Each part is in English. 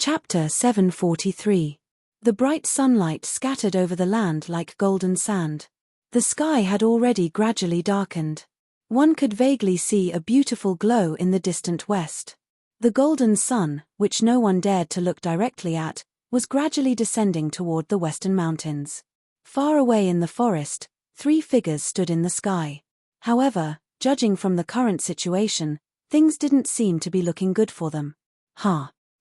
Chapter 743. The bright sunlight scattered over the land like golden sand. The sky had already gradually darkened. One could vaguely see a beautiful glow in the distant west. The golden sun, which no one dared to look directly at, was gradually descending toward the western mountains. Far away in the forest, 3 figures stood in the sky. However, judging from the current situation, things didn't seem to be looking good for them.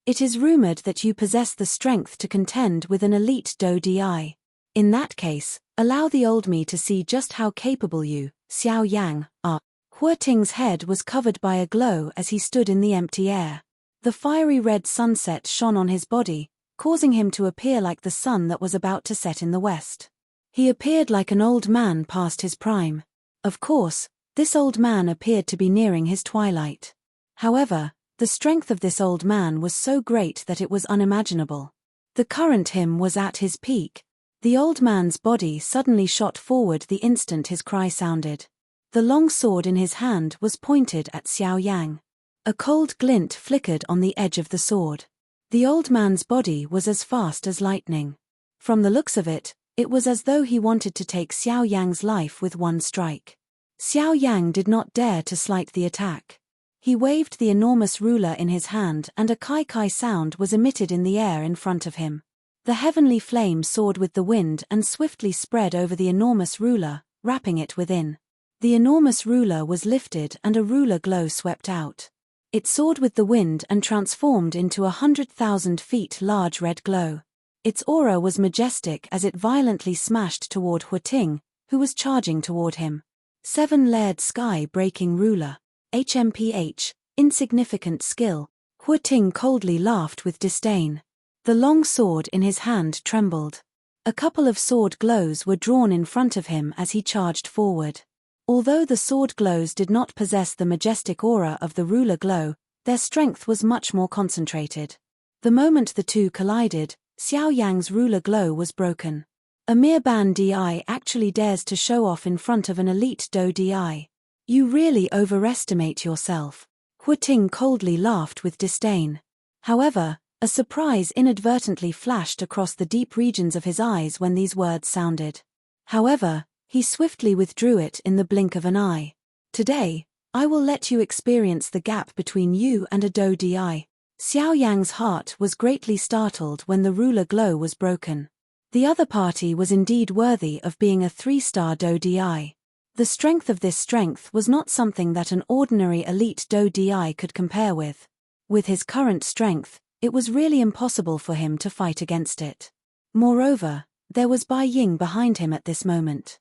It is rumored that you possess the strength to contend with an elite Do-Di. In that case, allow the old me to see just how capable you, Xiao Yang, are. Huating's head was covered by a glow as he stood in the empty air. The fiery red sunset shone on his body, causing him to appear like the sun that was about to set in the west. He appeared like an old man past his prime. Of course, this old man appeared to be nearing his twilight. However, the strength of this old man was so great that it was unimaginable. The current him was at his peak. The old man's body suddenly shot forward the instant his cry sounded. The long sword in his hand was pointed at Xiao Yang. A cold glint flickered on the edge of the sword. The old man's body was as fast as lightning. From the looks of it, it was as though he wanted to take Xiao Yang's life with one strike. Xiao Yang did not dare to slight the attack. He waved the enormous ruler in his hand and a kai-kai sound was emitted in the air in front of him. The heavenly flame soared with the wind and swiftly spread over the enormous ruler, wrapping it within. The enormous ruler was lifted and a ruler glow swept out. It soared with the wind and transformed into 100,000 feet large red glow. Its aura was majestic as it violently smashed toward Huating, who was charging toward him. 7-layered sky-breaking ruler. HMPH, insignificant skill. Huating coldly laughed with disdain. The long sword in his hand trembled. A couple of sword glows were drawn in front of him as he charged forward. Although the sword glows did not possess the majestic aura of the ruler glow, their strength was much more concentrated. The moment the two collided, Xiao Yang's ruler glow was broken. A mere Ban-Di actually dares to show off in front of an elite Do-Di. You really overestimate yourself. Huating coldly laughed with disdain. However, a surprise inadvertently flashed across the deep regions of his eyes when these words sounded. However, he swiftly withdrew it in the blink of an eye. Today, I will let you experience the gap between you and a Do-Di. Xiao Yang's heart was greatly startled when the ruler glow was broken. The other party was indeed worthy of being a 3-star Do-Di. The strength of this strength was not something that an ordinary elite Do-Di could compare with. With his current strength, it was really impossible for him to fight against it. Moreover, there was Bai Ying behind him at this moment.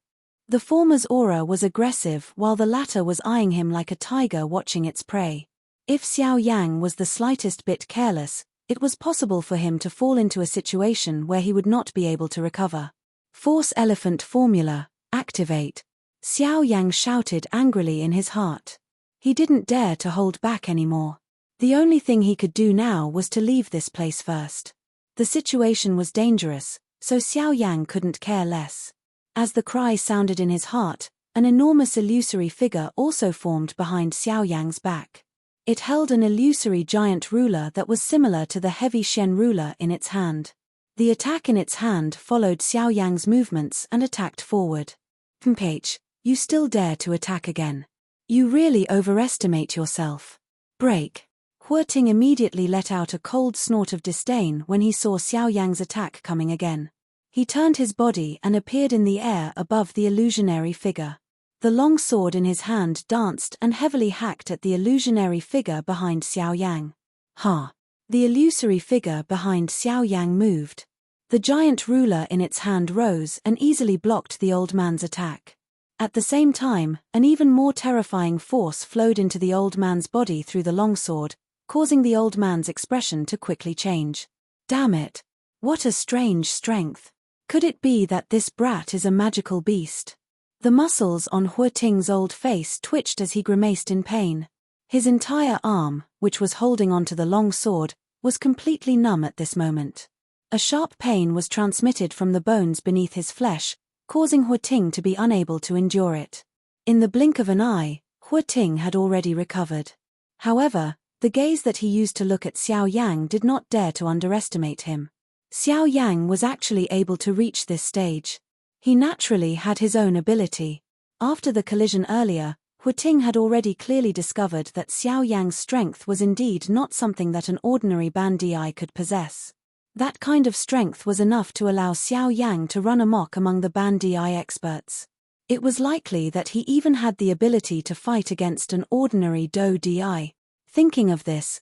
The former's aura was aggressive while the latter was eyeing him like a tiger watching its prey. If Xiao Yang was the slightest bit careless, it was possible for him to fall into a situation where he would not be able to recover. Force Elephant Formula, activate. Xiao Yang shouted angrily in his heart. He didn't dare to hold back anymore. The only thing he could do now was to leave this place first. The situation was dangerous, so Xiao Yang couldn't care less. As the cry sounded in his heart, an enormous illusory figure also formed behind Xiao Yang's back. It held an illusory giant ruler that was similar to the heavy Shen ruler in its hand. The attack in its hand followed Xiao Yang's movements and attacked forward. Page. You still dare to attack again. You really overestimate yourself. Break. Huating immediately let out a cold snort of disdain when he saw Xiao Yang's attack coming again. He turned his body and appeared in the air above the illusionary figure. The long sword in his hand danced and heavily hacked at the illusionary figure behind Xiao Yang. The illusory figure behind Xiao Yang moved. The giant ruler in its hand rose and easily blocked the old man's attack. At the same time, an even more terrifying force flowed into the old man's body through the longsword, causing the old man's expression to quickly change. Damn it! What a strange strength! Could it be that this brat is a magical beast? The muscles on Huating's old face twitched as he grimaced in pain. His entire arm, which was holding onto the long sword, was completely numb at this moment. A sharp pain was transmitted from the bones beneath his flesh, causing Huating to be unable to endure it. In the blink of an eye, Huating had already recovered. However, The gaze that he used to look at Xiao Yang did not dare to underestimate him. Xiao Yang was actually able to reach this stage. He naturally had his own ability. After the collision earlier, Ting had already clearly discovered that Xiao Yang's strength was indeed not something that an ordinary bandai could possess. That kind of strength was enough to allow Xiao Yang to run amok among the bandai experts. It was likely that he even had the ability to fight against an ordinary Do Di. Thinking of this,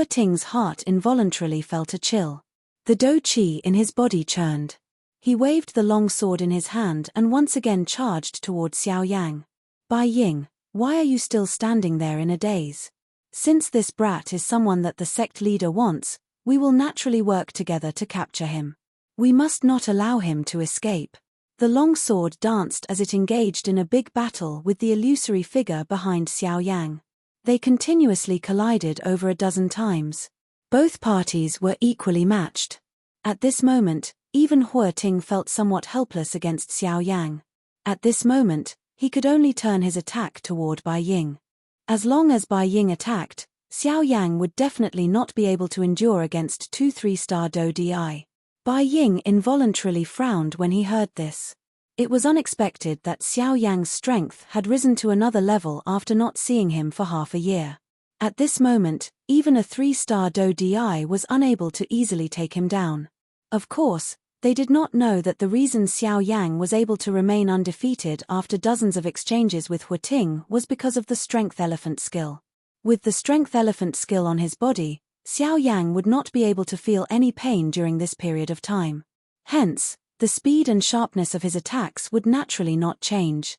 Ting's heart involuntarily felt a chill. The Do Chi in his body churned. He waved the long sword in his hand and once again charged toward Xiao Yang. Bai Ying, why are you still standing there in a daze? Since this brat is someone that the sect leader wants, we will naturally work together to capture him. We must not allow him to escape. The long sword danced as it engaged in a big battle with the illusory figure behind Xiao Yang. They continuously collided over a dozen times. Both parties were equally matched. At this moment, even Ting felt somewhat helpless against Xiao Yang. At this moment, he could only turn his attack toward Bai Ying. As long as Bai Ying attacked, Xiao Yang would definitely not be able to endure against 2 3-star Do Di. Bai Ying involuntarily frowned when he heard this. It was unexpected that Xiao Yang's strength had risen to another level after not seeing him for half a year. At this moment, even a 3-star Do Di was unable to easily take him down. Of course, they did not know that the reason Xiao Yang was able to remain undefeated after dozens of exchanges with Ting was because of the Strength Elephant skill. With the Strength Elephant skill on his body, Xiao Yang would not be able to feel any pain during this period of time. Hence, the speed and sharpness of his attacks would naturally not change.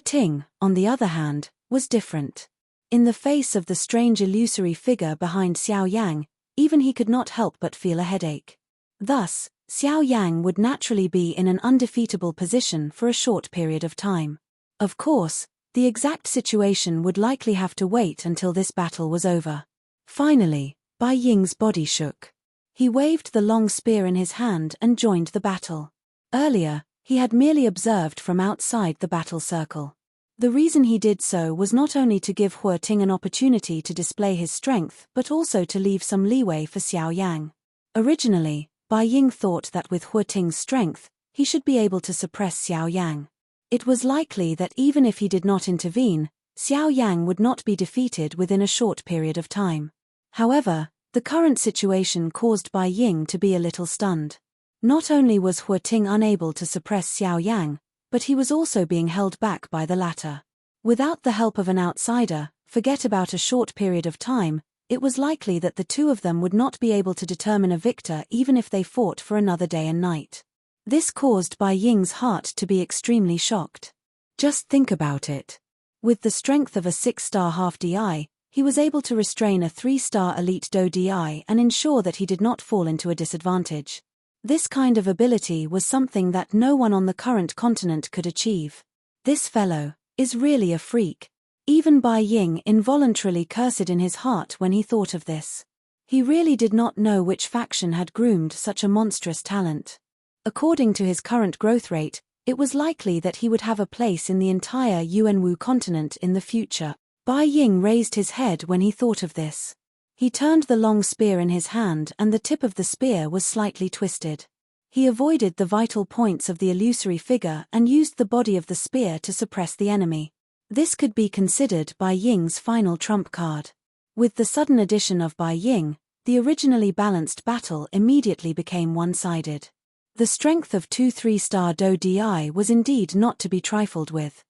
Ting, on the other hand, was different. In the face of the strange illusory figure behind Xiao Yang, even he could not help but feel a headache. Thus, Xiao Yang would naturally be in an undefeatable position for a short period of time. Of course, the exact situation would likely have to wait until this battle was over. Finally, Bai Ying's body shook. He waved the long spear in his hand and joined the battle. Earlier, he had merely observed from outside the battle circle. The reason he did so was not only to give Ting an opportunity to display his strength but also to leave some leeway for Xiao Yang. Originally, Bai Ying thought that with Ting's strength, he should be able to suppress Xiao Yang. It was likely that even if he did not intervene, Xiao Yang would not be defeated within a short period of time. However, the current situation caused Bai Ying to be a little stunned. Not only was Ting unable to suppress Xiao Yang, but he was also being held back by the latter. Without the help of an outsider, forget about a short period of time, it was likely that the two of them would not be able to determine a victor even if they fought for another day and night. This caused Bai Ying's heart to be extremely shocked. Just think about it. With the strength of a 6-star half DI, he was able to restrain a 3-star elite Do DI and ensure that he did not fall into a disadvantage. This kind of ability was something that no one on the current continent could achieve. This fellow is really a freak. Even Bai Ying involuntarily cursed in his heart when he thought of this. He really did not know which faction had groomed such a monstrous talent. According to his current growth rate, it was likely that he would have a place in the entire Yuanwu continent in the future. Bai Ying raised his head when he thought of this. He turned the long spear in his hand and the tip of the spear was slightly twisted. He avoided the vital points of the illusory figure and used the body of the spear to suppress the enemy. This could be considered Bai Ying's final trump card. With the sudden addition of Bai Ying, the originally balanced battle immediately became one-sided. The strength of 2 3-star Do Di was indeed not to be trifled with.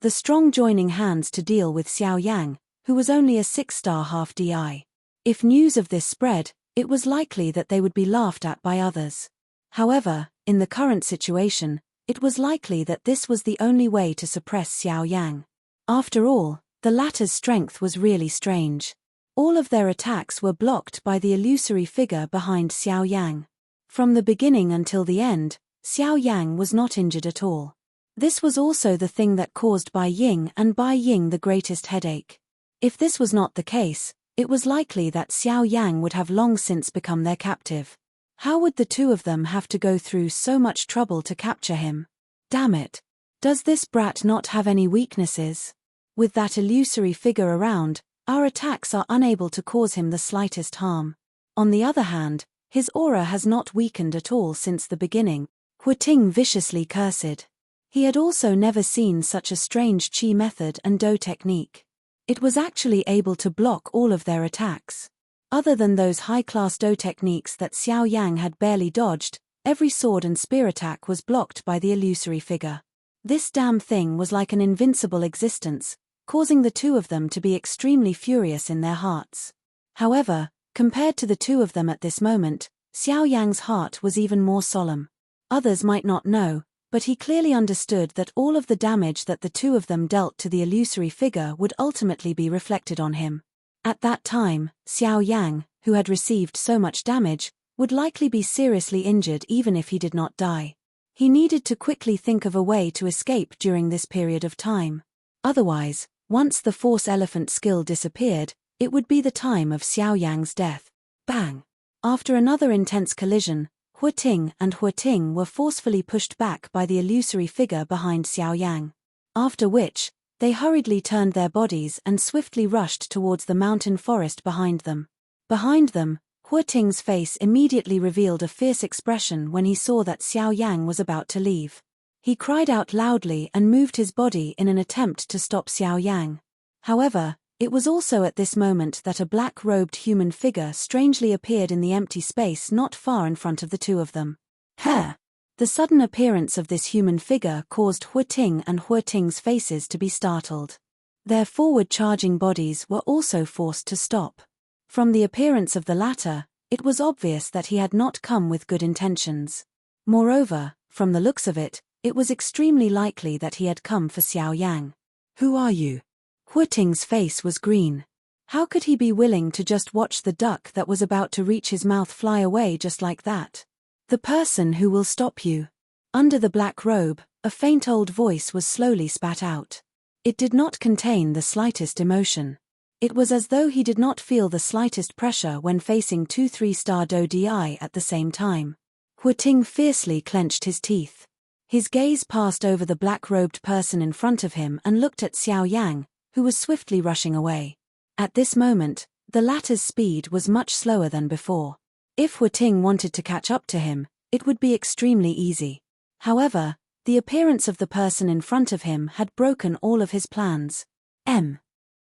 The strong joining hands to deal with Xiao Yang, who was only a 6-star half DI. If news of this spread, it was likely that they would be laughed at by others. However, in the current situation, it was likely that this was the only way to suppress Xiao Yang. After all, the latter's strength was really strange. All of their attacks were blocked by the illusory figure behind Xiao Yang. From the beginning until the end, Xiao Yang was not injured at all. This was also the thing that caused Bai Ying the greatest headache. If this was not the case, it was likely that Xiao Yang would have long since become their captive. How would the two of them have to go through so much trouble to capture him? Damn it! Does this brat not have any weaknesses? With that illusory figure around, Our attacks are unable to cause him the slightest harm. On the other hand, his aura has not weakened at all since the beginning, Huiting viciously cursed. He had also never seen such a strange chi method and do technique. It was actually able to block all of their attacks. Other than those high-class do techniques that Xiao Yang had barely dodged, every sword and spear attack was blocked by the illusory figure. This damn thing was like an invincible existence, causing the two of them to be extremely furious in their hearts. However, compared to the two of them at this moment, Xiao Yang's heart was even more solemn. Others might not know, but he clearly understood that all of the damage that the two of them dealt to the illusory figure would ultimately be reflected on him. At that time, Xiao Yang, who had received so much damage, would likely be seriously injured even if he did not die. He needed to quickly think of a way to escape during this period of time. Otherwise, once the Force Elephant skill disappeared, it would be the time of Xiao Yang's death. Bang! After another intense collision, Huiting were forcefully pushed back by the illusory figure behind Xiao Yang. After which, they hurriedly turned their bodies and swiftly rushed towards the mountain forest behind them. Behind them, Huiting's face immediately revealed a fierce expression when he saw that Xiao Yang was about to leave. He cried out loudly and moved his body in an attempt to stop Xiao Yang. However, it was also at this moment that a black-robed human figure strangely appeared in the empty space not far in front of the two of them. The sudden appearance of this human figure caused Huiting's faces to be startled. Their forward-charging bodies were also forced to stop. From the appearance of the latter, it was obvious that he had not come with good intentions. Moreover, from the looks of it, it was extremely likely that he had come for Xiao Yang. "Who are you?" Huiting's face was green. How could he be willing to just watch the duck that was about to reach his mouth fly away just like that? "The person who will stop you." Under the black robe, a faint old voice was slowly spat out. It did not contain the slightest emotion. It was as though he did not feel the slightest pressure when facing two 3-star Do Di at the same time. Huiting fiercely clenched his teeth. His gaze passed over the black-robed person in front of him and looked at Xiao Yang, who was swiftly rushing away. At this moment, the latter's speed was much slower than before. If Huiting wanted to catch up to him, it would be extremely easy. However, the appearance of the person in front of him had broken all of his plans.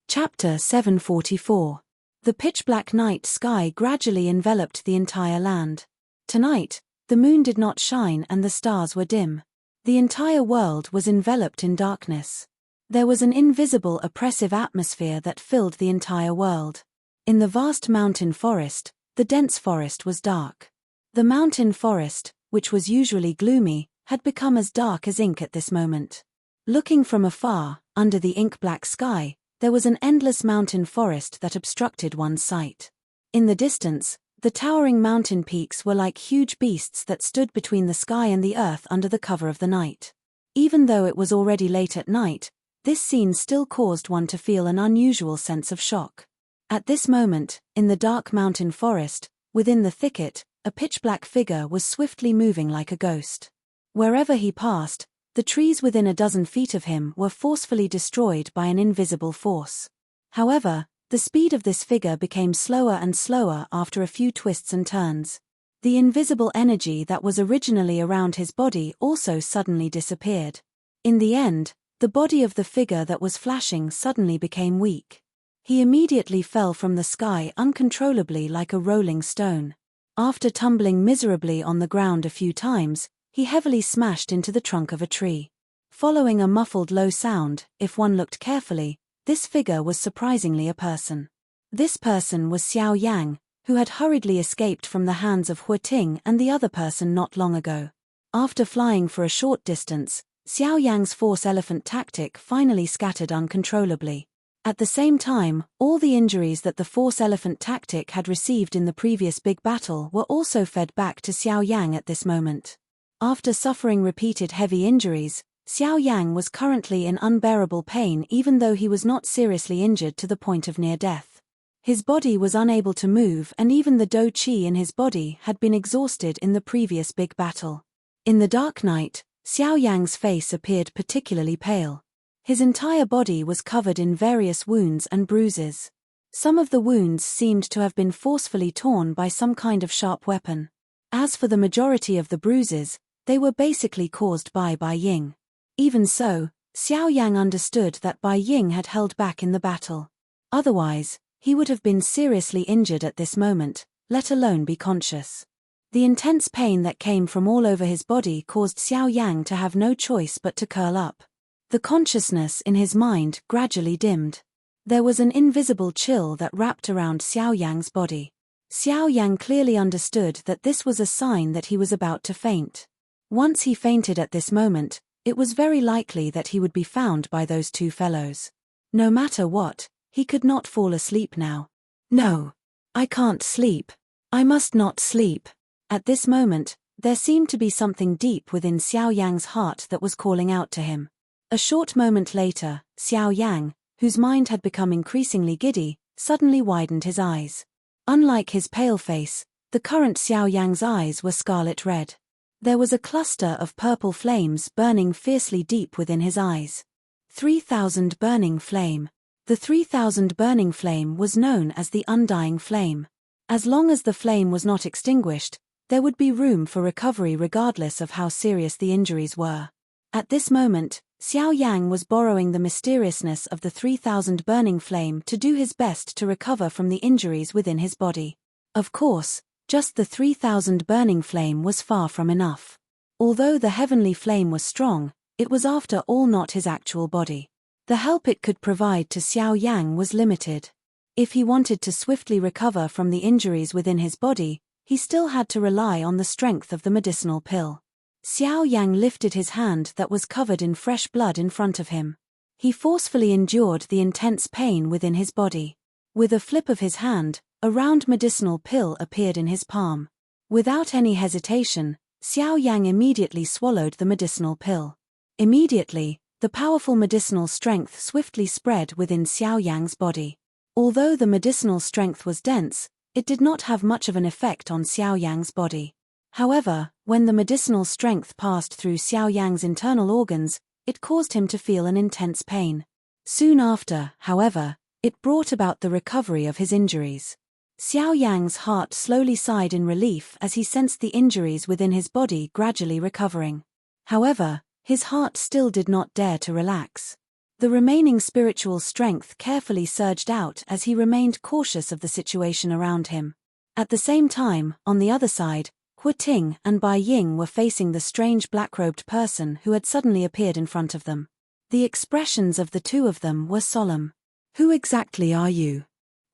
Chapter 744. The pitch-black night sky gradually enveloped the entire land. Tonight, the moon did not shine and the stars were dim. The entire world was enveloped in darkness. There was an invisible oppressive atmosphere that filled the entire world. In the vast mountain forest, the dense forest was dark. The mountain forest, which was usually gloomy, had become as dark as ink at this moment. Looking from afar, under the ink-black sky, there was an endless mountain forest that obstructed one's sight. In the distance, the towering mountain peaks were like huge beasts that stood between the sky and the earth under the cover of the night. Even though it was already late at night, this scene still caused one to feel an unusual sense of shock. At this moment, in the dark mountain forest, within the thicket, a pitch-black figure was swiftly moving like a ghost. Wherever he passed, the trees within a dozen feet of him were forcefully destroyed by an invisible force. However, the speed of this figure became slower and slower after a few twists and turns. The invisible energy that was originally around his body also suddenly disappeared. In the end, the body of the figure that was flashing suddenly became weak. He immediately fell from the sky uncontrollably like a rolling stone. After tumbling miserably on the ground a few times, he heavily smashed into the trunk of a tree. Following a muffled low sound, if one looked carefully, this figure was surprisingly a person. This person was Xiao Yang, who had hurriedly escaped from the hands of Huiting and the other person not long ago. After flying for a short distance, Xiao Yang's force elephant tactic finally scattered uncontrollably. At the same time, all the injuries that the force elephant tactic had received in the previous big battle were also fed back to Xiao Yang at this moment. After suffering repeated heavy injuries, Xiao Yang was currently in unbearable pain even though he was not seriously injured to the point of near death. His body was unable to move and even the Do Chi in his body had been exhausted in the previous big battle. In the dark night, Xiao Yang's face appeared particularly pale. His entire body was covered in various wounds and bruises. Some of the wounds seemed to have been forcefully torn by some kind of sharp weapon. As for the majority of the bruises, they were basically caused by Bai Ying. Even so, Xiao Yang understood that Bai Ying had held back in the battle. Otherwise, he would have been seriously injured at this moment, let alone be conscious. The intense pain that came from all over his body caused Xiao Yang to have no choice but to curl up. The consciousness in his mind gradually dimmed. There was an invisible chill that wrapped around Xiao Yang's body. Xiao Yang clearly understood that this was a sign that he was about to faint. Once he fainted at this moment, it was very likely that he would be found by those two fellows. No matter what, he could not fall asleep now. No. I can't sleep. I must not sleep. At this moment, there seemed to be something deep within Xiao Yang's heart that was calling out to him. A short moment later, Xiao Yang, whose mind had become increasingly giddy, suddenly widened his eyes. Unlike his pale face, the current Xiao Yang's eyes were scarlet red. There was a cluster of purple flames burning fiercely deep within his eyes. 3,000 burning flame. The 3,000 burning flame was known as the undying flame. As long as the flame was not extinguished, there would be room for recovery regardless of how serious the injuries were. At this moment, Xiao Yang was borrowing the mysteriousness of the 3,000 burning flame to do his best to recover from the injuries within his body. Of course, just the 3,000 burning flame was far from enough. Although the heavenly flame was strong, it was after all not his actual body. The help it could provide to Xiao Yang was limited. If he wanted to swiftly recover from the injuries within his body, he still had to rely on the strength of the medicinal pill. Xiao Yang lifted his hand that was covered in fresh blood in front of him. He forcefully endured the intense pain within his body. With a flip of his hand, a round medicinal pill appeared in his palm. Without any hesitation, Xiao Yang immediately swallowed the medicinal pill. Immediately, the powerful medicinal strength swiftly spread within Xiao Yang's body. Although the medicinal strength was dense, it did not have much of an effect on Xiao Yang's body. However, when the medicinal strength passed through Xiao Yang's internal organs, it caused him to feel an intense pain. Soon after, however, it brought about the recovery of his injuries. Xiao Yang's heart slowly sighed in relief as he sensed the injuries within his body gradually recovering. However, his heart still did not dare to relax. The remaining spiritual strength carefully surged out as he remained cautious of the situation around him. At the same time, on the other side, Hu Ting and Bai Ying were facing the strange black-robed person who had suddenly appeared in front of them. The expressions of the two of them were solemn. "Who exactly are you?"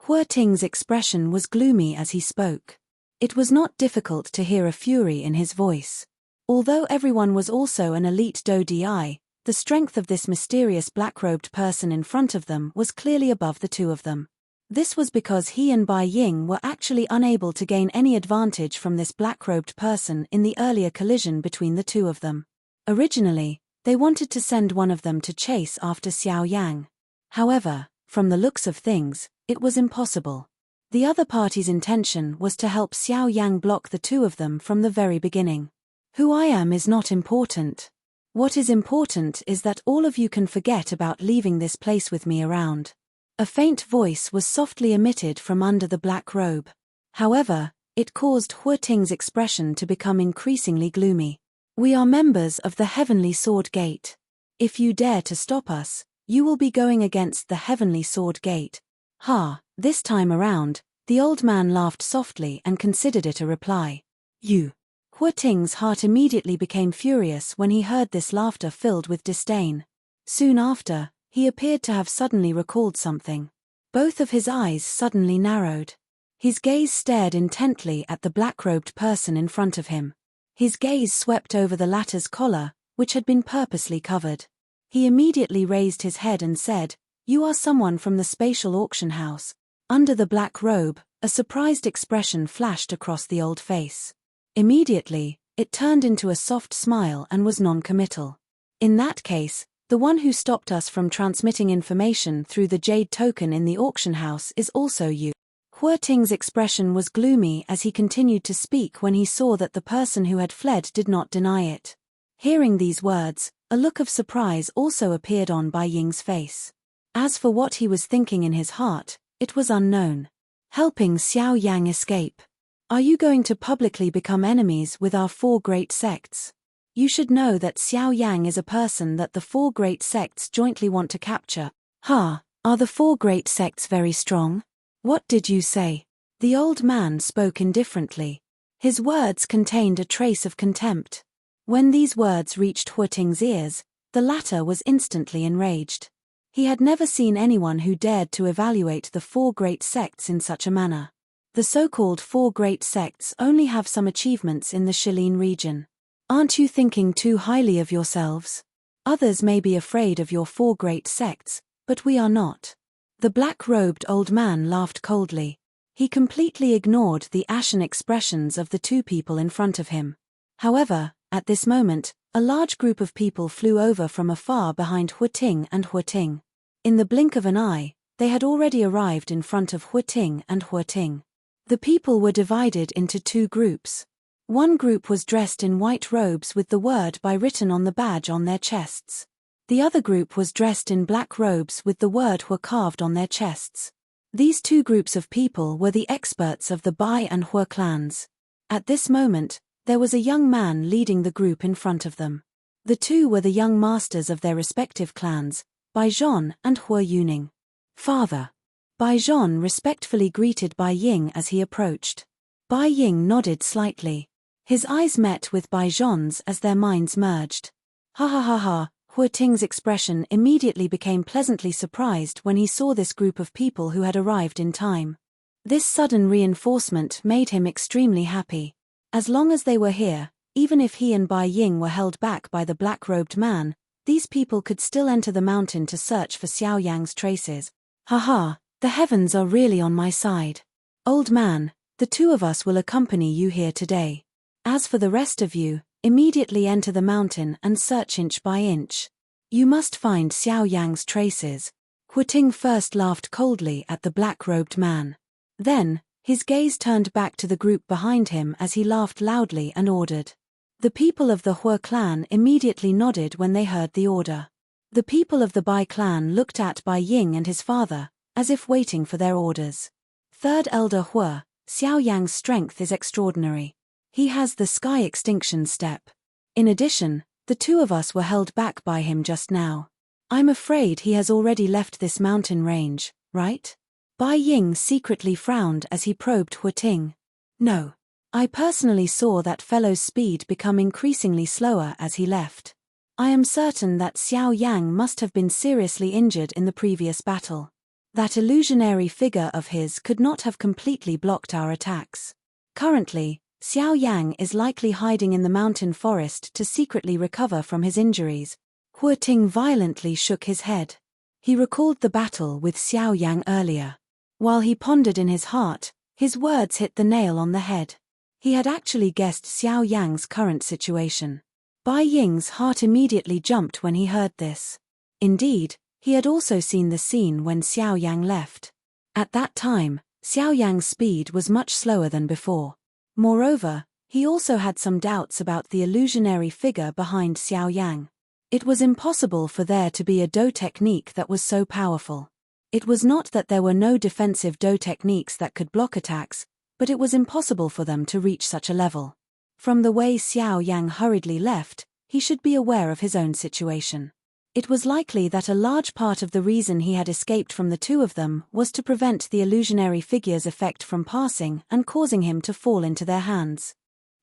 Hu Ting's expression was gloomy as he spoke. It was not difficult to hear a fury in his voice. Although everyone was also an elite Do Di, the strength of this mysterious black-robed person in front of them was clearly above the two of them. This was because he and Bai Ying were actually unable to gain any advantage from this black-robed person in the earlier collision between the two of them. Originally, they wanted to send one of them to chase after Xiao Yang. However, from the looks of things, it was impossible. The other party's intention was to help Xiao Yang block the two of them from the very beginning. Who I am is not important. What is important is that all of you can forget about leaving this place with me around. A faint voice was softly emitted from under the black robe. However, it caused Hu Ting's expression to become increasingly gloomy. "We are members of the Heavenly Sword Gate. If you dare to stop us, you will be going against the Heavenly Sword Gate." Ha, this time around, the old man laughed softly and considered it a reply. "You." Hu Ting's heart immediately became furious when he heard this laughter filled with disdain. Soon after, he appeared to have suddenly recalled something. Both of his eyes suddenly narrowed. His gaze stared intently at the black-robed person in front of him. His gaze swept over the latter's collar, which had been purposely covered. He immediately raised his head and said, "You are someone from the spatial auction house." Under the black robe, a surprised expression flashed across the old face. Immediately, it turned into a soft smile and was non-committal. "In that case, the one who stopped us from transmitting information through the jade token in the auction house is also you." Hu Ting's expression was gloomy as he continued to speak when he saw that the person who had fled did not deny it. Hearing these words, a look of surprise also appeared on Bai Ying's face. As for what he was thinking in his heart, It was unknown. Helping Xiao Yang escape. Are you going to publicly become enemies with our 4 great sects? You should know that Xiao Yang is a person that the 4 great sects jointly want to capture. Are the 4 great sects very strong? What did you say? The old man spoke indifferently. His words contained a trace of contempt. When these words reached Huiting's ears, the latter was instantly enraged. He had never seen anyone who dared to evaluate the 4 great sects in such a manner. The so-called 4 great sects only have some achievements in the Shilin region. Aren't you thinking too highly of yourselves? Others may be afraid of your 4 great sects, but we are not. The black-robed old man laughed coldly. He completely ignored the ashen expressions of the 2 people in front of him. However, at this moment, a large group of people flew over from afar behind Huiting and Huiting. In the blink of an eye, they had already arrived in front of Huiting and Huiting. The people were divided into 2 groups. One group was dressed in white robes with the word "Bai" written on the badge on their chests. The other group was dressed in black robes with the word "Hua" carved on their chests. These 2 groups of people were the experts of the Bai and Hua clans. At this moment, there was a young man leading the group in front of them. The 2 were the young masters of their respective clans, Bai Zhon and Hua Yuning. Father. Bai Zhon respectfully greeted Bai Ying as he approached. Bai Ying nodded slightly. His eyes met with Bai Zhon's as their minds merged. Ha ha ha ha. Huiting's expression immediately became pleasantly surprised when he saw this group of people who had arrived in time. This sudden reinforcement made him extremely happy. As long as they were here, even if he and Bai Ying were held back by the black-robed man, these people could still enter the mountain to search for Xiao Yang's traces. Haha, the heavens are really on my side. Old man, the 2 of us will accompany you here today. As for the rest of you, immediately enter the mountain and search inch by inch. You must find Xiao Yang's traces. Huiting first laughed coldly at the black-robed man. Then, his gaze turned back to the group behind him as he laughed loudly and ordered. The people of the Hua clan immediately nodded when they heard the order. The people of the Bai clan looked at Bai Ying and his father, as if waiting for their orders. 3rd Elder Hua, Xiao Yang's strength is extraordinary. He has the sky extinction step. In addition, the 2 of us were held back by him just now. I'm afraid he has already left this mountain range, right? Bai Ying secretly frowned as he probed Huiting. No. I personally saw that fellow's speed become increasingly slower as he left. I am certain that Xiao Yang must have been seriously injured in the previous battle. That illusionary figure of his could not have completely blocked our attacks. Currently, Xiao Yang is likely hiding in the mountain forest to secretly recover from his injuries. Huiting violently shook his head. He recalled the battle with Xiao Yang earlier. While he pondered in his heart, his words hit the nail on the head. He had actually guessed Xiao Yang's current situation. Bai Ying's heart immediately jumped when he heard this. Indeed, he had also seen the scene when Xiao Yang left. At that time, Xiao Yang's speed was much slower than before. Moreover, he also had some doubts about the illusionary figure behind Xiao Yang. It was impossible for there to be a Do technique that was so powerful. It was not that there were no defensive Do techniques that could block attacks, but it was impossible for them to reach such a level. From the way Xiao Yang hurriedly left, he should be aware of his own situation. It was likely that a large part of the reason he had escaped from the 2 of them was to prevent the illusionary figure's effect from passing and causing him to fall into their hands.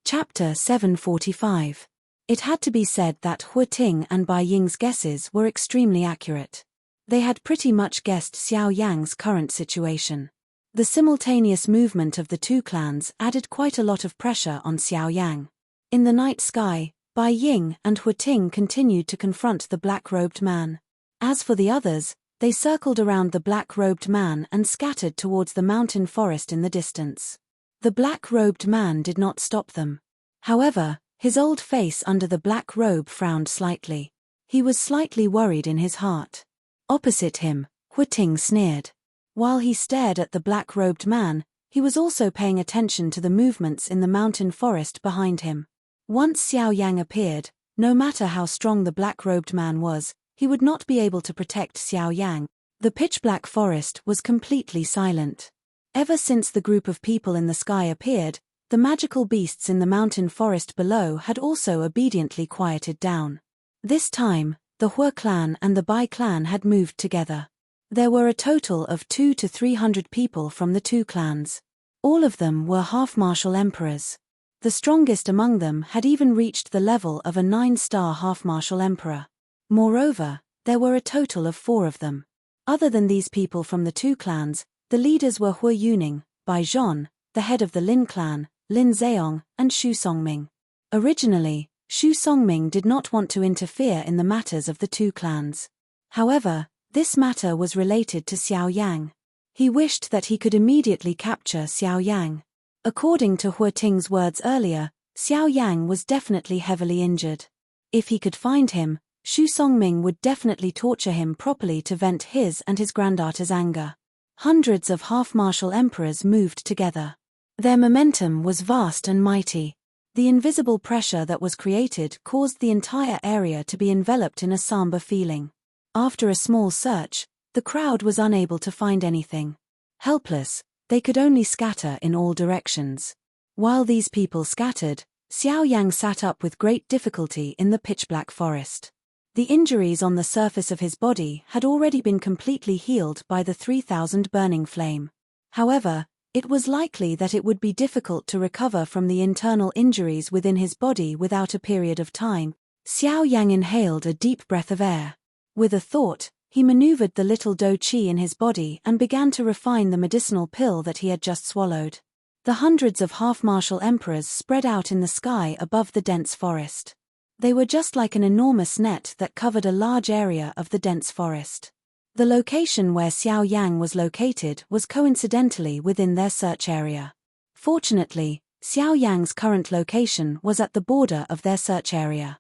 Chapter 745. It had to be said that Huiting and Bai Ying's guesses were extremely accurate. They had pretty much guessed Xiao Yang's current situation. The simultaneous movement of the 2 clans added quite a lot of pressure on Xiao Yang. In the night sky, Bai Ying and Huiting continued to confront the black-robed man. As for the others, they circled around the black-robed man and scattered towards the mountain forest in the distance. The black-robed man did not stop them. However, his old face under the black robe frowned slightly. He was slightly worried in his heart. Opposite him, Huiting sneered. While he stared at the black-robed man, he was also paying attention to the movements in the mountain forest behind him. Once Xiao Yang appeared, no matter how strong the black-robed man was, he would not be able to protect Xiao Yang. The pitch-black forest was completely silent. Ever since the group of people in the sky appeared, the magical beasts in the mountain forest below had also obediently quieted down. This time, the Hua clan and the Bai clan had moved together. There were a total of 200 to 300 people from the two clans. All of them were half-martial emperors. The strongest among them had even reached the level of a 9-star half-martial emperor. Moreover, there were a total of 4 of them. Other than these people from the two clans, the leaders were Hua Yuning, Bai Zhon, the head of the Lin clan, Lin Zheong, and Xu Songming. Originally, Xu Songming did not want to interfere in the matters of the two clans. However, this matter was related to Xiao Yang. He wished that he could immediately capture Xiao Yang. According to Hua Ting's words earlier, Xiao Yang was definitely heavily injured. If he could find him, Xu Songming would definitely torture him properly to vent his and his granddaughter's anger. Hundreds of half-martial emperors moved together. Their momentum was vast and mighty. The invisible pressure that was created caused the entire area to be enveloped in a somber feeling. After a small search, the crowd was unable to find anything. Helpless, they could only scatter in all directions. While these people scattered, Xiao Yang sat up with great difficulty in the pitch-black forest. The injuries on the surface of his body had already been completely healed by the 3000 burning flame. However, it was likely that it would be difficult to recover from the internal injuries within his body without a period of time. Xiao Yang inhaled a deep breath of air. With a thought, he maneuvered the little dough qi in his body and began to refine the medicinal pill that he had just swallowed. The hundreds of half-martial emperors spread out in the sky above the dense forest. They were just like an enormous net that covered a large area of the dense forest. The location where Xiao Yang was located was coincidentally within their search area. Fortunately, Xiao Yang's current location was at the border of their search area.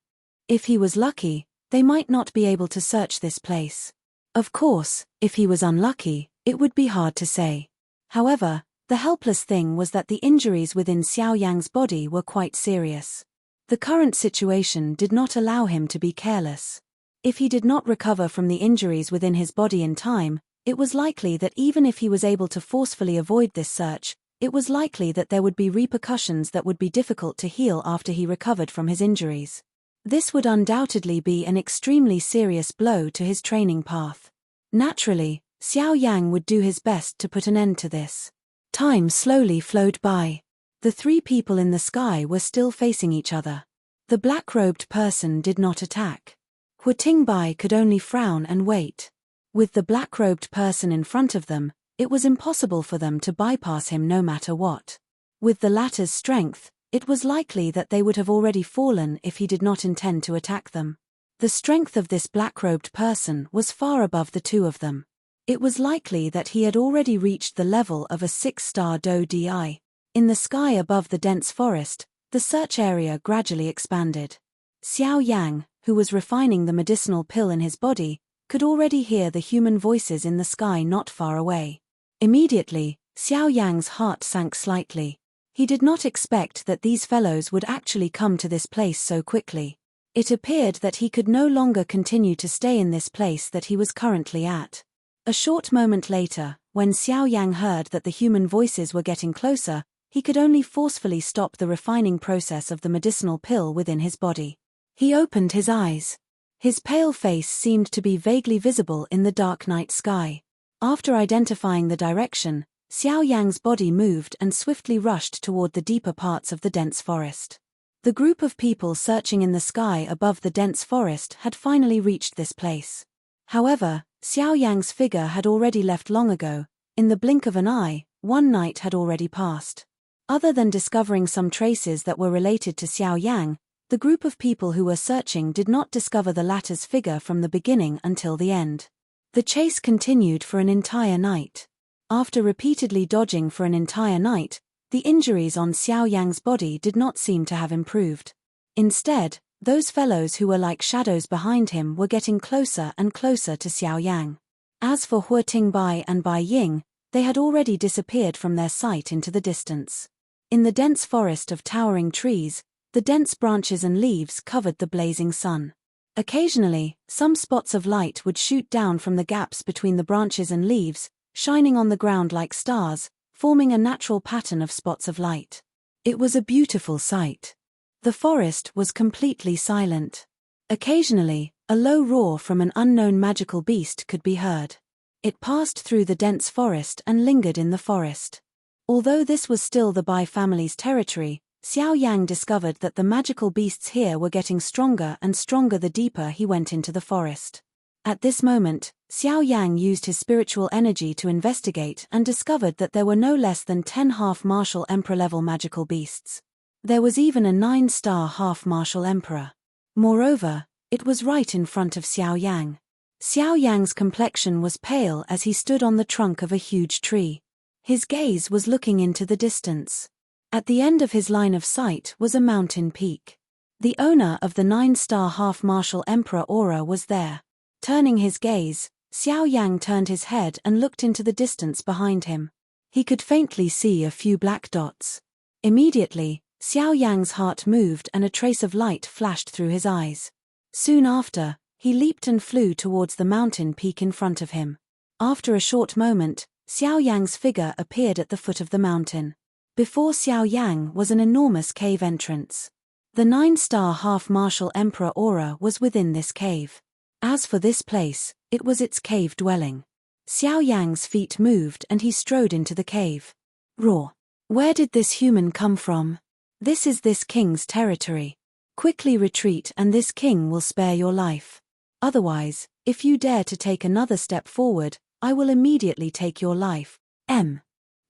If he was lucky, they might not be able to search this place. Of course, if he was unlucky, it would be hard to say. However, the helpless thing was that the injuries within Xiao Yang's body were quite serious. The current situation did not allow him to be careless. If he did not recover from the injuries within his body in time, it was likely that even if he was able to forcefully avoid this search, it was likely that there would be repercussions that would be difficult to heal after he recovered from his injuries. This would undoubtedly be an extremely serious blow to his training path. Naturally, Xiao Yang would do his best to put an end to this. Time slowly flowed by. The 3 people in the sky were still facing each other. The black-robed person did not attack. Hua Tingbai could only frown and wait. With the black-robed person in front of them, it was impossible for them to bypass him no matter what. With the latter's strength, it was likely that they would have already fallen if he did not intend to attack them. The strength of this black-robed person was far above the 2 of them. It was likely that he had already reached the level of a 6-star Do Di. In the sky above the dense forest, the search area gradually expanded. Xiao Yang, who was refining the medicinal pill in his body, could already hear the human voices in the sky not far away. Immediately, Xiao Yang's heart sank slightly. He did not expect that these fellows would actually come to this place so quickly. It appeared that he could no longer continue to stay in this place that he was currently at. A short moment later, when Xiao Yang heard that the human voices were getting closer, he could only forcefully stop the refining process of the medicinal pill within his body. He opened his eyes. His pale face seemed to be vaguely visible in the dark night sky. After identifying the direction, Xiao Yang's body moved and swiftly rushed toward the deeper parts of the dense forest. The group of people searching in the sky above the dense forest had finally reached this place. However, Xiao Yang's figure had already left long ago. In the blink of an eye, 1 night had already passed. Other than discovering some traces that were related to Xiao Yang, the group of people who were searching did not discover the latter's figure from the beginning until the end. The chase continued for an entire night. After repeatedly dodging for an entire night, the injuries on Xiao Yang's body did not seem to have improved. Instead, those fellows who were like shadows behind him were getting closer and closer to Xiao Yang. As for Hua Tingbai and Bai Ying, they had already disappeared from their sight into the distance. In the dense forest of towering trees, the dense branches and leaves covered the blazing sun. Occasionally, some spots of light would shoot down from the gaps between the branches and leaves, shining on the ground like stars, forming a natural pattern of spots of light. It was a beautiful sight. The forest was completely silent. Occasionally, a low roar from an unknown magical beast could be heard. It passed through the dense forest and lingered in the forest. Although this was still the Bai family's territory, Xiao Yang discovered that the magical beasts here were getting stronger and stronger the deeper he went into the forest. At this moment, Xiao Yang used his spiritual energy to investigate and discovered that there were no less than 10 half-martial emperor-level magical beasts. There was even a 9-star half-martial emperor. Moreover, it was right in front of Xiao Yang. Xiao Yang's complexion was pale as he stood on the trunk of a huge tree. His gaze was looking into the distance. At the end of his line of sight was a mountain peak. The owner of the 9-star half-martial emperor aura was there. Turning his gaze, Xiao Yang turned his head and looked into the distance behind him. He could faintly see a few black dots. Immediately, Xiao Yang's heart moved and a trace of light flashed through his eyes. Soon after, he leaped and flew towards the mountain peak in front of him. After a short moment, Xiao Yang's figure appeared at the foot of the mountain. Before Xiao Yang was an enormous cave entrance. The 9-star half-martial emperor aura was within this cave. As for this place, it was its cave dwelling. Xiao Yang's feet moved and he strode into the cave. Roar! Where did this human come from? This is this king's territory. Quickly retreat and this king will spare your life. Otherwise, if you dare to take another step forward, I will immediately take your life.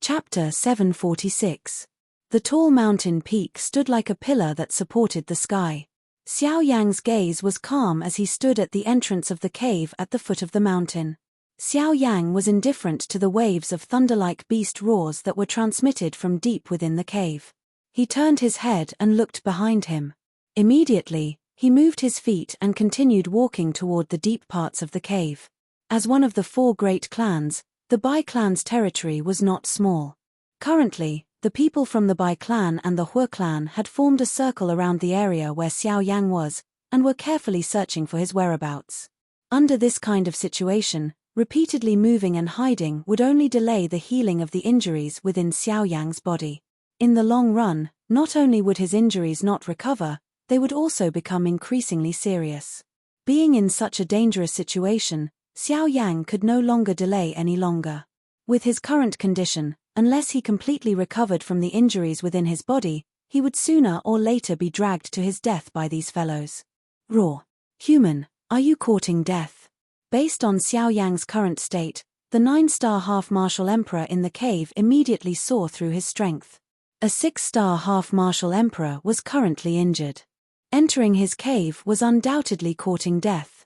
Chapter 746. The tall mountain peak stood like a pillar that supported the sky. Xiao Yang's gaze was calm as he stood at the entrance of the cave at the foot of the mountain. Xiao Yang was indifferent to the waves of thunder-like beast roars that were transmitted from deep within the cave. He turned his head and looked behind him. Immediately, he moved his feet and continued walking toward the deep parts of the cave. As one of the 4 great clans, the Bai clan's territory was not small. Currently, the people from the Bai clan and the Hua clan had formed a circle around the area where Xiao Yang was, and were carefully searching for his whereabouts. Under this kind of situation, repeatedly moving and hiding would only delay the healing of the injuries within Xiao Yang's body. In the long run, not only would his injuries not recover, they would also become increasingly serious. Being in such a dangerous situation, Xiao Yang could no longer delay any longer. With his current condition, unless he completely recovered from the injuries within his body, he would sooner or later be dragged to his death by these fellows. Roar! Human, are you courting death? Based on Xiao Yang's current state, the 9-star half-martial emperor in the cave immediately saw through his strength. A 6-star half-martial emperor was currently injured. Entering his cave was undoubtedly courting death.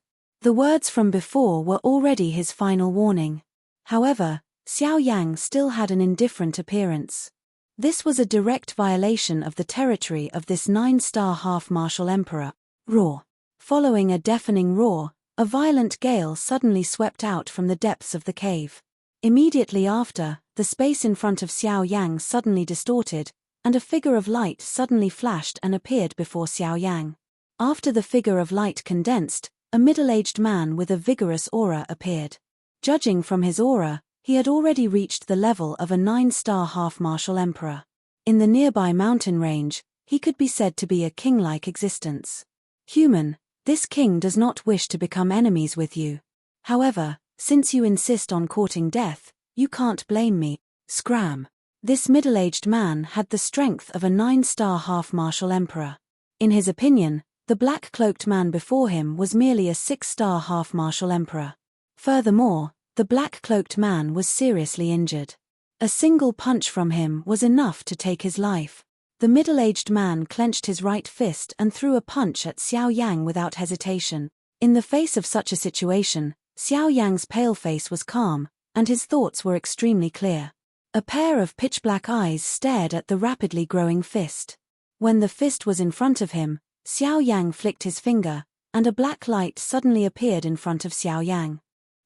The words from before were already his final warning. However, Xiao Yang still had an indifferent appearance. This was a direct violation of the territory of this 9-star half-martial emperor. Roar! Following a deafening roar, a violent gale suddenly swept out from the depths of the cave. Immediately after, the space in front of Xiao Yang suddenly distorted, and a figure of light suddenly flashed and appeared before Xiao Yang. After the figure of light condensed, a middle-aged man with a vigorous aura appeared. Judging from his aura, he had already reached the level of a 9-star half-martial emperor. In the nearby mountain range, he could be said to be a king-like existence. Human, this king does not wish to become enemies with you. However, since you insist on courting death, you can't blame me. Scram! This middle-aged man had the strength of a 9-star half-martial emperor. In his opinion, the black-cloaked man before him was merely a 6-star half-martial emperor. Furthermore, the black-cloaked man was seriously injured. A single punch from him was enough to take his life. The middle-aged man clenched his right fist and threw a punch at Xiao Yang without hesitation. In the face of such a situation, Xiao Yang's pale face was calm, and his thoughts were extremely clear. A pair of pitch-black eyes stared at the rapidly growing fist. When the fist was in front of him, Xiao Yang flicked his finger, and a black light suddenly appeared in front of Xiao Yang.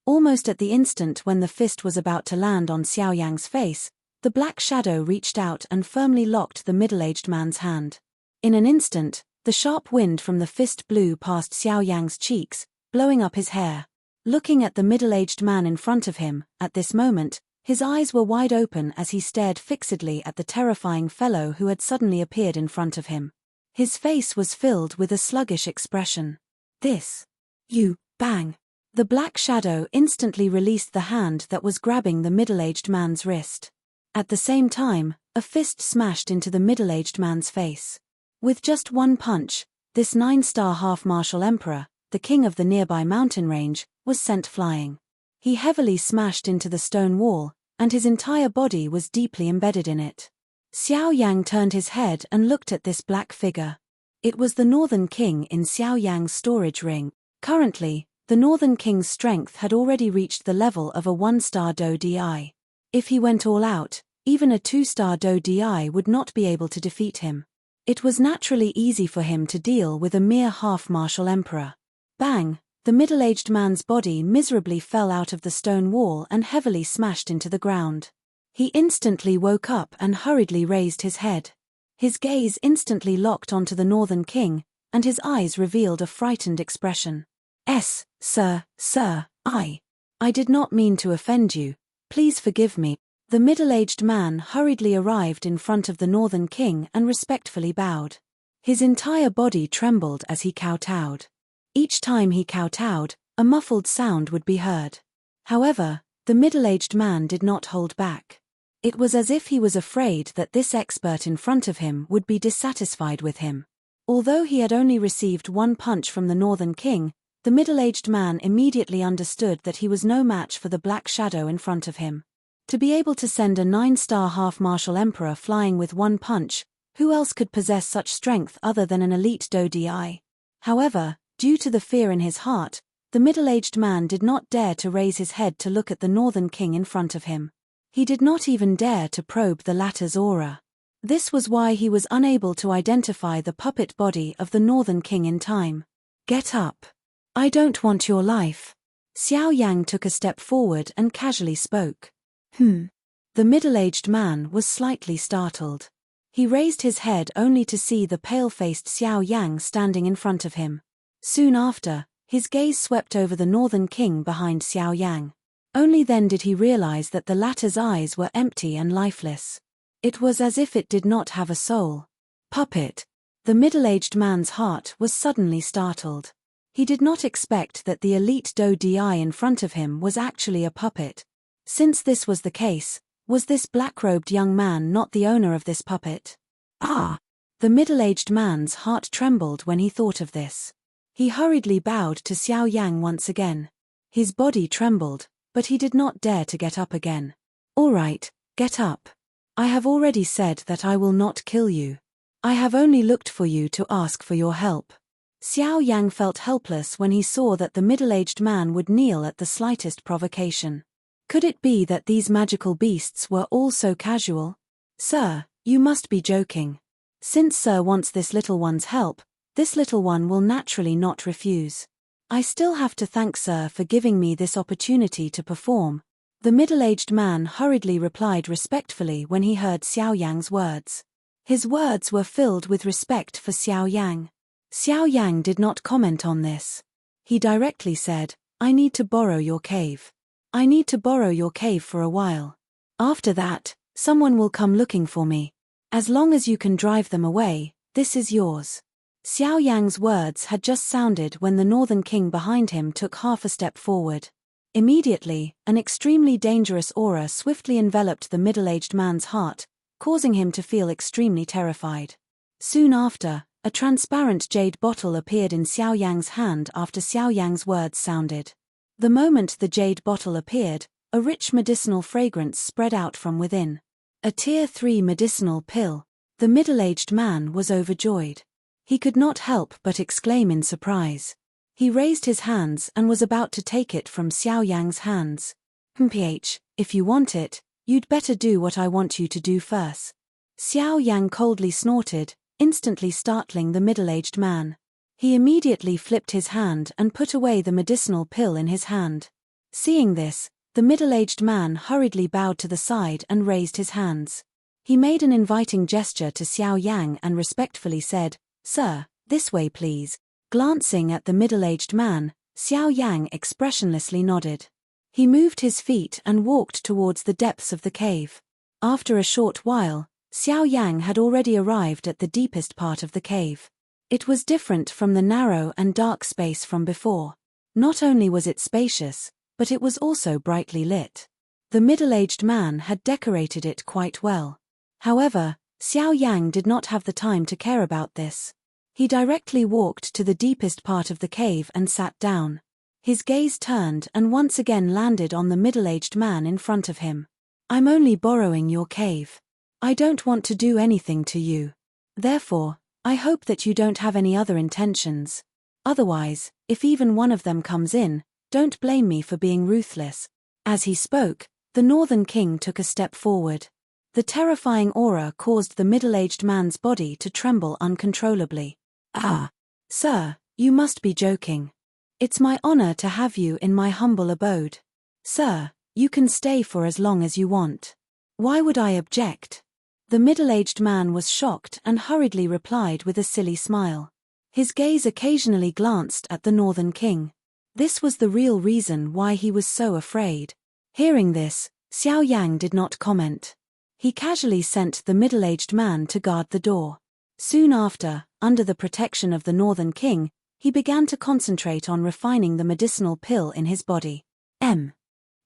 Almost at the instant when the fist was about to land on Xiao Yang's face, the black shadow reached out and firmly locked the middle-aged man's hand. In an instant, The sharp wind from the fist blew past Xiao Yang's cheeks, blowing up his hair. Looking at the middle-aged man in front of him, at this moment, his eyes were wide open as he stared fixedly at the terrifying fellow who had suddenly appeared in front of him. His face was filled with a sluggish expression. "This. You," bang. The black shadow instantly released the hand that was grabbing the middle-aged man's wrist. At the same time, a fist smashed into the middle-aged man's face. With just one punch, this 9-star half-martial emperor, the king of the nearby mountain range, was sent flying. He heavily smashed into the stone wall, and his entire body was deeply embedded in it. Xiao Yang turned his head and looked at this black figure. It was the Northern King in Xiao Yang's storage ring. Currently, the Northern King's strength had already reached the level of a 1-star Do Di. If he went all out, even a 2-star Do Di would not be able to defeat him. It was naturally easy for him to deal with a mere half-martial emperor. Bang! The middle-aged man's body miserably fell out of the stone wall and heavily smashed into the ground. He instantly woke up and hurriedly raised his head. His gaze instantly locked onto the Northern King, and his eyes revealed a frightened expression. Sir, I did not mean to offend you. Please forgive me." The middle-aged man hurriedly arrived in front of the Northern King and respectfully bowed. His entire body trembled as he kowtowed. Each time he kowtowed, a muffled sound would be heard. However, the middle-aged man did not hold back. It was as if he was afraid that this expert in front of him would be dissatisfied with him. Although he had only received one punch from the Northern King, the middle-aged man immediately understood that he was no match for the black shadow in front of him. To be able to send a 9-star half-martial emperor flying with one punch, who else could possess such strength other than an elite Do Di? However, due to the fear in his heart, the middle-aged man did not dare to raise his head to look at the Northern King in front of him. He did not even dare to probe the latter's aura. This was why he was unable to identify the puppet body of the Northern King in time. "Get up. I don't want your life." Xiao Yang took a step forward and casually spoke. The middle-aged man was slightly startled. He raised his head only to see the pale-faced Xiao Yang standing in front of him. Soon after, his gaze swept over the Northern King behind Xiao Yang. Only then did he realize that the latter's eyes were empty and lifeless. It was as if it did not have a soul. Puppet. The middle-aged man's heart was suddenly startled. He did not expect that the elite Do Di in front of him was actually a puppet. Since this was the case, was this black-robed young man not the owner of this puppet? Ah! The middle-aged man's heart trembled when he thought of this. He hurriedly bowed to Xiao Yang once again. His body trembled, but he did not dare to get up again. "All right, get up. I have already said that I will not kill you. I have only looked for you to ask for your help." Xiao Yang felt helpless when he saw that the middle-aged man would kneel at the slightest provocation. Could it be that these magical beasts were all so casual? "Sir, you must be joking. Since Sir wants this little one's help, this little one will naturally not refuse. I still have to thank Sir for giving me this opportunity to perform." The middle-aged man hurriedly replied respectfully when he heard Xiao Yang's words. His words were filled with respect for Xiao Yang. Xiao Yang did not comment on this. He directly said, "I need to borrow your cave. I need to borrow your cave for a while. After that, someone will come looking for me. As long as you can drive them away, this is yours." Xiao Yang's words had just sounded when the Northern King behind him took half a step forward. Immediately, an extremely dangerous aura swiftly enveloped the middle-aged man's heart, causing him to feel extremely terrified. Soon after, a transparent jade bottle appeared in Xiao Yang's hand after Xiao Yang's words sounded. The moment the jade bottle appeared, a rich medicinal fragrance spread out from within. A Tier 3 medicinal pill. The middle-aged man was overjoyed. He could not help but exclaim in surprise. He raised his hands and was about to take it from Xiao Yang's hands. If you want it, you'd better do what I want you to do first." Xiao Yang coldly snorted, instantly startling the middle-aged man. He immediately flipped his hand and put away the medicinal pill in his hand. Seeing this, the middle-aged man hurriedly bowed to the side and raised his hands. He made an inviting gesture to Xiao Yang and respectfully said, "Sir, This way, please. Glancing at the middle-aged man, Xiao Yang expressionlessly nodded. He moved his feet and walked towards the depths of the cave. After a short while, Xiao Yang had already arrived at the deepest part of the cave. It was different from the narrow and dark space from before. Not only was it spacious, but it was also brightly lit. The middle-aged man had decorated it quite well. However, Xiao Yang did not have the time to care about this. He directly walked to the deepest part of the cave and sat down. His gaze turned and once again landed on the middle-aged man in front of him. I'm only borrowing your cave. I don't want to do anything to you. Therefore, I hope that you don't have any other intentions. Otherwise, if even one of them comes in, don't blame me for being ruthless. As he spoke, the Northern King took a step forward. The terrifying aura caused the middle-aged man's body to tremble uncontrollably. Ah, sir, you must be joking. It's my honor to have you in my humble abode. Sir, you can stay for as long as you want. Why would I object? The middle-aged man was shocked and hurriedly replied with a silly smile. His gaze occasionally glanced at the Northern King. This was the real reason why he was so afraid. Hearing this, Xiao Yang did not comment. He casually sent the middle-aged man to guard the door. Soon after, under the protection of the Northern King, he began to concentrate on refining the medicinal pill in his body.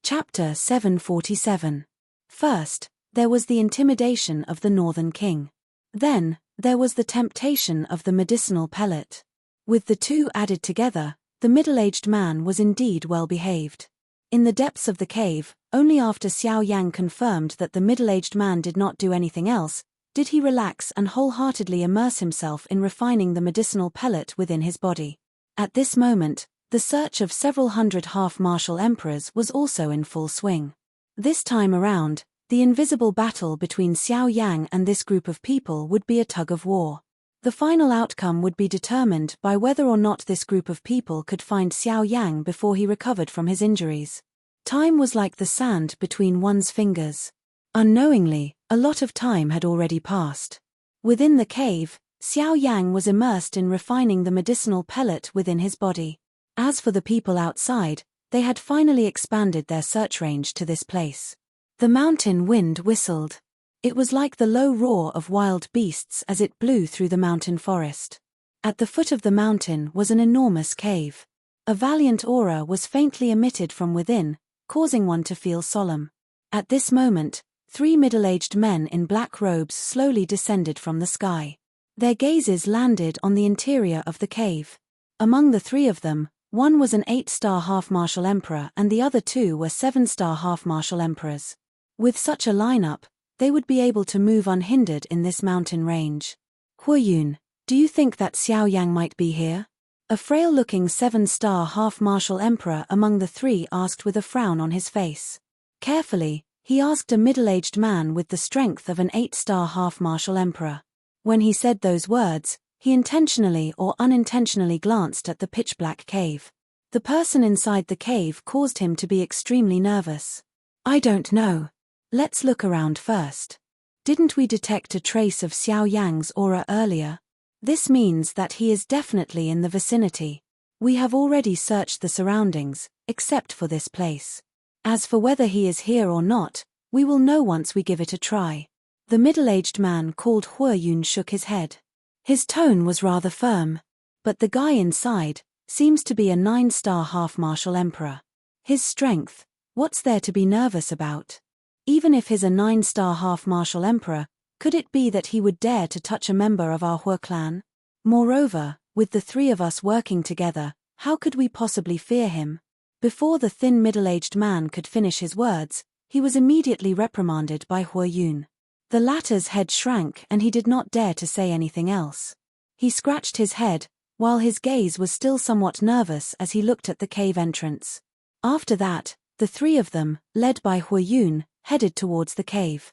Chapter 747. First, there was the intimidation of the Northern King. Then, there was the temptation of the medicinal pellet. With the two added together, the middle-aged man was indeed well behaved. In the depths of the cave, only after Xiao Yang confirmed that the middle-aged man did not do anything else, did he relax and wholeheartedly immerse himself in refining the medicinal pellet within his body. At this moment, the search of several hundred half-martial emperors was also in full swing. This time around, the invisible battle between Xiao Yang and this group of people would be a tug-of-war. The final outcome would be determined by whether or not this group of people could find Xiao Yang before he recovered from his injuries. Time was like the sand between one's fingers. Unknowingly, a lot of time had already passed. Within the cave, Xiao Yang was immersed in refining the medicinal pellet within his body. As for the people outside, they had finally expanded their search range to this place. The mountain wind whistled. It was like the low roar of wild beasts as it blew through the mountain forest. At the foot of the mountain was an enormous cave. A valiant aura was faintly emitted from within, causing one to feel solemn. At this moment, 3 middle-aged men in black robes slowly descended from the sky. Their gazes landed on the interior of the cave. Among the 3 of them, one was an 8-star half-martial emperor and the other 2 were 7-star half-martial emperors. With such a lineup, they would be able to move unhindered in this mountain range. Huayun, do you think that Xiao Yang might be here? A frail-looking 7-star half-martial emperor among the 3 asked with a frown on his face. Carefully, he asked a middle-aged man with the strength of an 8-star half-martial emperor. When he said those words, he intentionally or unintentionally glanced at the pitch-black cave. The person inside the cave caused him to be extremely nervous. I don't know. Let's look around first. Didn't we detect a trace of Xiao Yang's aura earlier? This means that he is definitely in the vicinity. We have already searched the surroundings, except for this place. As for whether he is here or not, we will know once we give it a try. The middle-aged man called Huayun shook his head. His tone was rather firm. But the guy inside seems to be a 9-star half-martial emperor. His strength, what's there to be nervous about? Even if he's a 9-star half-martial emperor, could it be that he would dare to touch a member of our Hua clan? Moreover, with the 3 of us working together, how could we possibly fear him? Before the thin middle-aged man could finish his words, he was immediately reprimanded by Huayun. The latter's head shrank and he did not dare to say anything else. He scratched his head, while his gaze was still somewhat nervous as he looked at the cave entrance. After that, the 3 of them, led by Huayun, headed towards the cave.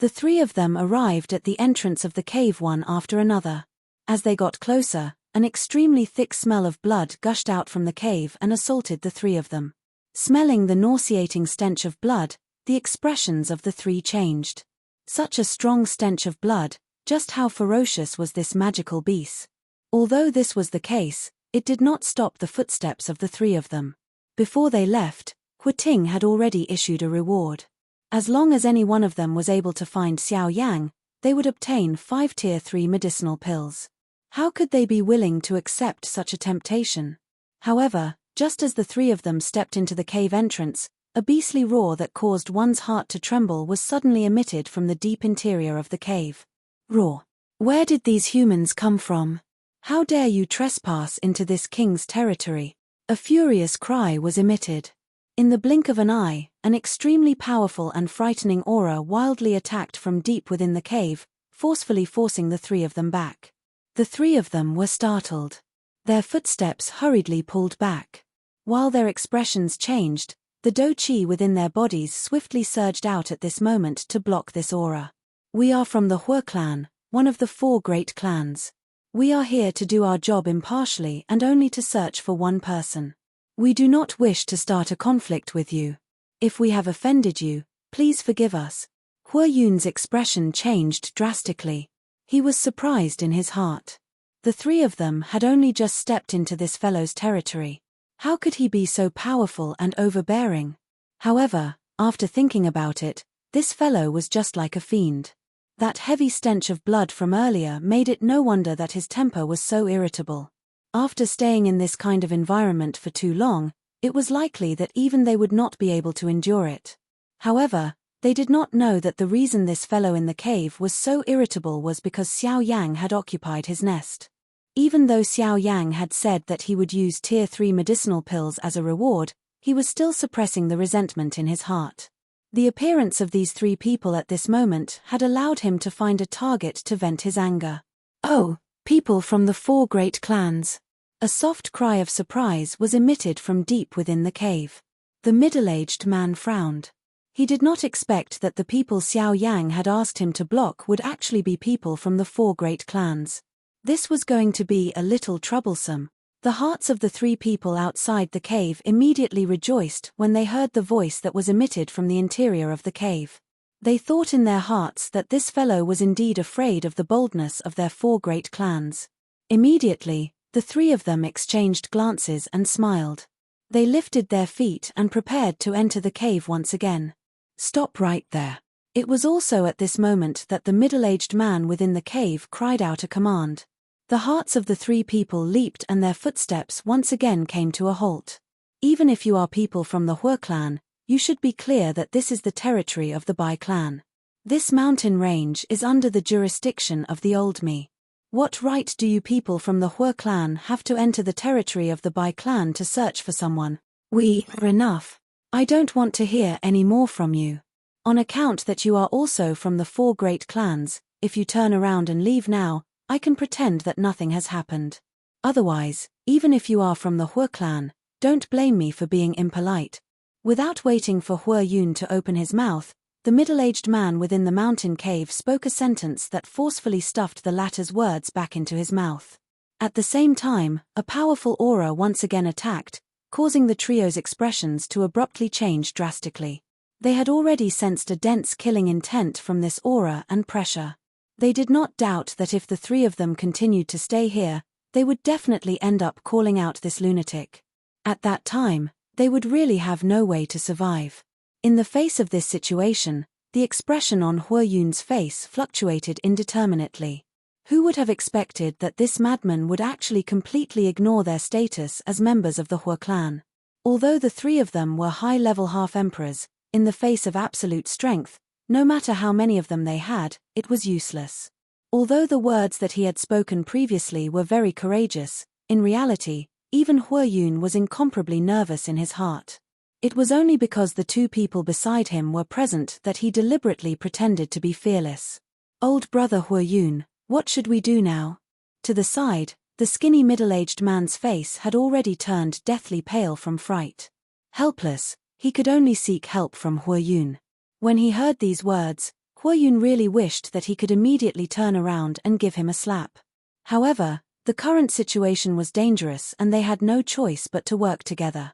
The 3 of them arrived at the entrance of the cave one after another. As they got closer, an extremely thick smell of blood gushed out from the cave and assaulted the 3 of them. Smelling the nauseating stench of blood, the expressions of the 3 changed. Such a strong stench of blood, just how ferocious was this magical beast? Although this was the case, it did not stop the footsteps of the three of them. Before they left, Hu Ting had already issued a reward. As long as any one of them was able to find Xiao Yang, they would obtain 5 Tier 3 medicinal pills. How could they be willing to accept such a temptation? However, just as the three of them stepped into the cave entrance, a beastly roar that caused one's heart to tremble was suddenly emitted from the deep interior of the cave. Roar! Where did these humans come from? How dare you trespass into this king's territory? A furious cry was emitted. In the blink of an eye, an extremely powerful and frightening aura wildly attacked from deep within the cave, forcefully forcing the three of them back. The three of them were startled. Their footsteps hurriedly pulled back. While their expressions changed, the Do Chi within their bodies swiftly surged out at this moment to block this aura. We are from the Hu clan, one of the 4 great clans. We are here to do our job impartially and only to search for one person. We do not wish to start a conflict with you. If we have offended you, please forgive us. Hu Yun's expression changed drastically. He was surprised in his heart. The three of them had only just stepped into this fellow's territory. How could he be so powerful and overbearing? However, after thinking about it, this fellow was just like a fiend. That heavy stench of blood from earlier made it no wonder that his temper was so irritable. After staying in this kind of environment for too long, it was likely that even they would not be able to endure it. However, they did not know that the reason this fellow in the cave was so irritable was because Xiao Yang had occupied his nest. Even though Xiao Yang had said that he would use Tier 3 medicinal pills as a reward, he was still suppressing the resentment in his heart. The appearance of these 3 people at this moment had allowed him to find a target to vent his anger. Oh, people from the 4 great clans. A soft cry of surprise was emitted from deep within the cave. The middle-aged man frowned. He did not expect that the people Xiao Yang had asked him to block would actually be people from the 4 great clans. This was going to be a little troublesome. The hearts of the 3 people outside the cave immediately rejoiced when they heard the voice that was emitted from the interior of the cave. They thought in their hearts that this fellow was indeed afraid of the boldness of their 4 great clans. Immediately, the 3 of them exchanged glances and smiled. They lifted their feet and prepared to enter the cave once again. Stop right there. It was also at this moment that the middle-aged man within the cave cried out a command. The hearts of the 3 people leaped and their footsteps once again came to a halt. Even if you are people from the Hu clan, you should be clear that this is the territory of the Bai clan. This mountain range is under the jurisdiction of the Old Me. What right do you people from the Hu clan have to enter the territory of the Bai clan to search for someone? We are enough. I don't want to hear any more from you. On account that you are also from the 4 great clans, if you turn around and leave now, I can pretend that nothing has happened. Otherwise, even if you are from the Hu clan, don't blame me for being impolite. Without waiting for Hu Yun to open his mouth, the middle-aged man within the mountain cave spoke a sentence that forcefully stuffed the latter's words back into his mouth. At the same time, a powerful aura once again attacked, causing the trio's expressions to abruptly change drastically. They had already sensed a dense killing intent from this aura and pressure. They did not doubt that if the 3 of them continued to stay here, they would definitely end up calling out this lunatic. At that time, they would really have no way to survive. In the face of this situation, the expression on Hu Yun's face fluctuated indeterminately. Who would have expected that this madman would actually completely ignore their status as members of the Hu clan? Although the 3 of them were high-level half-emperors, in the face of absolute strength, no matter how many of them they had, it was useless. Although the words that he had spoken previously were very courageous, in reality, even Hu Yun was incomparably nervous in his heart. It was only because the 2 people beside him were present that he deliberately pretended to be fearless. Old brother Hu Yun, what should we do now? To the side, the skinny middle-aged man's face had already turned deathly pale from fright. Helpless, he could only seek help from Hu Yun. When he heard these words, Hu Yun really wished that he could immediately turn around and give him a slap. However, the current situation was dangerous and they had no choice but to work together.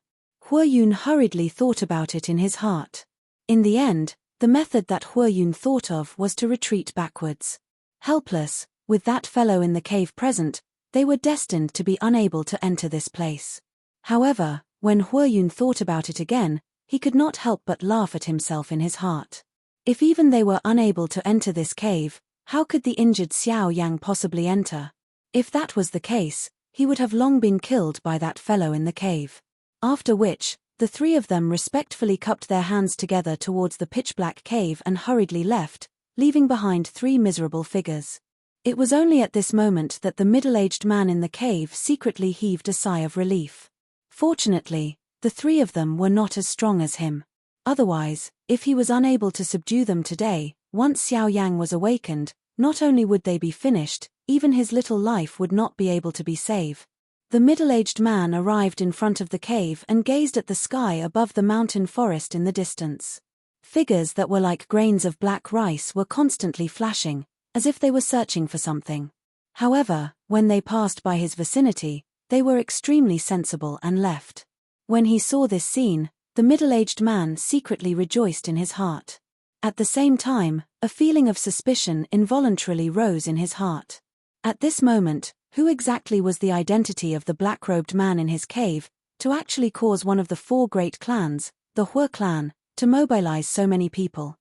Hu Yun hurriedly thought about it in his heart. In the end, the method that Hu Yun thought of was to retreat backwards. Helpless, with that fellow in the cave present, They were destined to be unable to enter this place. However, when Huayun thought about it again, he could not help but laugh at himself in his heart. If even they were unable to enter this cave, how could the injured Xiao Yang possibly enter? If that was the case, he would have long been killed by that fellow in the cave. After which, the three of them respectfully cupped their hands together towards the pitch-black cave and hurriedly left, leaving behind three miserable figures. It was only at this moment that the middle-aged man in the cave secretly heaved a sigh of relief. Fortunately, the three of them were not as strong as him. Otherwise, if he was unable to subdue them today, once Xiao Yang was awakened, not only would they be finished, even his little life would not be able to be saved. The middle-aged man arrived in front of the cave and gazed at the sky above the mountain forest in the distance. Figures that were like grains of black rice were constantly flashing, as if they were searching for something. However, when they passed by his vicinity, they were extremely sensible and left. When he saw this scene, the middle-aged man secretly rejoiced in his heart. At the same time, a feeling of suspicion involuntarily rose in his heart. At this moment, who exactly was the identity of the black-robed man in his cave, to actually cause one of the four great clans, the Hua clan, to mobilize so many people?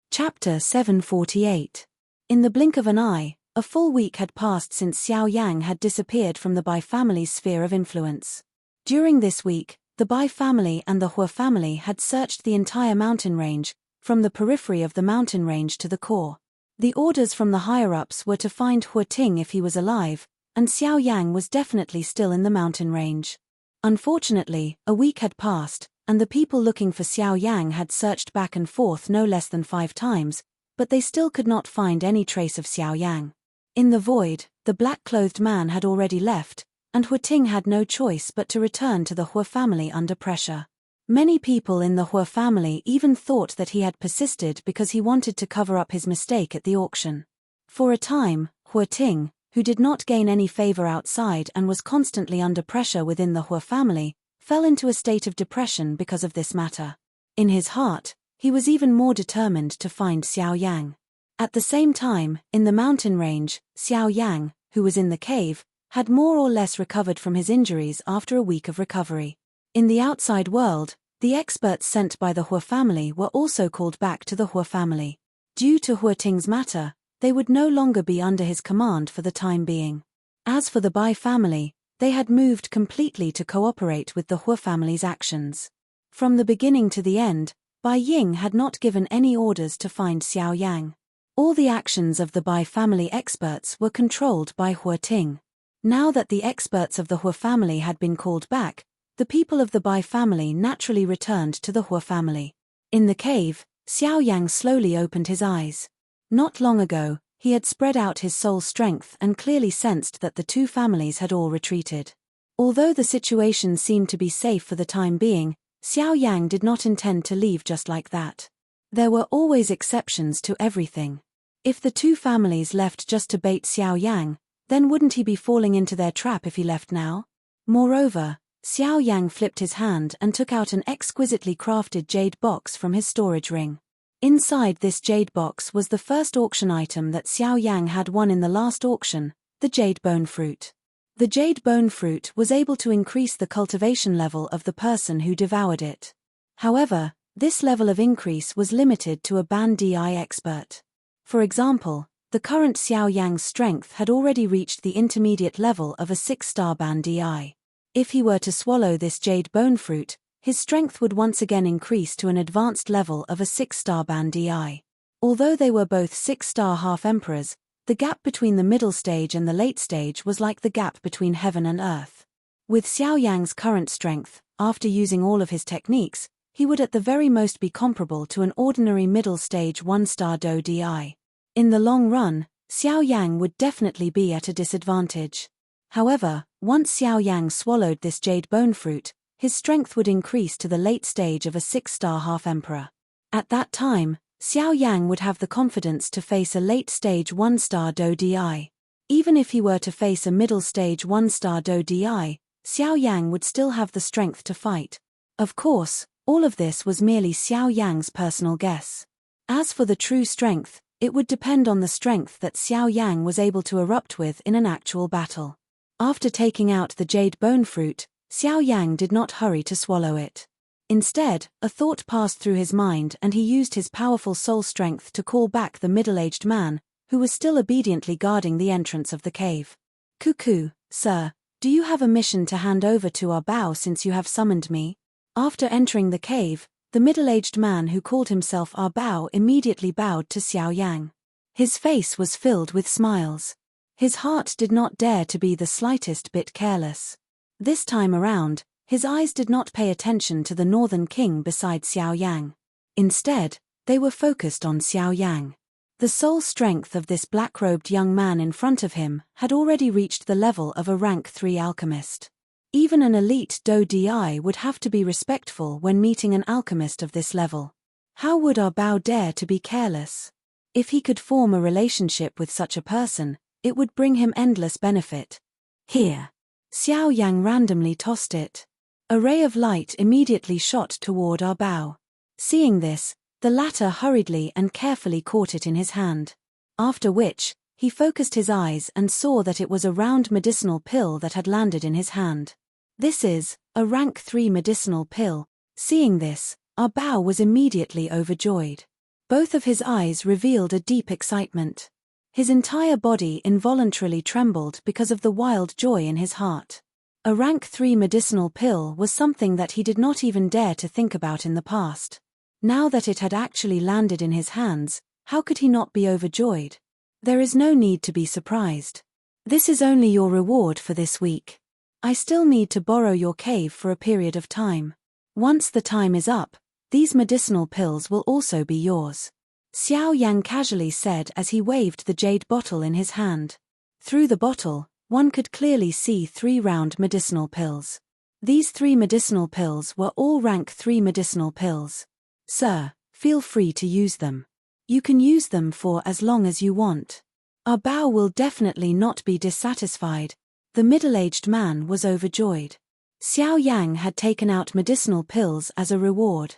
Chapter 748. In the blink of an eye, a full week had passed since Xiao Yang had disappeared from the Bai family's sphere of influence. During this week, the Bai family and the Hua family had searched the entire mountain range, from the periphery of the mountain range to the core. The orders from the higher-ups were to find Huating if he was alive, and Xiao Yang was definitely still in the mountain range. Unfortunately, a week had passed, and the people looking for Xiao Yang had searched back and forth no less than 5 times, but they still could not find any trace of Xiao Yang. In the void, the black-clothed man had already left, and Huating had no choice but to return to the Hua family under pressure. Many people in the Hua family even thought that he had persisted because he wanted to cover up his mistake at the auction. For a time, Huating, who did not gain any favor outside and was constantly under pressure within the Hua family, fell into a state of depression because of this matter. In his heart, he was even more determined to find Xiao Yang. At the same time, in the mountain range, Xiao Yang, who was in the cave, had more or less recovered from his injuries after a week of recovery. In the outside world, the experts sent by the Hua family were also called back to the Hua family. Due to Huating's matter, they would no longer be under his command for the time being. As for the Bai family, they had moved completely to cooperate with the Hua family's actions. From the beginning to the end, Bai Ying had not given any orders to find Xiao Yang. All the actions of the Bai family experts were controlled by Huating. Now that the experts of the Hua family had been called back, the people of the Bai family naturally returned to the Hua family. In the cave, Xiao Yang slowly opened his eyes. Not long ago, he had spread out his soul strength and clearly sensed that the two families had all retreated. Although the situation seemed to be safe for the time being, Xiao Yang did not intend to leave just like that. There were always exceptions to everything. If the two families left just to bait Xiao Yang, then wouldn't he be falling into their trap if he left now? Moreover, Xiao Yang flipped his hand and took out an exquisitely crafted jade box from his storage ring. Inside this jade box was the first auction item that Xiao Yang had won in the last auction, the jade bone fruit. The jade bone fruit was able to increase the cultivation level of the person who devoured it. However, this level of increase was limited to a Ban Di expert. For example, the current Xiao Yang's strength had already reached the intermediate level of a 6-star Ban Di. If he were to swallow this jade bone fruit, his strength would once again increase to an advanced level of a 6-star Ban Di. Although they were both 6-star half-emperors, the gap between the middle stage and the late stage was like the gap between heaven and earth. With Xiao Yang's current strength, after using all of his techniques, he would at the very most be comparable to an ordinary middle stage 1-star Do Di. In the long run, Xiao Yang would definitely be at a disadvantage. However, once Xiao Yang swallowed this jade bone fruit, his strength would increase to the late stage of a 6-star half-emperor. At that time, Xiao Yang would have the confidence to face a late-stage 1-star Do Di. Even if he were to face a middle-stage 1-star Do Di, Xiao Yang would still have the strength to fight. Of course, all of this was merely Xiao Yang's personal guess. As for the true strength, it would depend on the strength that Xiao Yang was able to erupt with in an actual battle. After taking out the jade bone fruit, Xiao Yang did not hurry to swallow it. Instead, a thought passed through his mind and he used his powerful soul strength to call back the middle-aged man, who was still obediently guarding the entrance of the cave. "Cuckoo, sir, do you have a mission to hand over to our Bao since you have summoned me?" After entering the cave, the middle-aged man who called himself our Bao immediately bowed to Xiao Yang. His face was filled with smiles. His heart did not dare to be the slightest bit careless. This time around, his eyes did not pay attention to the northern king beside Xiao Yang. Instead, they were focused on Xiao Yang. The soul strength of this black-robed young man in front of him had already reached the level of a rank 3 alchemist. Even an elite Do Di would have to be respectful when meeting an alchemist of this level. How would our Bao dare to be careless? If he could form a relationship with such a person, it would bring him endless benefit. "Here." Xiao Yang randomly tossed it. A ray of light immediately shot toward our Bao. Seeing this, the latter hurriedly and carefully caught it in his hand. After which, he focused his eyes and saw that it was a round medicinal pill that had landed in his hand. "This is a rank 3 medicinal pill." Seeing this, our Bao was immediately overjoyed. Both of his eyes revealed a deep excitement. His entire body involuntarily trembled because of the wild joy in his heart. A rank 3 medicinal pill was something that he did not even dare to think about in the past. Now that it had actually landed in his hands, how could he not be overjoyed? There is no need to be surprised. This is only your reward for this week. I still need to borrow your cave for a period of time. Once the time is up, these medicinal pills will also be yours. Xiao Yang casually said as he waved the jade bottle in his hand. Through the bottle, one could clearly see 3 round medicinal pills. These 3 medicinal pills were all rank 3 medicinal pills. "Sir, feel free to use them. You can use them for as long as you want. Our Bao will definitely not be dissatisfied." The middle-aged man was overjoyed. Xiao Yang had taken out medicinal pills as a reward.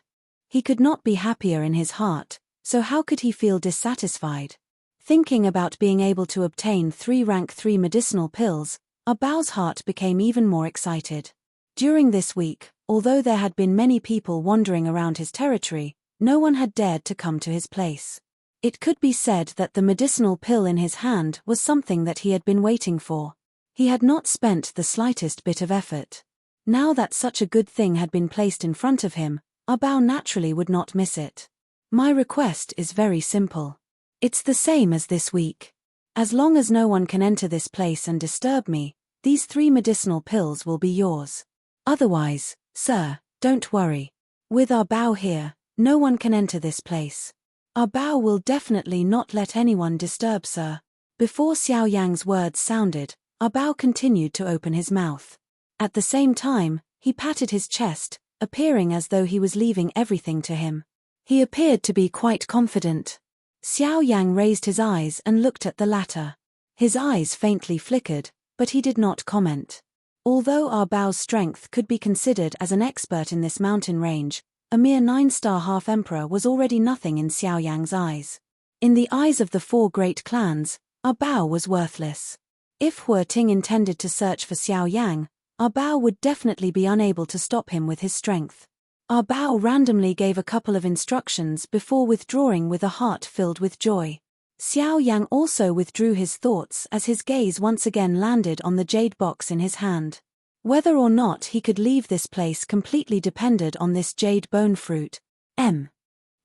He could not be happier in his heart, so how could he feel dissatisfied? Thinking about being able to obtain 3 rank 3 medicinal pills, our Bao's heart became even more excited. During this week, although there had been many people wandering around his territory, no one had dared to come to his place. It could be said that the medicinal pill in his hand was something that he had been waiting for. He had not spent the slightest bit of effort. Now that such a good thing had been placed in front of him, our Bao naturally would not miss it. "My request is very simple. It's the same as this week. As long as no one can enter this place and disturb me, these 3 medicinal pills will be yours. Otherwise, sir, don't worry. With our Bao here, no one can enter this place. Our Bao will definitely not let anyone disturb, sir." Before Xiao Yang's words sounded, our Bao continued to open his mouth. At the same time, he patted his chest, appearing as though he was leaving everything to him. He appeared to be quite confident. Xiao Yang raised his eyes and looked at the latter. His eyes faintly flickered, but he did not comment. Although our Bao's strength could be considered as an expert in this mountain range, a mere 9-star half-emperor was already nothing in Xiao Yang's eyes. In the eyes of the 4 great clans, our Bao was worthless. If Hua Ting intended to search for Xiao Yang, our Bao would definitely be unable to stop him with his strength. Our Bao randomly gave a couple of instructions before withdrawing with a heart filled with joy. Xiao Yang also withdrew his thoughts as his gaze once again landed on the jade box in his hand. Whether or not he could leave this place completely depended on this jade bone fruit.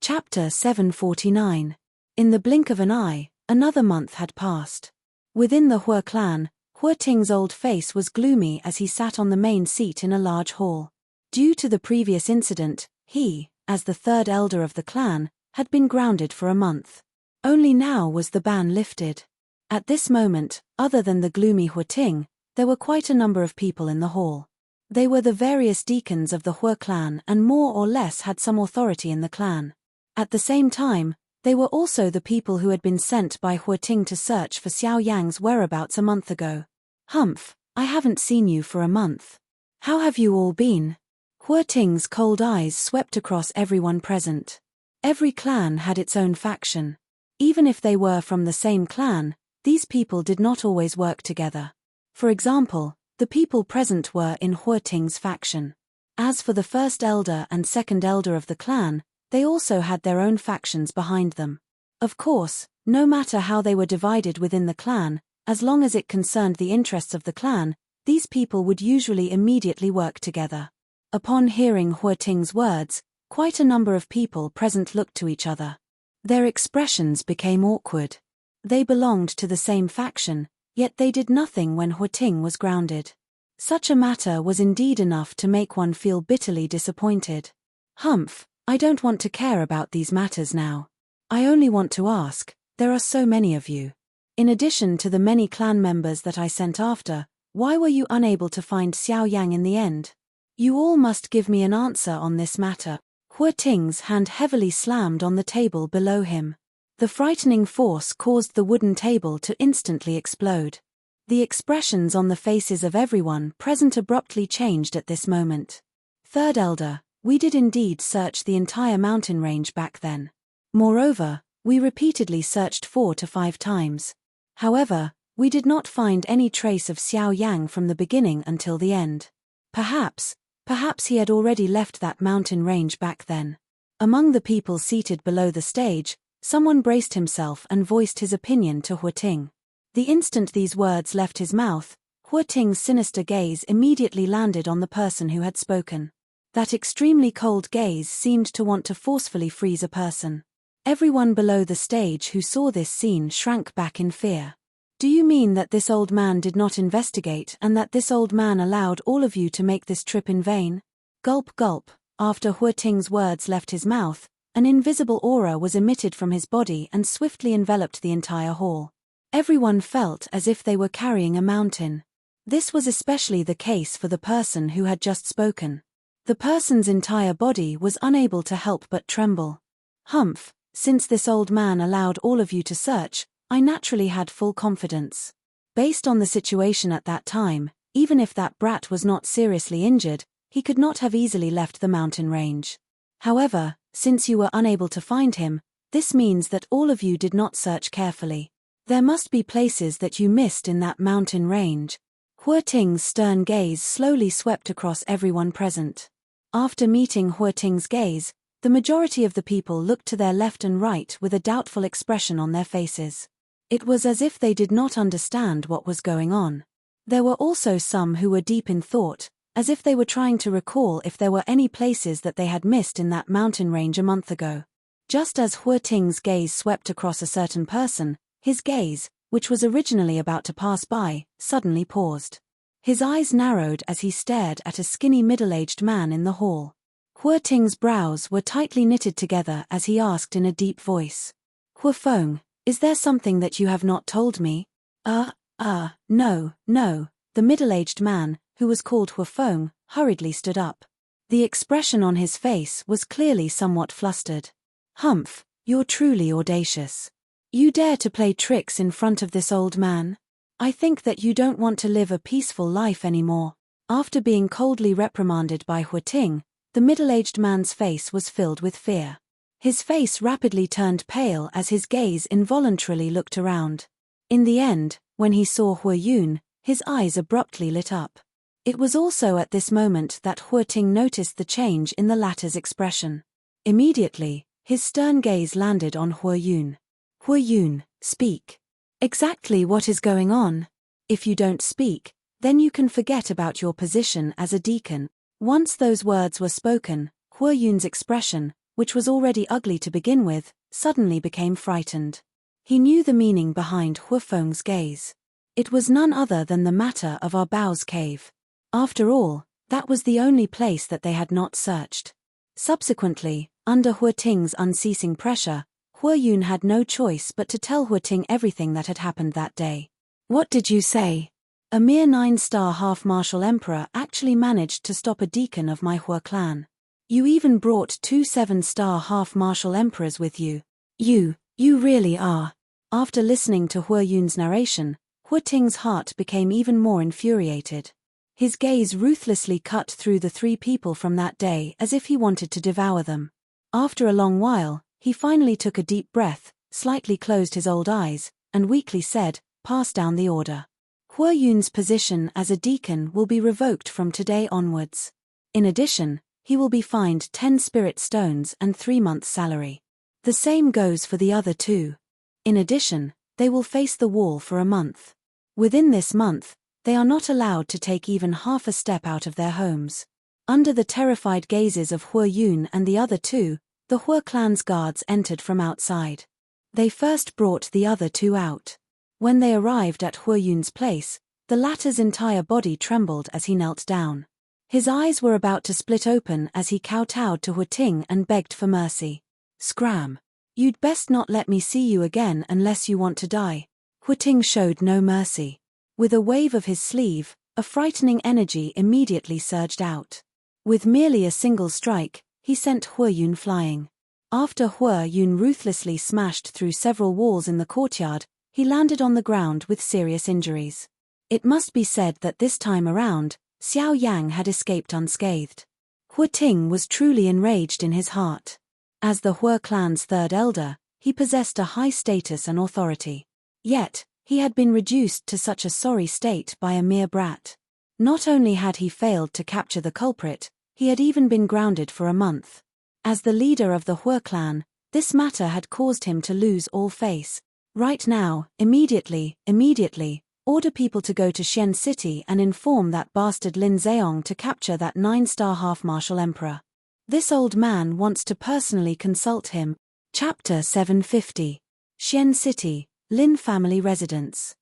Chapter 749. In the blink of an eye, another month had passed. Within the Hua clan, Hua Ting's old face was gloomy as he sat on the main seat in a large hall. Due to the previous incident, he, as the 3rd elder of the clan, had been grounded for a month. Only now was the ban lifted. At this moment, other than the gloomy Hua Ting, there were quite a number of people in the hall. They were the various deacons of the Hua clan and more or less had some authority in the clan. At the same time, they were also the people who had been sent by Hua Ting to search for Xiao Yang's whereabouts a month ago. "Humph, I haven't seen you for a month. How have you all been?" Hua Ting's cold eyes swept across everyone present. Every clan had its own faction. Even if they were from the same clan, these people did not always work together. For example, the people present were in Huiting's faction. As for the first elder and second elder of the clan, they also had their own factions behind them. Of course, no matter how they were divided within the clan, as long as it concerned the interests of the clan, these people would usually immediately work together. Upon hearing Huiting's words, quite a number of people present looked to each other. Their expressions became awkward. They belonged to the same faction, yet they did nothing when Huiting was grounded. Such a matter was indeed enough to make one feel bitterly disappointed. Humph, I don't want to care about these matters now. I only want to ask, there are so many of you. In addition to the many clan members that I sent after, why were you unable to find Xiao Yang in the end? You all must give me an answer on this matter. Huiting's hand heavily slammed on the table below him. The frightening force caused the wooden table to instantly explode. The expressions on the faces of everyone present abruptly changed at this moment. Third elder, we did indeed search the entire mountain range back then. Moreover, we repeatedly searched 4 to 5 times. However, we did not find any trace of Xiao Yang from the beginning until the end. Perhaps he had already left that mountain range back then. Among the people seated below the stage, someone braced himself and voiced his opinion to Huiting. The instant these words left his mouth, Huiting's sinister gaze immediately landed on the person who had spoken. That extremely cold gaze seemed to want to forcefully freeze a person. Everyone below the stage who saw this scene shrank back in fear. Do you mean that this old man did not investigate and that this old man allowed all of you to make this trip in vain? Gulp gulp, after Huiting's words left his mouth, an invisible aura was emitted from his body and swiftly enveloped the entire hall. Everyone felt as if they were carrying a mountain. This was especially the case for the person who had just spoken. The person's entire body was unable to help but tremble. Humph, since this old man allowed all of you to search, I naturally had full confidence. Based on the situation at that time, even if that brat was not seriously injured, he could not have easily left the mountain range. However, since you were unable to find him, this means that all of you did not search carefully. There must be places that you missed in that mountain range. Huiting's stern gaze slowly swept across everyone present. After meeting Huiting's gaze, the majority of the people looked to their left and right with a doubtful expression on their faces. It was as if they did not understand what was going on. There were also some who were deep in thought, as if they were trying to recall if there were any places that they had missed in that mountain range a month ago. Just as Huiting's gaze swept across a certain person, his gaze, which was originally about to pass by, suddenly paused. His eyes narrowed as he stared at a skinny middle-aged man in the hall. Huiting's brows were tightly knitted together as he asked in a deep voice. Huifeng, is there something that you have not told me? No. The middle-aged man, who was called Huifeng, hurriedly stood up. The expression on his face was clearly somewhat flustered. Humph, you're truly audacious. You dare to play tricks in front of this old man? I think that you don't want to live a peaceful life anymore. After being coldly reprimanded by Huiting, the middle-aged man's face was filled with fear. His face rapidly turned pale as his gaze involuntarily looked around. In the end, when he saw Huiyun, his eyes abruptly lit up. It was also at this moment that Huiting noticed the change in the latter's expression. Immediately, his stern gaze landed on Huiyun. Huiyun, speak. Exactly what is going on? If you don't speak, then you can forget about your position as a deacon. Once those words were spoken, Huiyun's expression, which was already ugly to begin with, suddenly became frightened. He knew the meaning behind Huifeng's gaze. It was none other than the matter of our Bao's cave. After all, that was the only place that they had not searched. Subsequently, under Huiting's unceasing pressure, Huiyun had no choice but to tell Huiting everything that had happened that day. What did you say? A mere 9-star half-martial emperor actually managed to stop a deacon of my Hua clan. You even brought 2 7-star half-martial emperors with you. You really are. After listening to Huiyun's narration, Huiting's heart became even more infuriated. His gaze ruthlessly cut through the 3 people from that day as if he wanted to devour them. After a long while, he finally took a deep breath, slightly closed his old eyes, and weakly said, "Pass down the order." Hua Yun's position as a deacon will be revoked from today onwards. In addition, he will be fined 10 spirit stones and 3 months' salary. The same goes for the other two. In addition, they will face the wall for a month. Within this month, they are not allowed to take even half a step out of their homes. Under the terrified gazes of Hua Yun and the other two, the Hua clan's guards entered from outside. They first brought the other two out. When they arrived at Hua Yun's place, the latter's entire body trembled as he knelt down. His eyes were about to split open as he kowtowed to Hua Ting and begged for mercy. "Scram! You'd best not let me see you again unless you want to die." Hua Ting showed no mercy. With a wave of his sleeve, a frightening energy immediately surged out. With merely a single strike, he sent Hua Yun flying. After Hua Yun ruthlessly smashed through several walls in the courtyard, he landed on the ground with serious injuries. It must be said that this time around, Xiao Yang had escaped unscathed. Hua Ting was truly enraged in his heart. As the Hua clan's third elder, he possessed a high status and authority. Yet, he had been reduced to such a sorry state by a mere brat. Not only had he failed to capture the culprit, he had even been grounded for a month. As the leader of the Hua clan, this matter had caused him to lose all face. "Right now, immediately, order people to go to Xian City and inform that bastard Lin Zheong to capture that 9-star half-martial emperor. This old man wants to personally consult him." Chapter 750. Xian City, Lin family residence.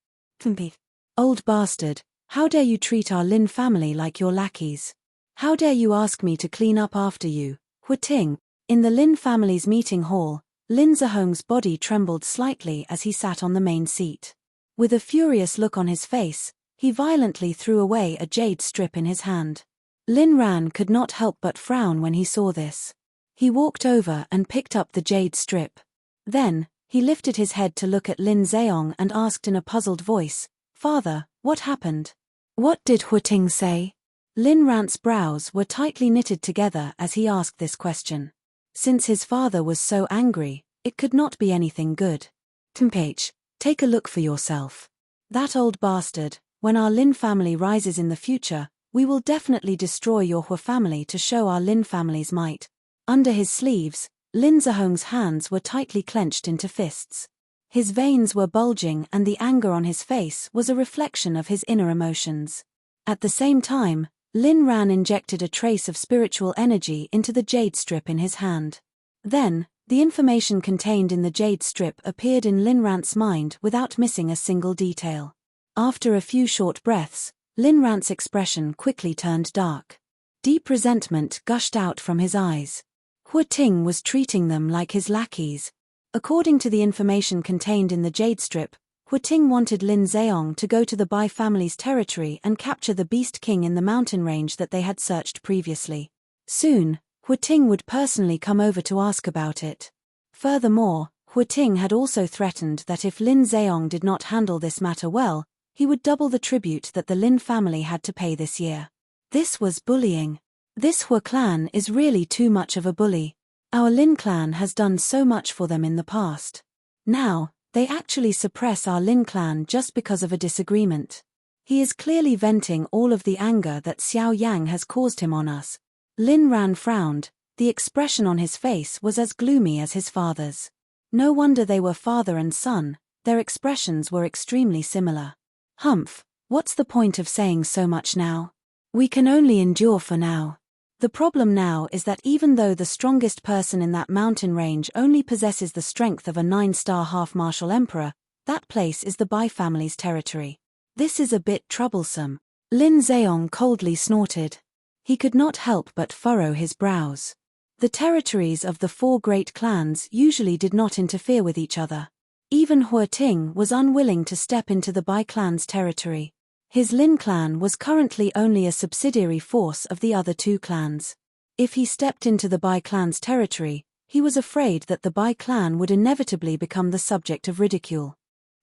"Old bastard, how dare you treat our Lin family like your lackeys? How dare you ask me to clean up after you, Hua Ting?" In the Lin family's meeting hall, Lin Zheong's body trembled slightly as he sat on the main seat. With a furious look on his face, he violently threw away a jade strip in his hand. Lin Ran could not help but frown when he saw this. He walked over and picked up the jade strip. Then, he lifted his head to look at Lin Zheong and asked in a puzzled voice, "Father, what happened? What did Hua Ting say?" Lin Ran's brows were tightly knitted together as he asked this question. Since his father was so angry, it could not be anything good. "Tempage, take a look for yourself. That old bastard, when our Lin family rises in the future, we will definitely destroy your Hua family to show our Lin family's might." Under his sleeves, Lin Zheong's hands were tightly clenched into fists. His veins were bulging and the anger on his face was a reflection of his inner emotions. At the same time, Lin Ran injected a trace of spiritual energy into the jade strip in his hand. Then, the information contained in the jade strip appeared in Lin Ran's mind without missing a single detail. After a few short breaths, Lin Ran's expression quickly turned dark. Deep resentment gushed out from his eyes. Hua Ting was treating them like his lackeys. According to the information contained in the jade strip, Hua Ting wanted Lin Zheong to go to the Bai family's territory and capture the Beast King in the mountain range that they had searched previously. Soon, Hua Ting would personally come over to ask about it. Furthermore, Hua Ting had also threatened that if Lin Zheong did not handle this matter well, he would double the tribute that the Lin family had to pay this year. This was bullying. This Hua clan is really too much of a bully. Our Lin clan has done so much for them in the past. Now, they actually suppress our Lin clan just because of a disagreement. He is clearly venting all of the anger that Xiao Yang has caused him on us. Lin Ran frowned. The expression on his face was as gloomy as his father's. No wonder they were father and son, their expressions were extremely similar. "Humph, what's the point of saying so much now? We can only endure for now. The problem now is that even though the strongest person in that mountain range only possesses the strength of a 9-star half-martial emperor, that place is the Bai family's territory. This is a bit troublesome." Lin Zheong coldly snorted. He could not help but furrow his brows. The territories of the 4 great clans usually did not interfere with each other. Even Hua Ting was unwilling to step into the Bai clan's territory. His Lin clan was currently only a subsidiary force of the other 2 clans. If he stepped into the Bai clan's territory, he was afraid that the Bai clan would inevitably become the subject of ridicule.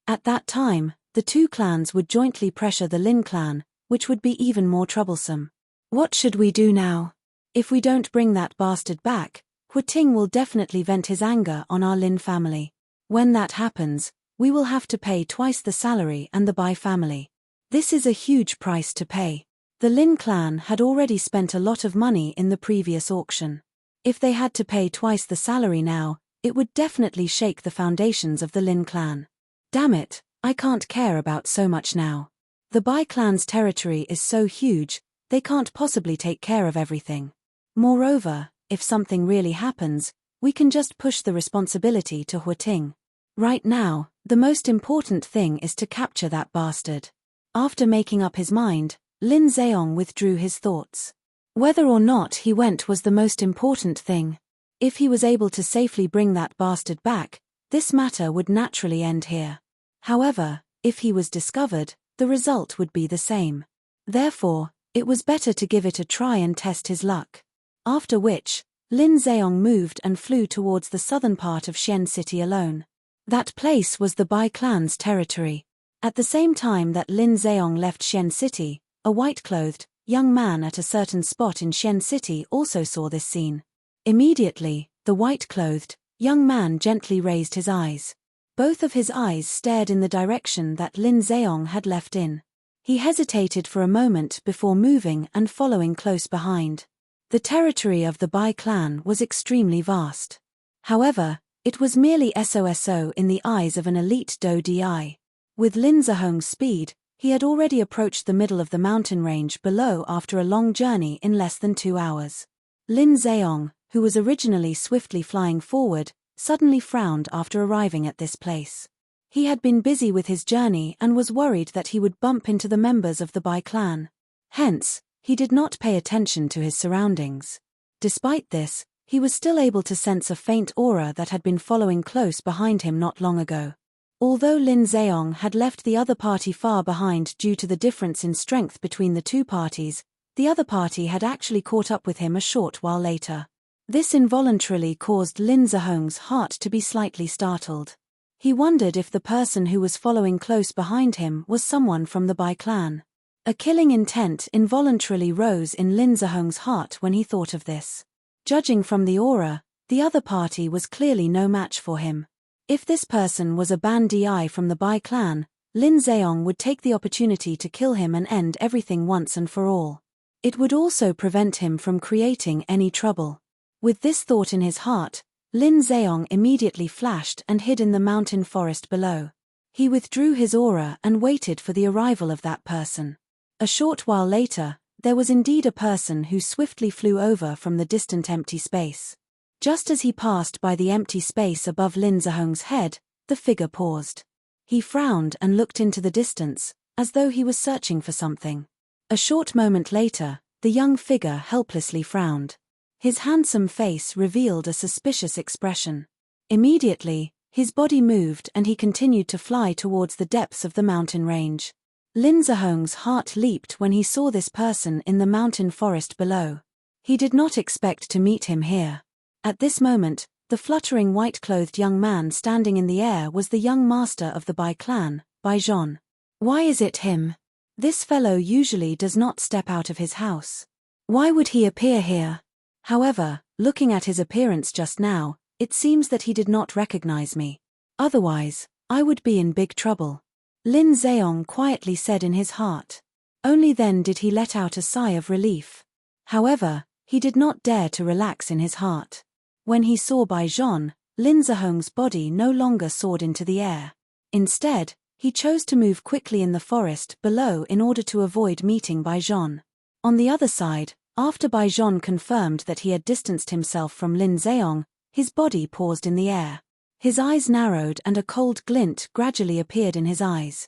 At that time, the 2 clans would jointly pressure the Lin clan, which would be even more troublesome. What should we do now? If we don't bring that bastard back, Hua Ting will definitely vent his anger on our Lin family. When that happens, we will have to pay twice the salary and the Bai family. This is a huge price to pay. The Lin clan had already spent a lot of money in the previous auction. If they had to pay twice the salary now, it would definitely shake the foundations of the Lin clan. Damn it, I can't care about so much now. The Bai clan's territory is so huge, they can't possibly take care of everything. Moreover, if something really happens, we can just push the responsibility to Huating. Right now, the most important thing is to capture that bastard. After making up his mind, Lin Zheong withdrew his thoughts. Whether or not he went was the most important thing. If he was able to safely bring that bastard back, this matter would naturally end here. However, if he was discovered, the result would be the same. Therefore, it was better to give it a try and test his luck. After which, Lin Zheong moved and flew towards the southern part of Xian City alone. That place was the Bai clan's territory. At the same time that Lin Zheong left Xian City, a white-clothed, young man at a certain spot in Xian City also saw this scene. Immediately, the white-clothed, young man gently raised his eyes. Both of his eyes stared in the direction that Lin Zheong had left in. He hesitated for a moment before moving and following close behind. The territory of the Bai clan was extremely vast. However, it was merely SOSO in the eyes of an elite Do Di. With Lin Zheong's speed, he had already approached the middle of the mountain range below after a long journey in less than 2 hours. Lin Zheong, who was originally swiftly flying forward, suddenly frowned after arriving at this place. He had been busy with his journey and was worried that he would bump into the members of the Bai clan. Hence, he did not pay attention to his surroundings. Despite this, he was still able to sense a faint aura that had been following close behind him not long ago. Although Lin Zheong had left the other party far behind due to the difference in strength between the two parties, the other party had actually caught up with him a short while later. This involuntarily caused Lin Zheong's heart to be slightly startled. He wondered if the person who was following close behind him was someone from the Bai clan. A killing intent involuntarily rose in Lin Zheong's heart when he thought of this. Judging from the aura, the other party was clearly no match for him. If this person was a Ban Di from the Bai clan, Lin Zheong would take the opportunity to kill him and end everything once and for all. It would also prevent him from creating any trouble. With this thought in his heart, Lin Zheong immediately flashed and hid in the mountain forest below. He withdrew his aura and waited for the arrival of that person. A short while later, there was indeed a person who swiftly flew over from the distant empty space. Just as he passed by the empty space above Lin Zheong's head, the figure paused. He frowned and looked into the distance, as though he was searching for something. A short moment later, the young figure helplessly frowned. His handsome face revealed a suspicious expression. Immediately, his body moved and he continued to fly towards the depths of the mountain range. Lin Zheong's heart leaped when he saw this person in the mountain forest below. He did not expect to meet him here. At this moment, the fluttering white-clothed young man standing in the air was the young master of the Bai clan, Bai Zhon. Why is it him? This fellow usually does not step out of his house. Why would he appear here? However, looking at his appearance just now, it seems that he did not recognize me. Otherwise, I would be in big trouble. Lin Zheong quietly said in his heart. Only then did he let out a sigh of relief. However, he did not dare to relax in his heart. When he saw Bai Zhon, Lin Zheong's body no longer soared into the air. Instead, he chose to move quickly in the forest below in order to avoid meeting Bai Zhon. On the other side, after Bai Zhon confirmed that he had distanced himself from Lin Zheong, his body paused in the air. His eyes narrowed and a cold glint gradually appeared in his eyes.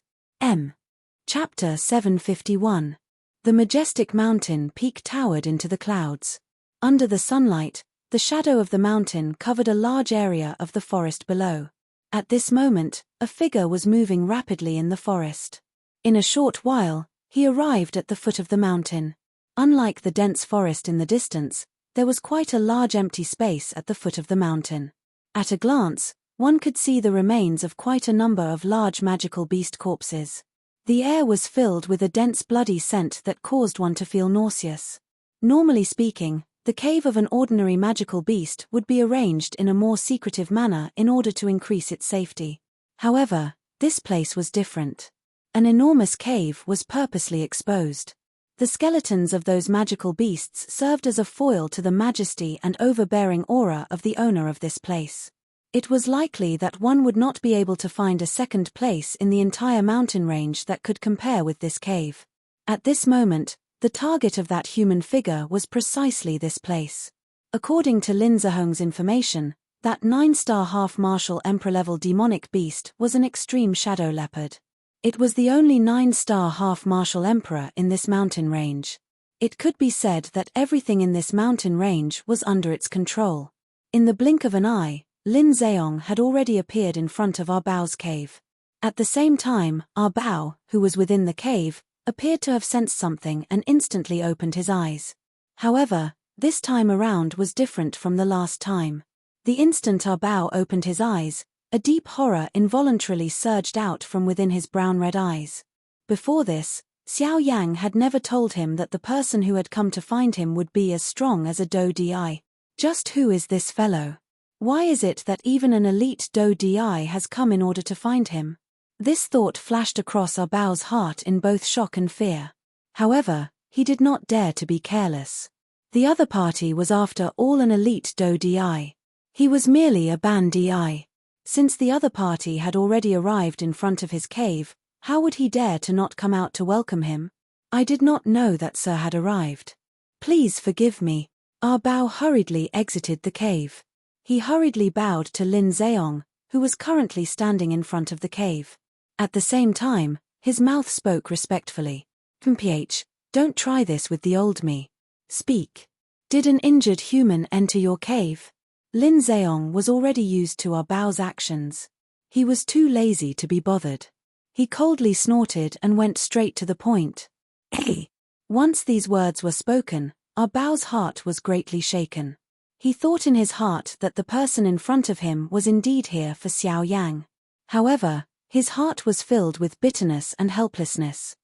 Chapter 751. The majestic mountain peak towered into the clouds. Under the sunlight, the shadow of the mountain covered a large area of the forest below. At this moment, a figure was moving rapidly in the forest. In a short while, he arrived at the foot of the mountain. Unlike the dense forest in the distance, there was quite a large empty space at the foot of the mountain. At a glance, one could see the remains of quite a number of large magical beast corpses. The air was filled with a dense bloody scent that caused one to feel nauseous. Normally speaking, the cave of an ordinary magical beast would be arranged in a more secretive manner in order to increase its safety. However, this place was different. An enormous cave was purposely exposed. The skeletons of those magical beasts served as a foil to the majesty and overbearing aura of the owner of this place. It was likely that one would not be able to find a second place in the entire mountain range that could compare with this cave. At this moment, the target of that human figure was precisely this place. According to Lin Zehong's information, that 9-star half-martial emperor-level demonic beast was an extreme shadow leopard. It was the only 9-star half-martial emperor in this mountain range. It could be said that everything in this mountain range was under its control. In the blink of an eye, Lin Zehong had already appeared in front of Ah Bao's cave. At the same time, Ah Bao, who was within the cave, appeared to have sensed something and instantly opened his eyes. However, this time around was different from the last time. The instant Ah Bao opened his eyes, a deep horror involuntarily surged out from within his brown-red eyes. Before this, Xiao Yang had never told him that the person who had come to find him would be as strong as a Dou Di. Just who is this fellow? Why is it that even an elite Dou Di has come in order to find him? This thought flashed across Ah Bao's heart in both shock and fear. However, he did not dare to be careless. The other party was after all an elite Dou Di. He was merely a Ban Di. Since the other party had already arrived in front of his cave, how would he dare to not come out to welcome him? I did not know that Sir had arrived. Please forgive me. Ah Bao hurriedly exited the cave. He hurriedly bowed to Lin Zehong, who was currently standing in front of the cave. At the same time, his mouth spoke respectfully. "Mph, don't try this with the old me. Speak. Did an injured human enter your cave?" Lin Zehong was already used to Ah Bao's actions. He was too lazy to be bothered. He coldly snorted and went straight to the point. "Hey!" Once these words were spoken, Ah Bao's heart was greatly shaken. He thought in his heart that the person in front of him was indeed here for Xiao Yang. However, his heart was filled with bitterness and helplessness.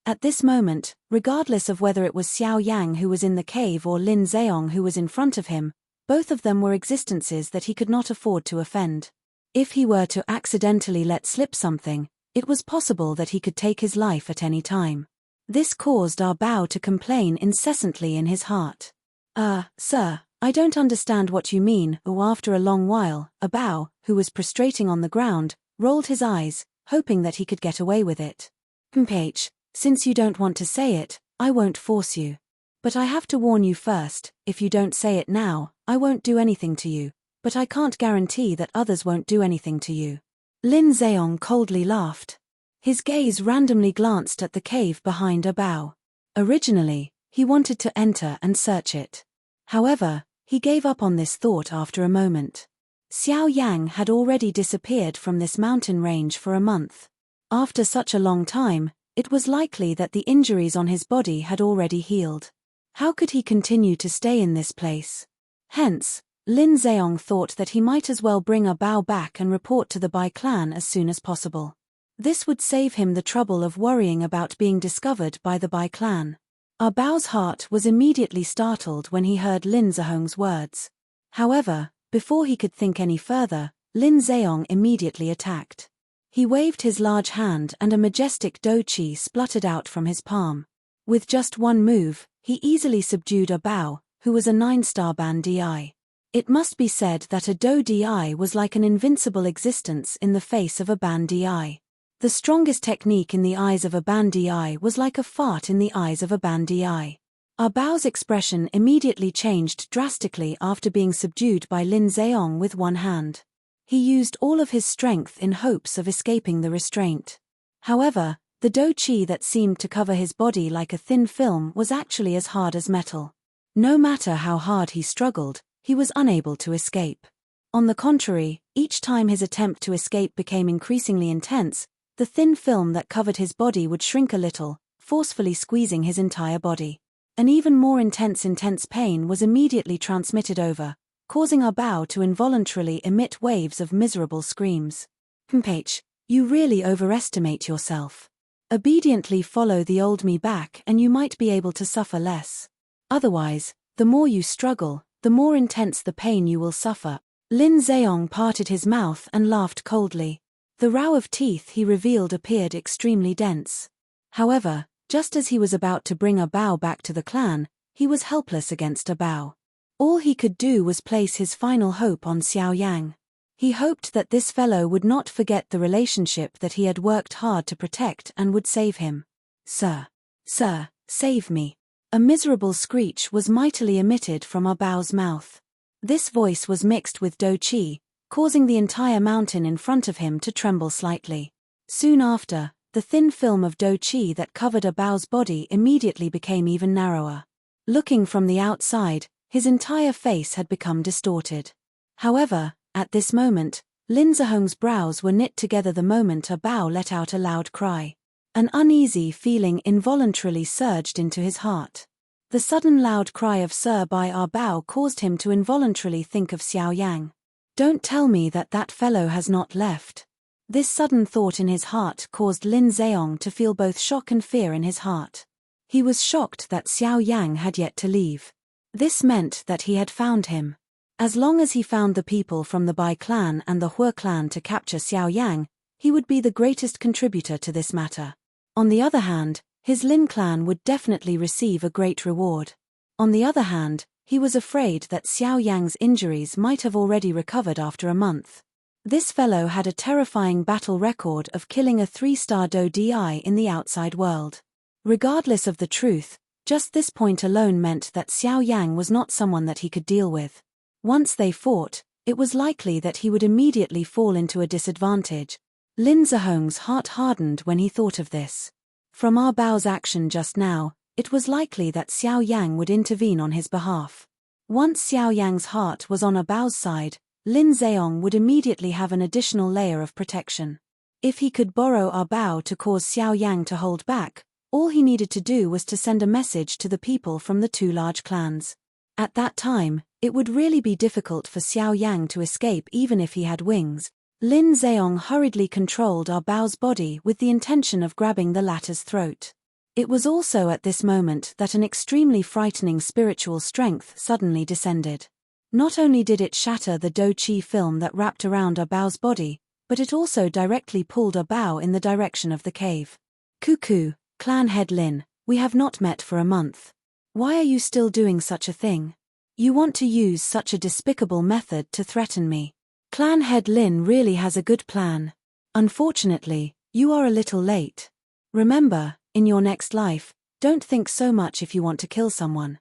At this moment, regardless of whether it was Xiao Yang who was in the cave or Lin Zehong who was in front of him, both of them were existences that he could not afford to offend. If he were to accidentally let slip something, it was possible that he could take his life at any time. This caused Ah Bao to complain incessantly in his heart. Sir, I don't understand what you mean." After a long while, Ah Bao, who was prostrating on the ground, rolled his eyes, hoping that he could get away with it. "Mph, since you don't want to say it, I won't force you. But I have to warn you first, if you don't say it now, I won't do anything to you, but I can't guarantee that others won't do anything to you." Lin Zehong coldly laughed. His gaze randomly glanced at the cave behind Ah Bao. Originally, he wanted to enter and search it. However, he gave up on this thought after a moment. Xiao Yang had already disappeared from this mountain range for a month. After such a long time, it was likely that the injuries on his body had already healed. How could he continue to stay in this place? Hence, Lin Zehong thought that he might as well bring Ah Bao back and report to the Bai clan as soon as possible. This would save him the trouble of worrying about being discovered by the Bai clan. Ah Bao's heart was immediately startled when he heard Lin Zehong's words. However, before he could think any further, Lin Zehong immediately attacked. He waved his large hand and a majestic Dou Qi spluttered out from his palm. With just one move, he easily subdued Ah Bao, who was a 9-star Ban Di. It must be said that a Dou Di was like an invincible existence in the face of a Ban Di. The strongest technique in the eyes of a Ban Di was like a fart in the eyes of a Ban Di. Ah Bao's expression immediately changed drastically after being subdued by Lin Zehong with one hand. He used all of his strength in hopes of escaping the restraint. However, the Dou Qi that seemed to cover his body like a thin film was actually as hard as metal. No matter how hard he struggled, he was unable to escape. On the contrary, each time his attempt to escape became increasingly intense, the thin film that covered his body would shrink a little, forcefully squeezing his entire body. An even more intense pain was immediately transmitted over, causing Ah Bao to involuntarily emit waves of miserable screams. "Mph, you really overestimate yourself. Obediently follow the old me back and you might be able to suffer less. Otherwise, the more you struggle, the more intense the pain you will suffer." Lin Zehong parted his mouth and laughed coldly. The row of teeth he revealed appeared extremely dense. However, just as he was about to bring a Bao back to the clan, he was helpless against a Bao. All he could do was place his final hope on Xiao Yang. He hoped that this fellow would not forget the relationship that he had worked hard to protect and would save him. Sir, save me. A miserable screech was mightily emitted from a Bao's mouth. This voice was mixed with Do Qi, causing the entire mountain in front of him to tremble slightly. Soon after, the thin film of Do Qi that covered a Bao's body immediately became even narrower. Looking from the outside, his entire face had become distorted. However, at this moment, Lin Zihong's brows were knit together the moment a Bao let out a loud cry. An uneasy feeling involuntarily surged into his heart. The sudden loud cry of Sir by our Bao caused him to involuntarily think of Xiao Yang. Don't tell me that that fellow has not left. This sudden thought in his heart caused Lin Zheong to feel both shock and fear in his heart. He was shocked that Xiao Yang had yet to leave. This meant that he had found him. As long as he found the people from the Bai clan and the Hue clan to capture Xiao Yang, he would be the greatest contributor to this matter. On the other hand, his Lin clan would definitely receive a great reward. On the other hand, he was afraid that Xiao Yang's injuries might have already recovered after a month. This fellow had a terrifying battle record of killing a 3-star Do Di in the outside world. Regardless of the truth, just this point alone meant that Xiao Yang was not someone that he could deal with. Once they fought, it was likely that he would immediately fall into a disadvantage. Lin Zihong's heart hardened when he thought of this. From our Bao's action just now, it was likely that Xiao Yang would intervene on his behalf. Once Xiao Yang's heart was on our Bao's side, Lin Zheong would immediately have an additional layer of protection. If he could borrow our Bao to cause Xiao Yang to hold back, all he needed to do was to send a message to the people from the two large clans. At that time, it would really be difficult for Xiao Yang to escape even if he had wings. Lin Zheong hurriedly controlled our Bao's body with the intention of grabbing the latter's throat. It was also at this moment that an extremely frightening spiritual strength suddenly descended. Not only did it shatter the Do Qi film that wrapped around our Bao's body, but it also directly pulled our Bao in the direction of the cave. Cuckoo, clan head Lin, we have not met for a month. Why are you still doing such a thing? You want to use such a despicable method to threaten me. Clan head Lin really has a good plan. Unfortunately, you are a little late. Remember, in your next life, don't think so much if you want to kill someone.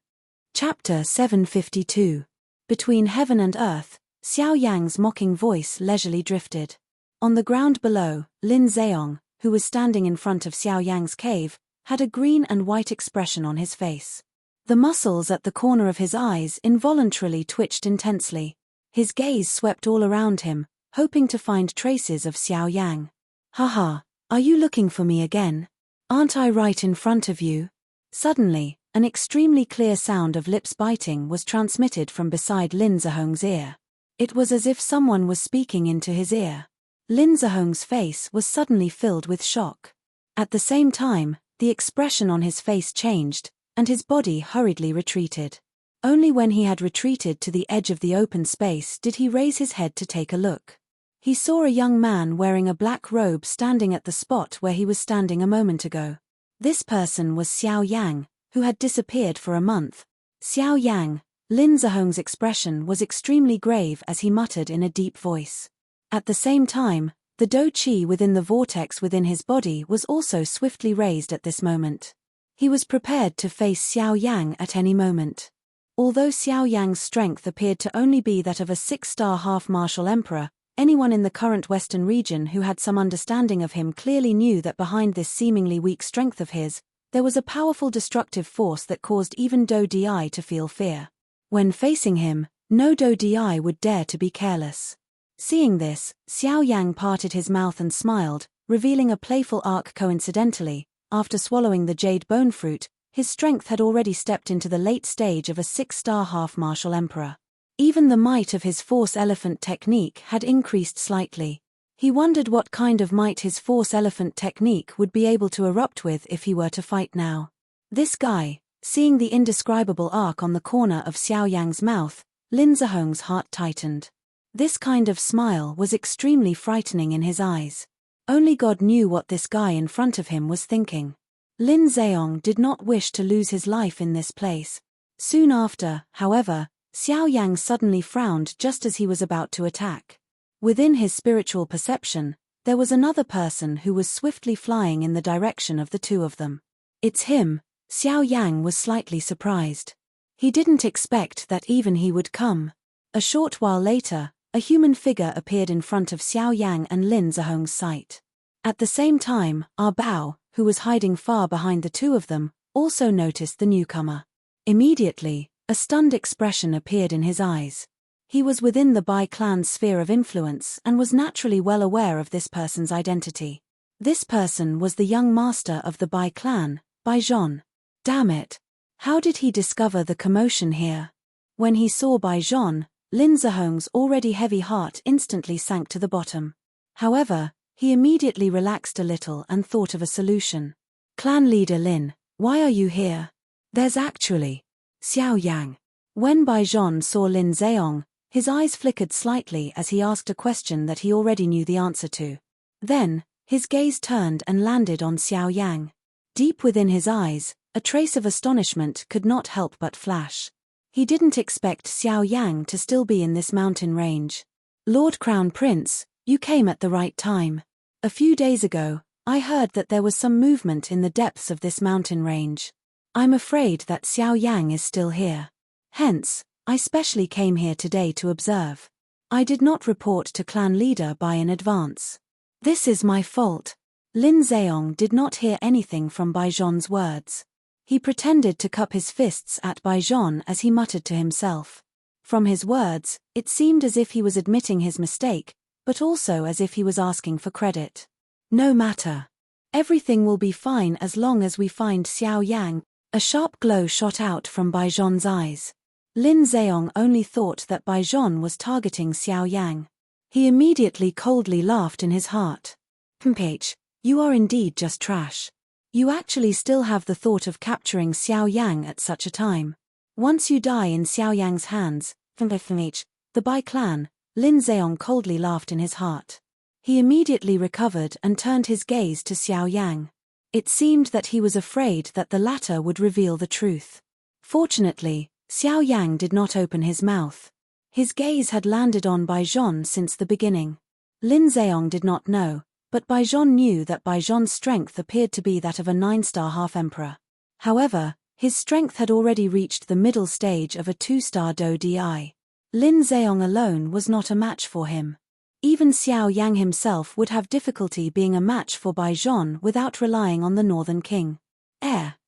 Chapter 752. Between heaven and earth, Xiao Yang's mocking voice leisurely drifted. On the ground below, Lin Zheong, who was standing in front of Xiao Yang's cave, had a green and white expression on his face. The muscles at the corner of his eyes involuntarily twitched intensely. His gaze swept all around him, hoping to find traces of Xiao Yang. Haha, are you looking for me again? Aren't I right in front of you? Suddenly, an extremely clear sound of lips biting was transmitted from beside Lin Zihong's ear. It was as if someone was speaking into his ear. Lin Zihong's face was suddenly filled with shock. At the same time, the expression on his face changed, and his body hurriedly retreated. Only when he had retreated to the edge of the open space did he raise his head to take a look. He saw a young man wearing a black robe standing at the spot where he was standing a moment ago. This person was Xiao Yang, who had disappeared for a month. Xiao Yang, Lin Zihong's expression was extremely grave as he muttered in a deep voice. At the same time, the Do Qi within the vortex within his body was also swiftly raised at this moment. He was prepared to face Xiao Yang at any moment. Although Xiao Yang's strength appeared to only be that of a 6-star half-martial emperor, anyone in the current western region who had some understanding of him clearly knew that behind this seemingly weak strength of his, there was a powerful destructive force that caused even Do Di to feel fear. When facing him, no Do Di would dare to be careless. Seeing this, Xiao Yang parted his mouth and smiled, revealing a playful arc. Coincidentally, after swallowing the jade bone fruit, his strength had already stepped into the late stage of a 6-star half-martial emperor. Even the might of his force elephant technique had increased slightly. He wondered what kind of might his force elephant technique would be able to erupt with if he were to fight now. This guy, seeing the indescribable arc on the corner of Xiao Yang's mouth, Lin Zihong's heart tightened. This kind of smile was extremely frightening in his eyes. Only God knew what this guy in front of him was thinking. Lin Zheong did not wish to lose his life in this place. Soon after, however, Xiao Yang suddenly frowned just as he was about to attack. Within his spiritual perception, there was another person who was swiftly flying in the direction of the two of them. It's him. Xiao Yang was slightly surprised. He didn't expect that even he would come. A short while later, a human figure appeared in front of Xiao Yang and Lin Zhehong's sight. At the same time, Ah Bao, who was hiding far behind the two of them, also noticed the newcomer. Immediately, a stunned expression appeared in his eyes. He was within the Bai clan's sphere of influence and was naturally well aware of this person's identity. This person was the young master of the Bai clan, Bai Zhon. Damn it! How did he discover the commotion here? When he saw Bai Zhon, Lin Zhehong's already heavy heart instantly sank to the bottom. However, he immediately relaxed a little and thought of a solution. Clan leader Lin, why are you here? There's actually Xiao Yang. When Bai Zhon saw Lin Zheong, his eyes flickered slightly as he asked a question that he already knew the answer to. Then, his gaze turned and landed on Xiao Yang. Deep within his eyes, a trace of astonishment could not help but flash. He didn't expect Xiao Yang to still be in this mountain range. Lord Crown Prince, you came at the right time. A few days ago, I heard that there was some movement in the depths of this mountain range. I'm afraid that Xiao Yang is still here. Hence, I specially came here today to observe. I did not report to clan leader Bai in advance. This is my fault. Lin Zheong did not hear anything from Bai Zhon's words. He pretended to cup his fists at Bai Zhon as he muttered to himself. From his words, it seemed as if he was admitting his mistake, but also as if he was asking for credit. No matter. Everything will be fine as long as we find Xiao Yang. A sharp glow shot out from Bai Zhon's eyes. Lin Zheong only thought that Bai Zhon was targeting Xiao Yang. He immediately coldly laughed in his heart. "Ph, you are indeed just trash. You actually still have the thought of capturing Xiao Yang at such a time. Once you die in Xiao Yang's hands, the Bai clan," Lin Zheong coldly laughed in his heart. He immediately recovered and turned his gaze to Xiao Yang. It seemed that he was afraid that the latter would reveal the truth. Fortunately, Xiao Yang did not open his mouth. His gaze had landed on Bai Zhon since the beginning. Lin Zheong did not know, but Bai Zhon knew that Bai Zhon's strength appeared to be that of a 9-star half-emperor. However, his strength had already reached the middle stage of a 2-star Do Di. Lin Zheong alone was not a match for him. Even Xiao Yang himself would have difficulty being a match for Bai Zhon without relying on the Northern King.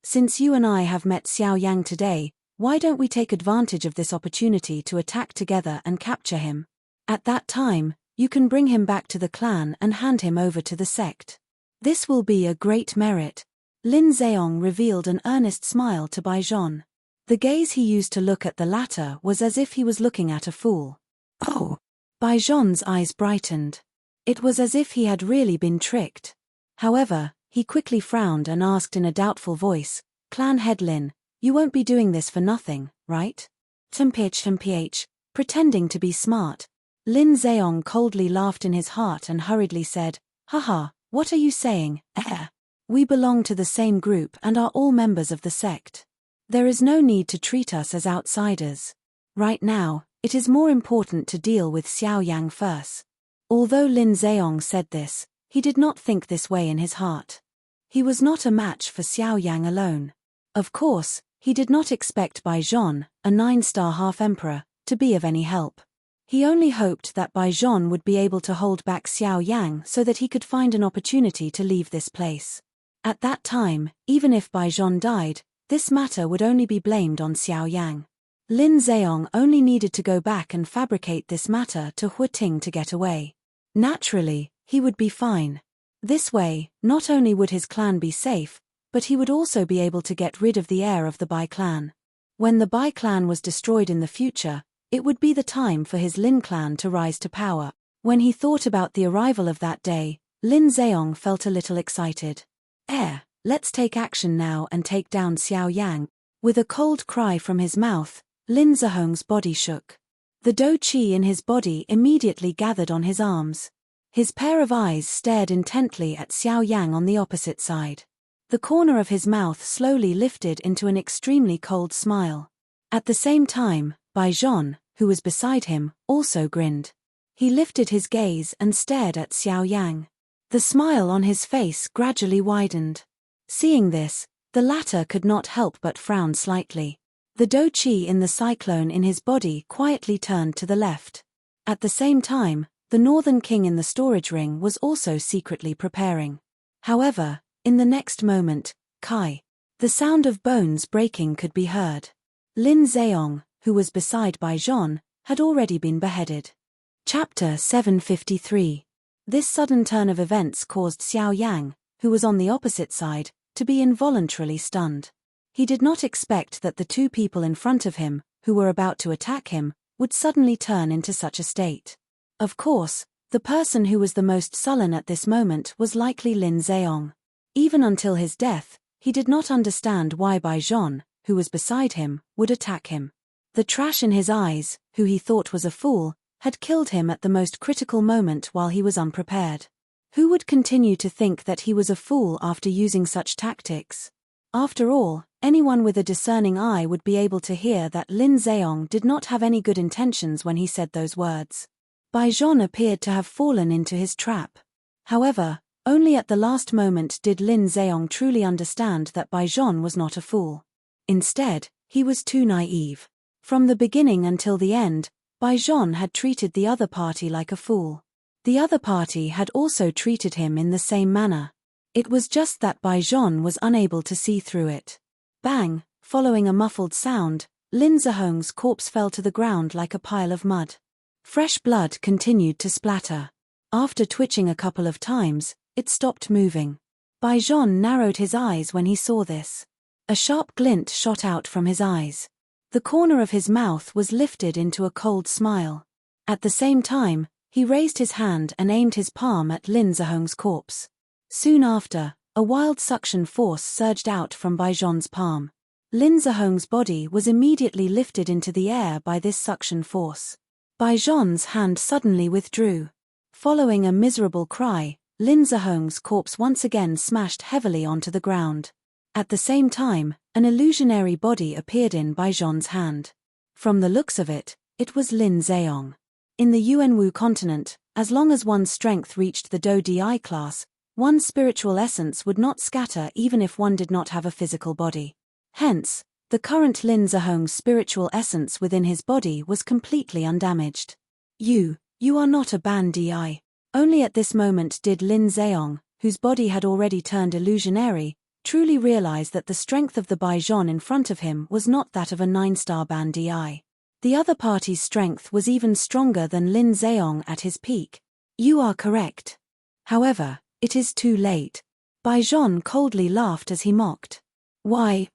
Since you and I have met Xiao Yang today, why don't we take advantage of this opportunity to attack together and capture him? At that time, you can bring him back to the clan and hand him over to the sect. This will be a great merit. Lin Zheong revealed an earnest smile to Bai Zhon. The gaze he used to look at the latter was as if he was looking at a fool. Oh! Bai Zhon's eyes brightened. It was as if he had really been tricked. However, he quickly frowned and asked in a doubtful voice, "Clan head Lin, you won't be doing this for nothing, right?" Temph, pretending to be smart. Lin Zheong coldly laughed in his heart and hurriedly said, "Haha, what are you saying? We belong to the same group and are all members of the sect. There is no need to treat us as outsiders. Right now, it is more important to deal with Xiao Yang first." Although Lin Zheong said this, he did not think this way in his heart. He was not a match for Xiao Yang alone. Of course, he did not expect Bai Zhon, a 9-star half-emperor, to be of any help. He only hoped that Bai Zhon would be able to hold back Xiao Yang so that he could find an opportunity to leave this place. At that time, even if Bai Zhon died, this matter would only be blamed on Xiao Yang. Lin Zheong only needed to go back and fabricate this matter to Hu Ting to get away. Naturally, he would be fine. This way, not only would his clan be safe, but he would also be able to get rid of the heir of the Bai clan. When the Bai clan was destroyed in the future, it would be the time for his Lin clan to rise to power. When he thought about the arrival of that day, Lin Zheong felt a little excited. Let's take action now and take down Xiao Yang." With a cold cry from his mouth, Lin Zheong's body shook. The dou qi in his body immediately gathered on his arms. His pair of eyes stared intently at Xiao Yang on the opposite side. The corner of his mouth slowly lifted into an extremely cold smile. At the same time, Baijian, who was beside him, also grinned. He lifted his gaze and stared at Xiao Yang. The smile on his face gradually widened. Seeing this, the latter could not help but frown slightly. The dou qi in the cyclone in his body quietly turned to the left. At the same time, the Northern King in the storage ring was also secretly preparing. However, in the next moment, the sound of bones breaking could be heard. Lin Zheong, who was beside Baijian, had already been beheaded. Chapter 753. This sudden turn of events caused Xiao Yang, who was on the opposite side, to be involuntarily stunned. He did not expect that the two people in front of him, who were about to attack him, would suddenly turn into such a state. Of course, the person who was the most sullen at this moment was likely Lin Zheong. Even until his death, he did not understand why Baijian, who was beside him, would attack him. The trash in his eyes, who he thought was a fool, had killed him at the most critical moment while he was unprepared. Who would continue to think that he was a fool after using such tactics? After all, anyone with a discerning eye would be able to hear that Lin Zheong did not have any good intentions when he said those words. Baijian appeared to have fallen into his trap. However, only at the last moment did Lin Zheong truly understand that Baijian was not a fool. Instead, he was too naive. From the beginning until the end, Baijian had treated the other party like a fool. The other party had also treated him in the same manner. It was just that Baijian was unable to see through it. Bang! Following a muffled sound, Lin Zheong's corpse fell to the ground like a pile of mud. Fresh blood continued to splatter. After twitching a couple of times, it stopped moving. Baijian narrowed his eyes when he saw this. A sharp glint shot out from his eyes. The corner of his mouth was lifted into a cold smile. At the same time, he raised his hand and aimed his palm at Lin Zheong's corpse. Soon after, a wild suction force surged out from Baijian's palm. Lin Zheong's body was immediately lifted into the air by this suction force. Baijian's hand suddenly withdrew. Following a miserable cry, Lin Zheong's corpse once again smashed heavily onto the ground. At the same time, an illusionary body appeared in Baijian's hand. From the looks of it, it was Lin Zheong. In the Yuanwu continent, as long as one's strength reached the Dou Di class, one's spiritual essence would not scatter even if one did not have a physical body. Hence, the current Lin Zheong's spiritual essence within his body was completely undamaged. You are not a Ban Di. Only at this moment did Lin Zheong, whose body had already turned illusionary, truly realize that the strength of the Baijian in front of him was not that of a 9-star Ban Di. The other party's strength was even stronger than Lin Zheong at his peak. You are correct. However, it is too late. Baijian coldly laughed as he mocked. Why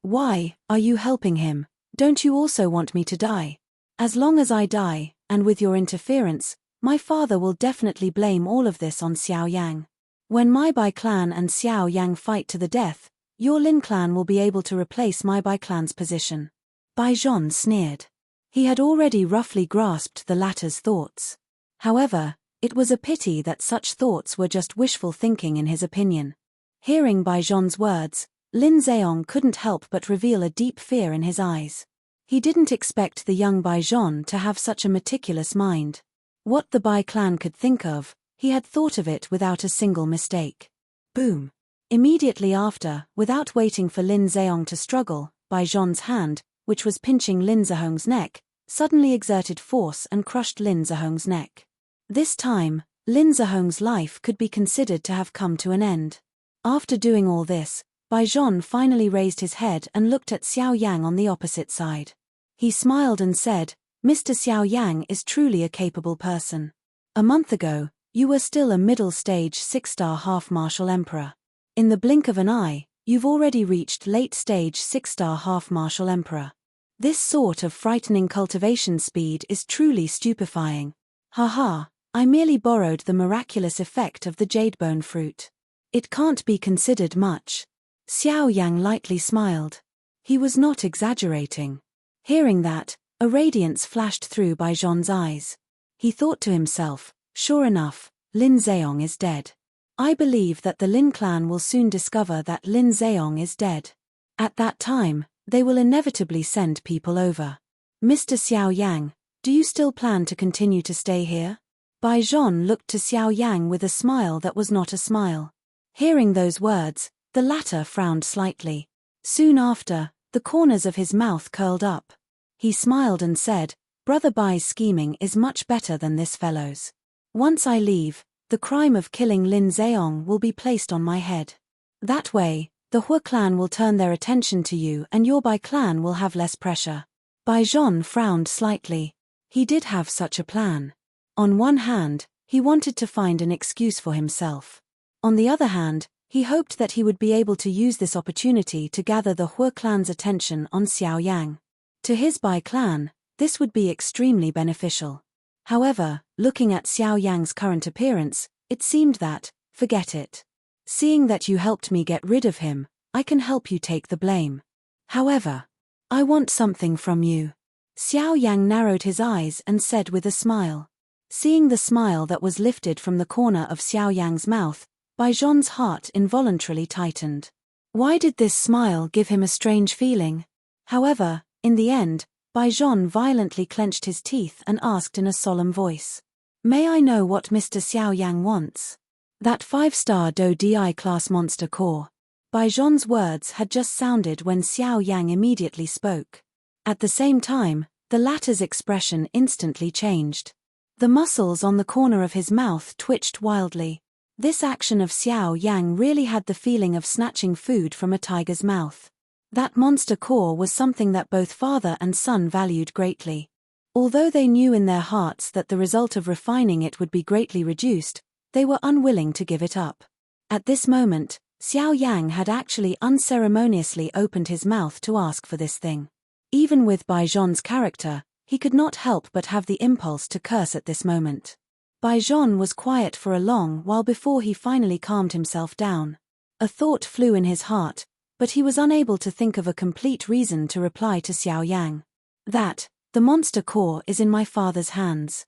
are you helping him? Don't you also want me to die? As long as I die, and with your interference, my father will definitely blame all of this on Xiao Yang. When my Bai clan and Xiao Yang fight to the death, your Lin clan will be able to replace my Bai clan's position. Baijian sneered. He had already roughly grasped the latter's thoughts. However, it was a pity that such thoughts were just wishful thinking in his opinion. Hearing Baijian's words, Lin Zheong couldn't help but reveal a deep fear in his eyes. He didn't expect the young Baijian to have such a meticulous mind. What the Bai clan could think of, he had thought of it without a single mistake. Boom! Immediately after, without waiting for Lin Zheong to struggle, Baijian's hand, which was pinching Lin Zheong's neck, suddenly exerted force and crushed Lin Zheong's neck. This time, Lin Zheong's life could be considered to have come to an end. After doing all this, Baijian finally raised his head and looked at Xiao Yang on the opposite side. He smiled and said, Mr. Xiao Yang is truly a capable person. A month ago, you were still a middle-stage 6-star half-martial emperor. In the blink of an eye, you've already reached late-stage 6-star half-martial emperor. This sort of frightening cultivation speed is truly stupefying. Haha, I merely borrowed the miraculous effect of the jadebone fruit. It can't be considered much. Xiao Yang lightly smiled. He was not exaggerating. Hearing that, A radiance flashed through Baijon's eyes. He thought to himself, sure enough, Lin Zheong is dead. I believe that the Lin clan will soon discover that Lin Zheong is dead. At that time, they will inevitably send people over. Mr. Xiao Yang, do you still plan to continue to stay here? Baijon looked to Xiao Yang with a smile that was not a smile. Hearing those words, the latter frowned slightly. Soon after, the corners of his mouth curled up. He smiled and said, Brother Bai's scheming is much better than this fellow's. Once I leave, the crime of killing Lin Zheong will be placed on my head. That way, the Hu clan will turn their attention to you and your Bai clan will have less pressure. Baijon frowned slightly. He did have such a plan. On one hand, he wanted to find an excuse for himself. On the other hand, he hoped that he would be able to use this opportunity to gather the Hu clan's attention on Xiao Yang. To his Bai clan, this would be extremely beneficial. However, looking at Xiao Yang's current appearance, it seemed that, forget it. Seeing that you helped me get rid of him, I can help you take the blame. However, I want something from you. Xiao Yang narrowed his eyes and said with a smile. Seeing the smile that was lifted from the corner of Xiao Yang's mouth, Baijon's heart involuntarily tightened. Why did this smile give him a strange feeling? However, in the end, Baijon violently clenched his teeth and asked in a solemn voice. May I know what Mr. Xiao Yang wants? That 5-star Do Di class monster core. Baijon's words had just sounded when Xiao Yang immediately spoke. At the same time, the latter's expression instantly changed. The muscles on the corner of his mouth twitched wildly. This action of Xiao Yang really had the feeling of snatching food from a tiger's mouth. That monster core was something that both father and son valued greatly. Although they knew in their hearts that the result of refining it would be greatly reduced, they were unwilling to give it up. At this moment, Xiao Yang had actually unceremoniously opened his mouth to ask for this thing. Even with Baijon's character, he could not help but have the impulse to curse at this moment. Baijon was quiet for a long while before he finally calmed himself down. A thought flew in his heart, but he was unable to think of a complete reason to reply to Xiao Yang. That, the monster core is in my father's hands.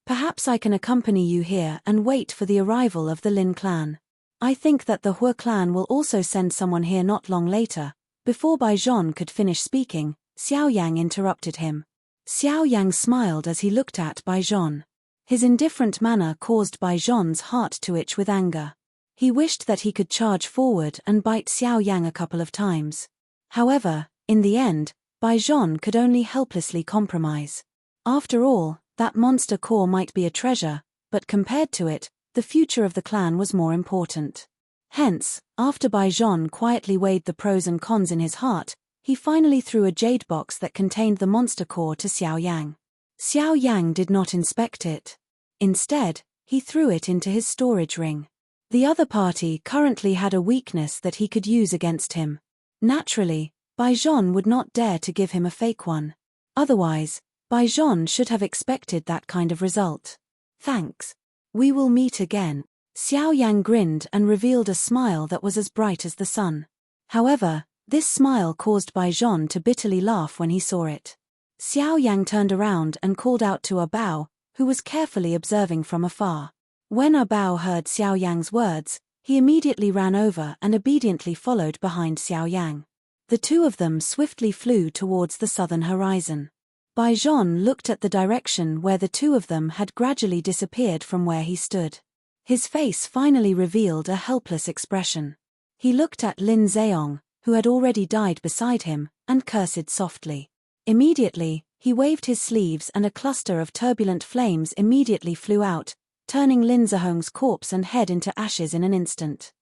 Perhaps I can accompany you here and wait for the arrival of the Lin clan. I think that the Hu clan will also send someone here not long later. Before Baijon could finish speaking, Xiao Yang interrupted him. Xiao Yang smiled as he looked at Baijon. His indifferent manner caused Baijon's heart to itch with anger. He wished that he could charge forward and bite Xiao Yang a couple of times. However, in the end, Baijon could only helplessly compromise. After all, that monster core might be a treasure, but compared to it, the future of the clan was more important. Hence, after Baijon quietly weighed the pros and cons in his heart, he finally threw a jade box that contained the monster core to Xiao Yang. Xiao Yang did not inspect it. Instead, he threw it into his storage ring. The other party currently had a weakness that he could use against him. Naturally, Baijon would not dare to give him a fake one. Otherwise, Baijon should have expected that kind of result. Thanks. We will meet again. Xiao Yang grinned and revealed a smile that was as bright as the sun. However, this smile caused Baijon to bitterly laugh when he saw it. Xiao Yang turned around and called out to Bao, who was carefully observing from afar. When Bao heard Xiao Yang's words, he immediately ran over and obediently followed behind Xiao Yang. The two of them swiftly flew towards the southern horizon. Baijon looked at the direction where the two of them had gradually disappeared from where he stood. His face finally revealed a helpless expression. He looked at Lin Zheong, who had already died beside him, and cursed softly. Immediately, he waved his sleeves and a cluster of turbulent flames immediately flew out, turning Lin Zheong's corpse and head into ashes in an instant.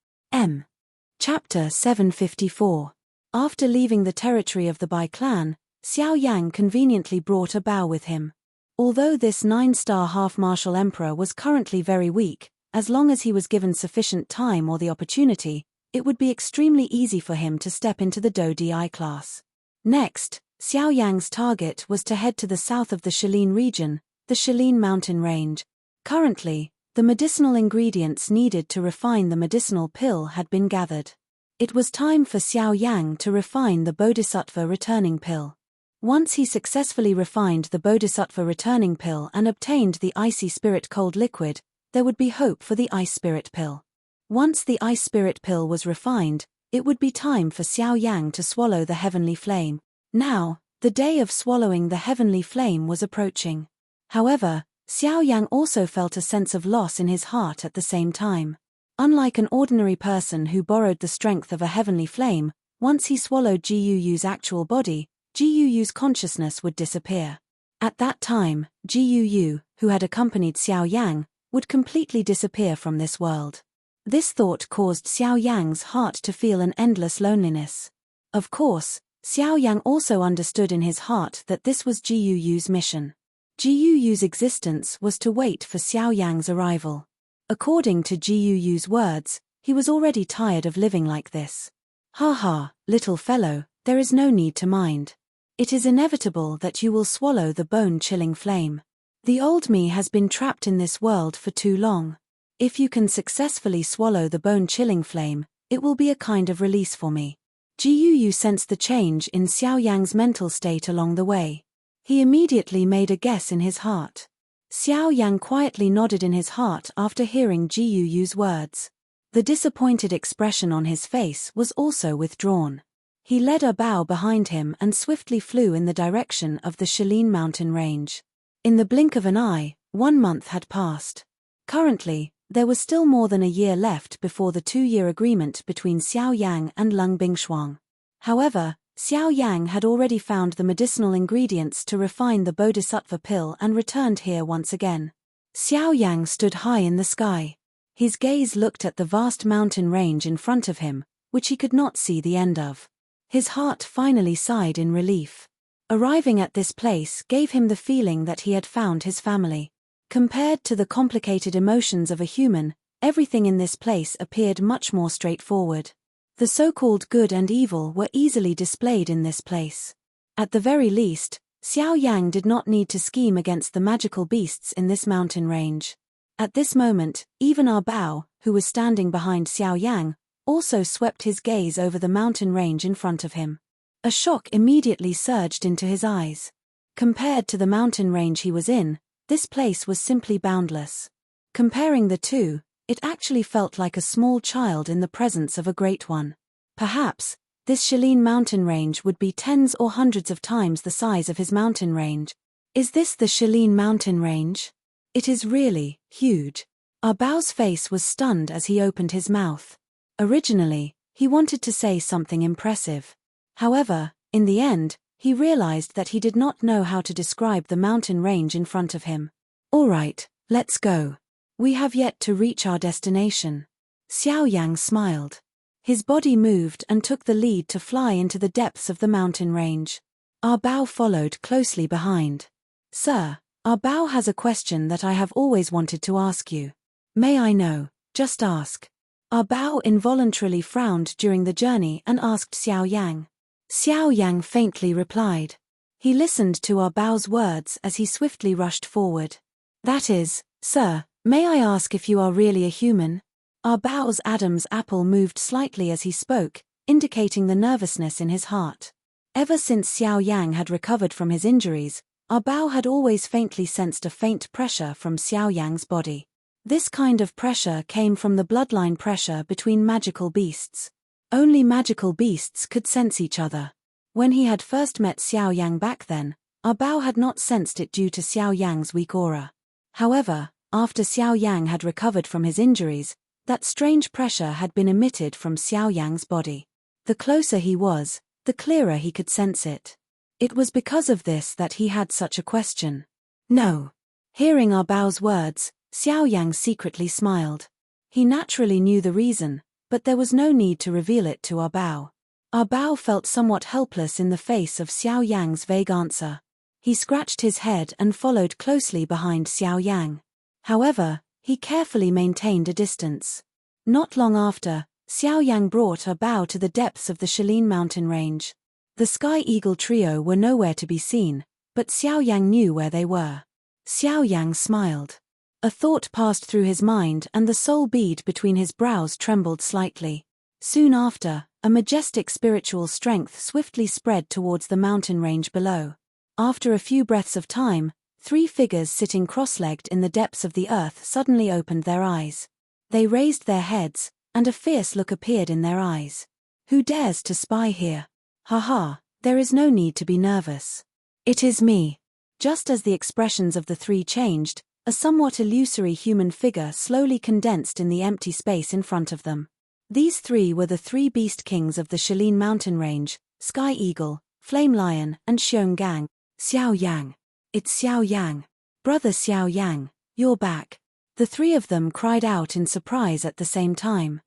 Chapter 754. After leaving the territory of the Bai clan, Xiao Yang conveniently brought Bao with him. Although this 9-star half-martial emperor was currently very weak, as long as he was given sufficient time or the opportunity, it would be extremely easy for him to step into the Do Di class. Next, Xiao Yang's target was to head to the south of the Shilin region, the Shilin mountain range. Currently, the medicinal ingredients needed to refine the medicinal pill had been gathered. It was time for Xiao Yang to refine the Bodhisattva returning pill. Once he successfully refined the Bodhisattva returning pill and obtained the icy spirit cold liquid, there would be hope for the ice spirit pill. Once the ice spirit pill was refined, it would be time for Xiao Yang to swallow the heavenly flame. Now, the day of swallowing the heavenly flame was approaching. However, Xiao Yang also felt a sense of loss in his heart at the same time. Unlike an ordinary person who borrowed the strength of a heavenly flame, once he swallowed Jiuyu's actual body, Jiuyu's consciousness would disappear. At that time, Jiuyu, who had accompanied Xiao Yang, would completely disappear from this world. This thought caused Xiao Yang's heart to feel an endless loneliness. Of course, Xiao Yang also understood in his heart that this was Jiuyu's mission. Jiuyu's existence was to wait for Xiao Yang's arrival. According to Jiuyu's words, he was already tired of living like this. Ha ha, little fellow, there is no need to mind. It is inevitable that you will swallow the bone-chilling flame. The old me has been trapped in this world for too long. If you can successfully swallow the bone-chilling flame, it will be a kind of release for me. Jiuyu sensed the change in Xiao Yang's mental state along the way. He immediately made a guess in his heart. Xiao Yang quietly nodded in his heart after hearing Jiuyu's words. The disappointed expression on his face was also withdrawn. He led a bow behind him and swiftly flew in the direction of the Shilin mountain range. In the blink of an eye, 1 month had passed. Currently, there was still more than a year left before the 2-year agreement between Xiao Yang and Lung Bingshuang. However, Xiao Yang had already found the medicinal ingredients to refine the Bodhisattva pill and returned here once again. Xiao Yang stood high in the sky. His gaze looked at the vast mountain range in front of him, which he could not see the end of. His heart finally sighed in relief. Arriving at this place gave him the feeling that he had found his family. Compared to the complicated emotions of a human, everything in this place appeared much more straightforward. The so-called good and evil were easily displayed in this place. At the very least, Xiao Yang did not need to scheme against the magical beasts in this mountain range. At this moment, even our Bao, who was standing behind Xiao Yang, also swept his gaze over the mountain range in front of him. A shock immediately surged into his eyes. Compared to the mountain range he was in, this place was simply boundless. Comparing the two, it actually felt like a small child in the presence of a great one. Perhaps, this Shilin mountain range would be tens or hundreds of times the size of his mountain range. Is this the Shilin mountain range? It is really huge. Our Bao's face was stunned as he opened his mouth. Originally, he wanted to say something impressive. However, in the end, he realized that he did not know how to describe the mountain range in front of him. All right, let's go. We have yet to reach our destination. Xiao Yang smiled. His body moved and took the lead to fly into the depths of the mountain range. Our Bao followed closely behind. Sir, our Bao has a question that I have always wanted to ask you. May I know? Just ask. Our Bao involuntarily frowned during the journey and asked Xiao Yang. Xiao Yang faintly replied. He listened to our Bao's words as he swiftly rushed forward. That is, sir, may I ask if you are really a human? Our Bao's Adam's apple moved slightly as he spoke, indicating the nervousness in his heart. Ever since Xiao Yang had recovered from his injuries, our Bao had always faintly sensed a faint pressure from Xiao Yang's body. This kind of pressure came from the bloodline pressure between magical beasts. Only magical beasts could sense each other. When he had first met Xiao Yang back then, our Bao had not sensed it due to Xiao Yang's weak aura. However, after Xiao Yang had recovered from his injuries, that strange pressure had been emitted from Xiao Yang's body. The closer he was, the clearer he could sense it. It was because of this that he had such a question. No. Hearing our Bao's words, Xiao Yang secretly smiled. He naturally knew the reason, but there was no need to reveal it to our Bao. Our Bao felt somewhat helpless in the face of Xiao Yang's vague answer. He scratched his head and followed closely behind Xiao Yang. However, he carefully maintained a distance. Not long after, Xiao Yang brought our Bao to the depths of the Shilin mountain range. The Sky Eagle trio were nowhere to be seen, but Xiao Yang knew where they were. Xiao Yang smiled. A thought passed through his mind and the soul bead between his brows trembled slightly. Soon after, a majestic spiritual strength swiftly spread towards the mountain range below. After a few breaths of time, 3 figures sitting cross-legged in the depths of the earth suddenly opened their eyes. They raised their heads, and a fierce look appeared in their eyes. Who dares to spy here? Ha, there is no need to be nervous. It is me. Just as the expressions of the 3 changed, a somewhat illusory human figure slowly condensed in the empty space in front of them. These 3 were the 3 beast kings of the Shalin mountain range, Sky Eagle, Flame Lion, and Xionggang. Xiao Yang. It's Xiao Yang. Brother Xiao Yang, you're back. The 3 of them cried out in surprise at the same time.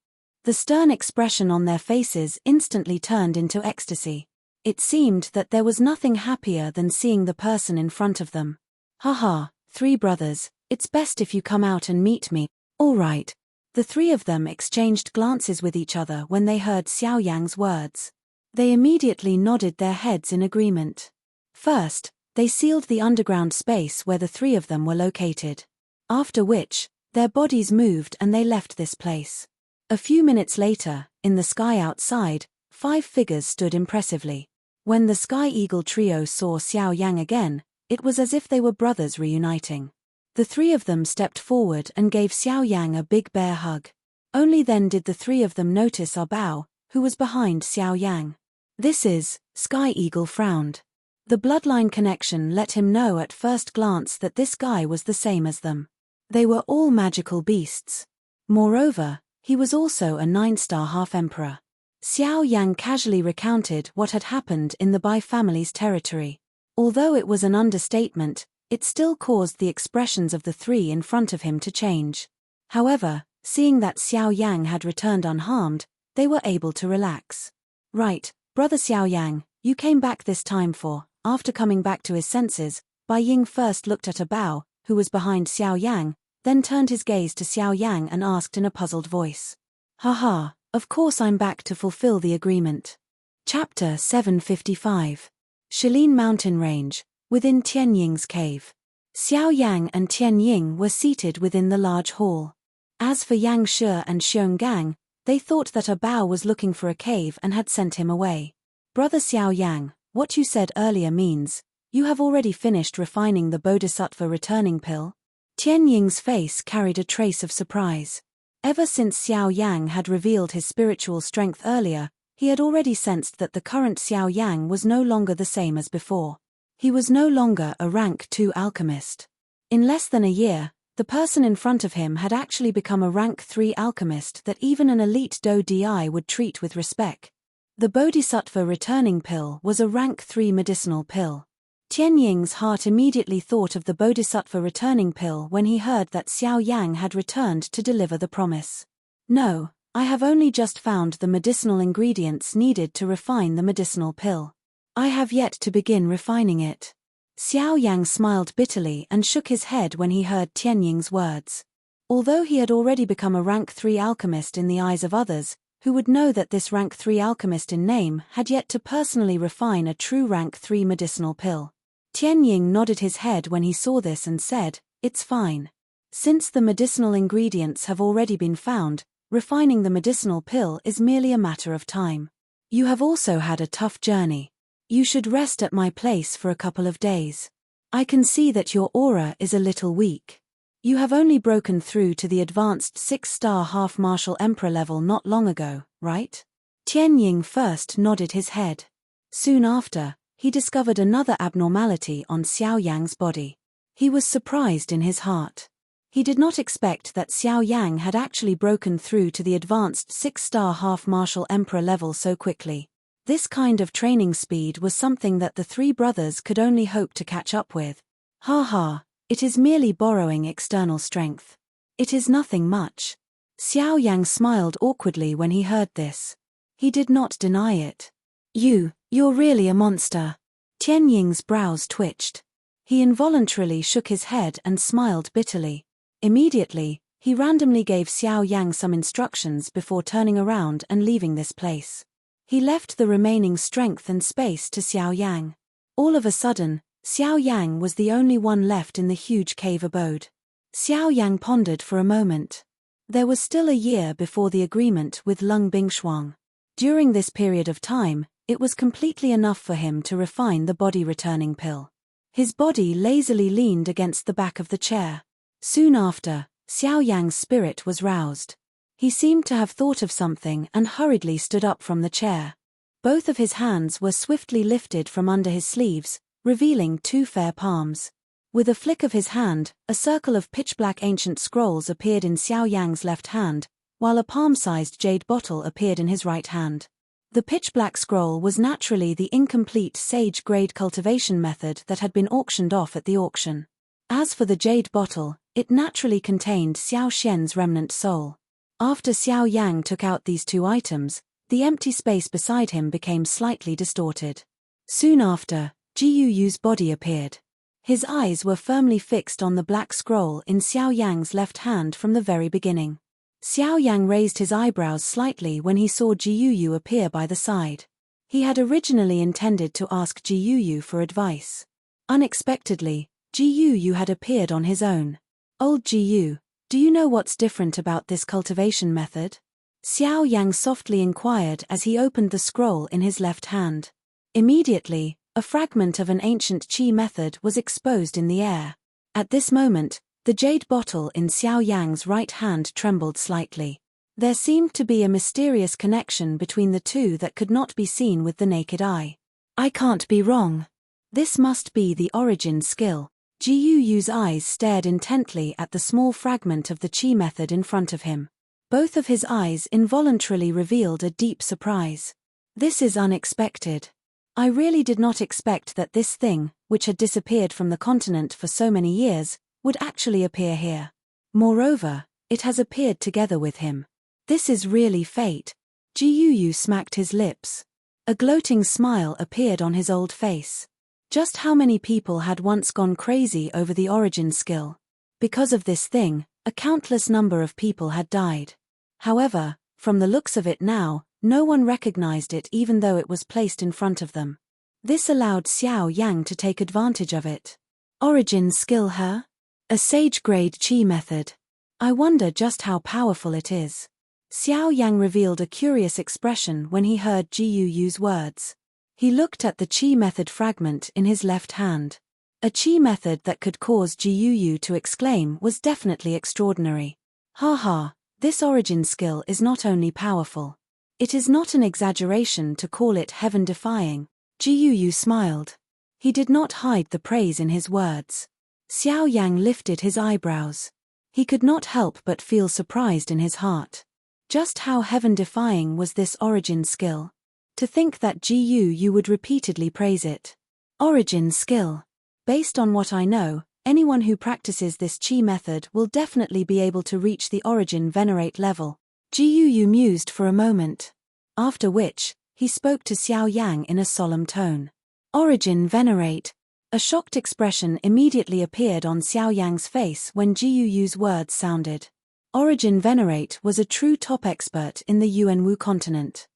The stern expression on their faces instantly turned into ecstasy. It seemed that there was nothing happier than seeing the person in front of them. Haha, 3 brothers, it's best if you come out and meet me. All right. The 3 of them exchanged glances with each other when they heard Xiao Yang's words. They immediately nodded their heads in agreement. First, they sealed the underground space where the 3 of them were located. After which, their bodies moved and they left this place. A few minutes later, in the sky outside, 5 figures stood impressively. When the Sky Eagle trio saw Xiao Yang again, it was as if they were brothers reuniting. The 3 of them stepped forward and gave Xiao Yang a big bear hug. Only then did the 3 of them notice Bao, who was behind Xiao Yang. This is, Sky Eagle frowned. The bloodline connection let him know at first glance that this guy was the same as them. They were all magical beasts. Moreover, he was also a 9-star half-emperor. Xiao Yang casually recounted what had happened in the Bai family's territory. Although it was an understatement, it still caused the expressions of the 3 in front of him to change. However, seeing that Xiao Yang had returned unharmed, they were able to relax. Right, brother Xiao Yang, you came back this time for. After coming back to his senses, Bai Ying first looked at Bao, who was behind Xiao Yang, then turned his gaze to Xiao Yang and asked in a puzzled voice. Haha, of course I'm back to fulfill the agreement. Chapter 755. Shalin Mountain Range, within Tianying's cave. Xiao Yang and Tianying were seated within the large hall. As for Yang Shi and Xionggang, they thought that Bao was looking for a cave and had sent him away. Brother Xiao Yang, what you said earlier means, you have already finished refining the Bodhisattva returning pill? Tianying's face carried a trace of surprise. Ever since Xiao Yang had revealed his spiritual strength earlier, he had already sensed that the current Xiao Yang was no longer the same as before. He was no longer a rank 2 alchemist. In less than a year, the person in front of him had actually become a rank 3 alchemist that even an elite Do Di would treat with respect. The Bodhisattva returning pill was a rank 3 medicinal pill. Tianying's heart immediately thought of the Bodhisattva returning pill when he heard that Xiao Yang had returned to deliver the promise. No, I have only just found the medicinal ingredients needed to refine the medicinal pill. I have yet to begin refining it. Xiao Yang smiled bitterly and shook his head when he heard Tianying's words. Although he had already become a rank 3 alchemist in the eyes of others, who would know that this rank 3 alchemist in name had yet to personally refine a true rank 3 medicinal pill. Tianying nodded his head when he saw this and said, "It's fine. Since the medicinal ingredients have already been found, refining the medicinal pill is merely a matter of time. You have also had a tough journey. You should rest at my place for a couple of days. I can see that your aura is a little weak. You have only broken through to the advanced 6-star half-martial emperor level not long ago, right?" Tianying first nodded his head. Soon after, he discovered another abnormality on Xiao Yang's body. He was surprised in his heart. He did not expect that Xiao Yang had actually broken through to the advanced 6-star half-martial emperor level so quickly. This kind of training speed was something that the 3 brothers could only hope to catch up with. Ha, it is merely borrowing external strength. It is nothing much. Xiao Yang smiled awkwardly when he heard this. He did not deny it. You're really a monster. Tianying's brows twitched. He involuntarily shook his head and smiled bitterly. Immediately, he randomly gave Xiao Yang some instructions before turning around and leaving this place. He left the remaining strength and space to Xiao Yang. All of a sudden, Xiao Yang was the only one left in the huge cave abode. Xiao Yang pondered for a moment. There was still a year before the agreement with Lung Bingshuang. During this period of time, it was completely enough for him to refine the body-returning pill. His body lazily leaned against the back of the chair. Soon after, Xiao Yang's spirit was roused. He seemed to have thought of something and hurriedly stood up from the chair. Both of his hands were swiftly lifted from under his sleeves, revealing 2 fair palms. With a flick of his hand, a circle of pitch-black ancient scrolls appeared in Xiao Yang's left hand, while a palm-sized jade bottle appeared in his right hand. The pitch-black scroll was naturally the incomplete sage-grade cultivation method that had been auctioned off at the auction. As for the jade bottle, it naturally contained Xiao Xian's remnant soul. After Xiao Yang took out these 2 items, the empty space beside him became slightly distorted. Soon after, Ji Yu's body appeared. His eyes were firmly fixed on the black scroll in Xiao Yang's left hand from the very beginning. Xiao Yang raised his eyebrows slightly when he saw Ji Yu appear by the side. He had originally intended to ask Ji Yu for advice. Unexpectedly, Ji Yu had appeared on his own. "Old Ji Yu, do you know what's different about this cultivation method?" Xiao Yang softly inquired as he opened the scroll in his left hand. Immediately, a fragment of an ancient qi method was exposed in the air. At this moment, the jade bottle in Xiao Yang's right hand trembled slightly. There seemed to be a mysterious connection between the 2 that could not be seen with the naked eye. "I can't be wrong. This must be the origin skill." Ji Yu's eyes stared intently at the small fragment of the qi method in front of him. Both of his eyes involuntarily revealed a deep surprise. "This is unexpected. I really did not expect that this thing, which had disappeared from the continent for so many years, would actually appear here. Moreover, it has appeared together with him. This is really fate." Ji Yu smacked his lips. A gloating smile appeared on his old face. Just how many people had once gone crazy over the origin skill? Because of this thing, a countless number of people had died. However, from the looks of it now, no one recognized it even though it was placed in front of them. This allowed Xiao Yang to take advantage of it. Origin skill, huh? A sage-grade qi method. I wonder just how powerful it is. Xiao Yang revealed a curious expression when he heard Ji Yu's words. He looked at the qi method fragment in his left hand. A qi method that could cause Ji Yu to exclaim was definitely extraordinary. Haha, this origin skill is not only powerful. It is not an exaggeration to call it heaven-defying. Ji Yu smiled. He did not hide the praise in his words. Xiao Yang lifted his eyebrows. He could not help but feel surprised in his heart. Just how heaven-defying was this origin skill? To think that Ji Yu would repeatedly praise it. Origin skill. Based on what I know, anyone who practices this qi method will definitely be able to reach the origin venerate level. Ji Yu mused for a moment. After which, he spoke to Xiao Yang in a solemn tone. Origin venerate. A shocked expression immediately appeared on Xiao Yang's face when Ji Yu's words sounded. Origin venerate was a true top expert in the Yuanwu continent.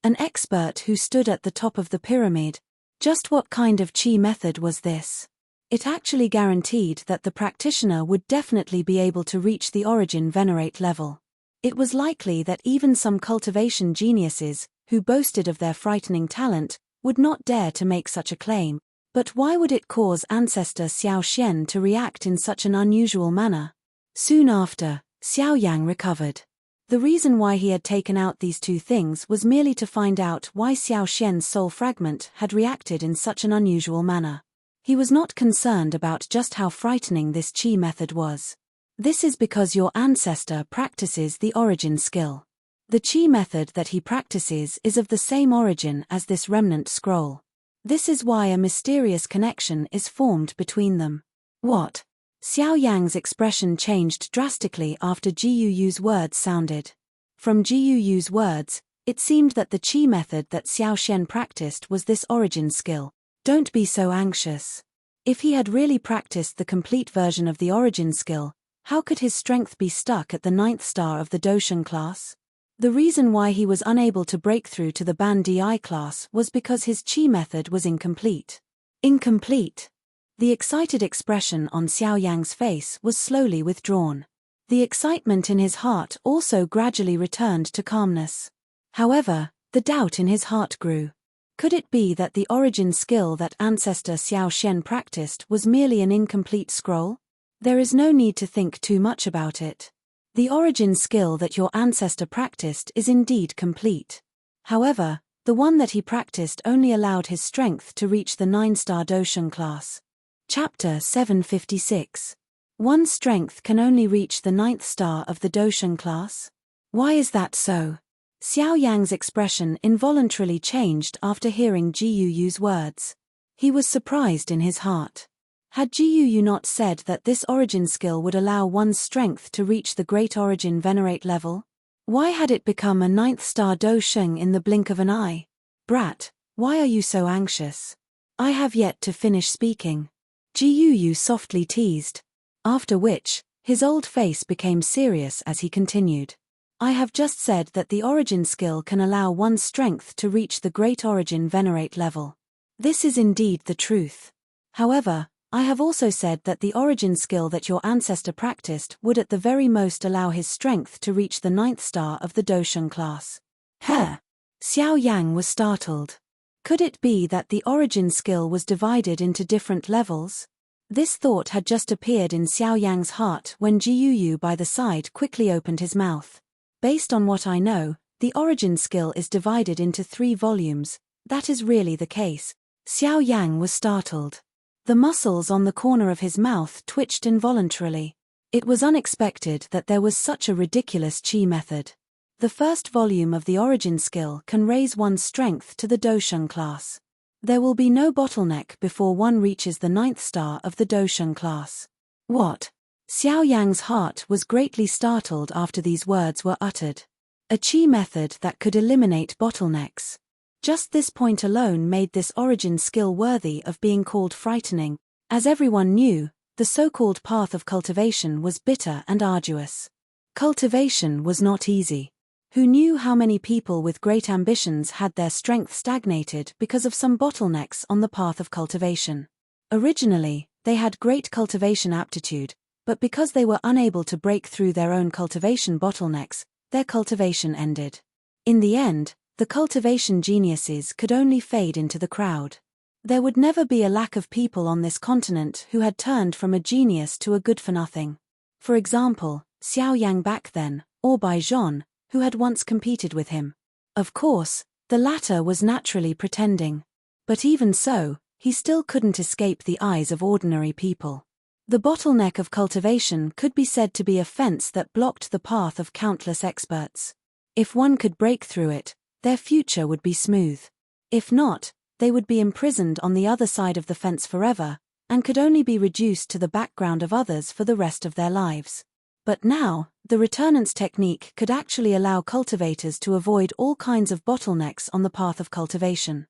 An expert who stood at the top of the pyramid. Just what kind of qi method was this? It actually guaranteed that the practitioner would definitely be able to reach the origin venerate level. It was likely that even some cultivation geniuses, who boasted of their frightening talent, would not dare to make such a claim. But why would it cause ancestor Xiao Xian to react in such an unusual manner? Soon after, Xiao Yang recovered. The reason why he had taken out these 2 things was merely to find out why Xiao Xian's soul fragment had reacted in such an unusual manner. He was not concerned about just how frightening this qi method was. This is because your ancestor practices the origin skill. The qi method that he practices is of the same origin as this remnant scroll. This is why a mysterious connection is formed between them. What? Xiao Yang's expression changed drastically after Ji Yu's words sounded. From Ji Yu's words, it seemed that the qi method that Xiao Xian practiced was this origin skill. Don't be so anxious. If he had really practiced the complete version of the origin skill, how could his strength be stuck at the 9th star of the Doshan class? The reason why he was unable to break through to the Ban Di class was because his qi method was incomplete. Incomplete? The excited expression on Xiao Yang's face was slowly withdrawn. The excitement in his heart also gradually returned to calmness. However, the doubt in his heart grew. Could it be that the origin skill that ancestor Xiao Xian practiced was merely an incomplete scroll? There is no need to think too much about it. The origin skill that your ancestor practiced is indeed complete. However, the one that he practiced only allowed his strength to reach the 9-star Doshan class. Chapter 756. One's strength can only reach the 9th star of the Doshan class? Why is that so? Xiao Yang's expression involuntarily changed after hearing Ji Yuyu's words. He was surprised in his heart. Had Ji Yuyu not said that this origin skill would allow one's strength to reach the Great Origin Venerate level? Why had it become a 9th star Doshan in the blink of an eye? Brat, why are you so anxious? I have yet to finish speaking. Ji Yuyu softly teased. After which, his old face became serious as he continued. I have just said that the origin skill can allow one's strength to reach the Great Origin Venerate level. This is indeed the truth. However, I have also said that the origin skill that your ancestor practiced would at the very most allow his strength to reach the 9th star of the Doshan class. Xiao Yang was startled. Could it be that the origin skill was divided into different levels? This thought had just appeared in Xiao Yang's heart when Ji Yuyu by the side quickly opened his mouth. Based on what I know, the origin skill is divided into 3 volumes. That is really the case. Xiao Yang was startled. The muscles on the corner of his mouth twitched involuntarily. It was unexpected that there was such a ridiculous chi method. The first volume of the origin skill can raise one's strength to the Doshan class. There will be no bottleneck before one reaches the 9th star of the Doshan class. What? Xiao Yang's heart was greatly startled after these words were uttered. A chi method that could eliminate bottlenecks. Just this point alone made this origin skill worthy of being called frightening. As everyone knew, the so-called path of cultivation was bitter and arduous. Cultivation was not easy. Who knew how many people with great ambitions had their strength stagnated because of some bottlenecks on the path of cultivation? Originally, they had great cultivation aptitude, but because they were unable to break through their own cultivation bottlenecks, their cultivation ended. In the end, the cultivation geniuses could only fade into the crowd. There would never be a lack of people on this continent who had turned from a genius to a good-for-nothing. For example, Xiao Yang back then, or Bai Zhon, who had once competed with him. Of course, the latter was naturally pretending. But even so, he still couldn't escape the eyes of ordinary people. The bottleneck of cultivation could be said to be a fence that blocked the path of countless experts. If one could break through it, their future would be smooth. If not, they would be imprisoned on the other side of the fence forever, and could only be reduced to the background of others for the rest of their lives. But now, the returnance technique could actually allow cultivators to avoid all kinds of bottlenecks on the path of cultivation.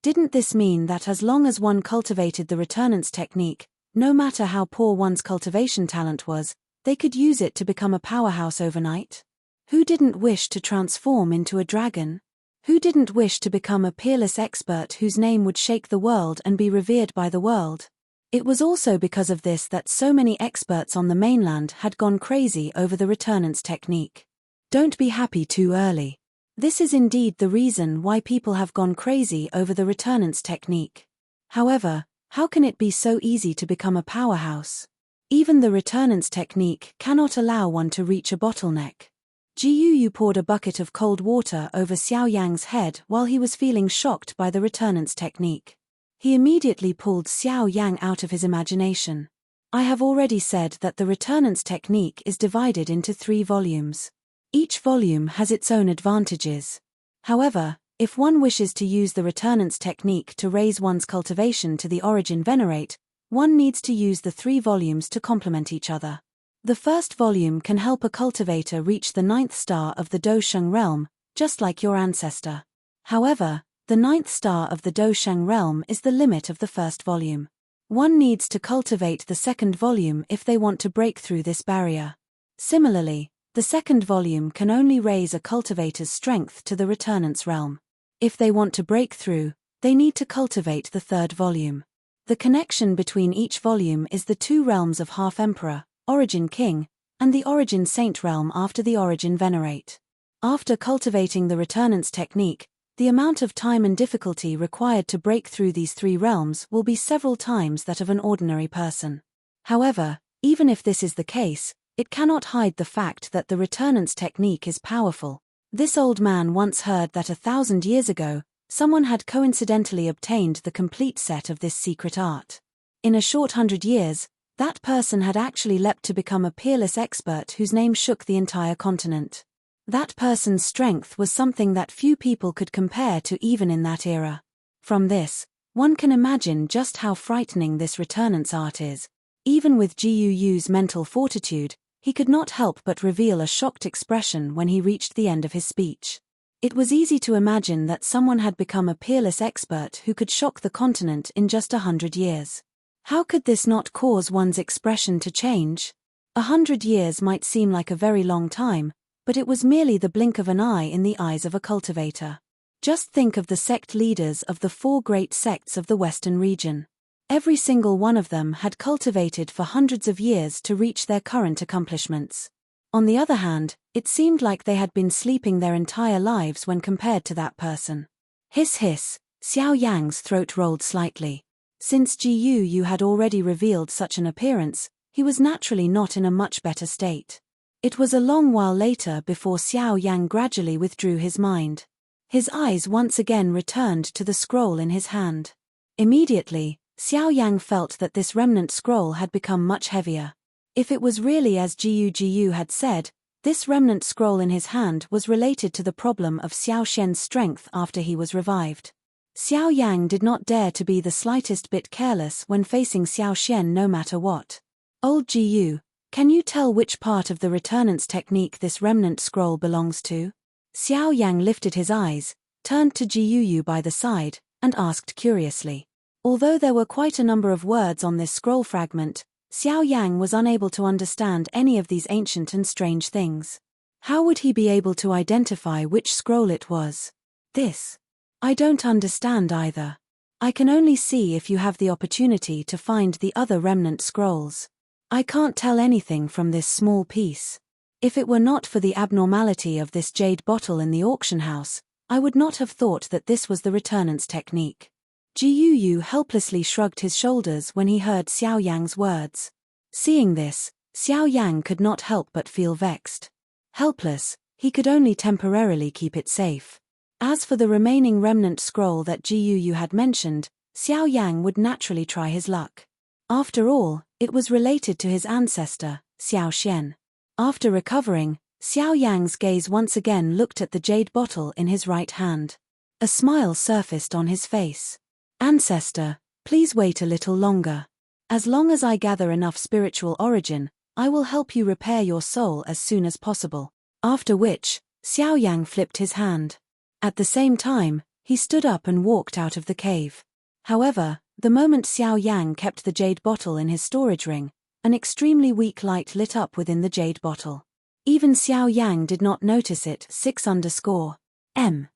Didn't this mean that as long as one cultivated the returnance technique, no matter how poor one's cultivation talent was, they could use it to become a powerhouse overnight? Who didn't wish to transform into a dragon? Who didn't wish to become a peerless expert whose name would shake the world and be revered by the world? It was also because of this that so many experts on the mainland had gone crazy over the returnance technique. Don't be happy too early. This is indeed the reason why people have gone crazy over the returnance technique. However, how can it be so easy to become a powerhouse? Even the returnance technique cannot allow one to reach a bottleneck. Ji Yuyu poured a bucket of cold water over Xiao Yang's head while he was feeling shocked by the returnance technique. He immediately pulled Xiao Yang out of his imagination. I have already said that the returnance technique is divided into 3 volumes. Each volume has its own advantages. However, if one wishes to use the returnance technique to raise one's cultivation to the origin venerate, one needs to use the 3 volumes to complement each other. The first volume can help a cultivator reach the 9th star of the Dosheng realm, just like your ancestor. However, the 9th star of the Dosheng realm is the limit of the first volume. One needs to cultivate the second volume if they want to break through this barrier. Similarly, the second volume can only raise a cultivator's strength to the returnance realm. If they want to break through, they need to cultivate the third volume. The connection between each volume is the 2 realms of Half-Emperor, Origin King, and the Origin Saint realm after the Origin Venerate. After cultivating the Returnance technique, the amount of time and difficulty required to break through these 3 realms will be several times that of an ordinary person. However, even if this is the case, it cannot hide the fact that the Returnance technique is powerful. This old man once heard that 1,000 years ago, someone had coincidentally obtained the complete set of this secret art. In a short 100 years, that person had actually leapt to become a peerless expert whose name shook the entire continent. That person's strength was something that few people could compare to even in that era. From this, one can imagine just how frightening this Returnance art is. Even with Gu's mental fortitude, he could not help but reveal a shocked expression when he reached the end of his speech. It was easy to imagine that someone had become a peerless expert who could shock the continent in just 100 years. How could this not cause one's expression to change? 100 years might seem like a very long time, but it was merely the blink of an eye in the eyes of a cultivator. Just think of the sect leaders of the 4 great sects of the Western region. Every single one of them had cultivated for hundreds of years to reach their current accomplishments. On the other hand, it seemed like they had been sleeping their entire lives when compared to that person. Hiss hiss, Xiao Yang's throat rolled slightly. Since Gu had already revealed such an appearance, he was naturally not in a much better state. It was a long while later before Xiao Yang gradually withdrew his mind. His eyes once again returned to the scroll in his hand. Immediately, Xiao Yang felt that this remnant scroll had become much heavier. If it was really as Gu had said, this remnant scroll in his hand was related to the problem of Xiao Xian's strength after he was revived. Xiao Yang did not dare to be the slightest bit careless when facing Xiao Xian no matter what. Old Gu, can you tell which part of the Returnance technique this remnant scroll belongs to? Xiao Yang lifted his eyes, turned to Gu by the side, and asked curiously. Although there were quite a number of words on this scroll fragment, Xiao Yang was unable to understand any of these ancient and strange things. How would he be able to identify which scroll it was? This. I don't understand either. I can only see if you have the opportunity to find the other remnant scrolls. I can't tell anything from this small piece. If it were not for the abnormality of this jade bottle in the auction house, I would not have thought that this was the Returnance technique. Gu helplessly shrugged his shoulders when he heard Xiao Yang's words. Seeing this, Xiao Yang could not help but feel vexed. Helpless, he could only temporarily keep it safe. As for the remaining remnant scroll that Gu had mentioned, Xiao Yang would naturally try his luck. After all, it was related to his ancestor, Xiao Xian. After recovering, Xiao Yang's gaze once again looked at the jade bottle in his right hand. A smile surfaced on his face. Ancestor, please wait a little longer. As long as I gather enough spiritual origin, I will help you repair your soul as soon as possible. After which, Xiao Yang flipped his hand. At the same time, he stood up and walked out of the cave. However, the moment Xiao Yang kept the jade bottle in his storage ring, an extremely weak light lit up within the jade bottle. Even Xiao Yang did not notice it. 6_M.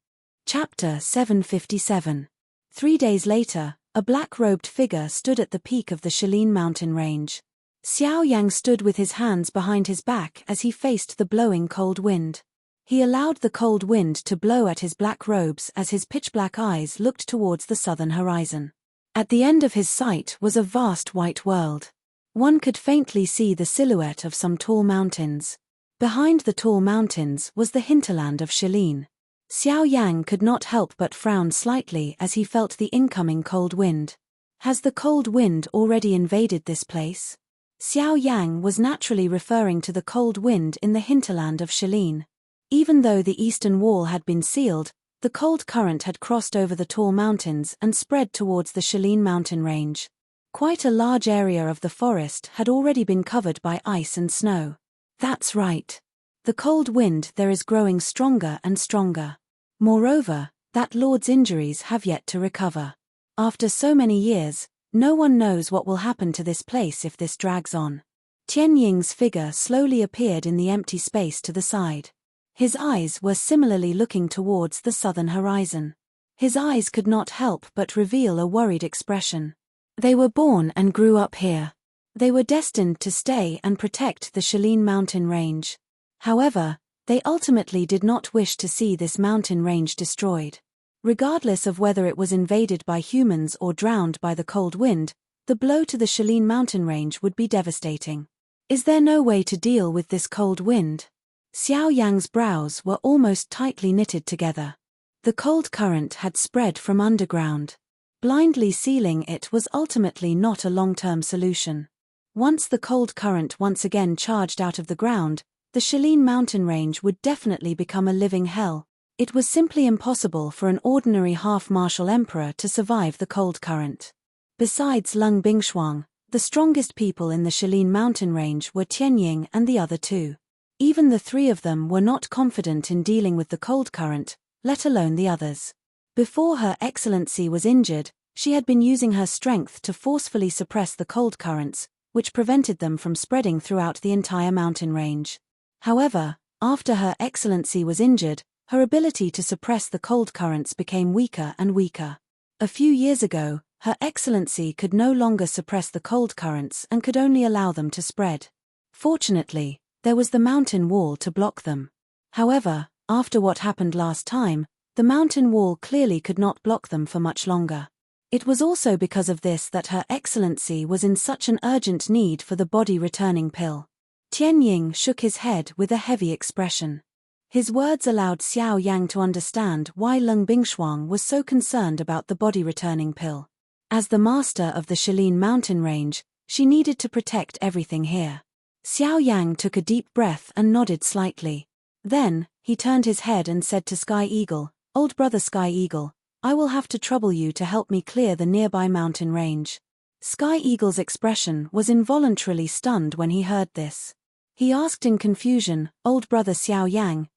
Chapter 757. 3 days later, a black-robed figure stood at the peak of the Shalin mountain range. Xiao Yang stood with his hands behind his back as he faced the blowing cold wind. He allowed the cold wind to blow at his black robes as his pitch-black eyes looked towards the southern horizon. At the end of his sight was a vast white world. One could faintly see the silhouette of some tall mountains. Behind the tall mountains was the hinterland of Shalin. Xiao Yang could not help but frown slightly as he felt the incoming cold wind. Has the cold wind already invaded this place? Xiao Yang was naturally referring to the cold wind in the hinterland of Shalin. Even though the eastern wall had been sealed, the cold current had crossed over the tall mountains and spread towards the Shalin mountain range. Quite a large area of the forest had already been covered by ice and snow. That's right. The cold wind there is growing stronger and stronger. Moreover, that lord's injuries have yet to recover. After so many years, no one knows what will happen to this place if this drags on. Tian Ying's figure slowly appeared in the empty space to the side. His eyes were similarly looking towards the southern horizon. His eyes could not help but reveal a worried expression. They were born and grew up here. They were destined to stay and protect the Shalin mountain range. However, they ultimately did not wish to see this mountain range destroyed. Regardless of whether it was invaded by humans or drowned by the cold wind, the blow to the Shalin mountain range would be devastating. Is there no way to deal with this cold wind? Xiao Yang's brows were almost tightly knitted together. The cold current had spread from underground. Blindly sealing it was ultimately not a long-term solution. Once the cold current once again charged out of the ground, the Shalin mountain range would definitely become a living hell. It was simply impossible for an ordinary half-martial emperor to survive the cold current. Besides Lung Bingshuang, the strongest people in the Shalin mountain range were Tianying and the other two. Even the three of them were not confident in dealing with the cold current, let alone the others. Before Her Excellency was injured, she had been using her strength to forcefully suppress the cold currents, which prevented them from spreading throughout the entire mountain range. However, after Her Excellency was injured, her ability to suppress the cold currents became weaker and weaker. A few years ago, Her Excellency could no longer suppress the cold currents and could only allow them to spread. Fortunately, there was the mountain wall to block them. However, after what happened last time, the mountain wall clearly could not block them for much longer. It was also because of this that Her Excellency was in such an urgent need for the body-returning pill. Tianying shook his head with a heavy expression. His words allowed Xiao Yang to understand why Lung Bingshuang was so concerned about the body-returning pill. As the master of the Shalin mountain range, she needed to protect everything here. Xiao Yang took a deep breath and nodded slightly. Then, he turned his head and said to Sky Eagle, "Old brother Sky Eagle, I will have to trouble you to help me clear the nearby mountain range." Sky Eagle's expression was involuntarily stunned when he heard this. He asked in confusion, "Old brother Xiao Yang,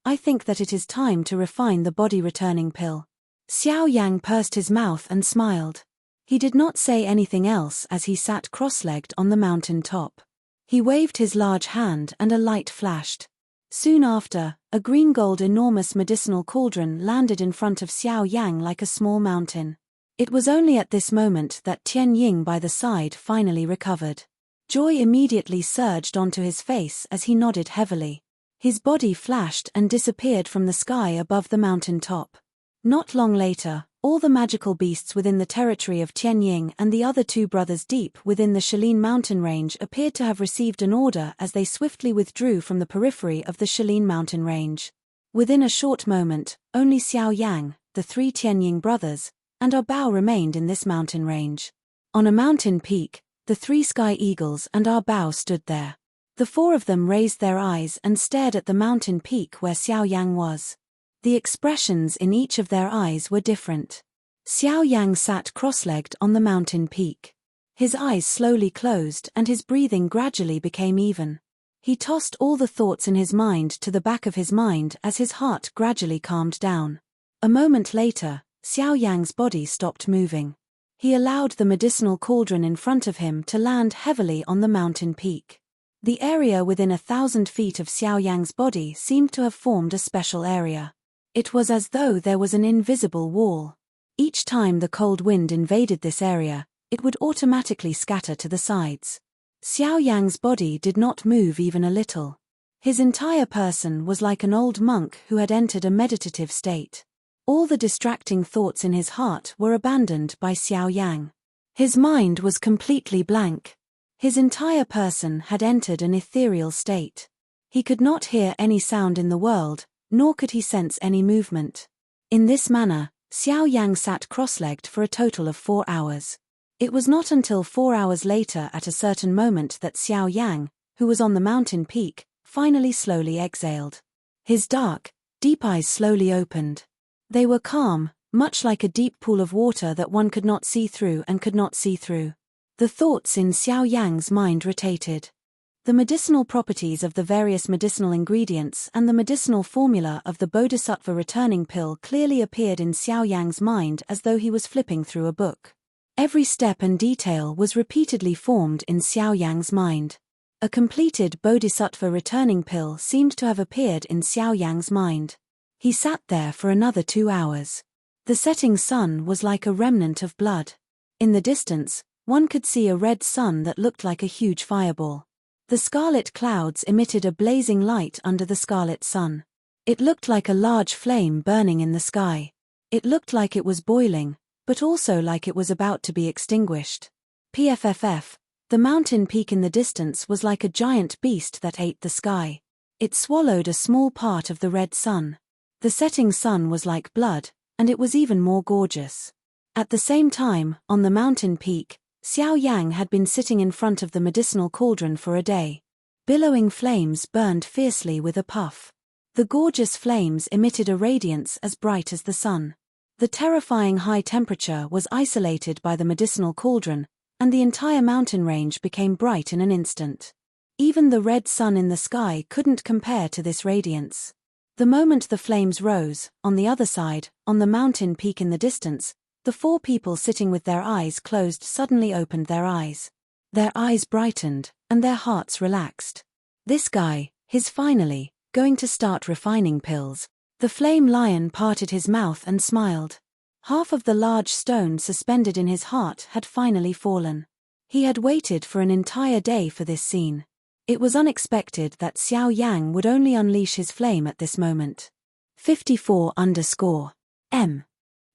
I think that it is time to refine the body-returning pill." Xiao Yang pursed his mouth and smiled. He did not say anything else as he sat cross-legged on the mountain top. He waved his large hand and a light flashed. Soon after, a green-gold enormous medicinal cauldron landed in front of Xiao Yang like a small mountain. It was only at this moment that Tianying by the side finally recovered. Joy immediately surged onto his face as he nodded heavily. His body flashed and disappeared from the sky above the mountain top. Not long later, all the magical beasts within the territory of Tianying and the other two brothers deep within the Shalin mountain range appeared to have received an order as they swiftly withdrew from the periphery of the Shalin mountain range. Within a short moment, only Xiao Yang, the three Tianying brothers, and our Bao remained in this mountain range. On a mountain peak, the three Sky Eagles and our Bao stood there. The four of them raised their eyes and stared at the mountain peak where Xiao Yang was. The expressions in each of their eyes were different. Xiao Yang sat cross-legged on the mountain peak. His eyes slowly closed and his breathing gradually became even. He tossed all the thoughts in his mind to the back of his mind as his heart gradually calmed down. A moment later, Xiao Yang's body stopped moving. He allowed the medicinal cauldron in front of him to land heavily on the mountain peak. The area within 1,000 feet of Xiao Yang's body seemed to have formed a special area. It was as though there was an invisible wall. Each time the cold wind invaded this area, it would automatically scatter to the sides. Xiao Yang's body did not move even a little. His entire person was like an old monk who had entered a meditative state. All the distracting thoughts in his heart were abandoned by Xiao Yang. His mind was completely blank. His entire person had entered an ethereal state. He could not hear any sound in the world, nor could he sense any movement. In this manner, Xiao Yang sat cross-legged for a total of 4 hours. It was not until 4 hours later at a certain moment that Xiao Yang, who was on the mountain peak, finally slowly exhaled. His dark, deep eyes slowly opened. They were calm, much like a deep pool of water that one could not see through and could not see through. The thoughts in Xiao Yang's mind rotated. The medicinal properties of the various medicinal ingredients and the medicinal formula of the Bodhisattva returning pill clearly appeared in Xiao Yang's mind as though he was flipping through a book. Every step and detail was repeatedly formed in Xiao Yang's mind. A completed Bodhisattva returning pill seemed to have appeared in Xiao Yang's mind. He sat there for another 2 hours. The setting sun was like a remnant of blood. In the distance, One could see a red sun that looked like a huge fireball. The scarlet clouds emitted a blazing light under the scarlet sun. It looked like a large flame burning in the sky. It looked like it was boiling, but also like it was about to be extinguished. PFFF, the mountain peak in the distance was like a giant beast that ate the sky. It swallowed a small part of the red sun. The setting sun was like blood, and it was even more gorgeous. At the same time, on the mountain peak, Xiao Yang had been sitting in front of the medicinal cauldron for a day. Billowing flames burned fiercely with a puff. The gorgeous flames emitted a radiance as bright as the sun. The terrifying high temperature was isolated by the medicinal cauldron, and the entire mountain range became bright in an instant. Even the red sun in the sky couldn't compare to this radiance. The moment the flames rose, on the other side, on the mountain peak in the distance, the four people sitting with their eyes closed suddenly opened their eyes. Their eyes brightened, and their hearts relaxed. This guy, he's finally going to start refining pills. The flame lion parted his mouth and smiled. Half of the large stone suspended in his heart had finally fallen. He had waited for an entire day for this scene. It was unexpected that Xiao Yang would only unleash his flame at this moment. 54_M.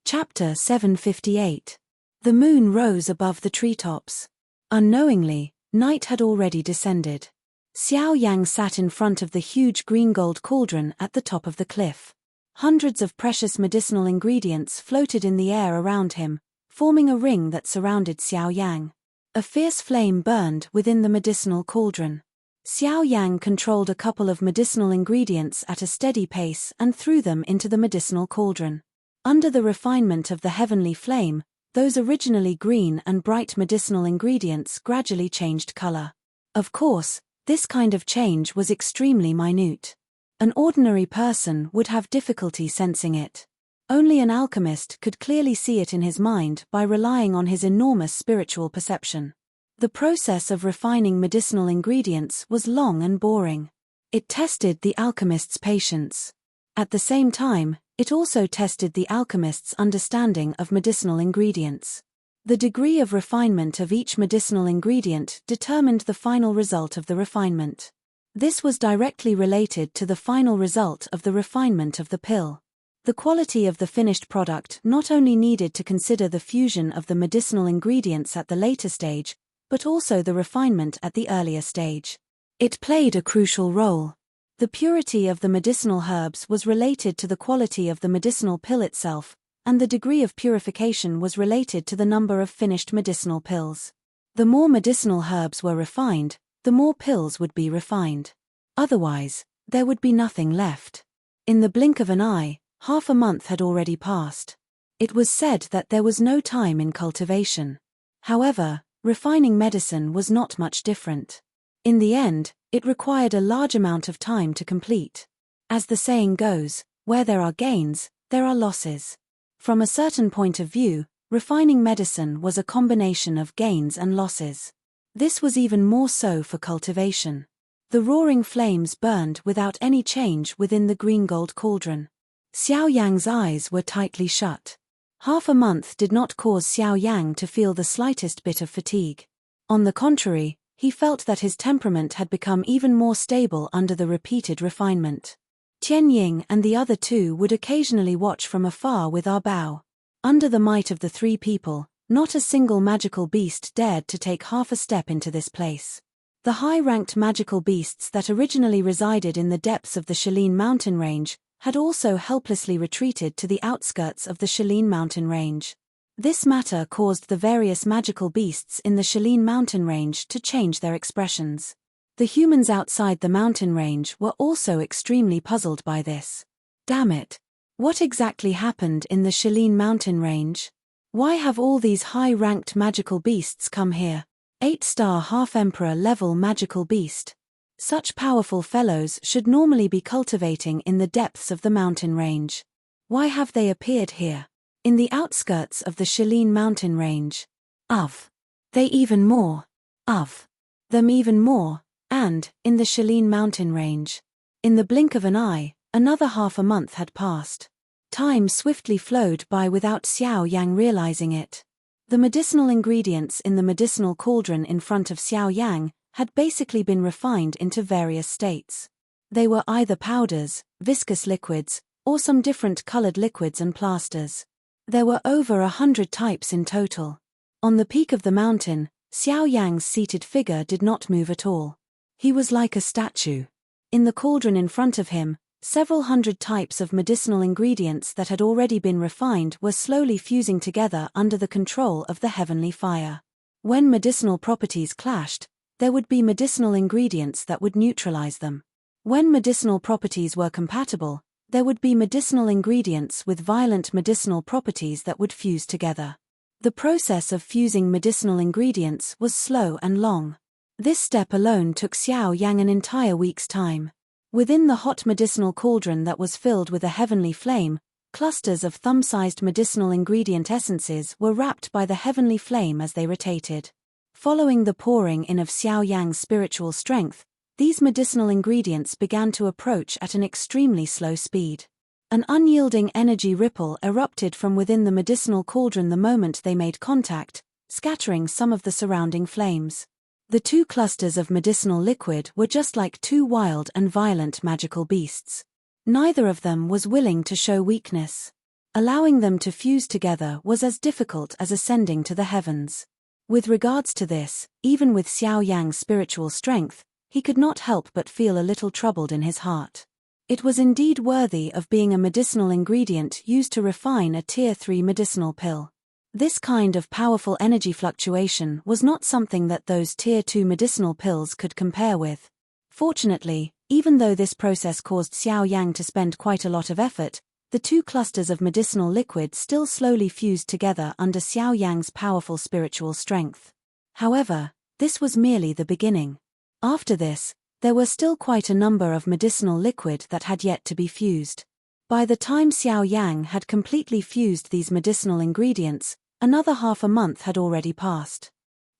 Chapter 758. The moon rose above the treetops. Unknowingly, night had already descended. Xiao Yang sat in front of the huge green-gold cauldron at the top of the cliff. Hundreds of precious medicinal ingredients floated in the air around him, forming a ring that surrounded Xiao Yang. A fierce flame burned within the medicinal cauldron. Xiao Yang controlled a couple of medicinal ingredients at a steady pace and threw them into the medicinal cauldron. Under the refinement of the heavenly flame, those originally green and bright medicinal ingredients gradually changed color. Of course, this kind of change was extremely minute. An ordinary person would have difficulty sensing it. Only an alchemist could clearly see it in his mind by relying on his enormous spiritual perception. The process of refining medicinal ingredients was long and boring. It tested the alchemist's patience. At the same time, it also tested the alchemist's understanding of medicinal ingredients. The degree of refinement of each medicinal ingredient determined the final result of the refinement. This was directly related to the final result of the refinement of the pill. The quality of the finished product not only needed to consider the fusion of the medicinal ingredients at the later stage, but also the refinement at the earlier stage. It played a crucial role. The purity of the medicinal herbs was related to the quality of the medicinal pill itself, and the degree of purification was related to the number of finished medicinal pills. The more medicinal herbs were refined, the more pills would be refined. Otherwise, there would be nothing left. In the blink of an eye, half a month had already passed. It was said that there was no time in cultivation. However, refining medicine was not much different. In the end, it required a large amount of time to complete. As the saying goes, where there are gains, there are losses. From a certain point of view, refining medicine was a combination of gains and losses. This was even more so for cultivation. The roaring flames burned without any change within the green-gold cauldron. Xiao Yang's eyes were tightly shut. Half a month did not cause Xiao Yang to feel the slightest bit of fatigue. On the contrary, he felt that his temperament had become even more stable under the repeated refinement. Tian Ying and the other two would occasionally watch from afar with our Bao. Under the might of the three people, not a single magical beast dared to take half a step into this place. The high-ranked magical beasts that originally resided in the depths of the Shalin mountain range had also helplessly retreated to the outskirts of the Shalin mountain range. This matter caused the various magical beasts in the Shalin mountain range to change their expressions. The humans outside the mountain range were also extremely puzzled by this. Damn it! What exactly happened in the Shalin mountain range? Why have all these high-ranked magical beasts come here? 8-star half-emperor level magical beast. Such powerful fellows should normally be cultivating in the depths of the mountain range. Why have they appeared here? In the outskirts of the Shalin mountain range. Of. They even more. Of. Them even more. And, in the Shalin mountain range. In the blink of an eye, another half a month had passed. Time swiftly flowed by without Xiao Yang realizing it. The medicinal ingredients in the medicinal cauldron in front of Xiao Yang had basically been refined into various states. They were either powders, viscous liquids, or some different colored liquids and plasters. There were over 100 types in total. On the peak of the mountain, Xiao Yang's seated figure did not move at all. He was like a statue. In the cauldron in front of him, several hundred types of medicinal ingredients that had already been refined were slowly fusing together under the control of the heavenly fire. When medicinal properties clashed, there would be medicinal ingredients that would neutralize them. When medicinal properties were compatible, there would be medicinal ingredients with violent medicinal properties that would fuse together. The process of fusing medicinal ingredients was slow and long. This step alone took Xiao Yang an entire week's time. Within the hot medicinal cauldron that was filled with a heavenly flame, clusters of thumb-sized medicinal ingredient essences were wrapped by the heavenly flame as they rotated. Following the pouring in of Xiao Yang's spiritual strength, these medicinal ingredients began to approach at an extremely slow speed. An unyielding energy ripple erupted from within the medicinal cauldron the moment they made contact, scattering some of the surrounding flames. The two clusters of medicinal liquid were just like two wild and violent magical beasts. Neither of them was willing to show weakness. Allowing them to fuse together was as difficult as ascending to the heavens. With regards to this, even with Xiao Yang's spiritual strength, he could not help but feel a little troubled in his heart. It was indeed worthy of being a medicinal ingredient used to refine a Tier 3 medicinal pill. This kind of powerful energy fluctuation was not something that those Tier 2 medicinal pills could compare with. Fortunately, even though this process caused Xiao Yang to spend quite a lot of effort, the two clusters of medicinal liquid still slowly fused together under Xiao Yang's powerful spiritual strength. However, this was merely the beginning. After this, there were still quite a number of medicinal liquid that had yet to be fused. By the time Xiao Yang had completely fused these medicinal ingredients, another half a month had already passed.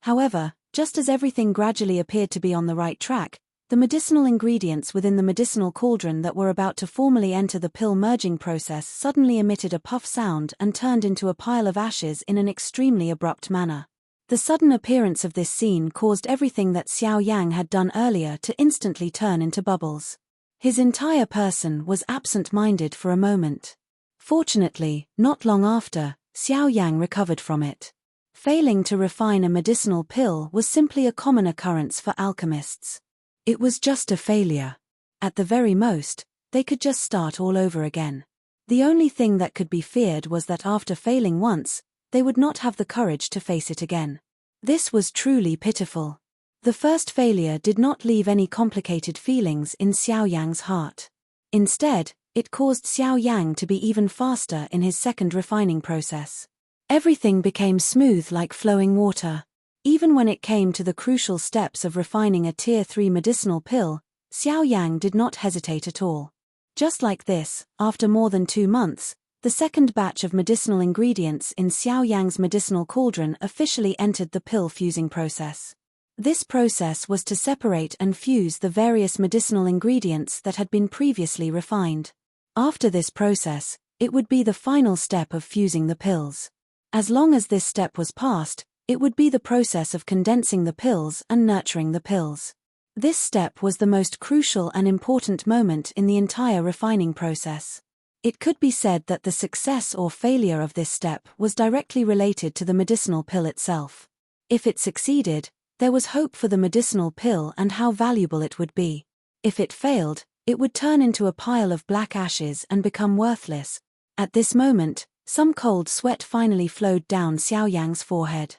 However, just as everything gradually appeared to be on the right track, the medicinal ingredients within the medicinal cauldron that were about to formally enter the pill merging process suddenly emitted a puff sound and turned into a pile of ashes in an extremely abrupt manner. The sudden appearance of this scene caused everything that Xiao Yang had done earlier to instantly turn into bubbles. His entire person was absent-minded for a moment. Fortunately, not long after, Xiao Yang recovered from it. Failing to refine a medicinal pill was simply a common occurrence for alchemists. It was just a failure. At the very most, they could just start all over again. The only thing that could be feared was that after failing once, they would not have the courage to face it again. This was truly pitiful. The first failure did not leave any complicated feelings in Xiao Yang's heart. Instead, it caused Xiao Yang to be even faster in his second refining process. Everything became smooth like flowing water. Even when it came to the crucial steps of refining a Tier 3 medicinal pill, Xiao Yang did not hesitate at all. Just like this, after more than 2 months, the second batch of medicinal ingredients in Xiao Yang's medicinal cauldron officially entered the pill fusing process. This process was to separate and fuse the various medicinal ingredients that had been previously refined. After this process, it would be the final step of fusing the pills. As long as this step was passed, it would be the process of condensing the pills and nurturing the pills. This step was the most crucial and important moment in the entire refining process. It could be said that the success or failure of this step was directly related to the medicinal pill itself. If it succeeded, there was hope for the medicinal pill and how valuable it would be. If it failed, it would turn into a pile of black ashes and become worthless. At this moment, some cold sweat finally flowed down Xiao Yang's forehead.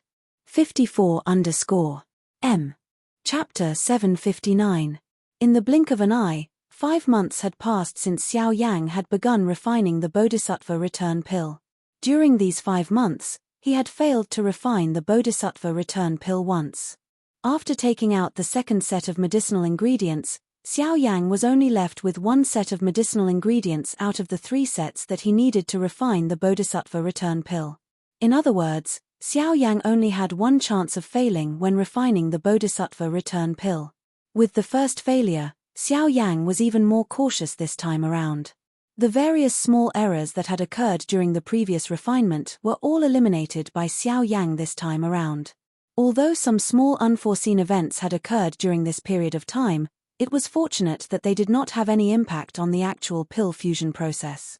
54_M. Chapter 759. In the blink of an eye, 5 months had passed since Xiao Yang had begun refining the Bodhisattva return pill. During these 5 months, he had failed to refine the Bodhisattva return pill once. After taking out the second set of medicinal ingredients, Xiao Yang was only left with 1 set of medicinal ingredients out of the 3 sets that he needed to refine the Bodhisattva return pill. In other words, Xiao Yang only had 1 chance of failing when refining the Bodhisattva return pill. With the first failure, Xiao Yang was even more cautious this time around. The various small errors that had occurred during the previous refinement were all eliminated by Xiao Yang this time around. Although some small unforeseen events had occurred during this period of time, it was fortunate that they did not have any impact on the actual pill fusion process.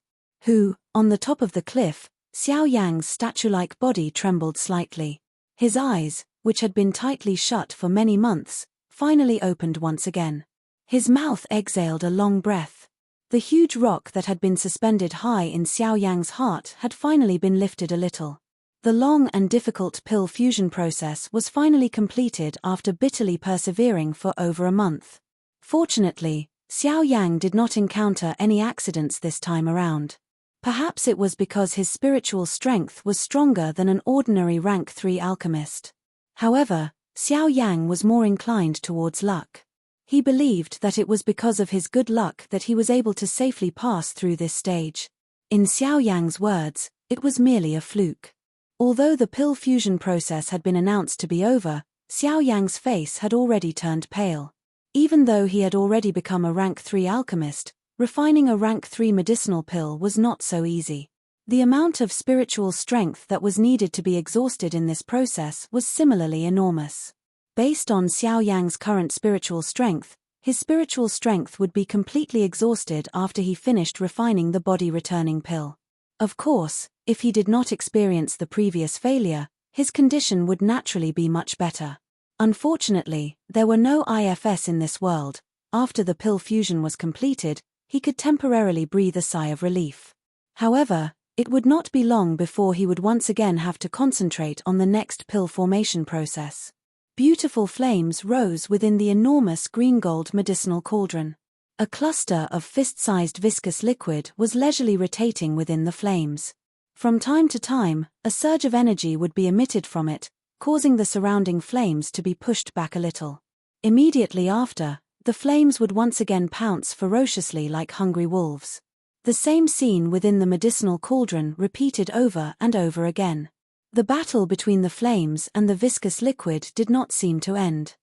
On the top of the cliff, Xiao Yang's statue-like body trembled slightly. His eyes, which had been tightly shut for many months, finally opened once again. His mouth exhaled a long breath. The huge rock that had been suspended high in Xiao Yang's heart had finally been lifted a little. The long and difficult pill fusion process was finally completed after bitterly persevering for over a month. Fortunately, Xiao Yang did not encounter any accidents this time around. Perhaps it was because his spiritual strength was stronger than an ordinary rank 3 alchemist. However, Xiao Yang was more inclined towards luck. He believed that it was because of his good luck that he was able to safely pass through this stage. In Xiao Yang's words, it was merely a fluke. Although the pill fusion process had been announced to be over, Xiao Yang's face had already turned pale. Even though he had already become a rank 3 alchemist, refining a rank 3 medicinal pill was not so easy. The amount of spiritual strength that was needed to be exhausted in this process was similarly enormous. Based on Xiao Yang's current spiritual strength, his spiritual strength would be completely exhausted after he finished refining the body-returning pill. Of course, if he did not experience the previous failure, his condition would naturally be much better. Unfortunately, there were no IFS in this world. After the pill fusion was completed, he could temporarily breathe a sigh of relief. However, it would not be long before he would once again have to concentrate on the next pill formation process. Beautiful flames rose within the enormous green-gold medicinal cauldron. A cluster of fist-sized viscous liquid was leisurely rotating within the flames. From time to time, a surge of energy would be emitted from it, causing the surrounding flames to be pushed back a little. Immediately after, the flames would once again pounce ferociously like hungry wolves. The same scene within the medicinal cauldron repeated over and over again. The battle between the flames and the viscous liquid did not seem to end.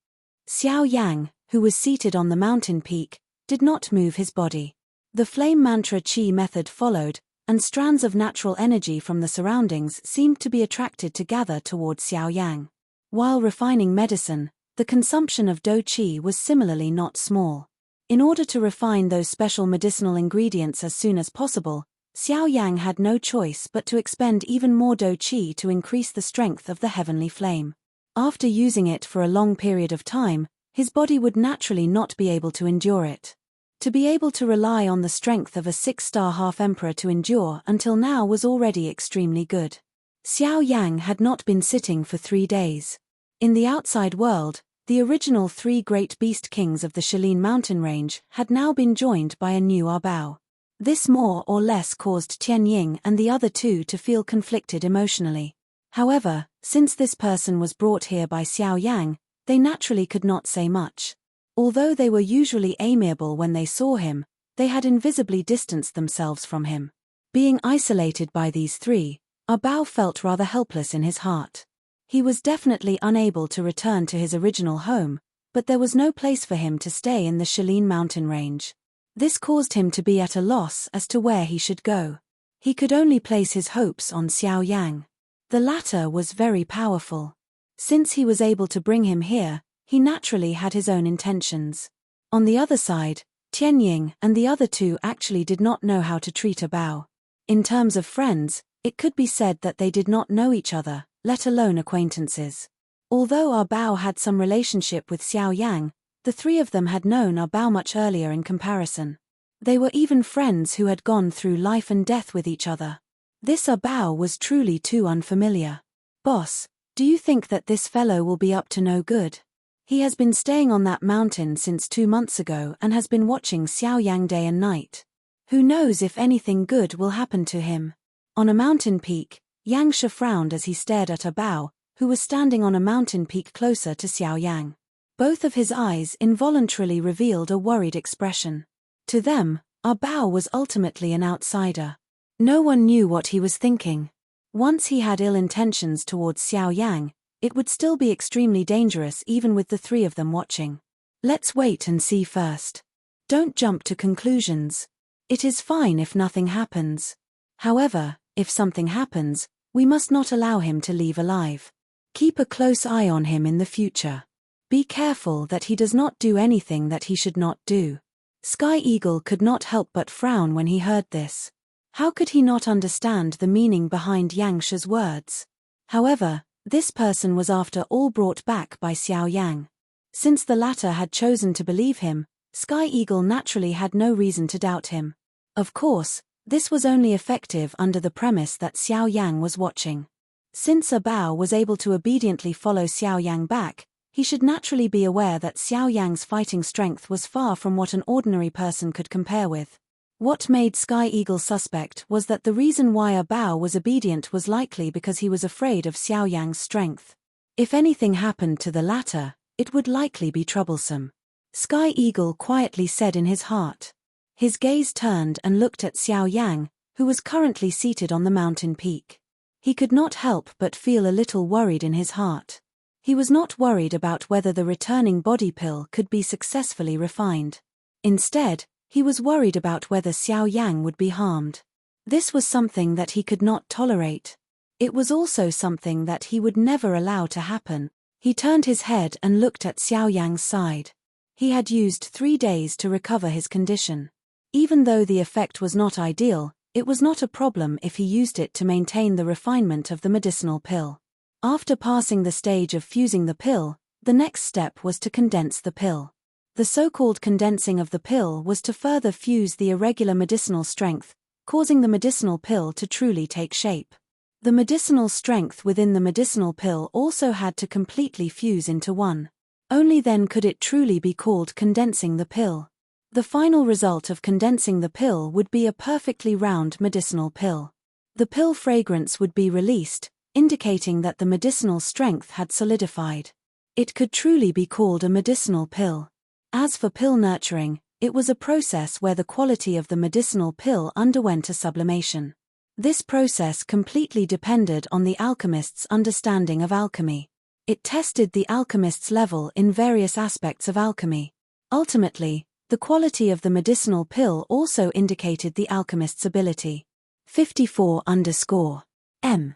Xiao Yang, who was seated on the mountain peak, did not move his body. The flame mantra chi method followed, and strands of natural energy from the surroundings seemed to be attracted to gather towards Xiao Yang. While refining medicine, the consumption of do chi was similarly not small. In order to refine those special medicinal ingredients as soon as possible, Xiao Yang had no choice but to expend even more do chi to increase the strength of the heavenly flame. After using it for a long period of time, his body would naturally not be able to endure it. To be able to rely on the strength of a 6-star half-emperor to endure until now was already extremely good. Xiao Yang had not been sitting for 3 days. In the outside world, the original 3 great beast kings of the Shaolin mountain range had now been joined by a new Arbao. This more or less caused Tianying and the other 2 to feel conflicted emotionally. However, since this person was brought here by Xiao Yang, they naturally could not say much. Although they were usually amiable when they saw him, they had invisibly distanced themselves from him. Being isolated by these 3, Arbao felt rather helpless in his heart. He was definitely unable to return to his original home, but there was no place for him to stay in the Shaolin mountain range. This caused him to be at a loss as to where he should go. He could only place his hopes on Xiao Yang. The latter was very powerful. Since he was able to bring him here, he naturally had his own intentions. On the other side, Tianying and the other 2 actually did not know how to treat Arbao. In terms of friends, it could be said that they did not know each other, let alone acquaintances. Although Arbao had some relationship with Xiao Yang, the 3 of them had known Arbao much earlier in comparison. They were even friends who had gone through life and death with each other. This Arbao was truly too unfamiliar. "Boss, do you think that this fellow will be up to no good? He has been staying on that mountain since 2 months ago and has been watching Xiao Yang day and night. Who knows if anything good will happen to him?" On a mountain peak, Yang Shi frowned as he stared at Arbao, who was standing on a mountain peak closer to Xiao Yang. Both of his eyes involuntarily revealed a worried expression. To them, Arbao was ultimately an outsider. No one knew what he was thinking. Once he had ill intentions towards Xiao Yang, it would still be extremely dangerous even with the 3 of them watching. Let's wait and see first. Don't jump to conclusions. It is fine if nothing happens. However, if something happens, we must not allow him to leave alive. Keep a close eye on him in the future. Be careful that he does not do anything that he should not do. Sky Eagle could not help but frown when he heard this. How could he not understand the meaning behind Yang Shi's words? However, this person was after all brought back by Xiao Yang. Since the latter had chosen to believe him, Sky Eagle naturally had no reason to doubt him. Of course, this was only effective under the premise that Xiao Yang was watching. Since a Bao was able to obediently follow Xiao Yang back, he should naturally be aware that Xiao Yang's fighting strength was far from what an ordinary person could compare with. What made Sky Eagle suspect was that the reason why a Bao was obedient was likely because he was afraid of Xiao Yang's strength. If anything happened to the latter, it would likely be troublesome. Sky Eagle quietly said in his heart. His gaze turned and looked at Xiao Yang, who was currently seated on the mountain peak. He could not help but feel a little worried in his heart. He was not worried about whether the returning body pill could be successfully refined. Instead, he was worried about whether Xiao Yang would be harmed. This was something that he could not tolerate. It was also something that he would never allow to happen. He turned his head and looked at Xiao Yang's side. He had used 3 days to recover his condition. Even though the effect was not ideal, it was not a problem if he used it to maintain the refinement of the medicinal pill. After passing the stage of fusing the pill, the next step was to condense the pill. The so-called condensing of the pill was to further fuse the irregular medicinal strength, causing the medicinal pill to truly take shape. The medicinal strength within the medicinal pill also had to completely fuse into one. Only then could it truly be called condensing the pill. The final result of condensing the pill would be a perfectly round medicinal pill. The pill fragrance would be released, indicating that the medicinal strength had solidified. It could truly be called a medicinal pill. As for pill nurturing, it was a process where the quality of the medicinal pill underwent a sublimation. This process completely depended on the alchemist's understanding of alchemy. It tested the alchemist's level in various aspects of alchemy. Ultimately, the quality of the medicinal pill also indicated the alchemist's ability. 54_M.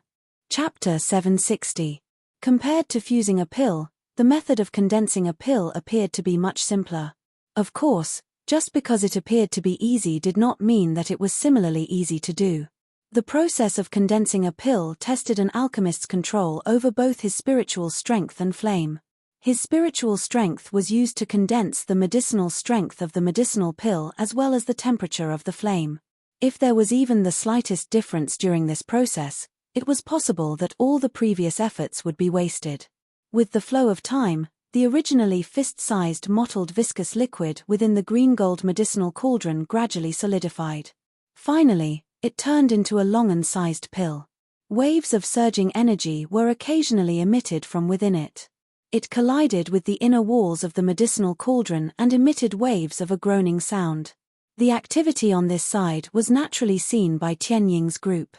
Chapter 760. Compared to fusing a pill, the method of condensing a pill appeared to be much simpler. Of course, just because it appeared to be easy did not mean that it was similarly easy to do. The process of condensing a pill tested an alchemist's control over both his spiritual strength and flame. His spiritual strength was used to condense the medicinal strength of the medicinal pill as well as the temperature of the flame. If there was even the slightest difference during this process, it was possible that all the previous efforts would be wasted. With the flow of time, the originally fist-sized mottled viscous liquid within the green-gold medicinal cauldron gradually solidified. Finally, it turned into a longan-sized pill. Waves of surging energy were occasionally emitted from within it. It collided with the inner walls of the medicinal cauldron and emitted waves of a groaning sound. The activity on this side was naturally seen by Tianying's group.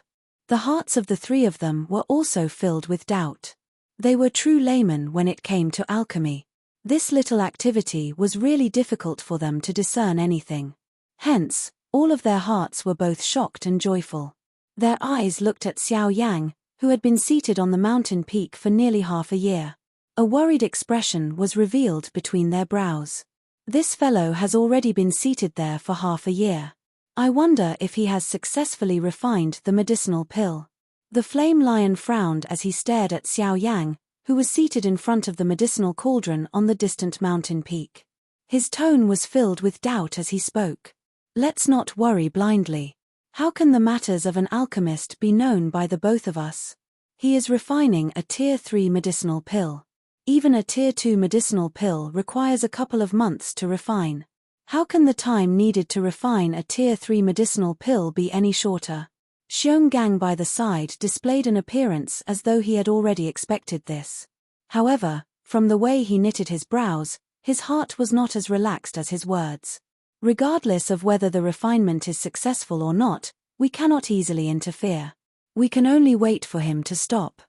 The hearts of the 3 of them were also filled with doubt. They were true laymen when it came to alchemy. This little activity was really difficult for them to discern anything. Hence, all of their hearts were both shocked and joyful. Their eyes looked at Xiao Yang, who had been seated on the mountain peak for nearly half a year. A worried expression was revealed between their brows. This fellow has already been seated there for half a year. I wonder if he has successfully refined the medicinal pill. The flame lion frowned as he stared at Xiao Yang, who was seated in front of the medicinal cauldron on the distant mountain peak. His tone was filled with doubt as he spoke. Let's not worry blindly. How can the matters of an alchemist be known by the both of us? He is refining a Tier 3 medicinal pill. Even a Tier 2 medicinal pill requires a couple of months to refine. How can the time needed to refine a Tier 3 medicinal pill be any shorter? Xionggang by the side displayed an appearance as though he had already expected this. However, from the way he knitted his brows, his heart was not as relaxed as his words. Regardless of whether the refinement is successful or not, we cannot easily interfere. We can only wait for him to stop.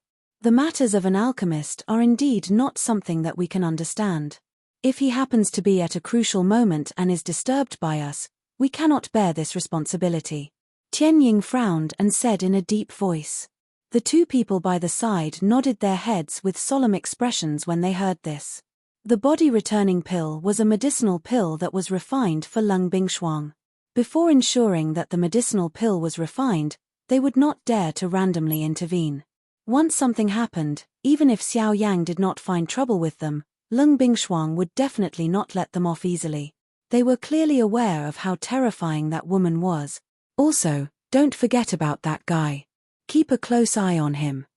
The matters of an alchemist are indeed not something that we can understand. If he happens to be at a crucial moment and is disturbed by us, We cannot bear this responsibility. Tianying frowned and said in a deep voice. The two people by the side nodded their heads with solemn expressions when they heard this. The body-returning pill was a medicinal pill that was refined for lung bingshuang. Before ensuring that the medicinal pill was refined, they would not dare to randomly intervene. Once something happened, even if Xiao Yang did not find trouble with them, Lung Bingshuang would definitely not let them off easily. They were clearly aware of how terrifying that woman was. Also, don't forget about that guy. Keep a close eye on him.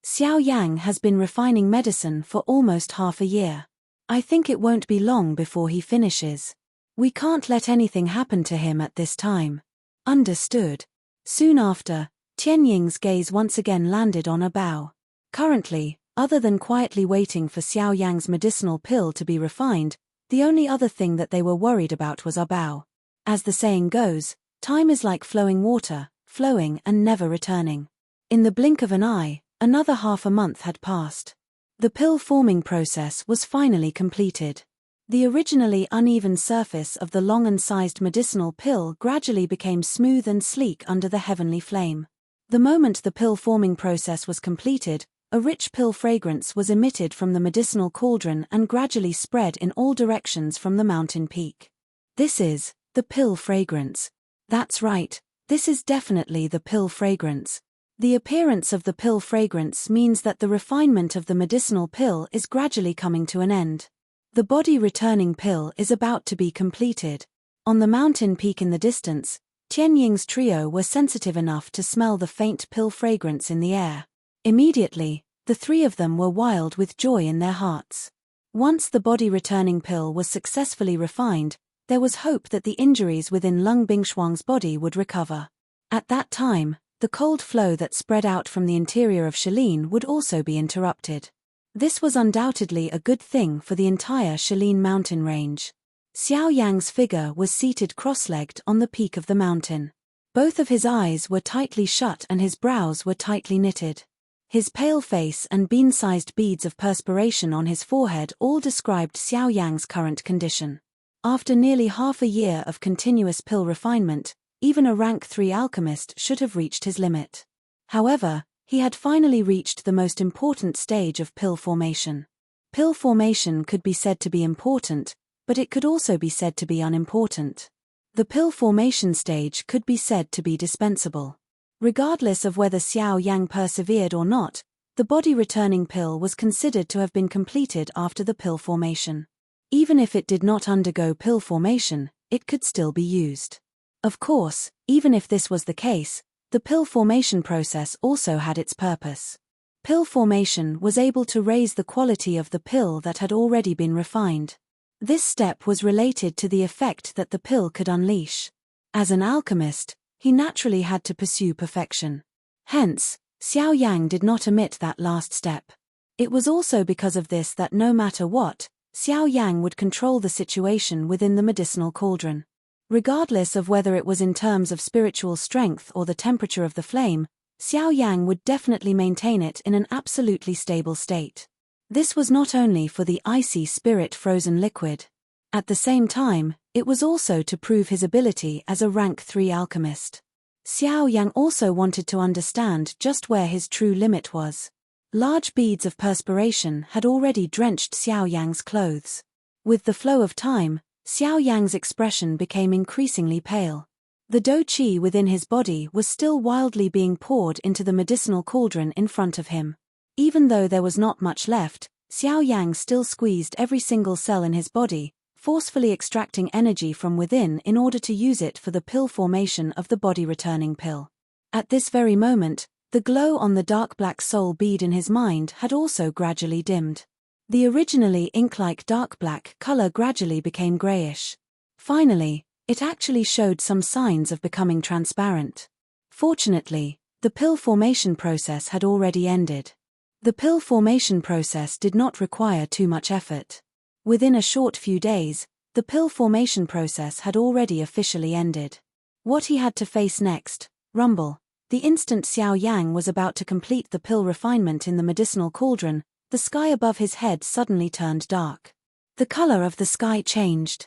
Xiao Yang has been refining medicine for almost half a year. I think it won't be long before he finishes. We can't let anything happen to him at this time. Understood. Soon after, Tianying's gaze once again landed on a bao. Currently, other than quietly waiting for Xiao Yang's medicinal pill to be refined, the only other thing that they were worried about was a bao. As the saying goes, time is like flowing water, flowing and never returning. In the blink of an eye, another half a month had passed. The pill-forming process was finally completed. The originally uneven surface of the long and sized medicinal pill gradually became smooth and sleek under the heavenly flame. The moment the pill-forming process was completed, a rich pill fragrance was emitted from the medicinal cauldron and gradually spread in all directions from the mountain peak. This is the pill fragrance. That's right, this is definitely the pill fragrance. The appearance of the pill fragrance means that the refinement of the medicinal pill is gradually coming to an end. The body-returning pill is about to be completed. On the mountain peak in the distance, Tianying's trio were sensitive enough to smell the faint pill fragrance in the air. Immediately, the three of them were wild with joy in their hearts. Once the body-returning pill was successfully refined, there was hope that the injuries within Lung Bingshuang's body would recover. At that time, the cold flow that spread out from the interior of Shalin would also be interrupted. This was undoubtedly a good thing for the entire Shalin mountain range. Xiao Yang's figure was seated cross-legged on the peak of the mountain. Both of his eyes were tightly shut and his brows were tightly knitted. His pale face and bean-sized beads of perspiration on his forehead all described Xiao Yang's current condition. After nearly half a year of continuous pill refinement, even a rank 3 alchemist should have reached his limit. However, he had finally reached the most important stage of pill formation. Pill formation could be said to be important, but it could also be said to be unimportant. The pill formation stage could be said to be dispensable. Regardless of whether Xiao Yang persevered or not, the body-returning pill was considered to have been completed after the pill formation. Even if it did not undergo pill formation, it could still be used. Of course, even if this was the case, the pill formation process also had its purpose. Pill formation was able to raise the quality of the pill that had already been refined. This step was related to the effect that the pill could unleash. As an alchemist, he naturally had to pursue perfection. Hence, Xiao Yang did not omit that last step. It was also because of this that no matter what, Xiao Yang would control the situation within the medicinal cauldron. Regardless of whether it was in terms of spiritual strength or the temperature of the flame, Xiao Yang would definitely maintain it in an absolutely stable state. This was not only for the icy spirit frozen liquid. At the same time, it was also to prove his ability as a rank 3 alchemist. Xiao Yang also wanted to understand just where his true limit was. Large beads of perspiration had already drenched Xiao Yang's clothes. With the flow of time, Xiao Yang's expression became increasingly pale. The dou qi within his body was still wildly being poured into the medicinal cauldron in front of him. Even though there was not much left, Xiao Yang still squeezed every single cell in his body, forcefully extracting energy from within in order to use it for the pill formation of the body-returning pill. At this very moment, the glow on the dark black soul bead in his mind had also gradually dimmed. The originally ink-like dark black color gradually became grayish. Finally, it actually showed some signs of becoming transparent. Fortunately, the pill formation process had already ended. The pill formation process did not require too much effort. Within a short few days, the pill formation process had already officially ended. What he had to face next, rumble. The instant Xiao Yang was about to complete the pill refinement in the medicinal cauldron, the sky above his head suddenly turned dark. The color of the sky changed.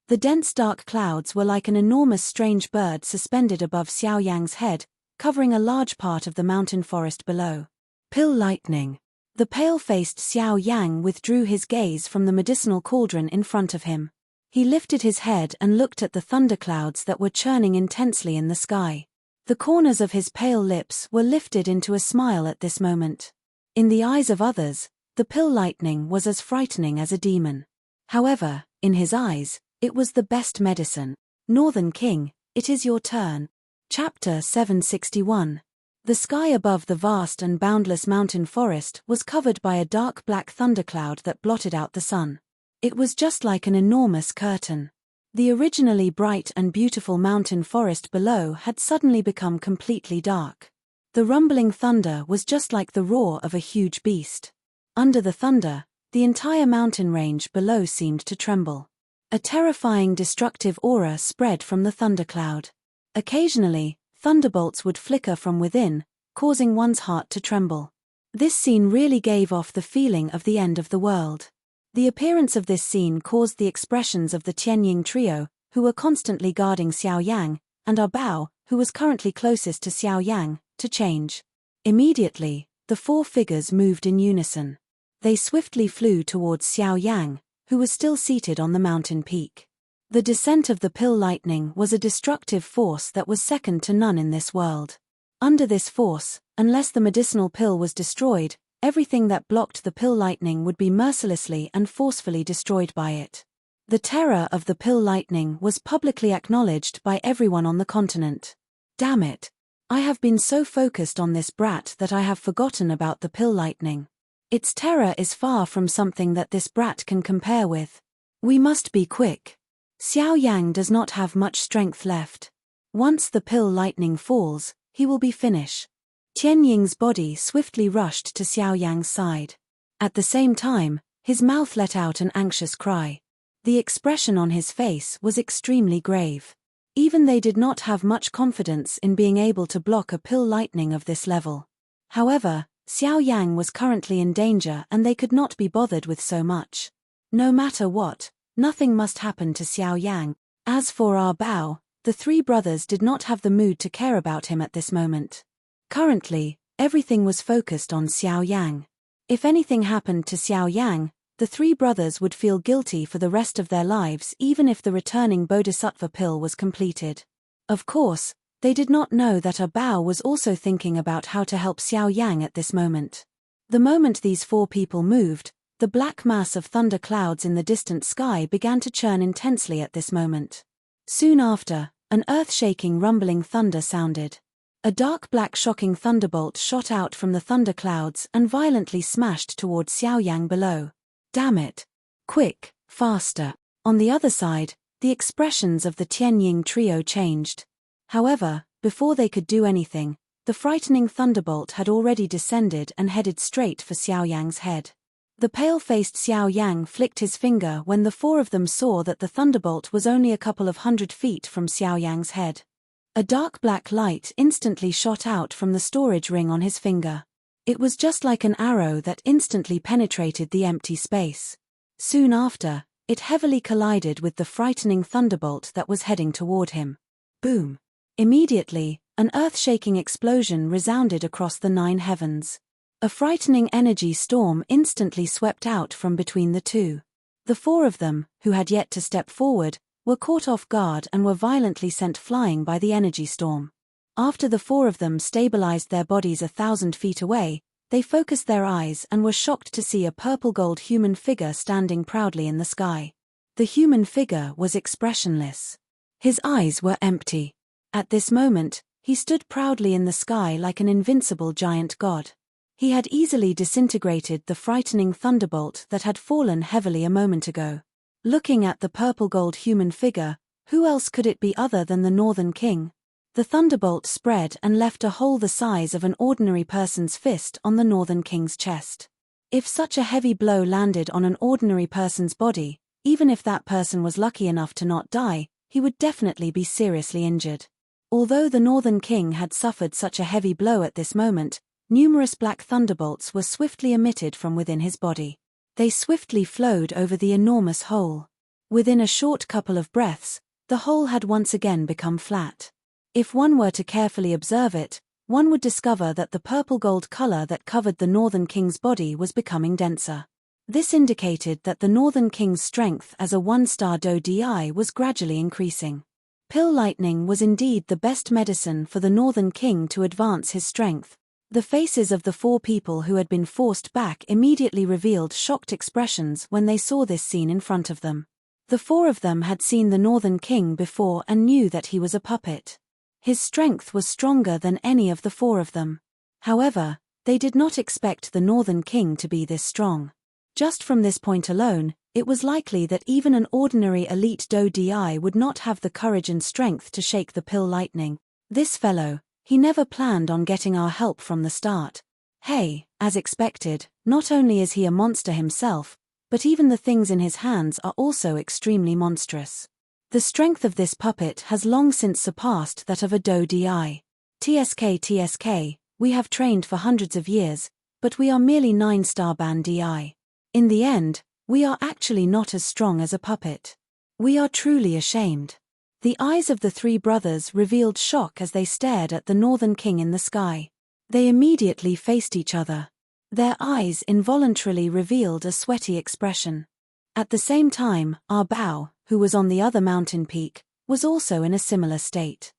The dense dark clouds were like an enormous strange bird suspended above Xiao Yang's head, covering a large part of the mountain forest below. Pill lightning. The pale-faced Xiao Yang withdrew his gaze from the medicinal cauldron in front of him. He lifted his head and looked at the thunderclouds that were churning intensely in the sky. The corners of his pale lips were lifted into a smile at this moment. In the eyes of others, the pill lightning was as frightening as a demon. However, in his eyes, it was the best medicine. Northern King, it is your turn. Chapter 761. The sky above the vast and boundless mountain forest was covered by a dark black thundercloud that blotted out the sun. It was just like an enormous curtain. The originally bright and beautiful mountain forest below had suddenly become completely dark. The rumbling thunder was just like the roar of a huge beast. Under the thunder, the entire mountain range below seemed to tremble. A terrifying destructive aura spread from the thundercloud. Occasionally, thunderbolts would flicker from within, causing one's heart to tremble. This scene really gave off the feeling of the end of the world. The appearance of this scene caused the expressions of the Tianying trio, who were constantly guarding Xiao Yang, and our Bao, who was currently closest to Xiao Yang, to change. Immediately, the four figures moved in unison. They swiftly flew towards Xiao Yang, who was still seated on the mountain peak. The descent of the pill lightning was a destructive force that was second to none in this world. Under this force, unless the medicinal pill was destroyed, everything that blocked the pill lightning would be mercilessly and forcefully destroyed by it. The terror of the pill lightning was publicly acknowledged by everyone on the continent. Damn it! I have been so focused on this brat that I have forgotten about the pill lightning. Its terror is far from something that this brat can compare with. We must be quick. Xiao Yang does not have much strength left. Once the pill lightning falls, he will be finished. Tianying's body swiftly rushed to Xiao Yang's side. At the same time, his mouth let out an anxious cry. The expression on his face was extremely grave. Even they did not have much confidence in being able to block a pill lightning of this level. However, Xiao Yang was currently in danger and they could not be bothered with so much. No matter what, nothing must happen to Xiao Yang. As for our Bao, the three brothers did not have the mood to care about him at this moment. Currently, everything was focused on Xiao Yang. If anything happened to Xiao Yang, the three brothers would feel guilty for the rest of their lives even if the returning Bodhisattva pill was completed. Of course, they did not know that our Bao was also thinking about how to help Xiao Yang at this moment. The moment these four people moved, the black mass of thunder clouds in the distant sky began to churn intensely at this moment. Soon after, an earth-shaking rumbling thunder sounded. A dark black shocking thunderbolt shot out from the thunder clouds and violently smashed towards Xiao Yang below. Damn it! Quick, faster! On the other side, the expressions of the Tianying trio changed. However, before they could do anything, the frightening thunderbolt had already descended and headed straight for Xiao Yang's head. The pale-faced Xiao Yang flicked his finger when the four of them saw that the thunderbolt was only a couple of 100 feet from Xiao Yang's head. A dark black light instantly shot out from the storage ring on his finger. It was just like an arrow that instantly penetrated the empty space. Soon after, it heavily collided with the frightening thunderbolt that was heading toward him. Boom! Immediately, an earth-shaking explosion resounded across the 9 heavens. A frightening energy storm instantly swept out from between the two. The four of them, who had yet to step forward, were caught off guard and were violently sent flying by the energy storm. After the four of them stabilized their bodies 1,000 feet away, they focused their eyes and were shocked to see a purple-gold human figure standing proudly in the sky. The human figure was expressionless. His eyes were empty. At this moment, he stood proudly in the sky like an invincible giant god. He had easily disintegrated the frightening thunderbolt that had fallen heavily a moment ago. Looking at the purple-gold human figure, who else could it be other than the Northern King? The thunderbolt spread and left a hole the size of an ordinary person's fist on the Northern King's chest. If such a heavy blow landed on an ordinary person's body, even if that person was lucky enough to not die, he would definitely be seriously injured. Although the Northern King had suffered such a heavy blow at this moment, numerous black thunderbolts were swiftly emitted from within his body. They swiftly flowed over the enormous hole. Within a short couple of breaths, the whole had once again become flat. If one were to carefully observe it, one would discover that the purple-gold color that covered the Northern King's body was becoming denser. This indicated that the Northern King's strength as a one-star DI was gradually increasing. Pill lightning was indeed the best medicine for the Northern King to advance his strength. The faces of the 4 people who had been forced back immediately revealed shocked expressions when they saw this scene in front of them. The 4 of them had seen the Northern King before and knew that he was a puppet. His strength was stronger than any of the 4 of them. However, they did not expect the Northern King to be this strong. Just from this point alone, it was likely that even an ordinary elite DI would not have the courage and strength to shake the pill lightning. This fellow, he never planned on getting our help from the start. Hey, as expected, not only is he a monster himself, but even the things in his hands are also extremely monstrous. The strength of this puppet has long since surpassed that of a DI. TSK, we have trained for hundreds of years, but we are merely 9-star ban DI. In the end, we are actually not as strong as a puppet. We are truly ashamed. The eyes of the 3 brothers revealed shock as they stared at the Northern King in the sky. They immediately faced each other. Their eyes involuntarily revealed a sweaty expression. At the same time, our Bao, who was on the other mountain peak, was also in a similar state.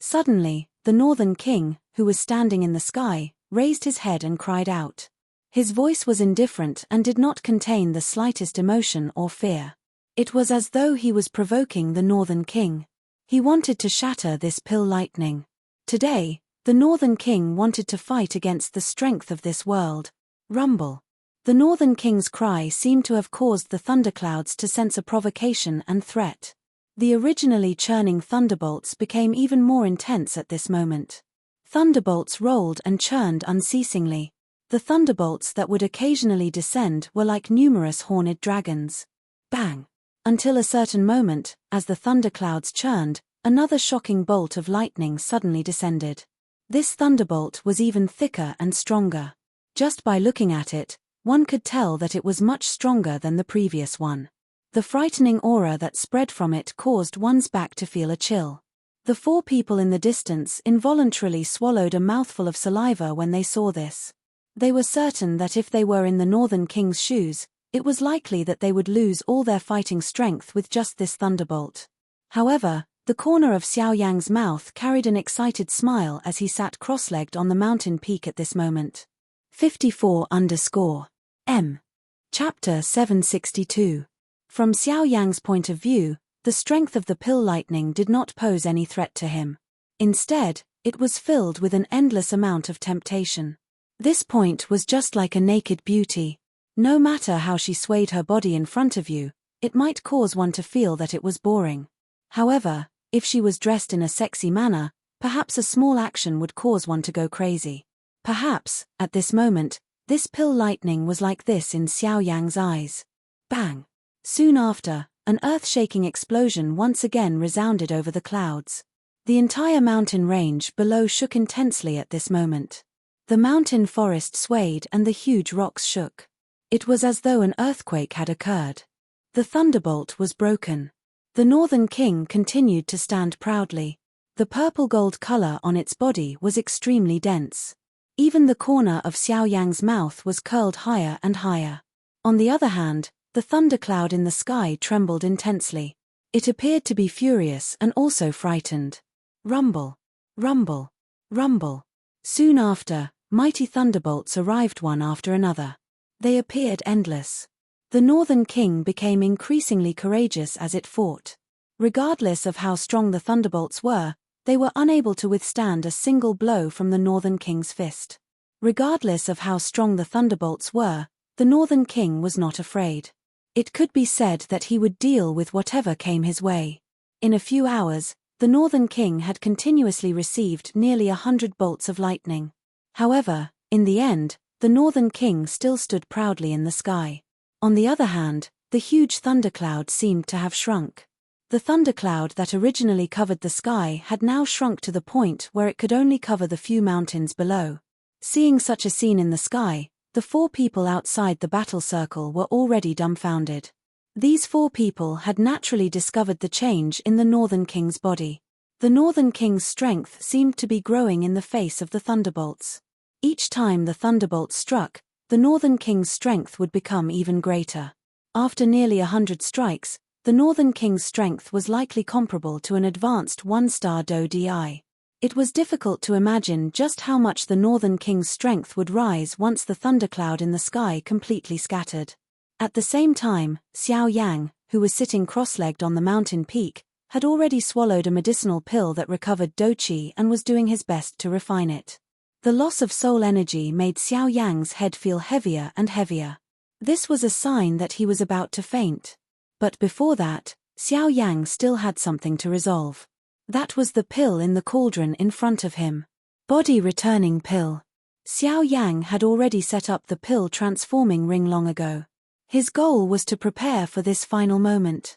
Suddenly, the Northern King, who was standing in the sky, raised his head and cried out. His voice was indifferent and did not contain the slightest emotion or fear. It was as though he was provoking the Northern King. He wanted to shatter this pill lightning. Today, the Northern King wanted to fight against the strength of this world. Rumble. The Northern King's cry seemed to have caused the thunderclouds to sense a provocation and threat. The originally churning thunderbolts became even more intense at this moment. Thunderbolts rolled and churned unceasingly. The thunderbolts that would occasionally descend were like numerous horned dragons. Bang! Until a certain moment, as the thunderclouds churned, another shocking bolt of lightning suddenly descended. This thunderbolt was even thicker and stronger. Just by looking at it, one could tell that it was much stronger than the previous one. The frightening aura that spread from it caused one's back to feel a chill. The 4 people in the distance involuntarily swallowed a mouthful of saliva when they saw this. They were certain that if they were in the Northern King's shoes, it was likely that they would lose all their fighting strength with just this thunderbolt. However, the corner of Xiao Yang's mouth carried an excited smile as he sat cross-legged on the mountain peak at this moment. 54_M. Chapter 762. From Xiao Yang's point of view, the strength of the pill lightning did not pose any threat to him. Instead, it was filled with an endless amount of temptation. This point was just like a naked beauty. No matter how she swayed her body in front of you, it might cause one to feel that it was boring. However, if she was dressed in a sexy manner, perhaps a small action would cause one to go crazy. Perhaps, at this moment, this pill lightning was like this in Xiao Yang's eyes. Bang! Soon after, an earth-shaking explosion once again resounded over the clouds. The entire mountain range below shook intensely at this moment. The mountain forest swayed and the huge rocks shook. It was as though an earthquake had occurred. The thunderbolt was broken. The Northern King continued to stand proudly. The purple-gold color on its body was extremely dense. Even the corner of Xiao Yang's mouth was curled higher and higher. On the other hand, the thundercloud in the sky trembled intensely. It appeared to be furious and also frightened. Rumble. Rumble. Rumble. Soon after, mighty thunderbolts arrived one after another. They appeared endless. The Northern King became increasingly courageous as it fought. Regardless of how strong the thunderbolts were, they were unable to withstand a single blow from the Northern King's fist. Regardless of how strong the thunderbolts were, the Northern King was not afraid. It could be said that he would deal with whatever came his way. In a few hours, the Northern King had continuously received nearly 100 bolts of lightning. However, in the end, the Northern King still stood proudly in the sky. On the other hand, the huge thundercloud seemed to have shrunk. The thundercloud that originally covered the sky had now shrunk to the point where it could only cover the few mountains below. Seeing such a scene in the sky, the 4 people outside the battle circle were already dumbfounded. These 4 people had naturally discovered the change in the Northern King's body. The Northern King's strength seemed to be growing in the face of the thunderbolts. Each time the thunderbolt struck, the Northern King's strength would become even greater. After nearly 100 strikes, the Northern King's strength was likely comparable to an advanced 1-star DI. It was difficult to imagine just how much the Northern King's strength would rise once the thundercloud in the sky completely scattered. At the same time, Xiao Yang, who was sitting cross-legged on the mountain peak, had already swallowed a medicinal pill that recovered Qi and was doing his best to refine it. The loss of soul energy made Xiao Yang's head feel heavier and heavier. This was a sign that he was about to faint. But before that, Xiao Yang still had something to resolve. That was the pill in the cauldron in front of him. Body returning pill. Xiao Yang had already set up the pill transforming ring long ago. His goal was to prepare for this final moment.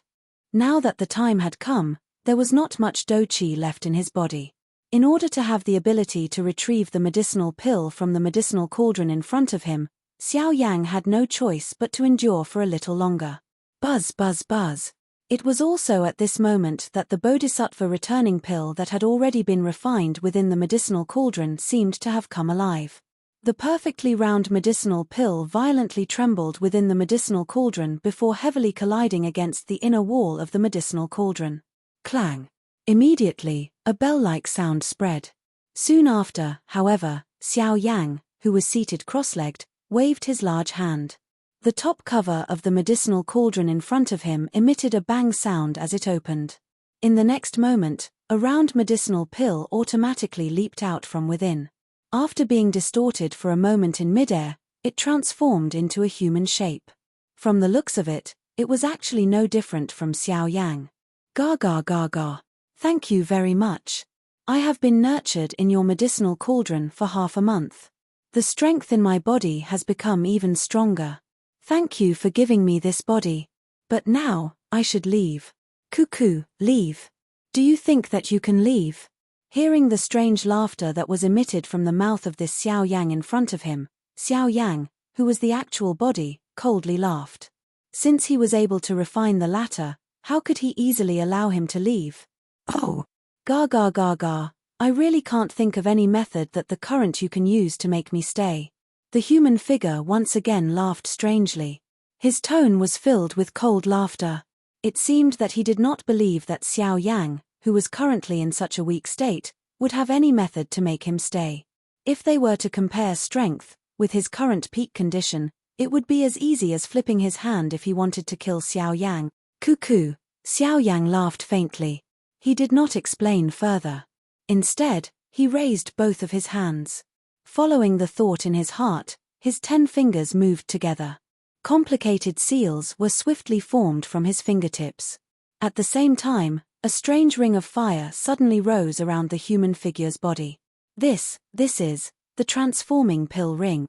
Now that the time had come, there was not much Qi left in his body. In order to have the ability to retrieve the medicinal pill from the medicinal cauldron in front of him, Xiao Yang had no choice but to endure for a little longer. Buzz, buzz, buzz. It was also at this moment that the Bodhisattva returning pill that had already been refined within the medicinal cauldron seemed to have come alive. The perfectly round medicinal pill violently trembled within the medicinal cauldron before heavily colliding against the inner wall of the medicinal cauldron. Clang! Immediately, a bell-like sound spread. Soon after, however, Xiao Yang, who was seated cross-legged, waved his large hand. The top cover of the medicinal cauldron in front of him emitted a bang sound as it opened. In the next moment, a round medicinal pill automatically leaped out from within. After being distorted for a moment in midair, it transformed into a human shape. From the looks of it, it was actually no different from Xiao Yang. Gaga gaga. Thank you very much. I have been nurtured in your medicinal cauldron for half a month. The strength in my body has become even stronger. Thank you for giving me this body. But now, I should leave. Cuckoo, leave. Do you think that you can leave? Hearing the strange laughter that was emitted from the mouth of this Xiao Yang in front of him, Xiao Yang, who was the actual body, coldly laughed. Since he was able to refine the latter, how could he easily allow him to leave? Oh! Gaga gaga, I really can't think of any method that the current you can use to make me stay. The human figure once again laughed strangely. His tone was filled with cold laughter. It seemed that he did not believe that Xiao Yang, who was currently in such a weak state, would have any method to make him stay. If they were to compare strength, with his current peak condition, it would be as easy as flipping his hand if he wanted to kill Xiao Yang. Cuckoo! Xiao Yang laughed faintly. He did not explain further. Instead, he raised both of his hands. Following the thought in his heart, his 10 fingers moved together. Complicated seals were swiftly formed from his fingertips. At the same time, a strange ring of fire suddenly rose around the human figure's body. This is, the transforming pill ring.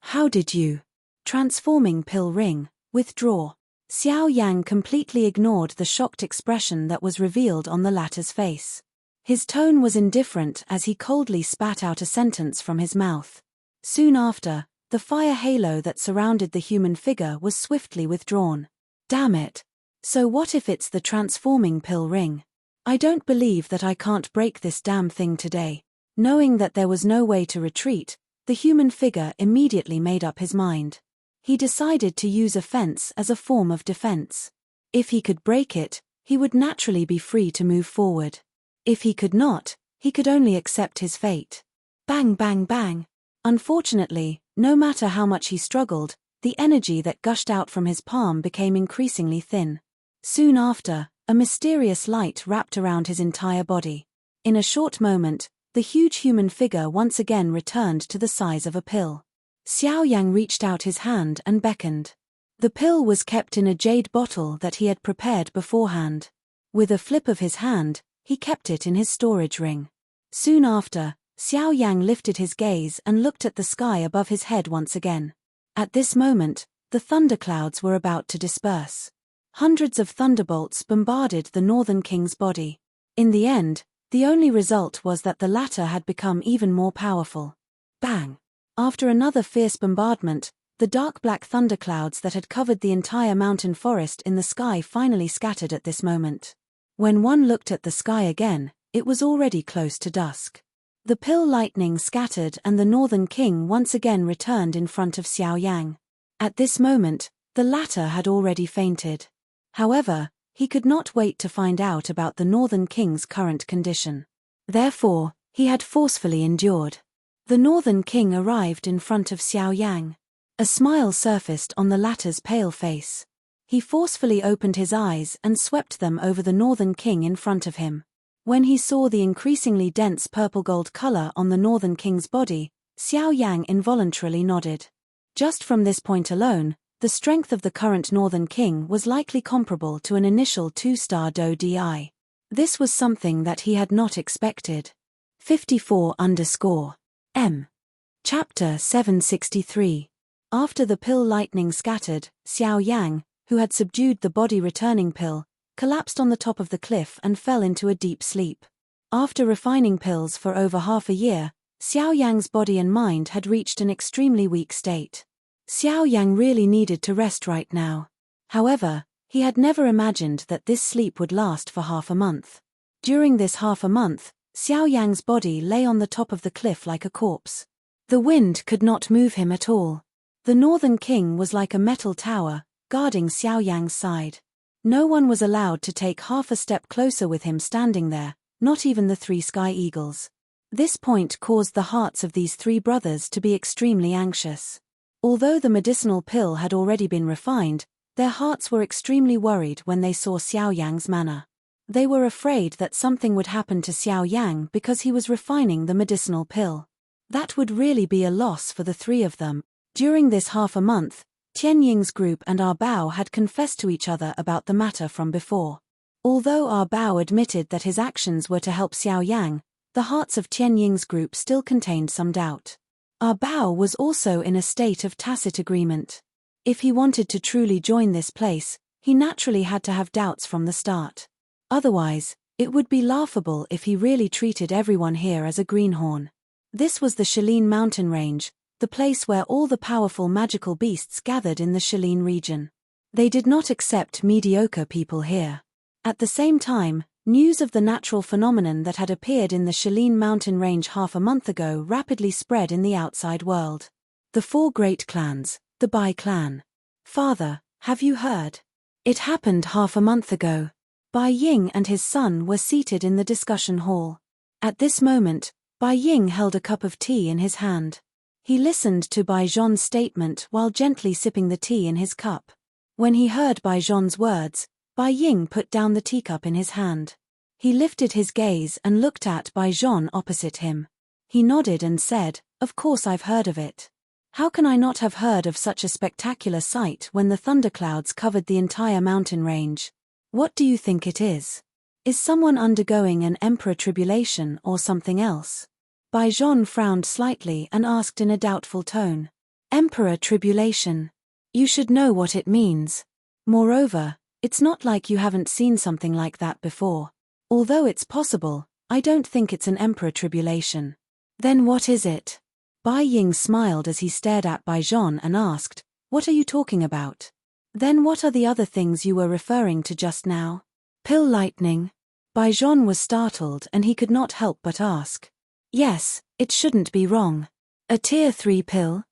How did you? Transforming pill ring, withdraw. Xiao Yang completely ignored the shocked expression that was revealed on the latter's face. His tone was indifferent as he coldly spat out a sentence from his mouth. Soon after, the fire halo that surrounded the human figure was swiftly withdrawn. Damn it! So what if it's the transforming pill ring? I don't believe that I can't break this damn thing today. Knowing that there was no way to retreat, the human figure immediately made up his mind. He decided to use offense as a form of defense. If he could break it, he would naturally be free to move forward. If he could not, he could only accept his fate. Bang bang bang. Unfortunately, no matter how much he struggled, the energy that gushed out from his palm became increasingly thin. Soon after, a mysterious light wrapped around his entire body. In a short moment, the huge human figure once again returned to the size of a pill. Xiao Yang reached out his hand and beckoned. The pill was kept in a jade bottle that he had prepared beforehand. With a flip of his hand, he kept it in his storage ring. Soon after, Xiao Yang lifted his gaze and looked at the sky above his head once again. At this moment, the thunderclouds were about to disperse. Hundreds of thunderbolts bombarded the Northern King's body. In the end, the only result was that the latter had become even more powerful. Bang! After another fierce bombardment, The dark black thunderclouds that had covered the entire mountain forest in the sky finally scattered at this moment. When one looked at the sky again, it was already close to dusk. The pill lightning scattered and the Northern King once again returned in front of Xiao Yang. At this moment, the latter had already fainted. However, he could not wait to find out about the Northern King's current condition. Therefore, he had forcefully endured. The Northern King arrived in front of Xiao Yang. A smile surfaced on the latter's pale face. He forcefully opened his eyes and swept them over the Northern King in front of him. When he saw the increasingly dense purple-gold color on the Northern King's body, Xiao Yang involuntarily nodded. Just from this point alone, the strength of the current Northern King was likely comparable to an initial 2-star Do-Di. This was something that he had not expected. 54_M. Chapter 763. After the pill lightning scattered, Xiao Yang, who had subdued the body-returning pill, collapsed on the top of the cliff and fell into a deep sleep. After refining pills for over half a year, Xiao Yang's body and mind had reached an extremely weak state. Xiao Yang really needed to rest right now. However, he had never imagined that this sleep would last for half a month. During this half a month, Xiao Yang's body lay on the top of the cliff like a corpse. The wind could not move him at all. The Northern King was like a metal tower, guarding Xiao Yang's side. No one was allowed to take half a step closer with him standing there, not even the 3 sky eagles. This point caused the hearts of these 3 brothers to be extremely anxious. Although the medicinal pill had already been refined, their hearts were extremely worried when they saw Xiao Yang's manner. They were afraid that something would happen to Xiao Yang because he was refining the medicinal pill. That would really be a loss for the 3 of them. During this half a month, Tian Ying's group and Ah Bao had confessed to each other about the matter from before. Although Ah Bao admitted that his actions were to help Xiao Yang, the hearts of Tian Ying's group still contained some doubt. Ah Bao was also in a state of tacit agreement. If he wanted to truly join this place, he naturally had to have doubts from the start. Otherwise, it would be laughable if he really treated everyone here as a greenhorn. This was the Shaolin mountain range, the place where all the powerful magical beasts gathered in the Shaolin region. They did not accept mediocre people here. At the same time, news of the natural phenomenon that had appeared in the Shaolin mountain range half a month ago rapidly spread in the outside world. The 4 great clans, the Bai clan. Father, have you heard? It happened half a month ago. Bai Ying and his son were seated in the discussion hall. At this moment, Bai Ying held a cup of tea in his hand. He listened to Bai Zhon's statement while gently sipping the tea in his cup. When he heard Bai Zhon's words, Bai Ying put down the teacup in his hand. He lifted his gaze and looked at Bai Zhon opposite him. He nodded and said, "Of course I've heard of it. How can I not have heard of such a spectacular sight when the thunderclouds covered the entire mountain range? What do you think it is? Is someone undergoing an emperor tribulation or something else?" Bai Zhon frowned slightly and asked in a doubtful tone. "Emperor tribulation? You should know what it means. Moreover, it's not like you haven't seen something like that before. Although it's possible, I don't think it's an emperor tribulation." "Then what is it?" Bai Ying smiled as he stared at Bai Zhon and asked, "What are you talking about? Then what are the other things you were referring to just now?" "Pill lightning." Bai Zhon was startled and he could not help but ask. "Yes, it shouldn't be wrong. A tier 3 pill?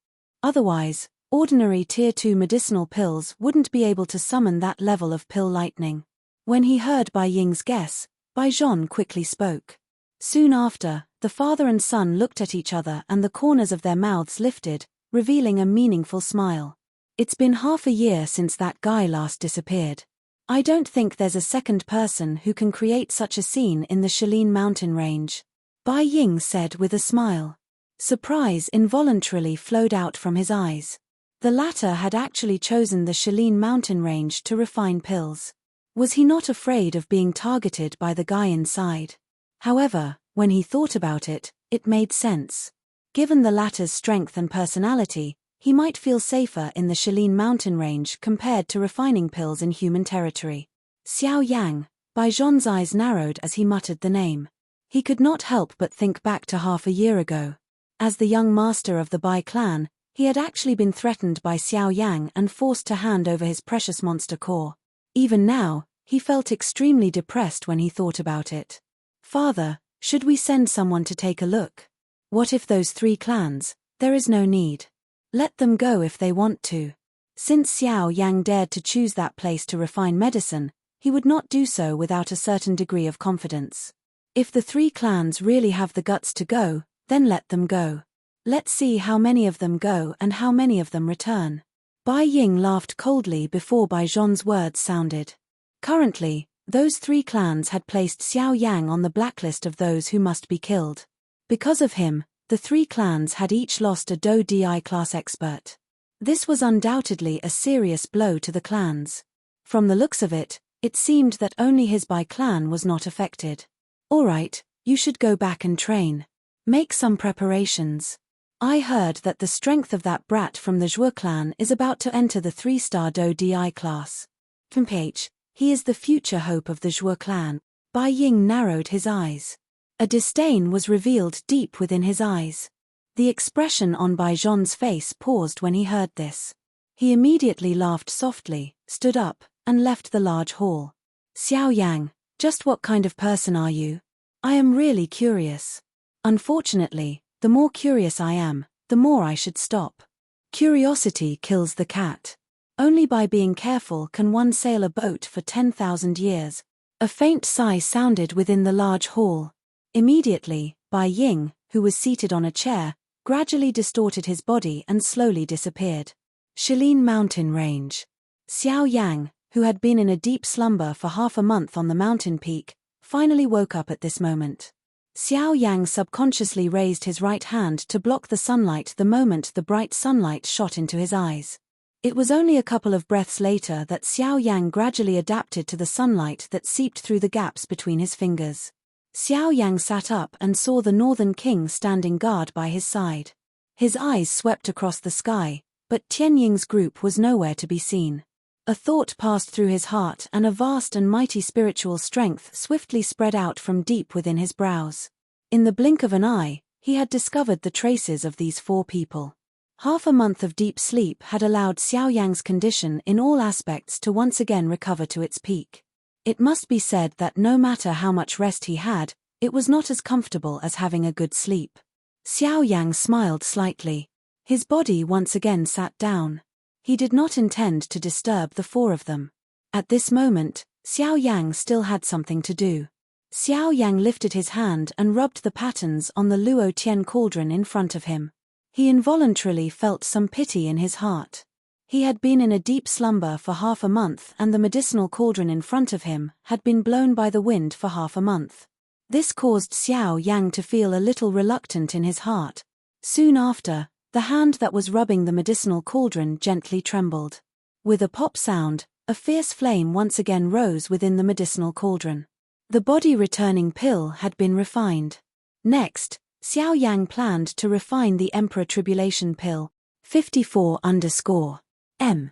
Otherwise, ordinary tier 2 medicinal pills wouldn't be able to summon that level of pill lightning." When he heard Bai Ying's guess, Bai Zhon quickly spoke. Soon after, the father and son looked at each other and the corners of their mouths lifted, revealing a meaningful smile. "It's been half a year since that guy last disappeared. I don't think there's a second person who can create such a scene in the Shaolin mountain range," Bai Ying said with a smile. Surprise involuntarily flowed out from his eyes. The latter had actually chosen the Shaolin mountain range to refine pills. Was he not afraid of being targeted by the guy inside? However, when he thought about it, it made sense. Given the latter's strength and personality, he might feel safer in the Shaolin mountain range compared to refining pills in human territory. Xiao Yang. Bai Zhon's eyes narrowed as he muttered the name. He could not help but think back to half a year ago. As the young master of the Bai clan, He had actually been threatened by Xiao Yang and forced to hand over his precious monster core. Even now, he felt extremely depressed when he thought about it. Father, should we send someone to take a look? What if those 3 clans? There is no need. Let them go if they want to. Since Xiao Yang dared to choose that place to refine medicine, he would not do so without a certain degree of confidence. If the 3 clans really have the guts to go, then let them go. Let's see how many of them go and how many of them return. Bai Ying laughed coldly before Bai Zhon's words sounded. Currently, those 3 clans had placed Xiao Yang on the blacklist of those who must be killed. Because of him, the 3 clans had each lost a Do Di class expert. This was undoubtedly a serious blow to the clans. From the looks of it, it seemed that only his Bai clan was not affected. Alright, you should go back and train. Make some preparations. I heard that the strength of that brat from the Zhuo clan is about to enter the 3-star Do Di class. Ph, he is the future hope of the Zhuo clan. Bai Ying narrowed his eyes. A disdain was revealed deep within his eyes. The expression on Bai Zhon's face paused when he heard this. He immediately laughed softly, stood up, and left the large hall. Xiao Yang, just what kind of person are you? I am really curious. Unfortunately, the more curious I am, the more I should stop. Curiosity kills the cat. Only by being careful can one sail a boat for 10,000 years. A faint sigh sounded within the large hall. Immediately, Bai Ying, who was seated on a chair, gradually distorted his body and slowly disappeared. Shilin Mountain Range. Xiao Yang, who had been in a deep slumber for half a month on the mountain peak, finally woke up at this moment. Xiao Yang subconsciously raised his right hand to block the sunlight the moment the bright sunlight shot into his eyes. It was only a couple of breaths later that Xiao Yang gradually adapted to the sunlight that seeped through the gaps between his fingers. Xiao Yang sat up and saw the Northern King standing guard by his side. His eyes swept across the sky, but Tianying's group was nowhere to be seen. A thought passed through his heart and a vast and mighty spiritual strength swiftly spread out from deep within his brows. In the blink of an eye, he had discovered the traces of these 4 people. Half a month of deep sleep had allowed Xiao Yang's condition in all aspects to once again recover to its peak. It must be said that no matter how much rest he had, it was not as comfortable as having a good sleep. Xiao Yang smiled slightly. His body once again sat down. He did not intend to disturb the 4 of them. At this moment, Xiao Yang still had something to do. Xiao Yang lifted his hand and rubbed the patterns on the Luo Tian cauldron in front of him. He involuntarily felt some pity in his heart. He had been in a deep slumber for half a month and the medicinal cauldron in front of him had been blown by the wind for half a month. This caused Xiao Yang to feel a little reluctant in his heart. Soon after, the hand that was rubbing the medicinal cauldron gently trembled. With a pop sound, a fierce flame once again rose within the medicinal cauldron. The body-returning pill had been refined. Next, Xiao Yang planned to refine the Emperor Tribulation Pill. 54_M.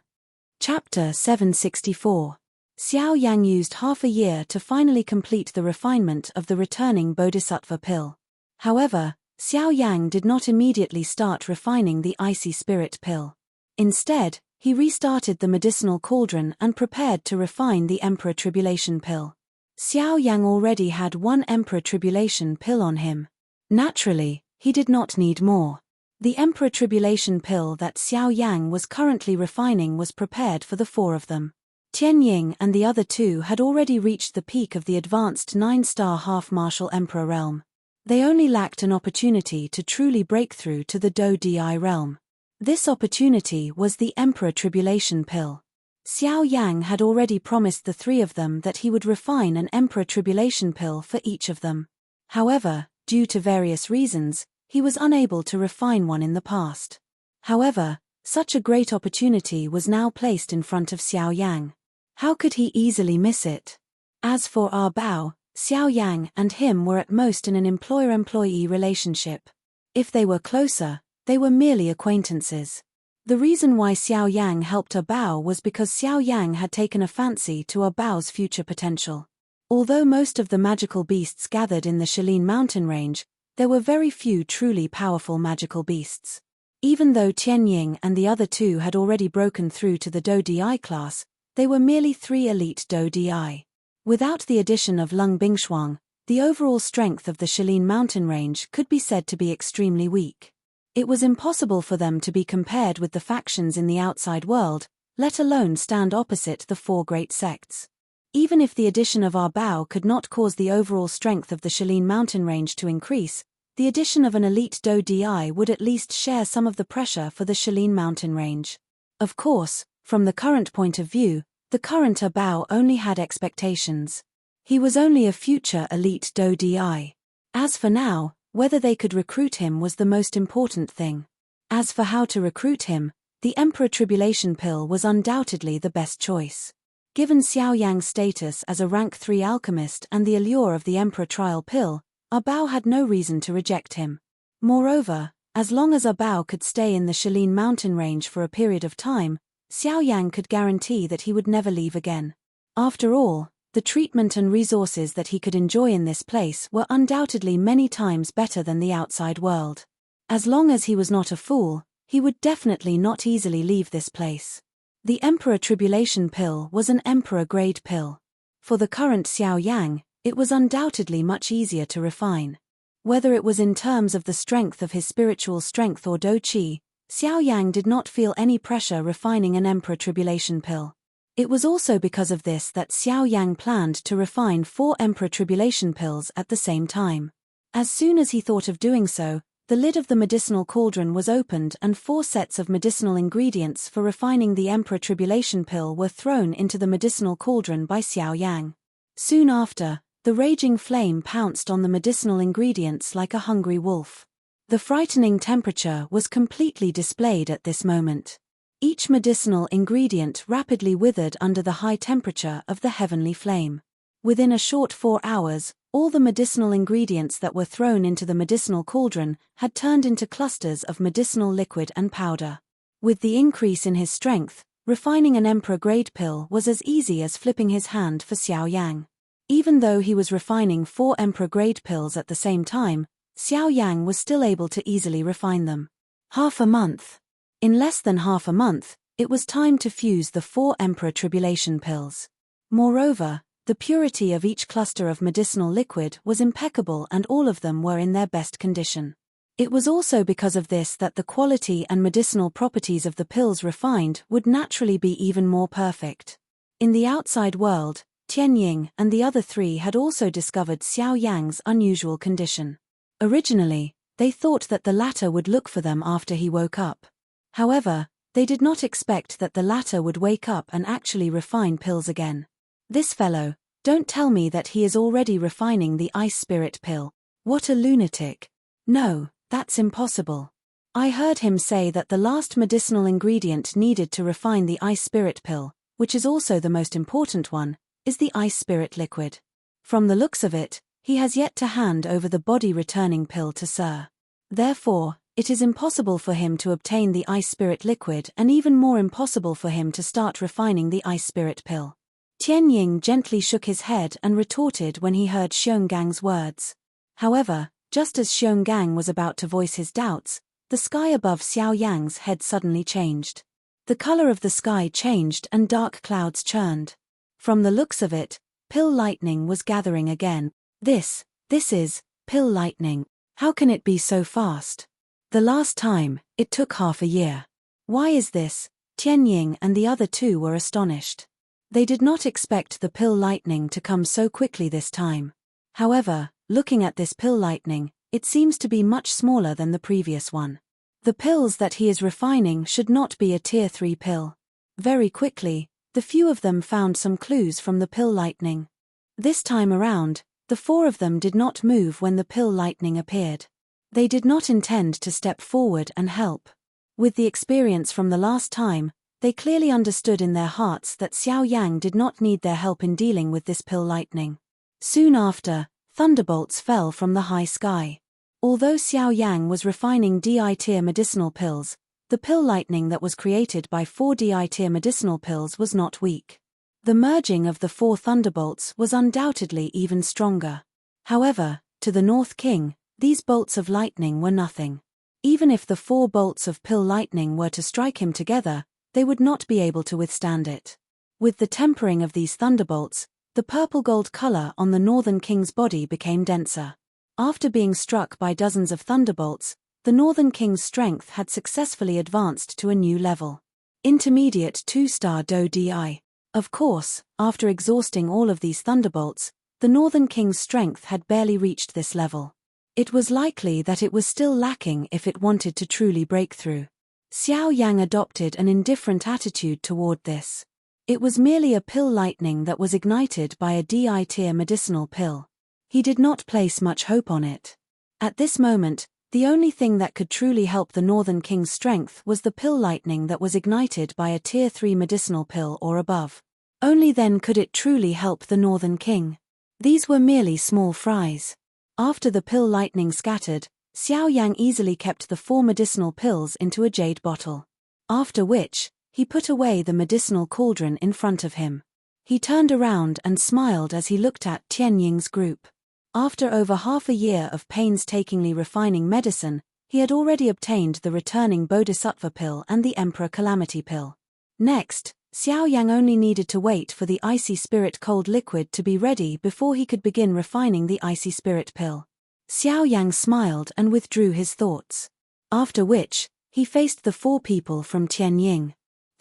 Chapter 764. Xiao Yang used half a year to finally complete the refinement of the returning Bodhisattva pill. However, Xiao Yang did not immediately start refining the Icy Spirit pill. Instead, he restarted the medicinal cauldron and prepared to refine the Emperor Tribulation pill. Xiao Yang already had 1 Emperor Tribulation pill on him. Naturally, he did not need more. The Emperor Tribulation pill that Xiao Yang was currently refining was prepared for the 4 of them. Tianying and the other 2 had already reached the peak of the advanced 9-star half-martial Emperor realm. They only lacked an opportunity to truly break through to the Do Di realm. This opportunity was the Emperor Tribulation pill. Xiao Yang had already promised the 3 of them that he would refine an Emperor Tribulation pill for each of them. However, due to various reasons, he was unable to refine one in the past. However, such a great opportunity was now placed in front of Xiao Yang. How could he easily miss it? As for Ah Bao, Xiao Yang and him were at most in an employer-employee relationship. If they were closer, they were merely acquaintances. The reason why Xiao Yang helped Ah Bao was because Xiao Yang had taken a fancy to Ah Bao's future potential. Although most of the magical beasts gathered in the Shilin mountain range, there were very few truly powerful magical beasts. Even though Tianying and the other two had already broken through to the Do Di class, they were merely 3 elite Do Di. Without the addition of Lung Bingshuang, the overall strength of the Shilin mountain range could be said to be extremely weak. It was impossible for them to be compared with the factions in the outside world, let alone stand opposite the 4 great sects. Even if the addition of our Bao could not cause the overall strength of the Shilin mountain range to increase, the addition of an elite Do Di would at least share some of the pressure for the Shilin mountain range. Of course, from the current point of view, the current Bao only had expectations. He was only a future elite Do Di. As for now, whether they could recruit him was the most important thing. As for how to recruit him, the Emperor Tribulation Pill was undoubtedly the best choice. Given Xiao Yang's status as a rank 3 alchemist and the allure of the Emperor Trial Pill, our Bao had no reason to reject him. Moreover, as long as our Bao could stay in the Shilin mountain range for a period of time, Xiao Yang could guarantee that he would never leave again. After all, the treatment and resources that he could enjoy in this place were undoubtedly many times better than the outside world. As long as he was not a fool, he would definitely not easily leave this place. The Emperor Tribulation Pill was an Emperor-grade pill. For the current Xiao Yang, it was undoubtedly much easier to refine. Whether it was in terms of the strength of his spiritual strength or Do Qi, Xiao Yang did not feel any pressure refining an Emperor Tribulation Pill. It was also because of this that Xiao Yang planned to refine 4 Emperor Tribulation Pills at the same time. As soon as he thought of doing so, the lid of the medicinal cauldron was opened and 4 sets of medicinal ingredients for refining the Emperor Tribulation Pill were thrown into the medicinal cauldron by Xiao Yang. Soon after, the raging flame pounced on the medicinal ingredients like a hungry wolf. The frightening temperature was completely displayed at this moment. Each medicinal ingredient rapidly withered under the high temperature of the heavenly flame. Within a short 4 hours, all the medicinal ingredients that were thrown into the medicinal cauldron had turned into clusters of medicinal liquid and powder. With the increase in his strength, refining an Emperor-grade pill was as easy as flipping his hand for Xiao Yang. Even though he was refining 4 Emperor-grade pills at the same time, Xiao Yang was still able to easily refine them. Half a month. In less than half a month, it was time to fuse the 4 Emperor Tribulation Pills. Moreover, the purity of each cluster of medicinal liquid was impeccable and all of them were in their best condition. It was also because of this that the quality and medicinal properties of the pills refined would naturally be even more perfect. In the outside world, Tianying and the other 3 had also discovered Xiao Yang's unusual condition. Originally, they thought that the latter would look for them after he woke up. However, they did not expect that the latter would wake up and actually refine pills again. This fellow, don't tell me that he is already refining the ice spirit pill. What a lunatic. No, that's impossible. I heard him say that the last medicinal ingredient needed to refine the ice spirit pill, which is also the most important one, is the ice spirit liquid. From the looks of it, he has yet to hand over the body-returning pill to Sir. Therefore, it is impossible for him to obtain the ice spirit liquid and even more impossible for him to start refining the ice spirit pill. Tianying gently shook his head and retorted when he heard Xiongang's words. However, just as Xionggang was about to voice his doubts, the sky above Xiao Yang's head suddenly changed. The color of the sky changed and dark clouds churned. From the looks of it, pill lightning was gathering again. This is pill lightning. How can it be so fast? The last time, it took half a year. Why is this? Tianying and the other 2 were astonished. They did not expect the pill lightning to come so quickly this time. However, looking at this pill lightning, it seems to be much smaller than the previous one. The pills that he is refining should not be a tier 3 pill. Very quickly, the few of them found some clues from the pill lightning. This time around, the 4 of them did not move when the pill lightning appeared. They did not intend to step forward and help. With the experience from the last time, they clearly understood in their hearts that Xiao Yang did not need their help in dealing with this pill lightning. Soon after, thunderbolts fell from the high sky. Although Xiao Yang was refining DI-tier medicinal pills, the pill lightning that was created by 4 DI-tier medicinal pills was not weak. The merging of the 4 thunderbolts was undoubtedly even stronger. However, to the North King, these bolts of lightning were nothing. Even if the 4 bolts of pill lightning were to strike him together, they would not be able to withstand it. With the tempering of these thunderbolts, the purple-gold color on the Northern King's body became denser. After being struck by dozens of thunderbolts, the Northern King's strength had successfully advanced to a new level. Intermediate 2-star Do Di. Of course, after exhausting all of these thunderbolts, the Northern King's strength had barely reached this level. It was likely that it was still lacking if it wanted to truly break through. Xiao Yang adopted an indifferent attitude toward this. It was merely a pill lightning that was ignited by a DI-tier medicinal pill. He did not place much hope on it. At this moment, the only thing that could truly help the Northern King's strength was the pill lightning that was ignited by a Tier 3 medicinal pill or above. Only then could it truly help the Northern King. These were merely small fries. After the pill lightning scattered, Xiao Yang easily kept the 4 medicinal pills into a jade bottle. After which, he put away the medicinal cauldron in front of him. He turned around and smiled as he looked at Tian Ying's group. After over half a year of painstakingly refining medicine, he had already obtained the returning Bodhisattva pill and the Emperor Calamity pill. Next, Xiao Yang only needed to wait for the icy spirit cold liquid to be ready before he could begin refining the icy spirit pill. Xiao Yang smiled and withdrew his thoughts. After which, he faced the 4 people from Tianying.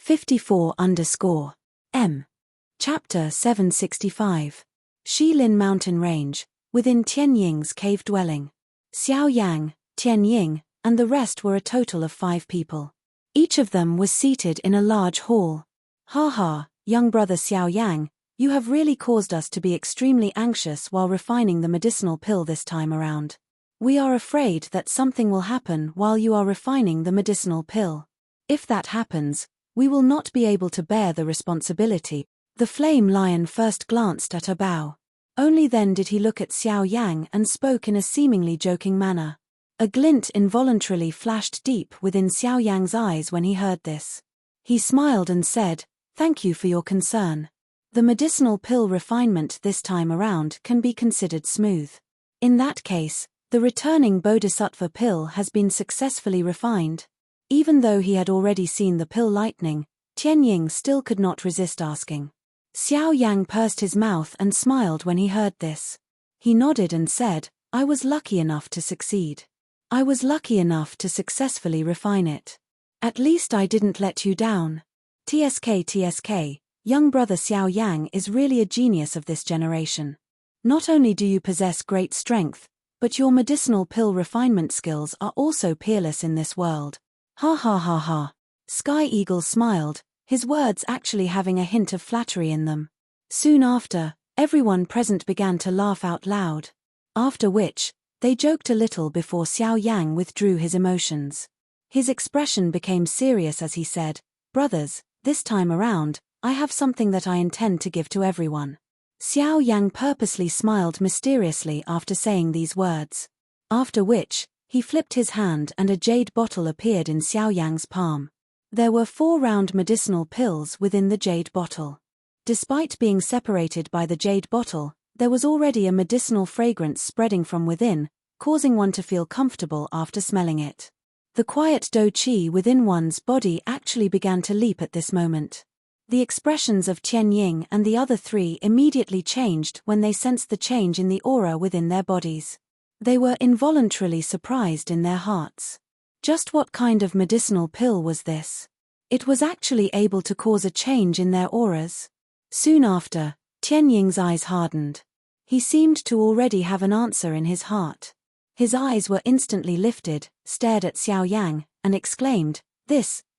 54_M. Chapter 765. Shilin Mountain Range, within Tianying's cave dwelling. Xiao Yang, Tianying, and the rest were a total of 5 people. Each of them was seated in a large hall. Ha ha, young brother Xiao Yang, you have really caused us to be extremely anxious while refining the medicinal pill this time around. We are afraid that something will happen while you are refining the medicinal pill. If that happens, we will not be able to bear the responsibility. The flame lion first glanced at Bao. Only then did he look at Xiao Yang and spoke in a seemingly joking manner. A glint involuntarily flashed deep within Xiao Yang's eyes when he heard this. He smiled and said, "Thank you for your concern. The medicinal pill refinement this time around can be considered smooth. In that case, the returning Bodhisattva pill has been successfully refined." Even though he had already seen the pill lightning, Tianying still could not resist asking. Xiao Yang pursed his mouth and smiled when he heard this. He nodded and said, "I was lucky enough to succeed. I was lucky enough to successfully refine it. At least I didn't let you down. TSK, young brother Xiao Yang is really a genius of this generation. Not only do you possess great strength, but your medicinal pill refinement skills are also peerless in this world." Ha ha ha ha. Sky Eagle smiled, his words actually having a hint of flattery in them. Soon after, everyone present began to laugh out loud. After which, they joked a little before Xiao Yang withdrew his emotions. His expression became serious as he said, "Brothers, this time around, I have something that I intend to give to everyone." Xiao Yang purposely smiled mysteriously after saying these words. After which, he flipped his hand and a jade bottle appeared in Xiao Yang's palm. There were 4 round medicinal pills within the jade bottle. Despite being separated by the jade bottle, there was already a medicinal fragrance spreading from within, causing one to feel comfortable after smelling it. The quiet do qi within one's body actually began to leap at this moment. The expressions of Tianying and the other 3 immediately changed when they sensed the change in the aura within their bodies. They were involuntarily surprised in their hearts. Just what kind of medicinal pill was this? It was actually able to cause a change in their auras. Soon after, Tianying's eyes hardened. He seemed to already have an answer in his heart. His eyes were instantly lifted, stared at Xiao Yang, and exclaimed,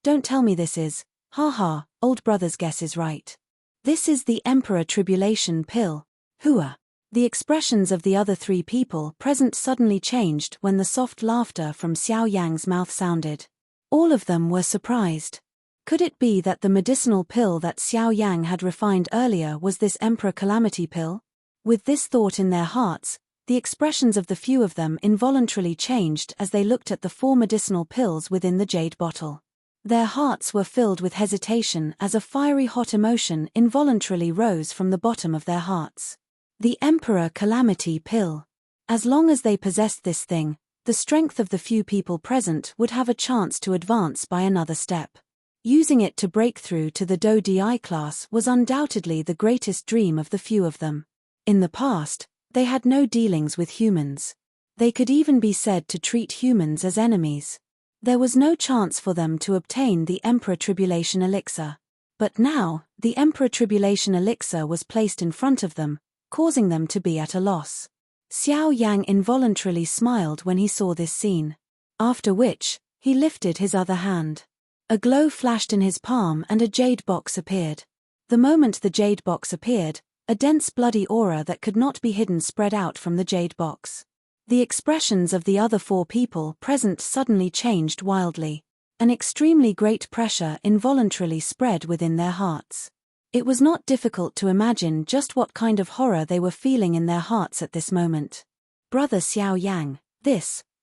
Don't tell me this is, ha ha, old brother's guess is right. This is the Emperor Tribulation pill. Hua." The expressions of the other 3 people present suddenly changed when the soft laughter from Xiao Yang's mouth sounded. All of them were surprised. Could it be that the medicinal pill that Xiao Yang had refined earlier was this Emperor Calamity pill? With this thought in their hearts, the expressions of the few of them involuntarily changed as they looked at the 4 medicinal pills within the jade bottle. Their hearts were filled with hesitation as a fiery hot emotion involuntarily rose from the bottom of their hearts. The Emperor Calamity pill. As long as they possessed this thing, the strength of the few people present would have a chance to advance by another step. Using it to break through to the Do Di class was undoubtedly the greatest dream of the few of them. In the past, they had no dealings with humans. They could even be said to treat humans as enemies. There was no chance for them to obtain the Emperor Tribulation Elixir. But now, the Emperor Tribulation Elixir was placed in front of them, causing them to be at a loss. Xiao Yang involuntarily smiled when he saw this scene. After which, he lifted his other hand. A glow flashed in his palm and a jade box appeared. The moment the jade box appeared, a dense bloody aura that could not be hidden spread out from the jade box. The expressions of the other 4 people present suddenly changed wildly. An extremely great pressure involuntarily spread within their hearts. It was not difficult to imagine just what kind of horror they were feeling in their hearts at this moment. Brother Xiao Yang,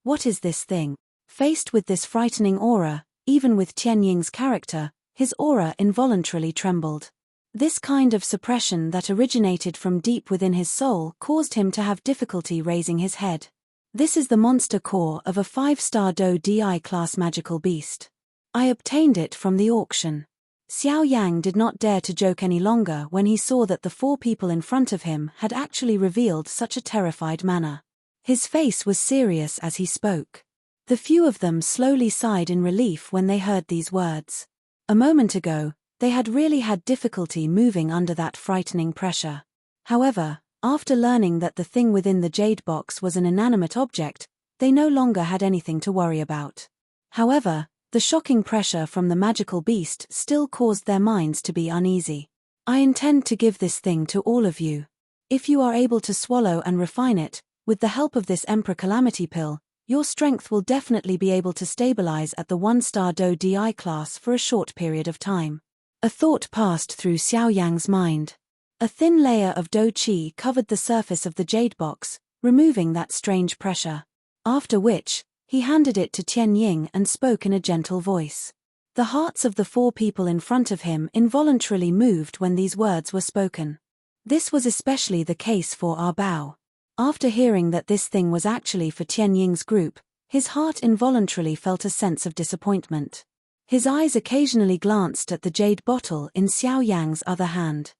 what is this thing? Faced with this frightening aura, even with Tianying's character, his aura involuntarily trembled. This kind of suppression that originated from deep within his soul caused him to have difficulty raising his head. This is the monster core of a 5-star Do Di class magical beast. I obtained it from the auction. Xiao Yang did not dare to joke any longer when he saw that the 4 people in front of him had actually revealed such a terrified manner. His face was serious as he spoke. The few of them slowly sighed in relief when they heard these words. A moment ago, they had really had difficulty moving under that frightening pressure. However, after learning that the thing within the jade box was an inanimate object, they no longer had anything to worry about. However, the shocking pressure from the magical beast still caused their minds to be uneasy. I intend to give this thing to all of you. If you are able to swallow and refine it, with the help of this Emperor Calamity Pill, your strength will definitely be able to stabilize at the 1-star Do Di class for a short period of time. A thought passed through Xiao Yang's mind. A thin layer of Do Qi covered the surface of the jade box, removing that strange pressure. After which, he handed it to Tianying and spoke in a gentle voice. The hearts of the 4 people in front of him involuntarily moved when these words were spoken. This was especially the case for Ah Bao. After hearing that this thing was actually for Tianying's group, his heart involuntarily felt a sense of disappointment. His eyes occasionally glanced at the jade bottle in Xiao Yang's other hand.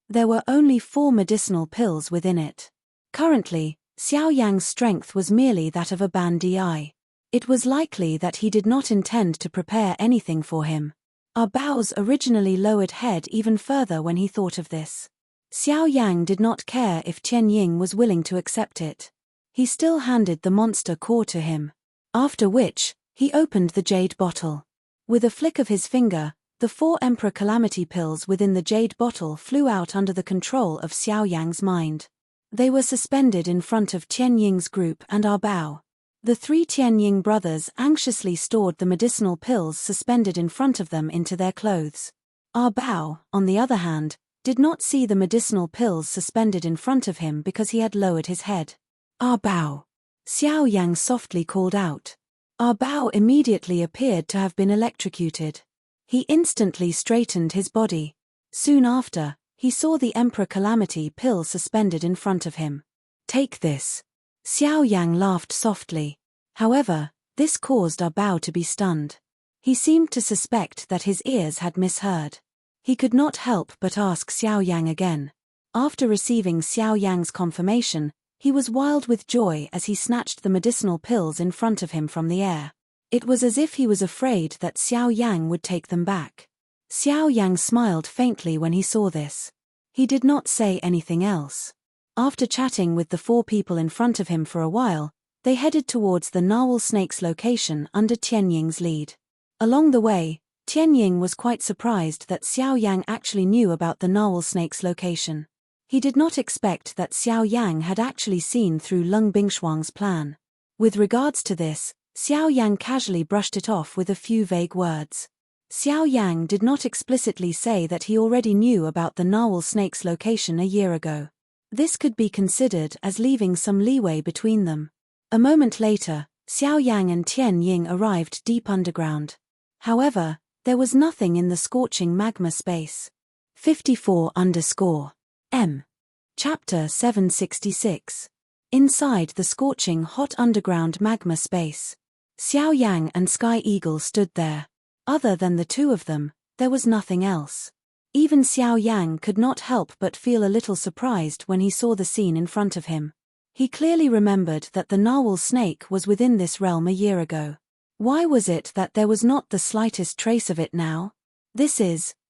There were only 4 medicinal pills within it. Currently, Xiao Yang's strength was merely that of a Ban Di. It was likely that he did not intend to prepare anything for him. Ah Bao's originally lowered head even further when he thought of this. Xiao Yang did not care if Tianying was willing to accept it. He still handed the monster core to him. After which, he opened the jade bottle. With a flick of his finger, the 4 Emperor Calamity Pills within the jade bottle flew out under the control of Xiao Yang's mind. They were suspended in front of Tianying's group and Ah Bao. The 3 Tianying brothers anxiously stored the medicinal pills suspended in front of them into their clothes. Ah Bao, on the other hand, did not see the medicinal pills suspended in front of him because he had lowered his head. Ah Bao! Xiao Yang softly called out. Ah Bao immediately appeared to have been electrocuted. He instantly straightened his body. Soon after, he saw the Emperor Calamity Pill suspended in front of him. Take this. Xiao Yang laughed softly. However, this caused Ah Bao to be stunned. He seemed to suspect that his ears had misheard. He could not help but ask Xiao Yang again. After receiving Xiao Yang's confirmation, he was wild with joy as he snatched the medicinal pills in front of him from the air. It was as if he was afraid that Xiao Yang would take them back. Xiao Yang smiled faintly when he saw this. He did not say anything else. After chatting with the 4 people in front of him for a while, they headed towards the narwhal snake's location under Tianying's lead. Along the way, Tianying was quite surprised that Xiao Yang actually knew about the narwhal snake's location. He did not expect that Xiao Yang had actually seen through Lung Bingshuang's plan. With regards to this, Xiao Yang casually brushed it off with a few vague words. Xiao Yang did not explicitly say that he already knew about the narwhal snake's location a year ago. This could be considered as leaving some leeway between them. A moment later, Xiao Yang and Tianying arrived deep underground. However, there was nothing in the scorching magma space. 54_M. Chapter 766. Inside the scorching hot underground magma space, Xiao Yang and Sky Eagle stood there. Other than the two of them, there was nothing else. Even Xiao Yang could not help but feel a little surprised when he saw the scene in front of him. He clearly remembered that the narwhal snake was within this realm a year ago. Why was it that there was not the slightest trace of it now?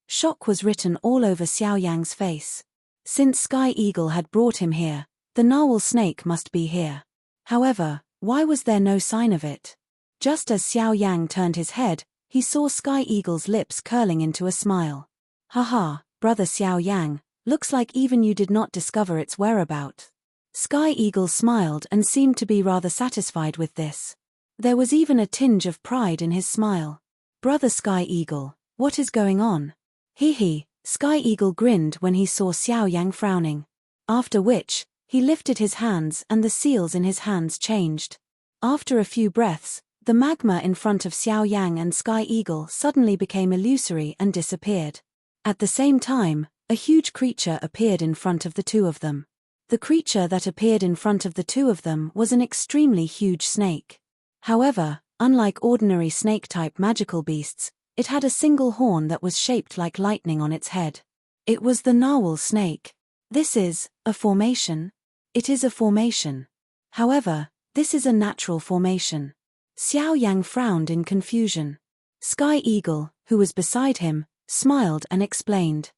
Shock was written all over Xiao Yang's face. Since Sky Eagle had brought him here, the narwhal snake must be here. However, why was there no sign of it? Just as Xiao Yang turned his head, he saw Sky Eagle's lips curling into a smile. Haha, brother Xiao Yang, looks like even you did not discover its whereabouts. Sky Eagle smiled and seemed to be rather satisfied with this. There was even a tinge of pride in his smile. Brother Sky Eagle, what is going on? Hee, Sky Eagle grinned when he saw Xiao Yang frowning. After which, he lifted his hands and the seals in his hands changed. After a few breaths, the magma in front of Xiao Yang and Sky Eagle suddenly became illusory and disappeared. At the same time, a huge creature appeared in front of the two of them. The creature that appeared in front of the two of them was an extremely huge snake. However, unlike ordinary snake-type magical beasts, it had a single horn that was shaped like lightning on its head. It was the narwhal snake. This is a formation. It is a formation. However, this is a natural formation. Xiao Yang frowned in confusion. Sky Eagle, who was beside him, smiled and explained.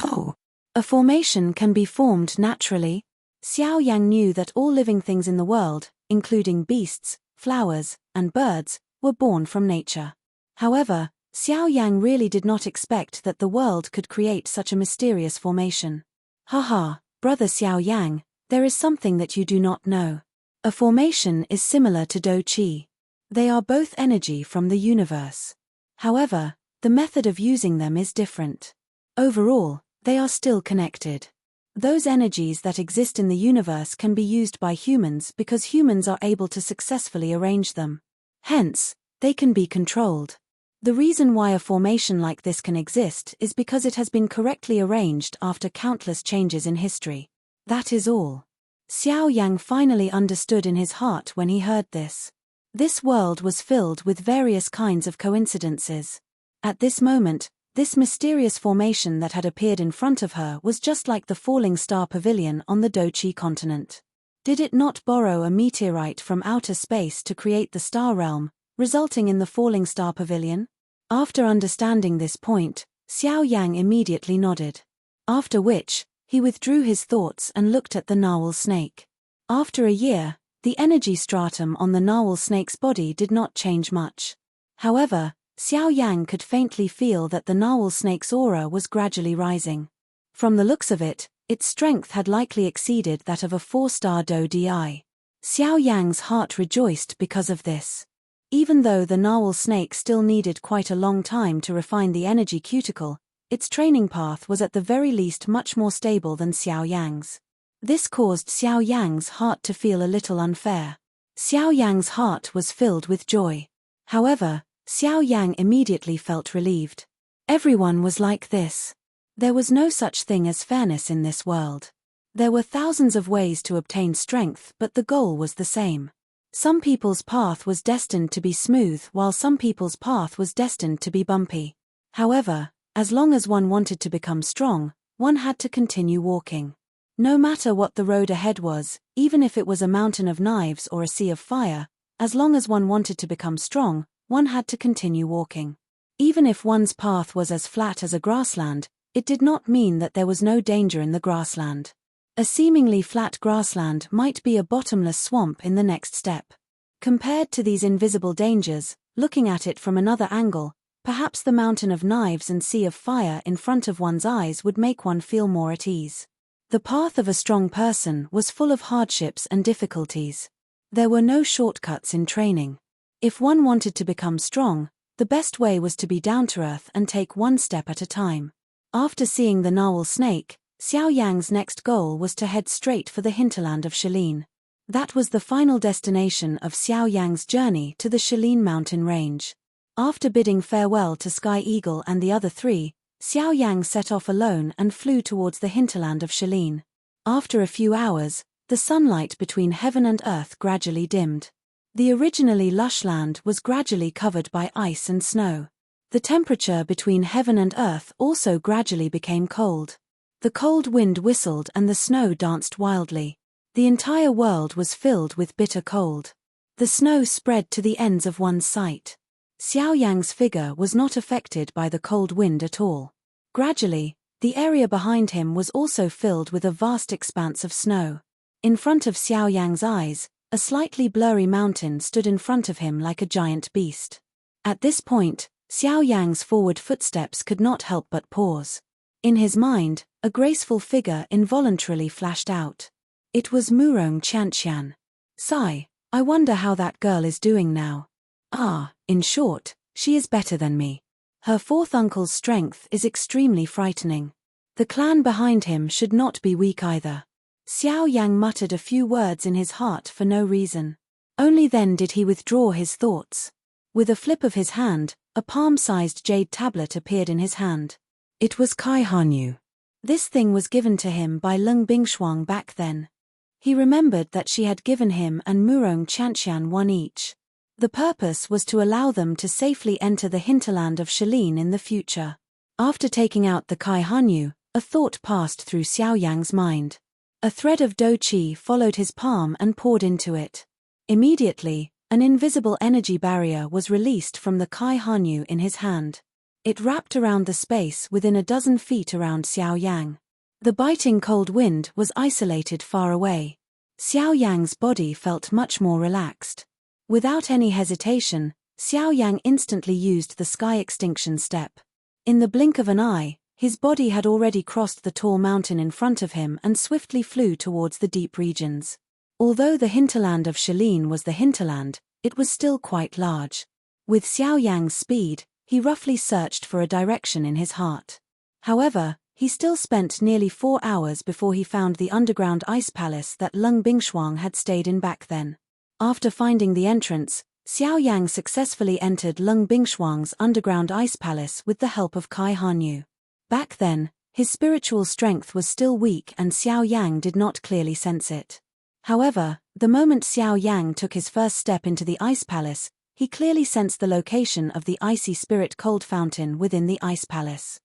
Oh, a formation can be formed naturally? Xiao Yang knew that all living things in the world, including beasts, flowers, and birds, were born from nature. However, Xiao Yang really did not expect that the world could create such a mysterious formation. Haha, brother Xiao Yang, there is something that you do not know. A formation is similar to Do Qi. They are both energy from the universe. However, the method of using them is different. Overall, they are still connected. Those energies that exist in the universe can be used by humans because humans are able to successfully arrange them. Hence, they can be controlled. The reason why a formation like this can exist is because it has been correctly arranged after countless changes in history. That is all. Xiao Yang finally understood in his heart when he heard this. This world was filled with various kinds of coincidences. At this moment, this mysterious formation that had appeared in front of her was just like the falling star pavilion on the Do Qi continent. Did it not borrow a meteorite from outer space to create the star realm, resulting in the falling star pavilion? After understanding this point, Xiao Yang immediately nodded. After which, he withdrew his thoughts and looked at the narwhal snake. After a year, the energy stratum on the narwhal snake's body did not change much. However, Xiao Yang could faintly feel that the narwhal snake's aura was gradually rising. From the looks of it, its strength had likely exceeded that of a 4-star Do Di. Xiao Yang's heart rejoiced because of this. Even though the narwhal snake still needed quite a long time to refine the energy cuticle, its training path was at the very least much more stable than Xiao Yang's. This caused Xiao Yang's heart to feel a little unfair. Xiao Yang's heart was filled with joy. However, Xiao Yang immediately felt relieved. Everyone was like this. There was no such thing as fairness in this world. There were thousands of ways to obtain strength, but the goal was the same. Some people's path was destined to be smooth while some people's path was destined to be bumpy. However, as long as one wanted to become strong, one had to continue walking. No matter what the road ahead was, even if it was a mountain of knives or a sea of fire, as long as one wanted to become strong, one had to continue walking. Even if one's path was as flat as a grassland, it did not mean that there was no danger in the grassland. A seemingly flat grassland might be a bottomless swamp in the next step. Compared to these invisible dangers, looking at it from another angle, perhaps the mountain of knives and sea of fire in front of one's eyes would make one feel more at ease. The path of a strong person was full of hardships and difficulties. There were no shortcuts in training. If one wanted to become strong, the best way was to be down to earth and take one step at a time. After seeing the narwhal snake, Xiao Yang's next goal was to head straight for the hinterland of Shalin. That was the final destination of Xiao Yang's journey to the Shalin mountain range. After bidding farewell to Sky Eagle and the other three, Xiao Yang set off alone and flew towards the hinterland of Shalin. After a few hours, the sunlight between heaven and earth gradually dimmed. The originally lush land was gradually covered by ice and snow. The temperature between heaven and earth also gradually became cold. The cold wind whistled and the snow danced wildly. The entire world was filled with bitter cold. The snow spread to the ends of one's sight. Xiao Yang's figure was not affected by the cold wind at all. Gradually, the area behind him was also filled with a vast expanse of snow. In front of Xiao Yang's eyes, a slightly blurry mountain stood in front of him like a giant beast. At this point, Xiao Yang's forward footsteps could not help but pause. In his mind, a graceful figure involuntarily flashed out. It was Murong Qianqian. Sigh, I wonder how that girl is doing now. In short, she is better than me. Her fourth uncle's strength is extremely frightening. The clan behind him should not be weak either. Xiao Yang muttered a few words in his heart for no reason. Only then did he withdraw his thoughts. With a flip of his hand, a palm-sized jade tablet appeared in his hand. It was Kai Hanyu. This thing was given to him by Leng Bingshuang back then. He remembered that she had given him and Murong Qianqian one each. The purpose was to allow them to safely enter the hinterland of Shalin in the future. After taking out the Kai Hanyu, a thought passed through Xiao Yang's mind. A thread of Do Qi followed his palm and poured into it. Immediately, an invisible energy barrier was released from the Kai Hanyu in his hand. It wrapped around the space within a dozen feet around Xiao Yang. The biting cold wind was isolated far away. Xiao Yang's body felt much more relaxed. Without any hesitation, Xiao Yang instantly used the sky extinction step. In the blink of an eye, his body had already crossed the tall mountain in front of him and swiftly flew towards the deep regions. Although the hinterland of Shalin was the hinterland, it was still quite large. With Xiao Yang's speed, he roughly searched for a direction in his heart. However, he still spent nearly 4 hours before he found the underground ice palace that Leng Bingshuang had stayed in back then. After finding the entrance, Xiao Yang successfully entered Leng Bingshuang's underground ice palace with the help of Kai Hanyu. Back then, his spiritual strength was still weak and Xiao Yang did not clearly sense it. However, the moment Xiao Yang took his first step into the ice palace, he clearly sensed the location of the icy spirit cold fountain within the ice palace.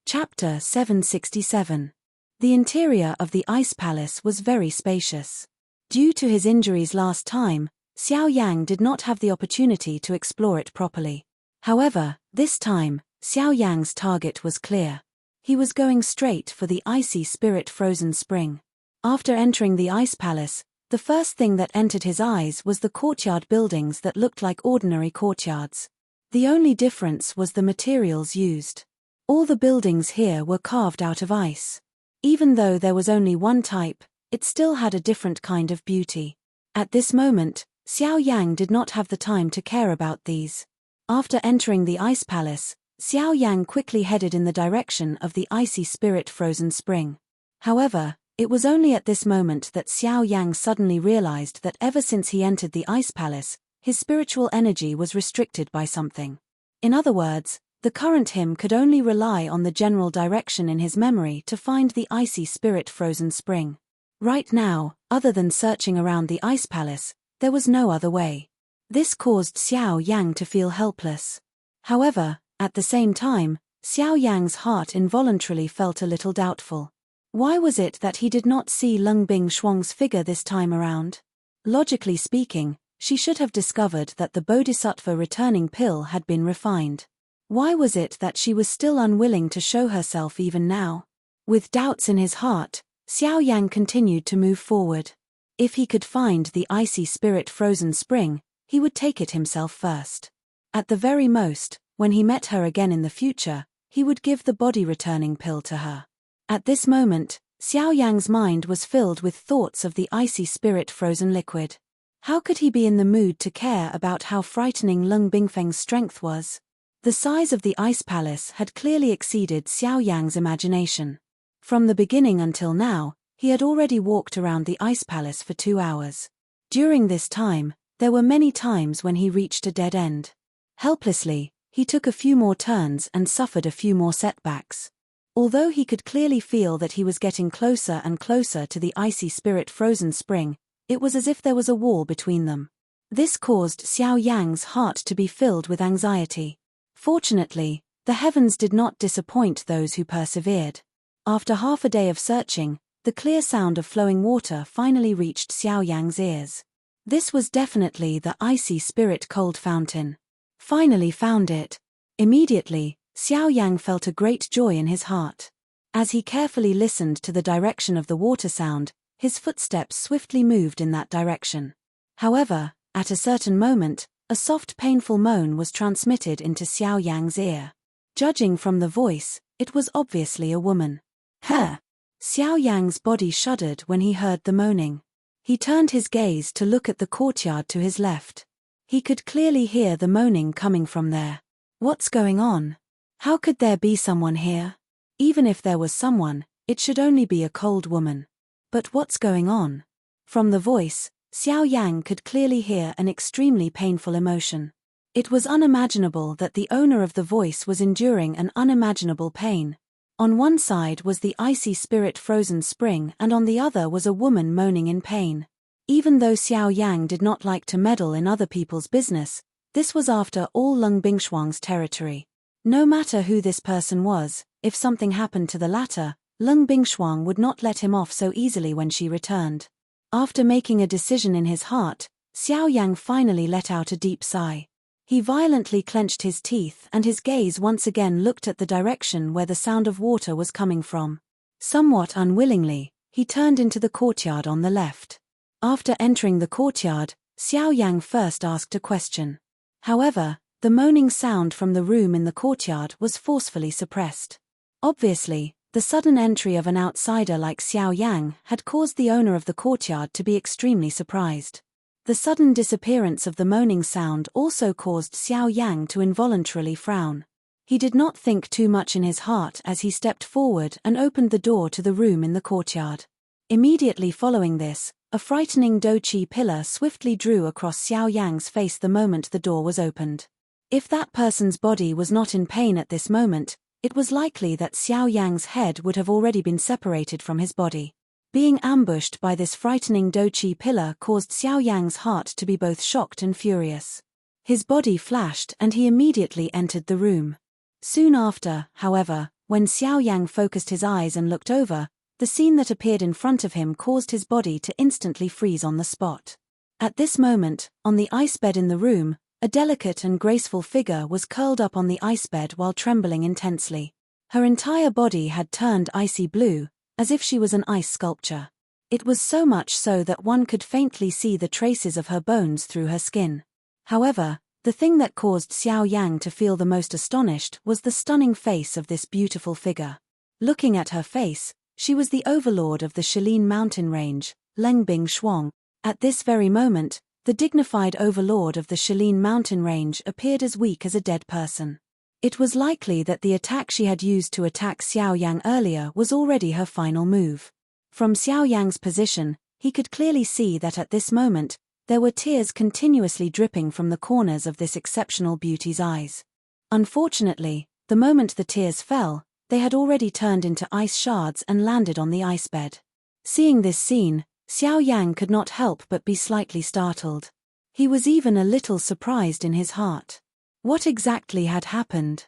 Chapter 767. The interior of the ice palace was very spacious. Due to his injuries last time, Xiao Yang did not have the opportunity to explore it properly. However, this time, Xiao Yang's target was clear. He was going straight for the icy spirit frozen spring. After entering the ice palace, the first thing that entered his eyes was the courtyard buildings that looked like ordinary courtyards. The only difference was the materials used. All the buildings here were carved out of ice. Even though there was only one type, it still had a different kind of beauty. At this moment, Xiao Yang did not have the time to care about these. After entering the ice palace, Xiao Yang quickly headed in the direction of the icy spirit frozen spring. However, it was only at this moment that Xiao Yang suddenly realized that ever since he entered the ice palace, his spiritual energy was restricted by something. In other words, the current him could only rely on the general direction in his memory to find the icy spirit frozen spring. Right now, other than searching around the ice palace, there was no other way. This caused Xiao Yang to feel helpless. However, at the same time, Xiao Yang's heart involuntarily felt a little doubtful. Why was it that he did not see Leng Bingshuang's figure this time around? Logically speaking, she should have discovered that the Bodhisattva returning pill had been refined. Why was it that she was still unwilling to show herself even now? With doubts in his heart, Xiao Yang continued to move forward. If he could find the icy spirit frozen spring, he would take it himself first. At the very most, when he met her again in the future, he would give the body returning pill to her. At this moment, Xiao Yang's mind was filled with thoughts of the icy spirit frozen liquid. How could he be in the mood to care about how frightening Leng Bingfeng's strength was? The size of the ice palace had clearly exceeded Xiao Yang's imagination. From the beginning until now, he had already walked around the ice palace for 2 hours. During this time, there were many times when he reached a dead end. Helplessly, he took a few more turns and suffered a few more setbacks. Although he could clearly feel that he was getting closer and closer to the icy spirit-frozen spring, it was as if there was a wall between them. This caused Xiao Yang's heart to be filled with anxiety. Fortunately, the heavens did not disappoint those who persevered. After half a day of searching, the clear sound of flowing water finally reached Xiao Yang's ears. This was definitely the icy spirit cold fountain. Finally found it. Immediately, Xiao Yang felt a great joy in his heart. As he carefully listened to the direction of the water sound, his footsteps swiftly moved in that direction. However, at a certain moment, a soft painful moan was transmitted into Xiao Yang's ear. Judging from the voice, it was obviously a woman. Huh! Xiao Yang's body shuddered when he heard the moaning. He turned his gaze to look at the courtyard to his left. He could clearly hear the moaning coming from there. What's going on? How could there be someone here? Even if there was someone, it should only be a cold woman. But what's going on? From the voice, Xiao Yang could clearly hear an extremely painful emotion. It was unimaginable that the owner of the voice was enduring an unimaginable pain. On one side was the icy spirit-frozen spring and on the other was a woman moaning in pain. Even though Xiao Yang did not like to meddle in other people's business, this was after all Lung Bingshuang's territory. No matter who this person was, if something happened to the latter, Lung Bingshuang would not let him off so easily when she returned. After making a decision in his heart, Xiao Yang finally let out a deep sigh. He violently clenched his teeth and his gaze once again looked at the direction where the sound of water was coming from. Somewhat unwillingly, he turned into the courtyard on the left. After entering the courtyard, Xiao Yang first asked a question. However, the moaning sound from the room in the courtyard was forcefully suppressed. Obviously, the sudden entry of an outsider like Xiao Yang had caused the owner of the courtyard to be extremely surprised. The sudden disappearance of the moaning sound also caused Xiao Yang to involuntarily frown. He did not think too much in his heart as he stepped forward and opened the door to the room in the courtyard. Immediately following this, a frightening doqi pillar swiftly drew across Xiao Yang's face the moment the door was opened. If that person's body was not in pain at this moment, it was likely that Xiao Yang's head would have already been separated from his body. Being ambushed by this frightening doqi pillar caused Xiao Yang's heart to be both shocked and furious. His body flashed and he immediately entered the room. Soon after, however, when Xiao Yang focused his eyes and looked over, the scene that appeared in front of him caused his body to instantly freeze on the spot. At this moment, on the ice bed in the room, a delicate and graceful figure was curled up on the ice bed while trembling intensely. Her entire body had turned icy blue, as if she was an ice sculpture. It was so much so that one could faintly see the traces of her bones through her skin. However, the thing that caused Xiao Yang to feel the most astonished was the stunning face of this beautiful figure. Looking at her face, she was the overlord of the Shilin mountain range, Leng Bingshuang. At this very moment, the dignified overlord of the Shilin mountain range appeared as weak as a dead person. It was likely that the attack she had used to attack Xiao Yang earlier was already her final move. From Xiao Yang's position, he could clearly see that at this moment, there were tears continuously dripping from the corners of this exceptional beauty's eyes. Unfortunately, the moment the tears fell, they had already turned into ice shards and landed on the ice bed. Seeing this scene, Xiao Yang could not help but be slightly startled. He was even a little surprised in his heart. What exactly had happened?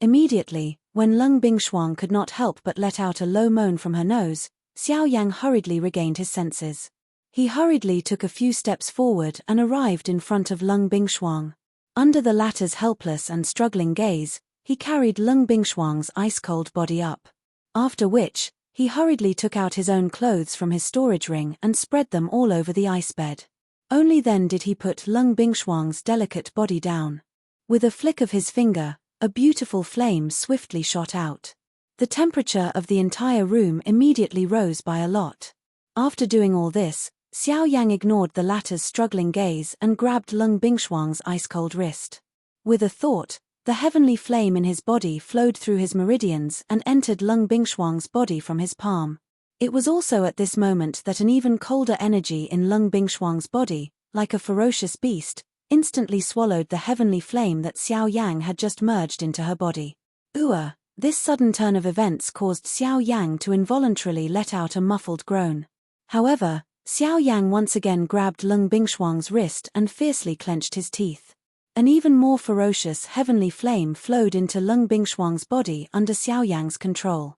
Immediately, when Lung Bingshuang could not help but let out a low moan from her nose, Xiao Yang hurriedly regained his senses. He hurriedly took a few steps forward and arrived in front of Lung Bingshuang. Under the latter's helpless and struggling gaze, he carried Lung Bingshuang's ice-cold body up. After which, he hurriedly took out his own clothes from his storage ring and spread them all over the ice bed. Only then did he put Lung Bingshuang's delicate body down. With a flick of his finger, a beautiful flame swiftly shot out. The temperature of the entire room immediately rose by a lot. After doing all this, Xiao Yang ignored the latter's struggling gaze and grabbed Lung Bingshuang's ice-cold wrist. With a thought, the heavenly flame in his body flowed through his meridians and entered Lung Bingshuang's body from his palm. It was also at this moment that an even colder energy in Lung Bingshuang's body, like a ferocious beast, instantly swallowed the heavenly flame that Xiao Yang had just merged into her body. This sudden turn of events caused Xiao Yang to involuntarily let out a muffled groan. However, Xiao Yang once again grabbed Lung Bingshuang's wrist and fiercely clenched his teeth. An even more ferocious heavenly flame flowed into Lung Bingshuang's body under Xiao Yang's control.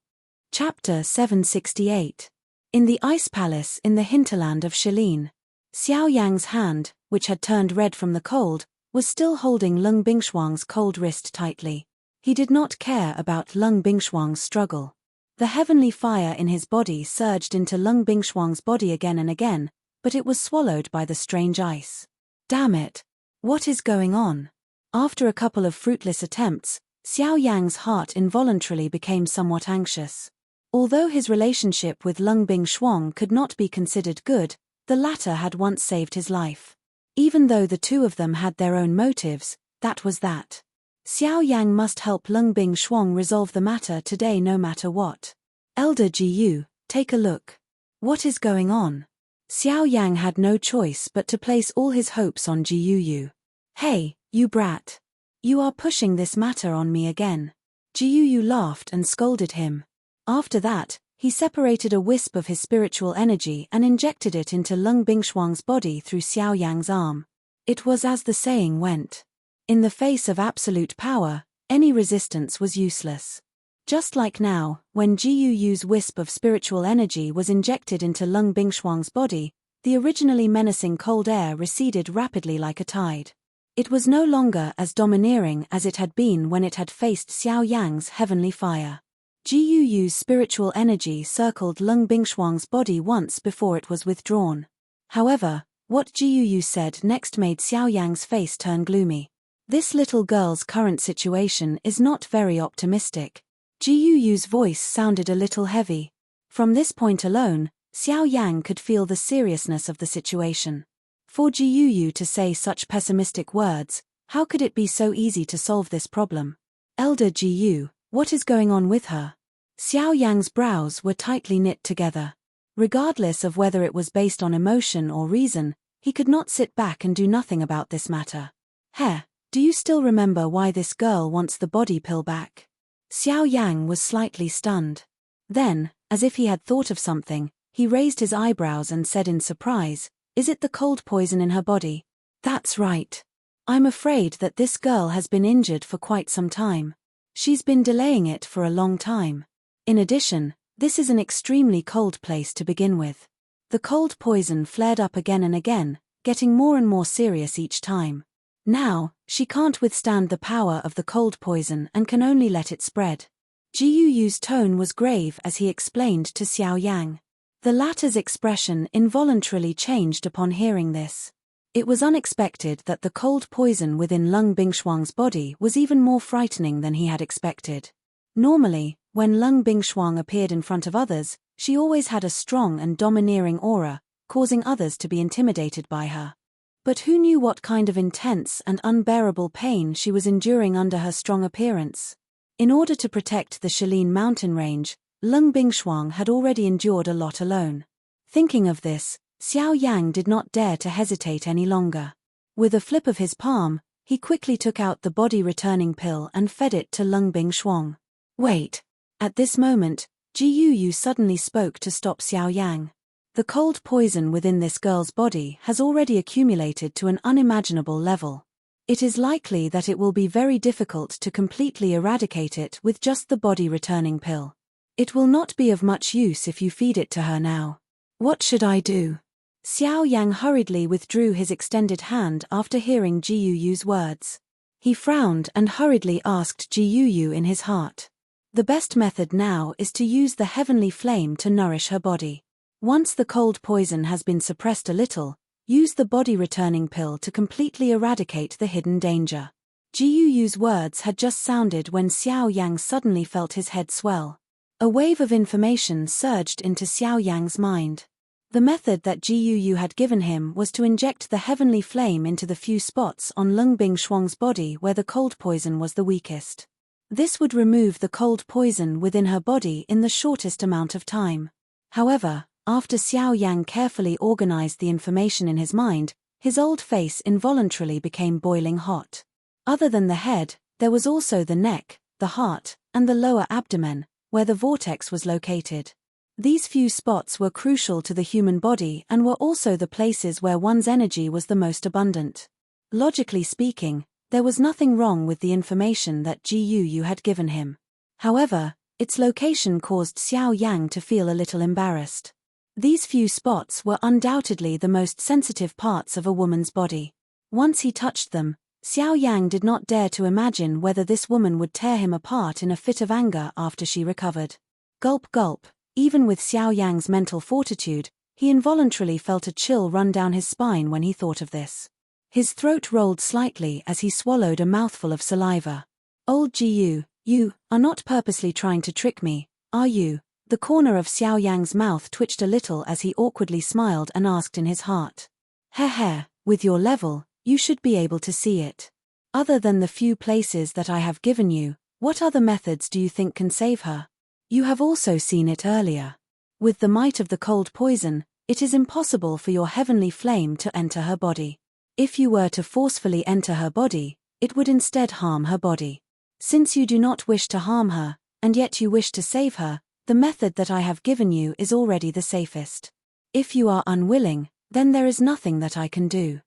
Chapter 768. In the Ice Palace in the hinterland of Shilin. Xiao Yang's hand, which had turned red from the cold, was still holding Lung Bingshuang's cold wrist tightly. He did not care about Lung Bingshuang's struggle. The heavenly fire in his body surged into Lung Bingshuang's body again and again, but it was swallowed by the strange ice. Damn it! What is going on? After a couple of fruitless attempts, Xiao Yang's heart involuntarily became somewhat anxious. Although his relationship with Lung Bingshuang could not be considered good, the latter had once saved his life. Even though the two of them had their own motives, that was that. Xiao Yang must help Lung Bingshuang resolve the matter today no matter what. Elder Ji Yu, take a look. What is going on? Xiao Yang had no choice but to place all his hopes on Ji Yu. Hey, you brat. You are pushing this matter on me again. Ji Yu laughed and scolded him. After that, he separated a wisp of his spiritual energy and injected it into Lung Bingshuang's body through Xiao Yang's arm. It was as the saying went. In the face of absolute power, any resistance was useless. Just like now, when Ji Yu's wisp of spiritual energy was injected into Lung Bingshuang's body, the originally menacing cold air receded rapidly like a tide. It was no longer as domineering as it had been when it had faced Xiao Yang's heavenly fire. Ji Yu's spiritual energy circled Lung Bingshuang's body once before it was withdrawn. However, what Ji Yu said next made Xiao Yang's face turn gloomy. This little girl's current situation is not very optimistic. Ji Yu's voice sounded a little heavy. From this point alone, Xiao Yang could feel the seriousness of the situation. For Ji Yu to say such pessimistic words, how could it be so easy to solve this problem? Elder Ji Yu, what is going on with her? Xiao Yang's brows were tightly knit together. Regardless of whether it was based on emotion or reason, he could not sit back and do nothing about this matter. Heh, do you still remember why this girl wants the body pill back? Xiao Yang was slightly stunned. Then, as if he had thought of something, he raised his eyebrows and said in surprise, "Is it the cold poison in her body?" "That's right. I'm afraid that this girl has been injured for quite some time. She's been delaying it for a long time. In addition, this is an extremely cold place to begin with. The cold poison flared up again and again, getting more and more serious each time. Now, she can't withstand the power of the cold poison and can only let it spread." Ji Yu's tone was grave as he explained to Xiao Yang. The latter's expression involuntarily changed upon hearing this. It was unexpected that the cold poison within Lung Bingshuang's body was even more frightening than he had expected. Normally, when Lung Bingshuang appeared in front of others, she always had a strong and domineering aura, causing others to be intimidated by her. But who knew what kind of intense and unbearable pain she was enduring under her strong appearance? In order to protect the Shilin mountain range, Lung Bingshuang had already endured a lot alone. Thinking of this, Xiao Yang did not dare to hesitate any longer. With a flip of his palm, he quickly took out the body-returning pill and fed it to Lung Bingshuang. Wait. At this moment, Ji Yu suddenly spoke to stop Xiao Yang. The cold poison within this girl's body has already accumulated to an unimaginable level. It is likely that it will be very difficult to completely eradicate it with just the body-returning pill. It will not be of much use if you feed it to her now. What should I do? Xiao Yang hurriedly withdrew his extended hand after hearing Ji Yu's words. He frowned and hurriedly asked Ji Yu in his heart. The best method now is to use the heavenly flame to nourish her body. Once the cold poison has been suppressed a little, use the body-returning pill to completely eradicate the hidden danger. Ji Yu's words had just sounded when Xiao Yang suddenly felt his head swell. A wave of information surged into Xiao Yang's mind. The method that Ji Yu had given him was to inject the heavenly flame into the few spots on Lung Bingshuang's body where the cold poison was the weakest. This would remove the cold poison within her body in the shortest amount of time. However, after Xiao Yang carefully organized the information in his mind, his old face involuntarily became boiling hot. Other than the head, there was also the neck, the heart, and the lower abdomen, where the vortex was located. These few spots were crucial to the human body and were also the places where one's energy was the most abundant. Logically speaking, there was nothing wrong with the information that Yu had given him. However, its location caused Xiao Yang to feel a little embarrassed. These few spots were undoubtedly the most sensitive parts of a woman's body. Once he touched them, Xiao Yang did not dare to imagine whether this woman would tear him apart in a fit of anger after she recovered. Gulp gulp, even with Xiao Yang's mental fortitude, he involuntarily felt a chill run down his spine when he thought of this. His throat rolled slightly as he swallowed a mouthful of saliva. Old Jiyu, you are not purposely trying to trick me, are you? The corner of Xiao Yang's mouth twitched a little as he awkwardly smiled and asked in his heart. Heh, with your level, you should be able to see it. Other than the few places that I have given you, what other methods do you think can save her? You have also seen it earlier. With the might of the cold poison, it is impossible for your heavenly flame to enter her body. If you were to forcefully enter her body, it would instead harm her body. Since you do not wish to harm her, and yet you wish to save her, the method that I have given you is already the safest. If you are unwilling, then there is nothing that I can do.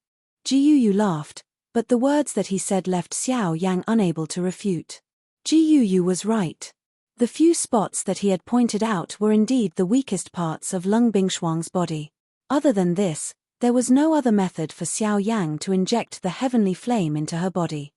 Jiyu laughed, but the words that he said left Xiao Yang unable to refute. Jiyu was right. The few spots that he had pointed out were indeed the weakest parts of Lung Bingshuang's body. Other than this, there was no other method for Xiao Yang to inject the heavenly flame into her body.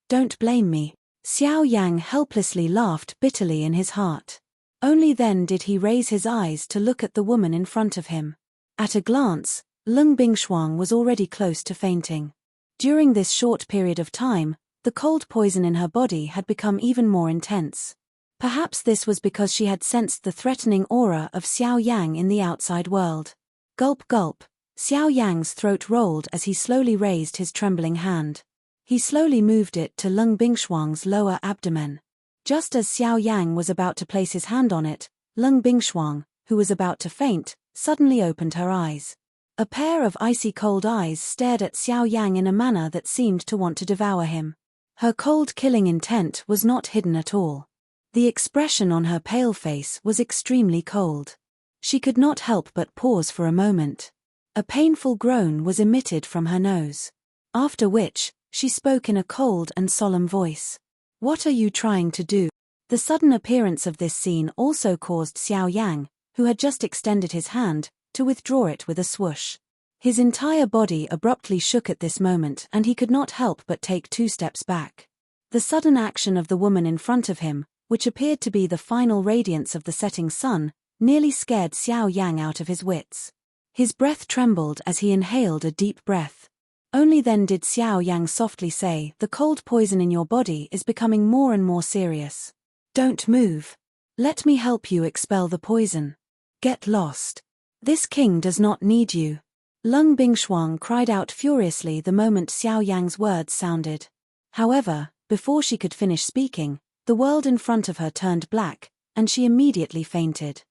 Don't blame me. Xiao Yang helplessly laughed bitterly in his heart. Only then did he raise his eyes to look at the woman in front of him. At a glance, Lung Bingshuang was already close to fainting. During this short period of time, the cold poison in her body had become even more intense. Perhaps this was because she had sensed the threatening aura of Xiao Yang in the outside world. Gulp gulp, Xiao Yang's throat rolled as he slowly raised his trembling hand. He slowly moved it to Lung Bingshuang's lower abdomen. Just as Xiao Yang was about to place his hand on it, Lung Bingshuang, who was about to faint, suddenly opened her eyes. A pair of icy cold eyes stared at Xiao Yang in a manner that seemed to want to devour him. Her cold killing intent was not hidden at all. The expression on her pale face was extremely cold. She could not help but pause for a moment. A painful groan was emitted from her nose. After which, she spoke in a cold and solemn voice. What are you trying to do? The sudden appearance of this scene also caused Xiao Yang, who had just extended his hand, to withdraw it with a swoosh. His entire body abruptly shook at this moment and he could not help but take 2 steps back. The sudden action of the woman in front of him, which appeared to be the final radiance of the setting sun, nearly scared Xiao Yang out of his wits. His breath trembled as he inhaled a deep breath. Only then did Xiao Yang softly say, "The cold poison in your body is becoming more and more serious. Don't move. Let me help you expel the poison. Get lost. This king does not need you." Lung Bingshuang cried out furiously the moment Xiao Yang's words sounded. However, before she could finish speaking, the world in front of her turned black, and she immediately fainted.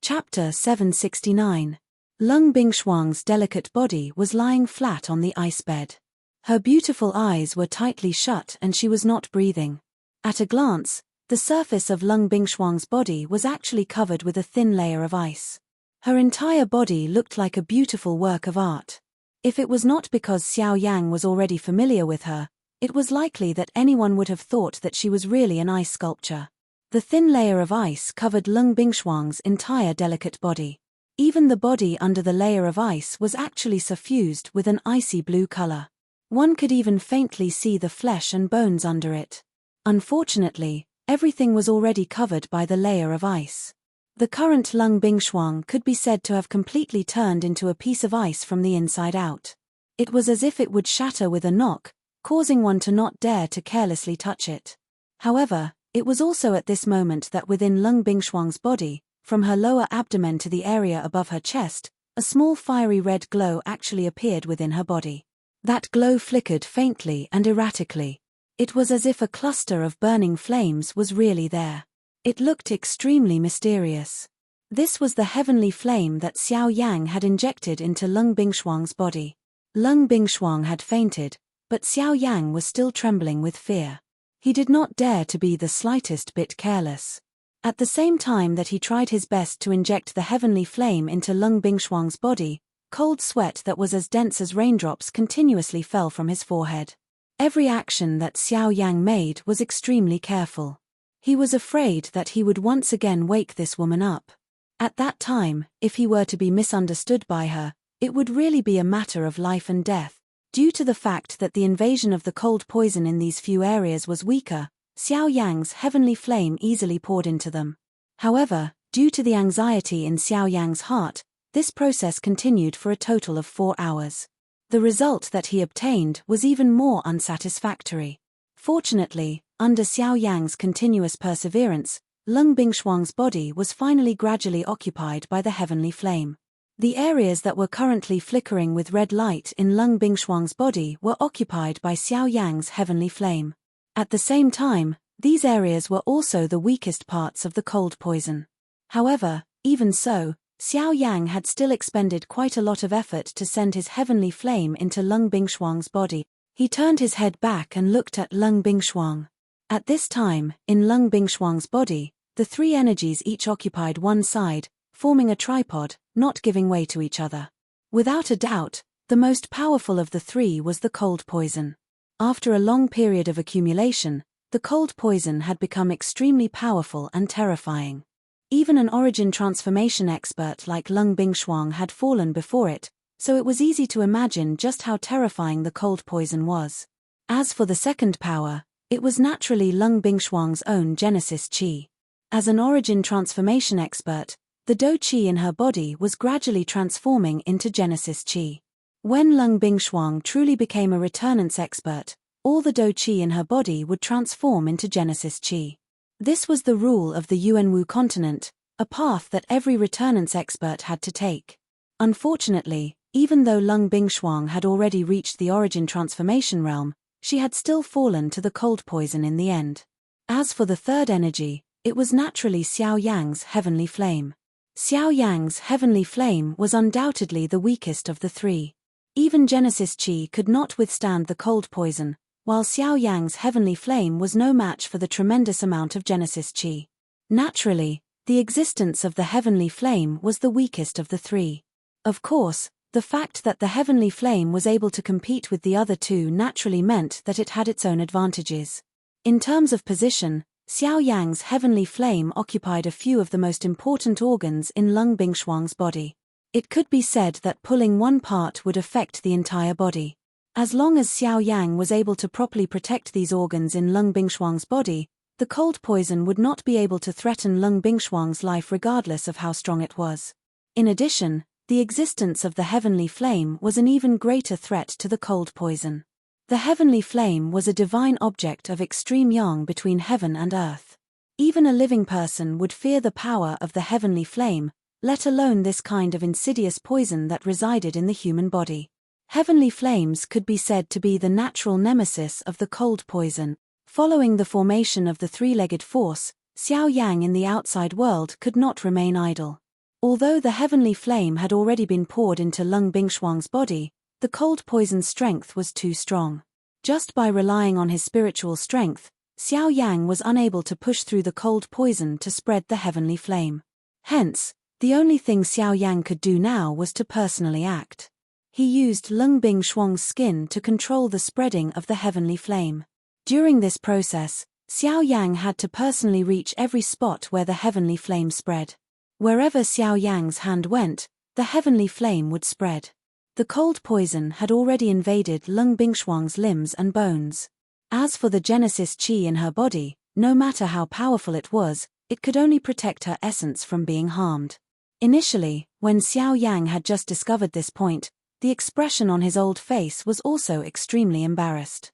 Chapter 769. Lung Bingshuang's delicate body was lying flat on the ice bed. Her beautiful eyes were tightly shut and she was not breathing. At a glance, the surface of Lung Bingshuang's body was actually covered with a thin layer of ice. Her entire body looked like a beautiful work of art. If it was not because Xiao Yang was already familiar with her, it was likely that anyone would have thought that she was really an ice sculpture. The thin layer of ice covered Lung Bingshuang's entire delicate body. Even the body under the layer of ice was actually suffused with an icy blue color. One could even faintly see the flesh and bones under it. Unfortunately, everything was already covered by the layer of ice. The current Lung Bingshuang could be said to have completely turned into a piece of ice from the inside out. It was as if it would shatter with a knock, causing one to not dare to carelessly touch it. However, it was also at this moment that within Lung Bingshuang's body, from her lower abdomen to the area above her chest, a small fiery red glow actually appeared within her body. That glow flickered faintly and erratically. It was as if a cluster of burning flames was really there. It looked extremely mysterious. This was the heavenly flame that Xiao Yang had injected into Lung Bingshuang's body. Lung Bingshuang had fainted, but Xiao Yang was still trembling with fear. He did not dare to be the slightest bit careless. At the same time that he tried his best to inject the heavenly flame into Lung Bingshuang's body, cold sweat that was as dense as raindrops continuously fell from his forehead. Every action that Xiao Yang made was extremely careful. He was afraid that he would once again wake this woman up. At that time, if he were to be misunderstood by her, it would really be a matter of life and death. Due to the fact that the invasion of the cold poison in these few areas was weaker, Xiao Yang's heavenly flame easily poured into them. However, due to the anxiety in Xiao Yang's heart, this process continued for a total of 4 hours. The result that he obtained was even more unsatisfactory. Fortunately, under Xiao Yang's continuous perseverance, Lung Bingshuang's body was finally gradually occupied by the heavenly flame. The areas that were currently flickering with red light in Lung Bingshuang's body were occupied by Xiao Yang's heavenly flame. At the same time, these areas were also the weakest parts of the cold poison. However, even so, Xiao Yang had still expended quite a lot of effort to send his heavenly flame into Lung Bingshuang's body. He turned his head back and looked at Lung Bingshuang. At this time, in Lung Bingshuang's body, the 3 energies each occupied one side, forming a tripod, not giving way to each other. Without a doubt, the most powerful of the 3 was the cold poison. After a long period of accumulation, the cold poison had become extremely powerful and terrifying. Even an origin transformation expert like Lung Bingshuang had fallen before it, so it was easy to imagine just how terrifying the cold poison was. As for the second power, it was naturally Lung Bingshuang's own Genesis Qi. As an origin transformation expert, the Do Qi in her body was gradually transforming into Genesis Qi. When Lung Bingshuang truly became a returnance expert, all the Do Qi in her body would transform into Genesis Qi. This was the rule of the Yuanwu continent, a path that every returnance expert had to take. Unfortunately, even though Lung Bingshuang had already reached the origin transformation realm, she had still fallen to the cold poison in the end. As for the third energy, it was naturally Xiao Yang's heavenly flame. Xiao Yang's heavenly flame was undoubtedly the weakest of the 3. Even Genesis Qi could not withstand the cold poison, while Xiao Yang's heavenly flame was no match for the tremendous amount of Genesis Qi. Naturally, the existence of the heavenly flame was the weakest of the 3. Of course, the fact that the heavenly flame was able to compete with the other 2 naturally meant that it had its own advantages. In terms of position, Xiao Yang's heavenly flame occupied a few of the most important organs in Lung Bingshuang's body. It could be said that pulling one part would affect the entire body. As long as Xiao Yang was able to properly protect these organs in Lung Bingshuang's body, the cold poison would not be able to threaten Lung Bingshuang's life regardless of how strong it was. In addition, the existence of the heavenly flame was an even greater threat to the cold poison. The heavenly flame was a divine object of extreme yang between heaven and earth. Even a living person would fear the power of the heavenly flame, let alone this kind of insidious poison that resided in the human body. Heavenly flames could be said to be the natural nemesis of the cold poison. Following the formation of the 3-legged force, Xiao Yang in the outside world could not remain idle. Although the heavenly flame had already been poured into Lung Bingshuang's body, the cold poison's strength was too strong. Just by relying on his spiritual strength, Xiao Yang was unable to push through the cold poison to spread the heavenly flame. Hence, the only thing Xiao Yang could do now was to personally act. He used Lung Bingshuang's skin to control the spreading of the heavenly flame. During this process, Xiao Yang had to personally reach every spot where the heavenly flame spread. Wherever Xiao Yang's hand went, the heavenly flame would spread. The cold poison had already invaded Lung Bingshuang's limbs and bones. As for the Genesis Qi in her body, no matter how powerful it was, it could only protect her essence from being harmed. Initially, when Xiao Yang had just discovered this point, the expression on his old face was also extremely embarrassed.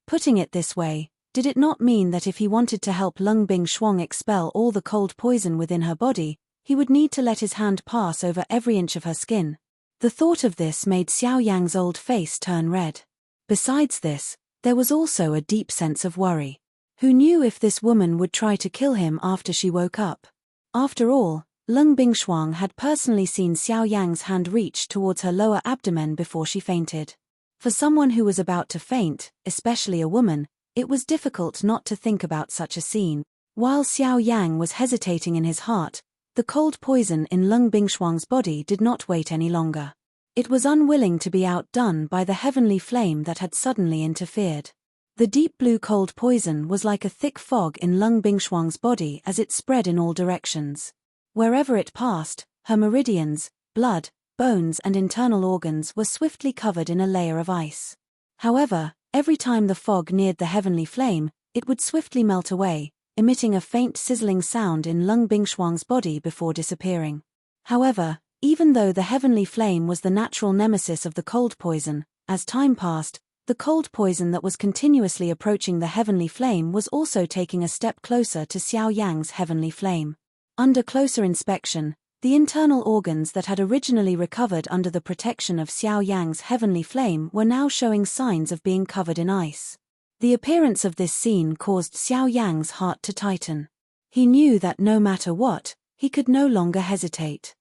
Putting it this way, did it not mean that if he wanted to help Lung Bingshuang expel all the cold poison within her body, he would need to let his hand pass over every inch of her skin? The thought of this made Xiao Yang's old face turn red. Besides this, there was also a deep sense of worry. Who knew if this woman would try to kill him after she woke up? After all, Lung Bingshuang had personally seen Xiao Yang's hand reach towards her lower abdomen before she fainted. For someone who was about to faint, especially a woman, It was difficult not to think about such a scene. While Xiao Yang was hesitating in his heart, the cold poison in Lung Bingshuang's body did not wait any longer. It was unwilling to be outdone by the heavenly flame that had suddenly interfered. The deep blue cold poison was like a thick fog in Lung Bingshuang's body as it spread in all directions. Wherever it passed, her meridians, blood, bones and internal organs were swiftly covered in a layer of ice. However, every time the fog neared the heavenly flame, it would swiftly melt away, emitting a faint sizzling sound in Lung Bingshuang's body before disappearing. However, even though the heavenly flame was the natural nemesis of the cold poison, as time passed, the cold poison that was continuously approaching the heavenly flame was also taking a step closer to Xiao Yang's heavenly flame. Under closer inspection, the internal organs that had originally recovered under the protection of Xiao Yang's heavenly flame were now showing signs of being covered in ice. The appearance of this scene caused Xiao Yang's heart to tighten. He knew that no matter what, he could no longer hesitate.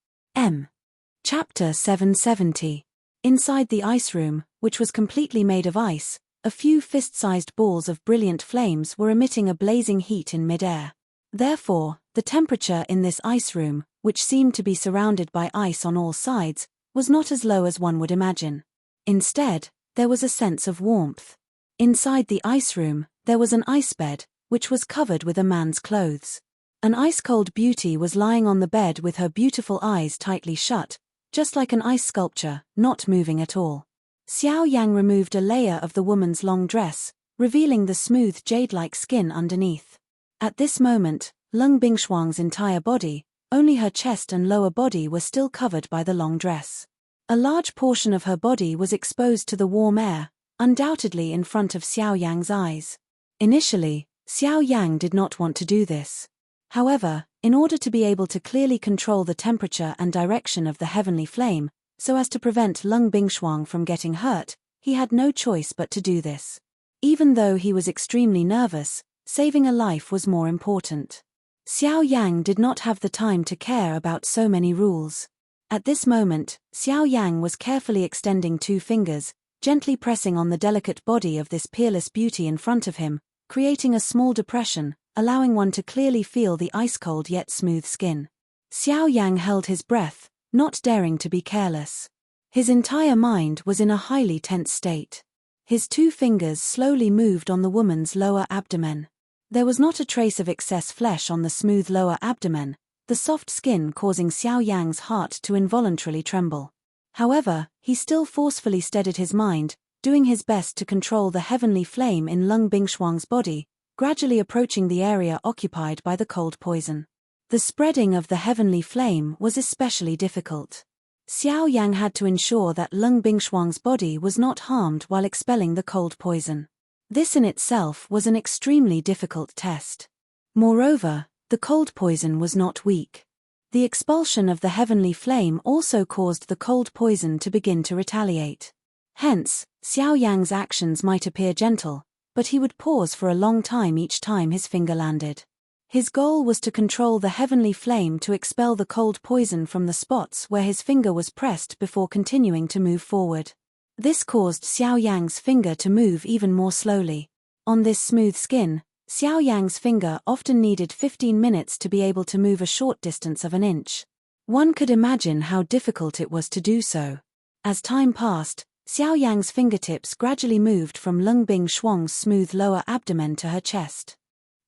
Chapter 770. Inside the ice room, which was completely made of ice, a few fist-sized balls of brilliant flames were emitting a blazing heat in mid-air. Therefore, the temperature in this ice room, which seemed to be surrounded by ice on all sides, was not as low as one would imagine. Instead, there was a sense of warmth. Inside the ice room, there was an ice bed, which was covered with a man's clothes. An ice-cold beauty was lying on the bed with her beautiful eyes tightly shut, just like an ice sculpture, not moving at all. Xiao Yang removed a layer of the woman's long dress, revealing the smooth jade-like skin underneath. At this moment, Lung Bingshuang's entire body, only her chest and lower body were still covered by the long dress. A large portion of her body was exposed to the warm air, undoubtedly in front of Xiao Yang's eyes. Initially, Xiao Yang did not want to do this. However, in order to be able to clearly control the temperature and direction of the heavenly flame, so as to prevent Lung Bingshuang from getting hurt, he had no choice but to do this. Even though he was extremely nervous, saving a life was more important. Xiao Yang did not have the time to care about so many rules. At this moment, Xiao Yang was carefully extending 2 fingers, gently pressing on the delicate body of this peerless beauty in front of him, creating a small depression, allowing one to clearly feel the ice-cold yet smooth skin. Xiao Yang held his breath, not daring to be careless. His entire mind was in a highly tense state. His 2 fingers slowly moved on the woman's lower abdomen. There was not a trace of excess flesh on the smooth lower abdomen, the soft skin causing Xiao Yang's heart to involuntarily tremble. However, he still forcefully steadied his mind, doing his best to control the heavenly flame in Lung Bingshuang's body, gradually approaching the area occupied by the cold poison. The spreading of the heavenly flame was especially difficult. Xiao Yang had to ensure that Lung Bingshuang's body was not harmed while expelling the cold poison. This in itself was an extremely difficult test. Moreover, the cold poison was not weak. The expulsion of the heavenly flame also caused the cold poison to begin to retaliate. Hence, Xiao Yang's actions might appear gentle, but he would pause for a long time each time his finger landed. His goal was to control the heavenly flame to expel the cold poison from the spots where his finger was pressed before continuing to move forward. This caused Xiao Yang's finger to move even more slowly. On this smooth skin, Xiao Yang's finger often needed 15 minutes to be able to move a short distance of an inch. One could imagine how difficult it was to do so. As time passed, Xiao Yang's fingertips gradually moved from Lung Bingshuang's smooth lower abdomen to her chest.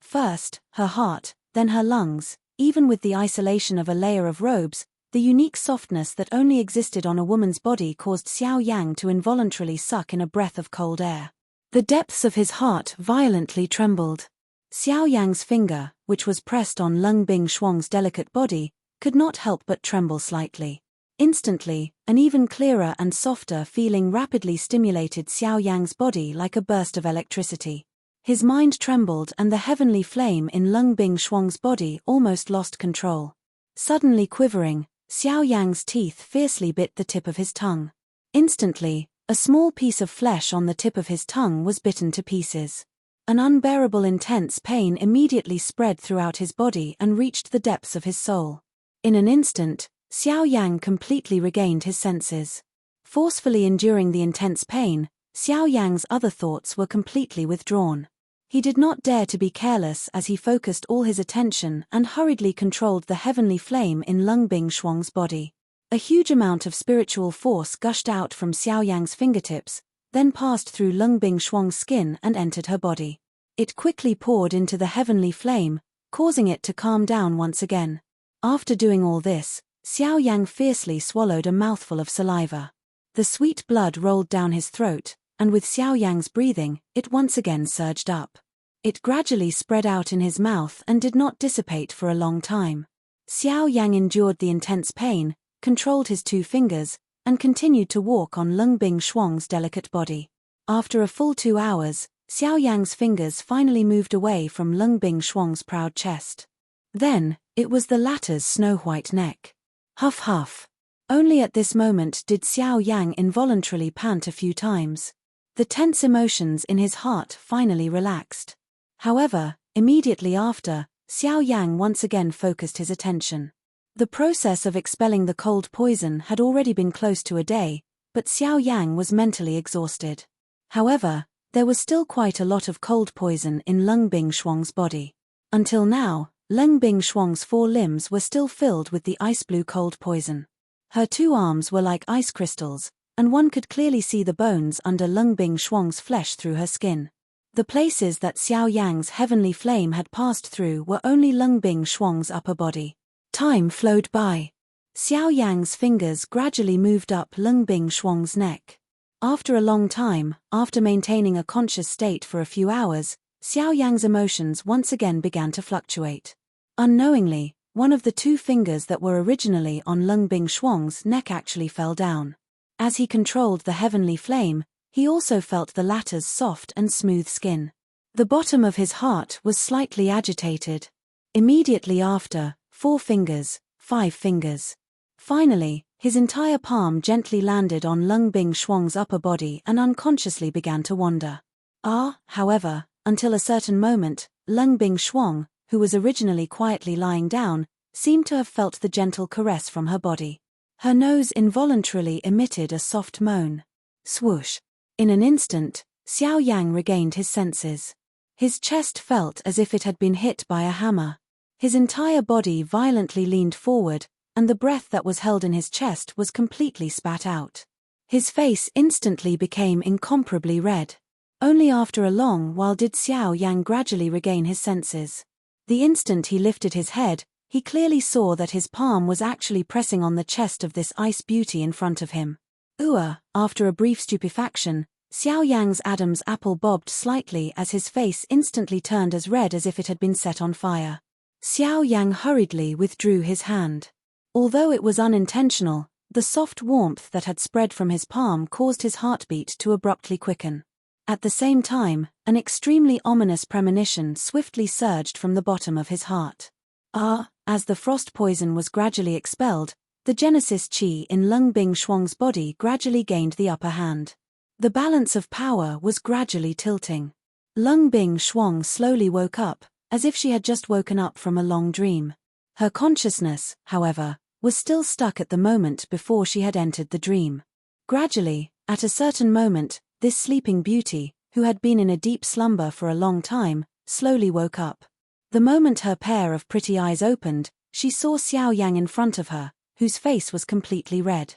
First, her heart, then her lungs. Even with the isolation of a layer of robes, the unique softness that only existed on a woman's body caused Xiao Yang to involuntarily suck in a breath of cold air. The depths of his heart violently trembled. Xiao Yang's finger, which was pressed on Lung Bingshuang's delicate body, could not help but tremble slightly. Instantly, an even clearer and softer feeling rapidly stimulated Xiao Yang's body like a burst of electricity. His mind trembled and the heavenly flame in Lung Bingshuang's body almost lost control. Suddenly quivering, Xiao Yang's teeth fiercely bit the tip of his tongue. Instantly, a small piece of flesh on the tip of his tongue was bitten to pieces. An unbearable intense pain immediately spread throughout his body and reached the depths of his soul. In an instant, Xiao Yang completely regained his senses. Forcefully enduring the intense pain, Xiao Yang's other thoughts were completely withdrawn. He did not dare to be careless as he focused all his attention and hurriedly controlled the heavenly flame in Lung Bing Shuang's body. A huge amount of spiritual force gushed out from Xiao Yang's fingertips, then passed through Lung Bing Shuang's skin and entered her body. It quickly poured into the heavenly flame, causing it to calm down once again. After doing all this, Xiao Yang fiercely swallowed a mouthful of saliva. The sweet blood rolled down his throat, and with Xiao Yang's breathing, it once again surged up. It gradually spread out in his mouth and did not dissipate for a long time. Xiao Yang endured the intense pain, controlled his 2 fingers, and continued to walk on Lung Bing Shuang's delicate body. After a full 2 hours, Xiao Yang's fingers finally moved away from Lung Bing Shuang's proud chest. Then, it was the latter's snow-white neck. Huff huff. Only at this moment did Xiao Yang involuntarily pant a few times. The tense emotions in his heart finally relaxed. However, immediately after, Xiao Yang once again focused his attention. The process of expelling the cold poison had already been close to a day, but Xiao Yang was mentally exhausted. However, there was still quite a lot of cold poison in Lung Bing Shuang's body. Until now, Lung Bing Shuang's 4 limbs were still filled with the ice blue cold poison. Her 2 arms were like ice crystals, and one could clearly see the bones under Lung Bing Shuang's flesh through her skin. The places that Xiao Yang's heavenly flame had passed through were only Lung Bing Shuang's upper body. Time flowed by. Xiao Yang's fingers gradually moved up Lung Bing Shuang's neck. After a long time, after maintaining a conscious state for a few hours, Xiao Yang's emotions once again began to fluctuate. Unknowingly, one of the 2 fingers that were originally on Lung Bing Shuang's neck actually fell down. As he controlled the heavenly flame, he also felt the latter's soft and smooth skin. The bottom of his heart was slightly agitated. Immediately after, 4 fingers, 5 fingers. Finally, his entire palm gently landed on Lung Bing Shuang's upper body and unconsciously began to wander. However, until a certain moment, Lung Bing Shuang, who was originally quietly lying down, seemed to have felt the gentle caress from her body. Her nose involuntarily emitted a soft moan. Swoosh. In an instant, Xiao Yang regained his senses. His chest felt as if it had been hit by a hammer. His entire body violently leaned forward, and the breath that was held in his chest was completely spat out. His face instantly became incomparably red. Only after a long while did Xiao Yang gradually regain his senses. The instant he lifted his head, he clearly saw that his palm was actually pressing on the chest of this ice beauty in front of him. After a brief stupefaction, Xiao Yang's Adam's apple bobbed slightly as his face instantly turned as red as if it had been set on fire. Xiao Yang hurriedly withdrew his hand. Although it was unintentional, the soft warmth that had spread from his palm caused his heartbeat to abruptly quicken. At the same time, an extremely ominous premonition swiftly surged from the bottom of his heart. As the frost poison was gradually expelled, the Genesis Qi in Lung Bing Shuang's body gradually gained the upper hand. The balance of power was gradually tilting. Lung Bing Shuang slowly woke up, as if she had just woken up from a long dream. Her consciousness, however, was still stuck at the moment before she had entered the dream. Gradually, at a certain moment, this sleeping beauty, who had been in a deep slumber for a long time, slowly woke up. The moment her pair of pretty eyes opened, she saw Xiao Yang in front of her, whose face was completely red.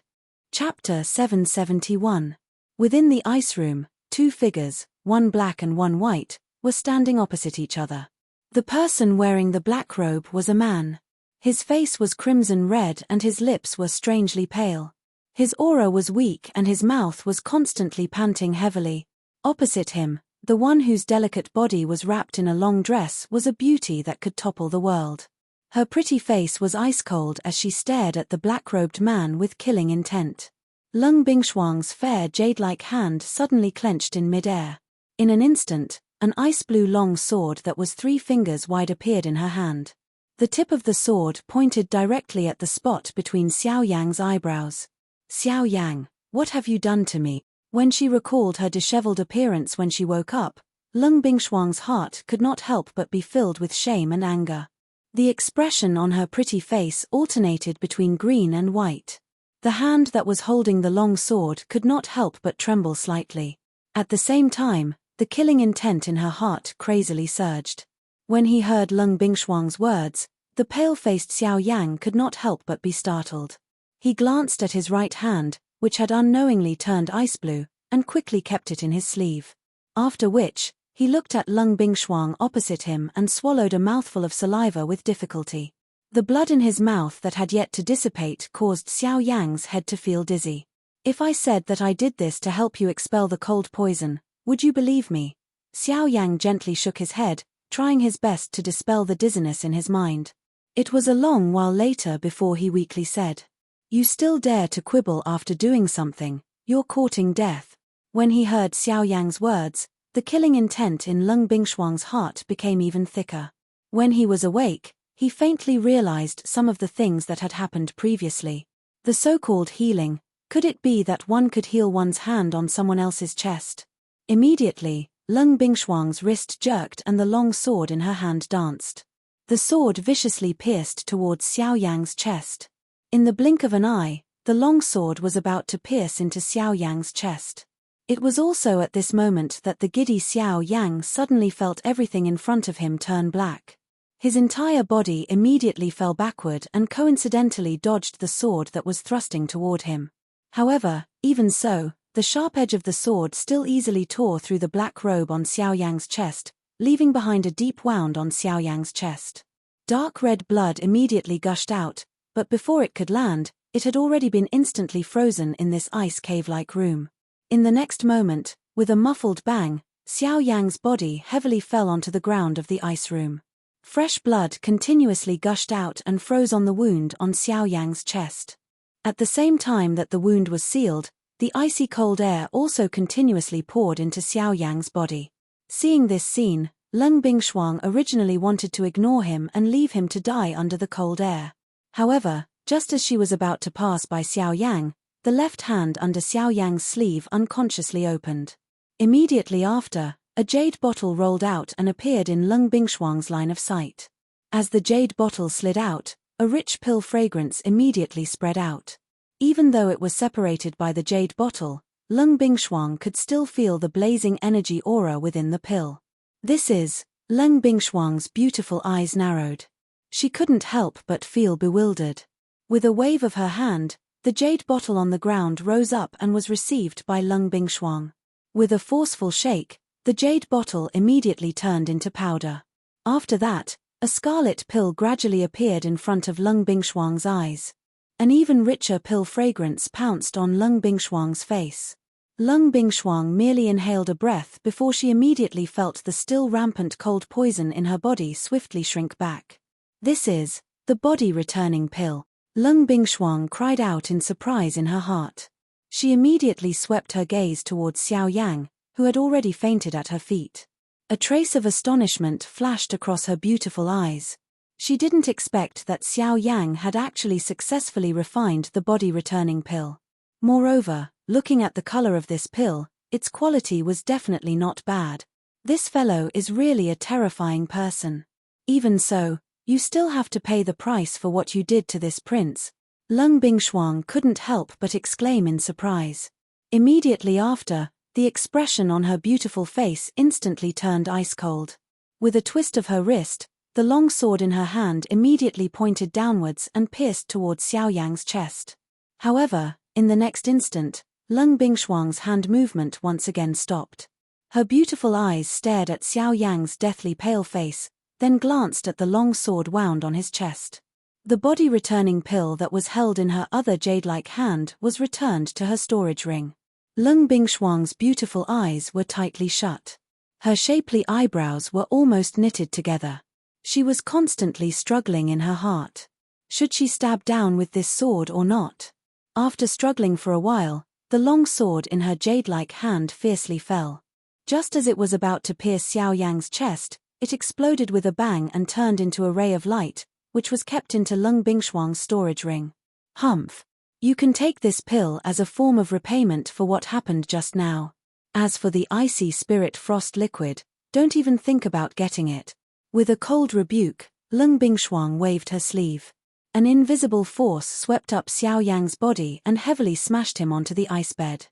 Chapter 771. Within the ice room, 2 figures, one black and one white, were standing opposite each other. The person wearing the black robe was a man. His face was crimson red and his lips were strangely pale. His aura was weak and his mouth was constantly panting heavily. Opposite him, the one whose delicate body was wrapped in a long dress was a beauty that could topple the world. Her pretty face was ice-cold as she stared at the black-robed man with killing intent. Lung Bingshuang's fair jade-like hand suddenly clenched in mid-air. In an instant, an ice-blue long sword that was 3 fingers wide appeared in her hand. The tip of the sword pointed directly at the spot between Xiao Yang's eyebrows. "Xiao Yang, what have you done to me?" When she recalled her disheveled appearance when she woke up, Lung Bingshuang's heart could not help but be filled with shame and anger. The expression on her pretty face alternated between green and white. The hand that was holding the long sword could not help but tremble slightly. At the same time, the killing intent in her heart crazily surged. When he heard Lung Bingshuang's words, the pale-faced Xiao Yang could not help but be startled. He glanced at his right hand, which had unknowingly turned ice blue, and quickly kept it in his sleeve. After which, he looked at Lung Bingshuang opposite him and swallowed a mouthful of saliva with difficulty. The blood in his mouth that had yet to dissipate caused Xiao Yang's head to feel dizzy. "If I said that I did this to help you expel the cold poison, would you believe me?" Xiao Yang gently shook his head, trying his best to dispel the dizziness in his mind. It was a long while later before he weakly said, "You still dare to quibble after doing something, you're courting death." When he heard Xiao Yang's words, the killing intent in Lung Bingshuang's heart became even thicker. When he was awake, he faintly realized some of the things that had happened previously. The so-called healing, could it be that one could heal one's hand on someone else's chest? Immediately, Lung Bingshuang's wrist jerked and the long sword in her hand danced. The sword viciously pierced towards Xiao Yang's chest. In the blink of an eye, the long sword was about to pierce into Xiao Yang's chest. It was also at this moment that the giddy Xiao Yang suddenly felt everything in front of him turn black. His entire body immediately fell backward and coincidentally dodged the sword that was thrusting toward him. However, even so, the sharp edge of the sword still easily tore through the black robe on Xiao Yang's chest, leaving behind a deep wound on Xiao Yang's chest. Dark red blood immediately gushed out, but before it could land, it had already been instantly frozen in this ice cave-like room. In the next moment, with a muffled bang, Xiao Yang's body heavily fell onto the ground of the ice room. Fresh blood continuously gushed out and froze on the wound on Xiao Yang's chest. At the same time that the wound was sealed, the icy cold air also continuously poured into Xiao Yang's body. Seeing this scene, Lung Bingshuang originally wanted to ignore him and leave him to die under the cold air. However, just as she was about to pass by Xiao Yang, the left hand under Xiao Yang's sleeve unconsciously opened. Immediately after, a jade bottle rolled out and appeared in Lung Bingshuang's line of sight. As the jade bottle slid out, a rich pill fragrance immediately spread out. Even though it was separated by the jade bottle, Lung Bingshuang could still feel the blazing energy aura within the pill. "This is..." Lung Bingshuang's beautiful eyes narrowed. She couldn't help but feel bewildered. With a wave of her hand, the jade bottle on the ground rose up and was received by Lung Bingshuang. With a forceful shake, the jade bottle immediately turned into powder. After that, a scarlet pill gradually appeared in front of Lung Bingshuang's eyes. An even richer pill fragrance pounced on Lung Bingshuang's face. Lung Bingshuang merely inhaled a breath before she immediately felt the still rampant cold poison in her body swiftly shrink back. "This is the body-returning pill," Lung Bingshuang cried out in surprise in her heart. She immediately swept her gaze towards Xiao Yang, who had already fainted at her feet. A trace of astonishment flashed across her beautiful eyes. She didn't expect that Xiao Yang had actually successfully refined the body-returning pill. Moreover, looking at the color of this pill, its quality was definitely not bad. This fellow is really a terrifying person. Even so, you still have to pay the price for what you did to this prince. Lung Bingshuang couldn't help but exclaim in surprise. Immediately after, the expression on her beautiful face instantly turned ice-cold. With a twist of her wrist, the long sword in her hand immediately pointed downwards and pierced towards Xiao Yang's chest. However, in the next instant, Lung Bingshuang's hand movement once again stopped. Her beautiful eyes stared at Xiao Yang's deathly pale face, then glanced at the long sword wound on his chest. The body-returning pill that was held in her other jade-like hand was returned to her storage ring. Lung Bingshuang's beautiful eyes were tightly shut. Her shapely eyebrows were almost knitted together. She was constantly struggling in her heart. Should she stab down with this sword or not? After struggling for a while, the long sword in her jade-like hand fiercely fell. Just as it was about to pierce Xiao Yang's chest, it exploded with a bang and turned into a ray of light, which was kept into Lung Bingshuang's storage ring. "Humph. You can take this pill as a form of repayment for what happened just now. As for the icy spirit frost liquid, don't even think about getting it." With a cold rebuke, Lung Bingshuang waved her sleeve. An invisible force swept up Xiao Yang's body and heavily smashed him onto the ice bed.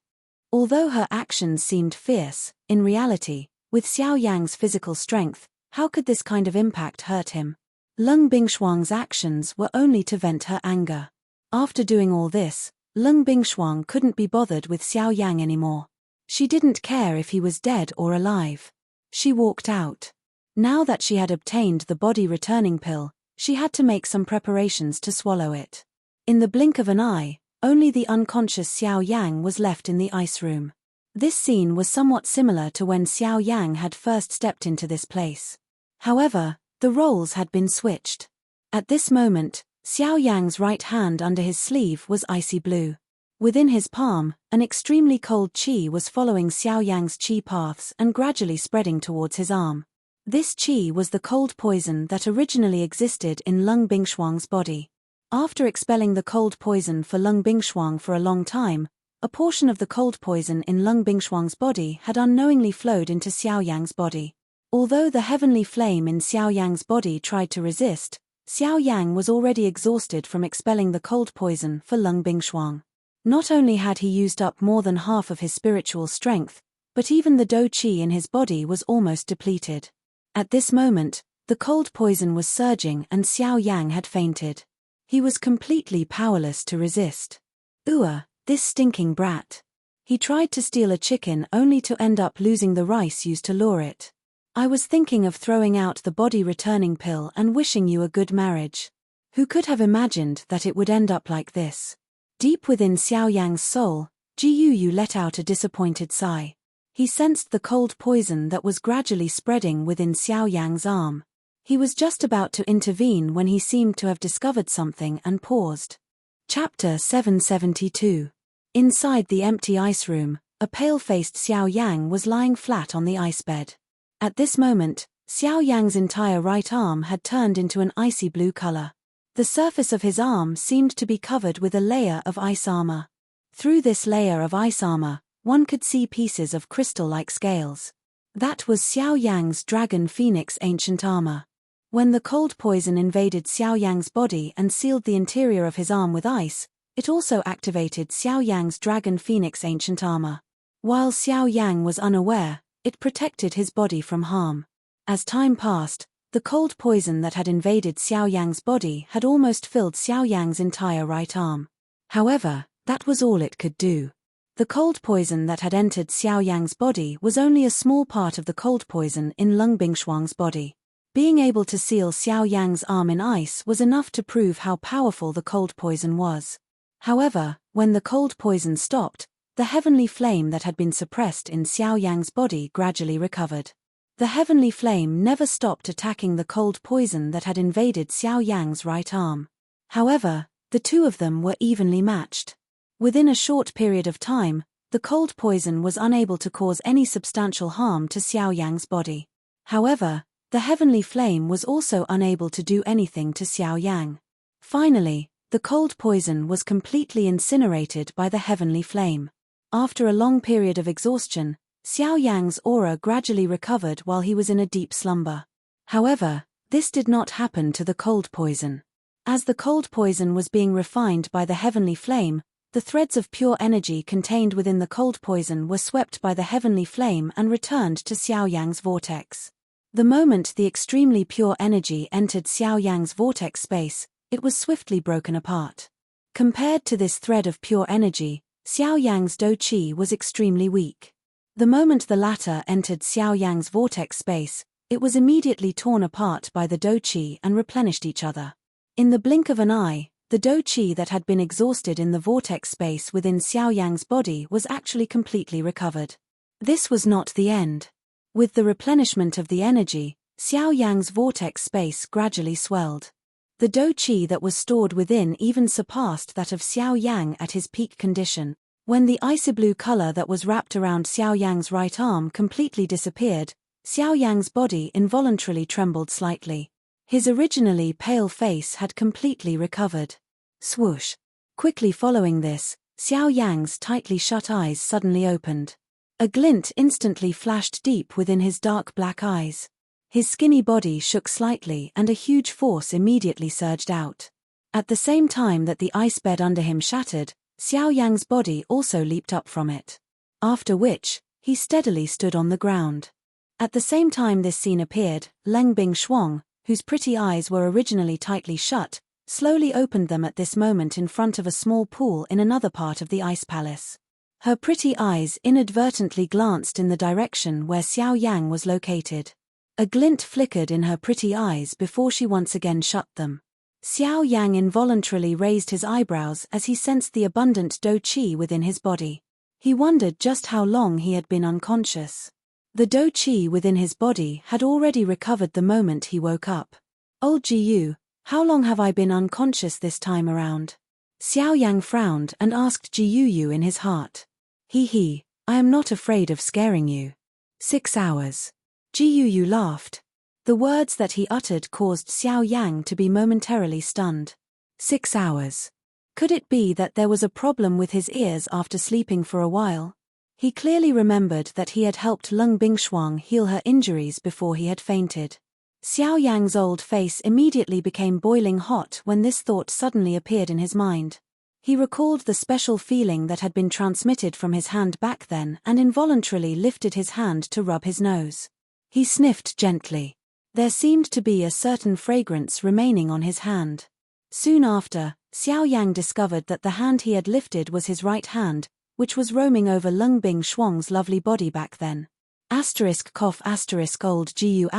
Although her actions seemed fierce, in reality, With Xiao Yang's physical strength, how could this kind of impact hurt him? Lung Bingshuang's actions were only to vent her anger. After doing all this, Lung Bingshuang couldn't be bothered with Xiao Yang anymore. She didn't care if he was dead or alive. She walked out. Now that she had obtained the body-returning pill, she had to make some preparations to swallow it. In the blink of an eye, only the unconscious Xiao Yang was left in the ice room. This scene was somewhat similar to when Xiao Yang had first stepped into this place. However, the roles had been switched. At this moment, Xiao Yang's right hand under his sleeve was icy blue. Within his palm, an extremely cold qi was following Xiao Yang's qi paths and gradually spreading towards his arm. This qi was the cold poison that originally existed in Lung Bingshuang's body. After expelling the cold poison for Lung Bingshuang for a long time, a portion of the cold poison in Lung Bingshuang's body had unknowingly flowed into Xiao Yang's body. Although the heavenly flame in Xiao Yang's body tried to resist, Xiao Yang was already exhausted from expelling the cold poison for Lung Bingshuang. Not only had he used up more than half of his spiritual strength, but even the dou qi in his body was almost depleted. At this moment, the cold poison was surging and Xiao Yang had fainted. He was completely powerless to resist. This stinking brat. He tried to steal a chicken only to end up losing the rice used to lure it. I was thinking of throwing out the body-returning pill and wishing you a good marriage. Who could have imagined that it would end up like this? Deep within Xiao Yang's soul, Ji Yu let out a disappointed sigh. He sensed the cold poison that was gradually spreading within Xiao Yang's arm. He was just about to intervene when he seemed to have discovered something and paused. Chapter 772. Inside the empty ice room, a pale-faced Xiao Yang was lying flat on the ice bed. At this moment, Xiao Yang's entire right arm had turned into an icy blue color. The surface of his arm seemed to be covered with a layer of ice armor. Through this layer of ice armor, one could see pieces of crystal-like scales. That was Xiao Yang's Dragon Phoenix ancient armor. When the cold poison invaded Xiao Yang's body and sealed the interior of his arm with ice, it also activated Xiao Yang's Dragon Phoenix ancient armor. While Xiao Yang was unaware, it protected his body from harm. As time passed, the cold poison that had invaded Xiao Yang's body had almost filled Xiao Yang's entire right arm. However, that was all it could do. The cold poison that had entered Xiao Yang's body was only a small part of the cold poison in Lung Bingshuang's body. Being able to seal Xiao Yang's arm in ice was enough to prove how powerful the cold poison was. However, when the cold poison stopped, the heavenly flame that had been suppressed in Xiao Yang's body gradually recovered. The heavenly flame never stopped attacking the cold poison that had invaded Xiao Yang's right arm. However, the two of them were evenly matched. Within a short period of time, the cold poison was unable to cause any substantial harm to Xiao Yang's body. However, the heavenly flame was also unable to do anything to Xiao Yang. Finally, the cold poison was completely incinerated by the heavenly flame. After a long period of exhaustion, Xiao Yang's aura gradually recovered while he was in a deep slumber. However, this did not happen to the cold poison. As the cold poison was being refined by the heavenly flame, the threads of pure energy contained within the cold poison were swept by the heavenly flame and returned to Xiao Yang's vortex. The moment the extremely pure energy entered Xiao Yang's vortex space, it was swiftly broken apart. Compared to this thread of pure energy, Xiao Yang's dou qi was extremely weak. The moment the latter entered Xiao Yang's vortex space, it was immediately torn apart by the dou qi and replenished each other. In the blink of an eye, the dou qi that had been exhausted in the vortex space within Xiao Yang's body was actually completely recovered. This was not the end. With the replenishment of the energy, Xiao Yang's vortex space gradually swelled. The dou qi that was stored within even surpassed that of Xiao Yang at his peak condition. When the icy blue color that was wrapped around Xiao Yang's right arm completely disappeared, Xiao Yang's body involuntarily trembled slightly. His originally pale face had completely recovered. Swoosh! Quickly following this, Xiao Yang's tightly shut eyes suddenly opened. A glint instantly flashed deep within his dark black eyes. His skinny body shook slightly and a huge force immediately surged out. At the same time that the ice bed under him shattered, Xiao Yang's body also leaped up from it. After which, he steadily stood on the ground. At the same time this scene appeared, Leng Bing-shuang, whose pretty eyes were originally tightly shut, slowly opened them at this moment in front of a small pool in another part of the ice palace. Her pretty eyes inadvertently glanced in the direction where Xiao Yang was located. A glint flickered in her pretty eyes before she once again shut them. Xiao Yang involuntarily raised his eyebrows as he sensed the abundant dou qi within his body. He wondered just how long he had been unconscious. The dou qi within his body had already recovered the moment he woke up. "Old Jiyu, how long have I been unconscious this time around?" Xiao Yang frowned and asked Jiyu in his heart. He, I am not afraid of scaring you." 6 hours. Jiyu laughed. The words that he uttered caused Xiao Yang to be momentarily stunned. 6 hours. Could it be that there was a problem with his ears after sleeping for a while? He clearly remembered that he had helped Leng Bing-shuang heal her injuries before he had fainted. Xiao Yang's old face immediately became boiling hot when this thought suddenly appeared in his mind. He recalled the special feeling that had been transmitted from his hand back then and involuntarily lifted his hand to rub his nose. He sniffed gently. There seemed to be a certain fragrance remaining on his hand. Soon after, Xiao Yang discovered that the hand he had lifted was his right hand, which was roaming over Leng Bing-shuang's lovely body back then. **old Jiu**.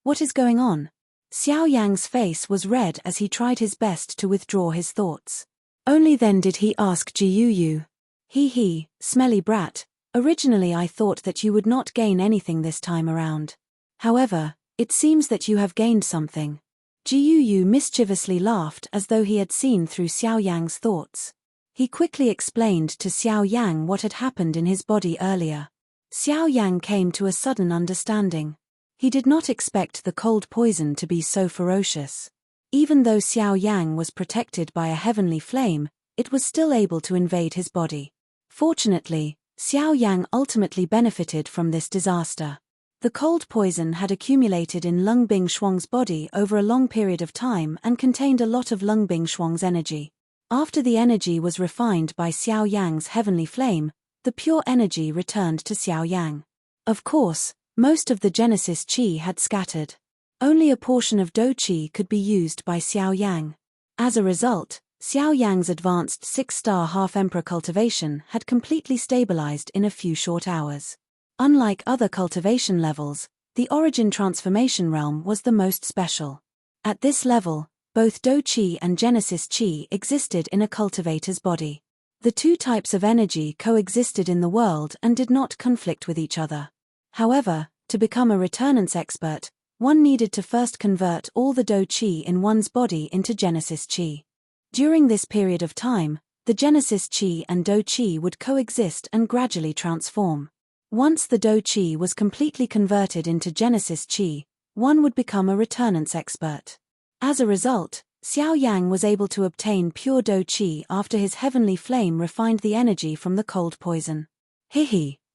What is going on? Xiao Yang's face was red as he tried his best to withdraw his thoughts. Only then did he ask Jiu. He, smelly brat, originally I thought that you would not gain anything this time around. However, it seems that you have gained something. Jiu mischievously laughed as though he had seen through Xiao Yang's thoughts. He quickly explained to Xiao Yang what had happened in his body earlier. Xiao Yang came to a sudden understanding. He did not expect the cold poison to be so ferocious. Even though Xiao Yang was protected by a heavenly flame, it was still able to invade his body. Fortunately, Xiao Yang ultimately benefited from this disaster. The cold poison had accumulated in Leng Bing-shuang's body over a long period of time and contained a lot of Leng Bing-shuang's energy. After the energy was refined by Xiao Yang's heavenly flame, the pure energy returned to Xiao Yang. Of course, most of the Genesis Qi had scattered. Only a portion of dou qi could be used by Xiao Yang. As a result, Xiao Yang's advanced 6-star half-emperor cultivation had completely stabilized in a few short hours. Unlike other cultivation levels, the origin transformation realm was the most special. At this level, both dou qi and Genesis Qi existed in a cultivator's body. The two types of energy coexisted in the world and did not conflict with each other. However, to become a returnance expert, one needed to first convert all the dou qi in one's body into Genesis Qi. During this period of time, the Genesis Qi and dou qi would coexist and gradually transform. Once the dou qi was completely converted into Genesis Qi, one would become a returnance expert. As a result, Xiao Yang was able to obtain pure dou qi after his heavenly flame refined the energy from the cold poison.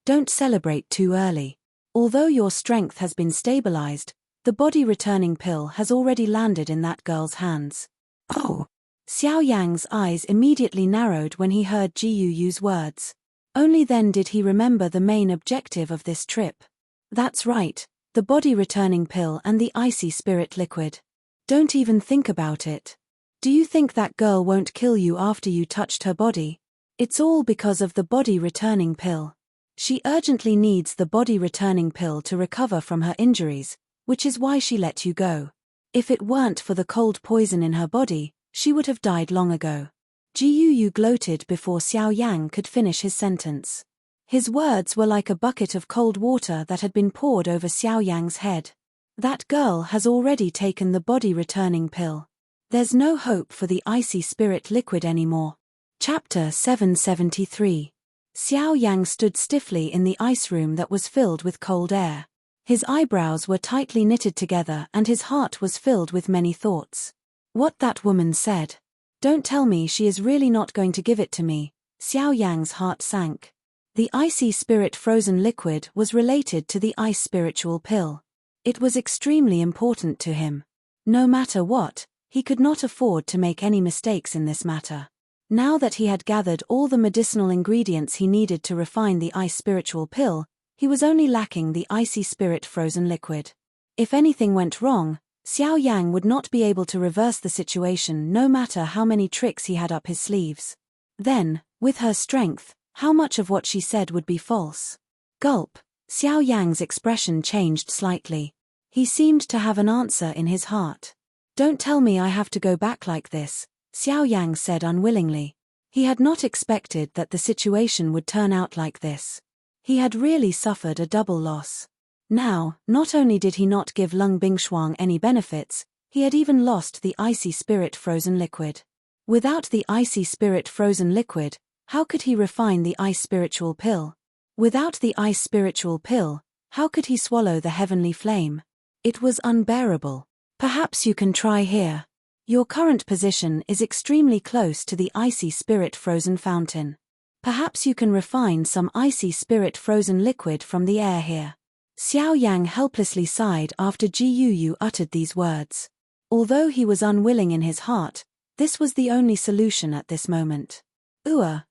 Don't celebrate too early. Although your strength has been stabilized, the body returning pill has already landed in that girl's hands. Oh! Xiao Yang's eyes immediately narrowed when he heard Jiyu's words. Only then did he remember the main objective of this trip. That's right, the body returning pill and the icy spirit liquid. Don't even think about it. Do you think that girl won't kill you after you touched her body? It's all because of the body returning pill. She urgently needs the body returning pill to recover from her injuries, which is why she let you go. If it weren't for the cold poison in her body, she would have died long ago. Jiyu gloated before Xiao Yang could finish his sentence. His words were like a bucket of cold water that had been poured over Xiao Yang's head. That girl has already taken the body returning pill. There's no hope for the icy spirit liquid anymore. Chapter 773. Xiao Yang stood stiffly in the ice room that was filled with cold air. His eyebrows were tightly knitted together and his heart was filled with many thoughts. What that woman said. Don't tell me she is really not going to give it to me. Xiao Yang's heart sank. The icy spirit frozen liquid was related to the ice spiritual pill. It was extremely important to him. No matter what, he could not afford to make any mistakes in this matter. Now that he had gathered all the medicinal ingredients he needed to refine the ice spiritual pill, He was only lacking the icy spirit frozen liquid. If anything went wrong, Xiao Yang would not be able to reverse the situation no matter how many tricks he had up his sleeves. Then, with her strength, how much of what she said would be false? Gulp. Xiao Yang's expression changed slightly. He seemed to have an answer in his heart. Don't tell me I have to go back like this, Xiao Yang said unwillingly. He had not expected that the situation would turn out like this. He had really suffered a double loss. Now, not only did he not give Lung Bingshuang any benefits, he had even lost the icy spirit frozen liquid. Without the icy spirit frozen liquid, how could he refine the ice spiritual pill? Without the ice spiritual pill, how could he swallow the heavenly flame? It was unbearable. Perhaps you can try here. Your current position is extremely close to the icy spirit frozen fountain. Perhaps you can refine some icy spirit frozen liquid from the air here. Xiao Yang helplessly sighed after Ji Yuyu uttered these words. Although he was unwilling in his heart, this was the only solution at this moment.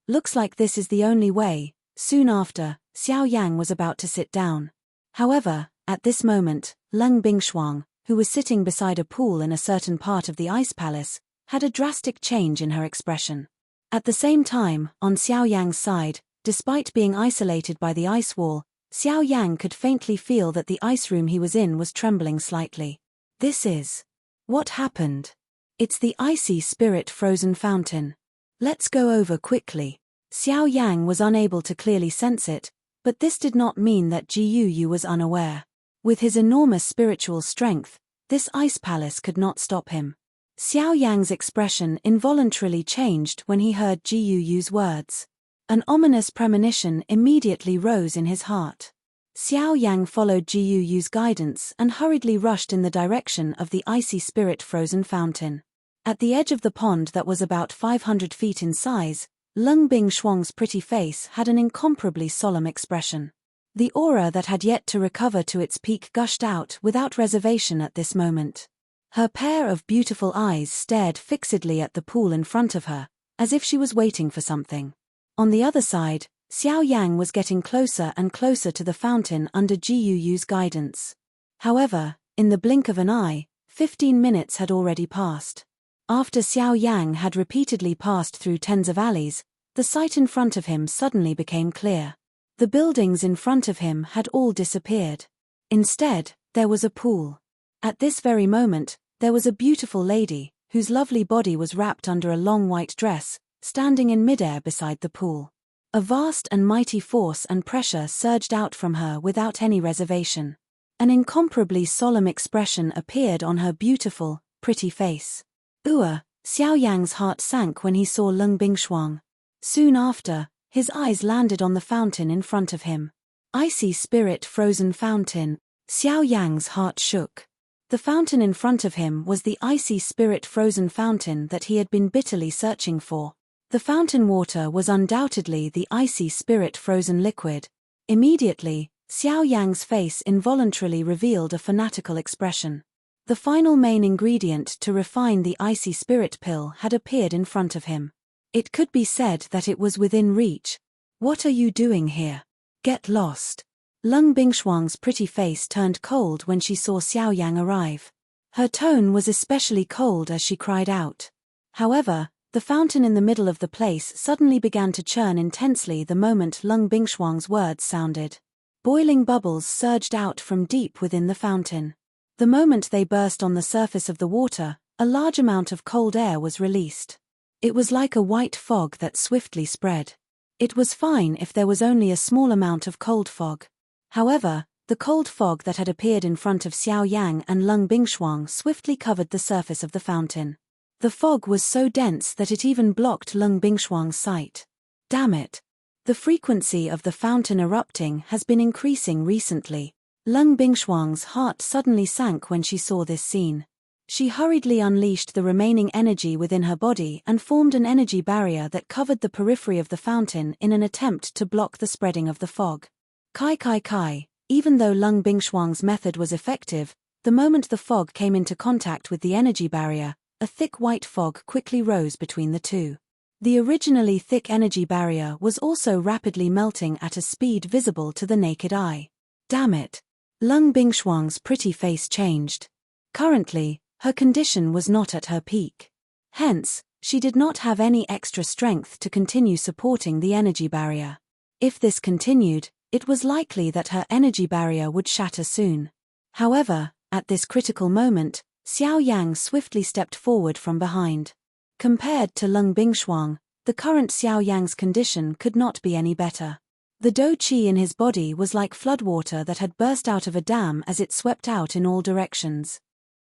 Looks like this is the only way. Soon after, Xiao Yang was about to sit down. However, at this moment, Lung Bingshuang, who was sitting beside a pool in a certain part of the ice palace, had a drastic change in her expression. At the same time, on Xiao Yang's side, despite being isolated by the ice wall, Xiao Yang could faintly feel that the ice room he was in was trembling slightly. This is... What happened? It's the icy spirit frozen fountain. Let's go over quickly. Xiao Yang was unable to clearly sense it, but this did not mean that Ji Yuyu was unaware. With his enormous spiritual strength, this ice palace could not stop him. Xiao Yang's expression involuntarily changed when he heard Ji Yuyu's words. An ominous premonition immediately rose in his heart. Xiao Yang followed Ji Yuyu's guidance and hurriedly rushed in the direction of the icy spirit frozen fountain. At the edge of the pond that was about 500 feet in size, Lung Bingshuang's pretty face had an incomparably solemn expression. The aura that had yet to recover to its peak gushed out without reservation at this moment. Her pair of beautiful eyes stared fixedly at the pool in front of her, as if she was waiting for something. On the other side, Xiao Yang was getting closer and closer to the fountain under Ji Yuyu's guidance. However, in the blink of an eye, 15 minutes had already passed. After Xiao Yang had repeatedly passed through tens of alleys, the sight in front of him suddenly became clear. The buildings in front of him had all disappeared. Instead, there was a pool. At this very moment, there was a beautiful lady, whose lovely body was wrapped under a long white dress, standing in midair beside the pool. A vast and mighty force and pressure surged out from her without any reservation. An incomparably solemn expression appeared on her beautiful, pretty face. Xiao Yang's heart sank when he saw Lung Bingshuang. Soon after, his eyes landed on the fountain in front of him. Icy spirit frozen fountain. Xiao Yang's heart shook. The fountain in front of him was the icy spirit frozen fountain that he had been bitterly searching for. The fountain water was undoubtedly the icy spirit frozen liquid. Immediately, Xiao Yang's face involuntarily revealed a fanatical expression. The final main ingredient to refine the icy spirit pill had appeared in front of him. It could be said that it was within reach. What are you doing here? Get lost. Lung Bingshuang's pretty face turned cold when she saw Xiao Yang arrive. Her tone was especially cold as she cried out. However, the fountain in the middle of the place suddenly began to churn intensely the moment Lung Bingshuang's words sounded. Boiling bubbles surged out from deep within the fountain. The moment they burst on the surface of the water, a large amount of cold air was released. It was like a white fog that swiftly spread. It was fine if there was only a small amount of cold fog. However, the cold fog that had appeared in front of Xiao Yang and Lung Bingshuang swiftly covered the surface of the fountain. The fog was so dense that it even blocked Lung Bingshuang's sight. Damn it! The frequency of the fountain erupting has been increasing recently. Lung Bingshuang's heart suddenly sank when she saw this scene. She hurriedly unleashed the remaining energy within her body and formed an energy barrier that covered the periphery of the fountain in an attempt to block the spreading of the fog. Kai. Even though Lung Bingshuang's method was effective, the moment the fog came into contact with the energy barrier, a thick white fog quickly rose between the two. The originally thick energy barrier was also rapidly melting at a speed visible to the naked eye. Damn it! Lung Bingshuang's pretty face changed. Currently, her condition was not at her peak. Hence, she did not have any extra strength to continue supporting the energy barrier. If this continued, it was likely that her energy barrier would shatter soon. However, at this critical moment, Xiao Yang swiftly stepped forward from behind. Compared to Lung Bingshuang, the current Xiao Yang's condition could not be any better. The dou qi in his body was like floodwater that had burst out of a dam as it swept out in all directions.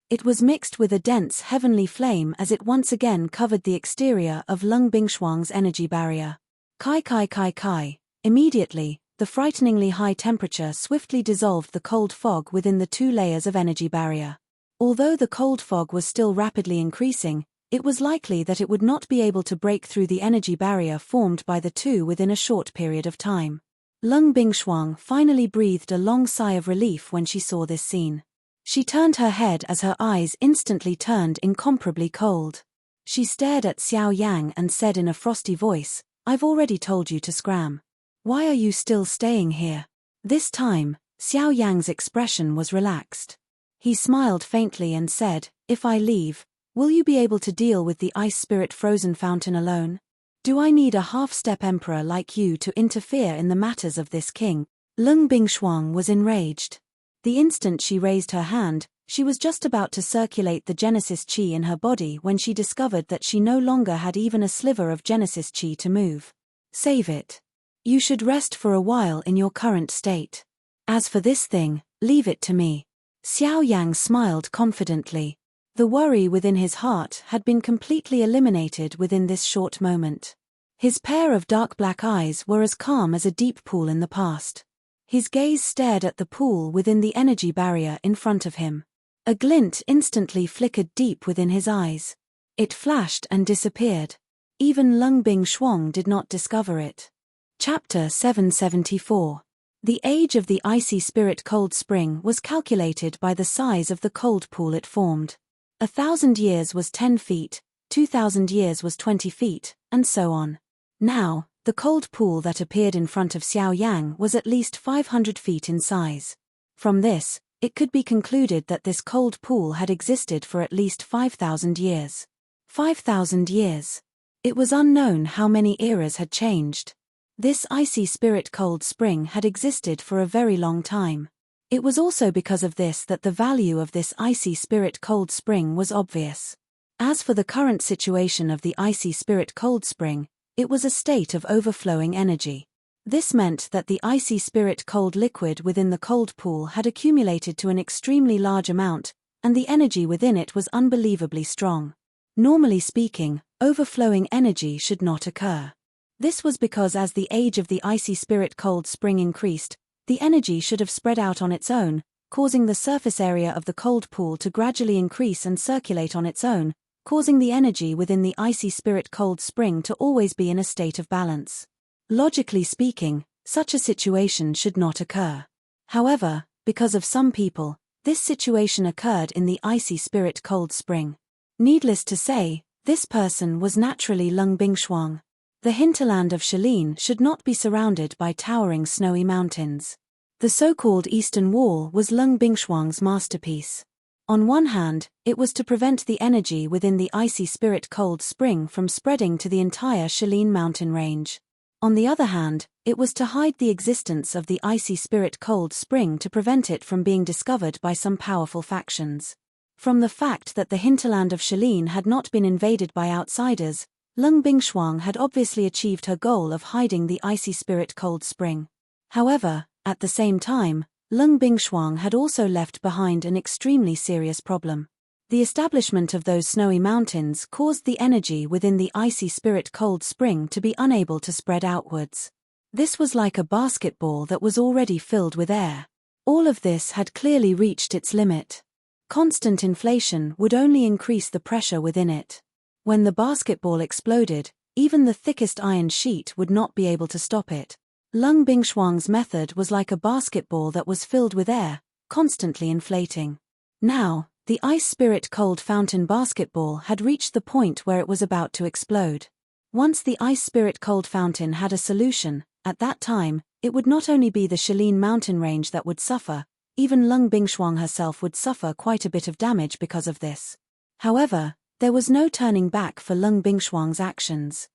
It was mixed with a dense heavenly flame as it once again covered the exterior of Lung Bingshuang's energy barrier. Kai kai kai kai. Immediately, the frighteningly high temperature swiftly dissolved the cold fog within the two layers of energy barrier. Although the cold fog was still rapidly increasing, it was likely that it would not be able to break through the energy barrier formed by the two within a short period of time. Lung Bingshuang finally breathed a long sigh of relief when she saw this scene. She turned her head as her eyes instantly turned incomparably cold. She stared at Xiao Yang and said in a frosty voice, "I've already told you to scram. Why are you still staying here?" This time, Xiao Yang's expression was relaxed. He smiled faintly and said, "If I leave, will you be able to deal with the ice spirit frozen fountain alone? Do I need a half-step emperor like you to interfere in the matters of this king?" Lung Bingshuang was enraged. The instant she raised her hand, she was just about to circulate the Genesis Qi in her body when she discovered that she no longer had even a sliver of Genesis Qi to move. "Save it. You should rest for a while in your current state. As for this thing, leave it to me." Xiao Yang smiled confidently. The worry within his heart had been completely eliminated within this short moment. His pair of dark black eyes were as calm as a deep pool in the past. His gaze stared at the pool within the energy barrier in front of him. A glint instantly flickered deep within his eyes. It flashed and disappeared. Even Lung Bingshuang did not discover it. Chapter 774. The age of the icy spirit cold spring was calculated by the size of the cold pool it formed. 1,000 years was 10 feet, 2,000 years was 20 feet, and so on. Now, the cold pool that appeared in front of Xiao Yang was at least 500 feet in size. From this, it could be concluded that this cold pool had existed for at least 5,000 years. 5,000 years. It was unknown how many eras had changed. This icy spirit cold spring had existed for a very long time. It was also because of this that the value of this icy spirit cold spring was obvious. As for the current situation of the icy spirit cold spring, it was a state of overflowing energy. This meant that the icy spirit cold liquid within the cold pool had accumulated to an extremely large amount, and the energy within it was unbelievably strong. Normally speaking, overflowing energy should not occur. This was because as the age of the icy spirit cold spring increased, the energy should have spread out on its own, causing the surface area of the cold pool to gradually increase and circulate on its own, causing the energy within the icy spirit cold spring to always be in a state of balance. Logically speaking, such a situation should not occur. However, because of some people, this situation occurred in the icy spirit cold spring. Needless to say, this person was naturally Lung Bingshuang. The hinterland of Shelin should not be surrounded by towering snowy mountains. The so-called Eastern Wall was Lung Bingshuang's masterpiece. On one hand, it was to prevent the energy within the icy spirit cold spring from spreading to the entire Shelin mountain range. On the other hand, it was to hide the existence of the icy spirit cold spring to prevent it from being discovered by some powerful factions. From the fact that the hinterland of Shelin had not been invaded by outsiders, Lung Bingshuang had obviously achieved her goal of hiding the icy spirit cold spring. However, at the same time, Lung Bingshuang had also left behind an extremely serious problem. The establishment of those snowy mountains caused the energy within the icy spirit cold spring to be unable to spread outwards. This was like a basketball that was already filled with air. All of this had clearly reached its limit. Constant inflation would only increase the pressure within it. When the basketball exploded, even the thickest iron sheet would not be able to stop it. Lung Bingshuang's method was like a basketball that was filled with air, constantly inflating. Now, the ice spirit cold fountain basketball had reached the point where it was about to explode. Once the ice spirit cold fountain had a solution, at that time, it would not only be the Shilin mountain range that would suffer, even Lung Bingshuang herself would suffer quite a bit of damage because of this. However, there was no turning back for Lung Bingshuang's actions.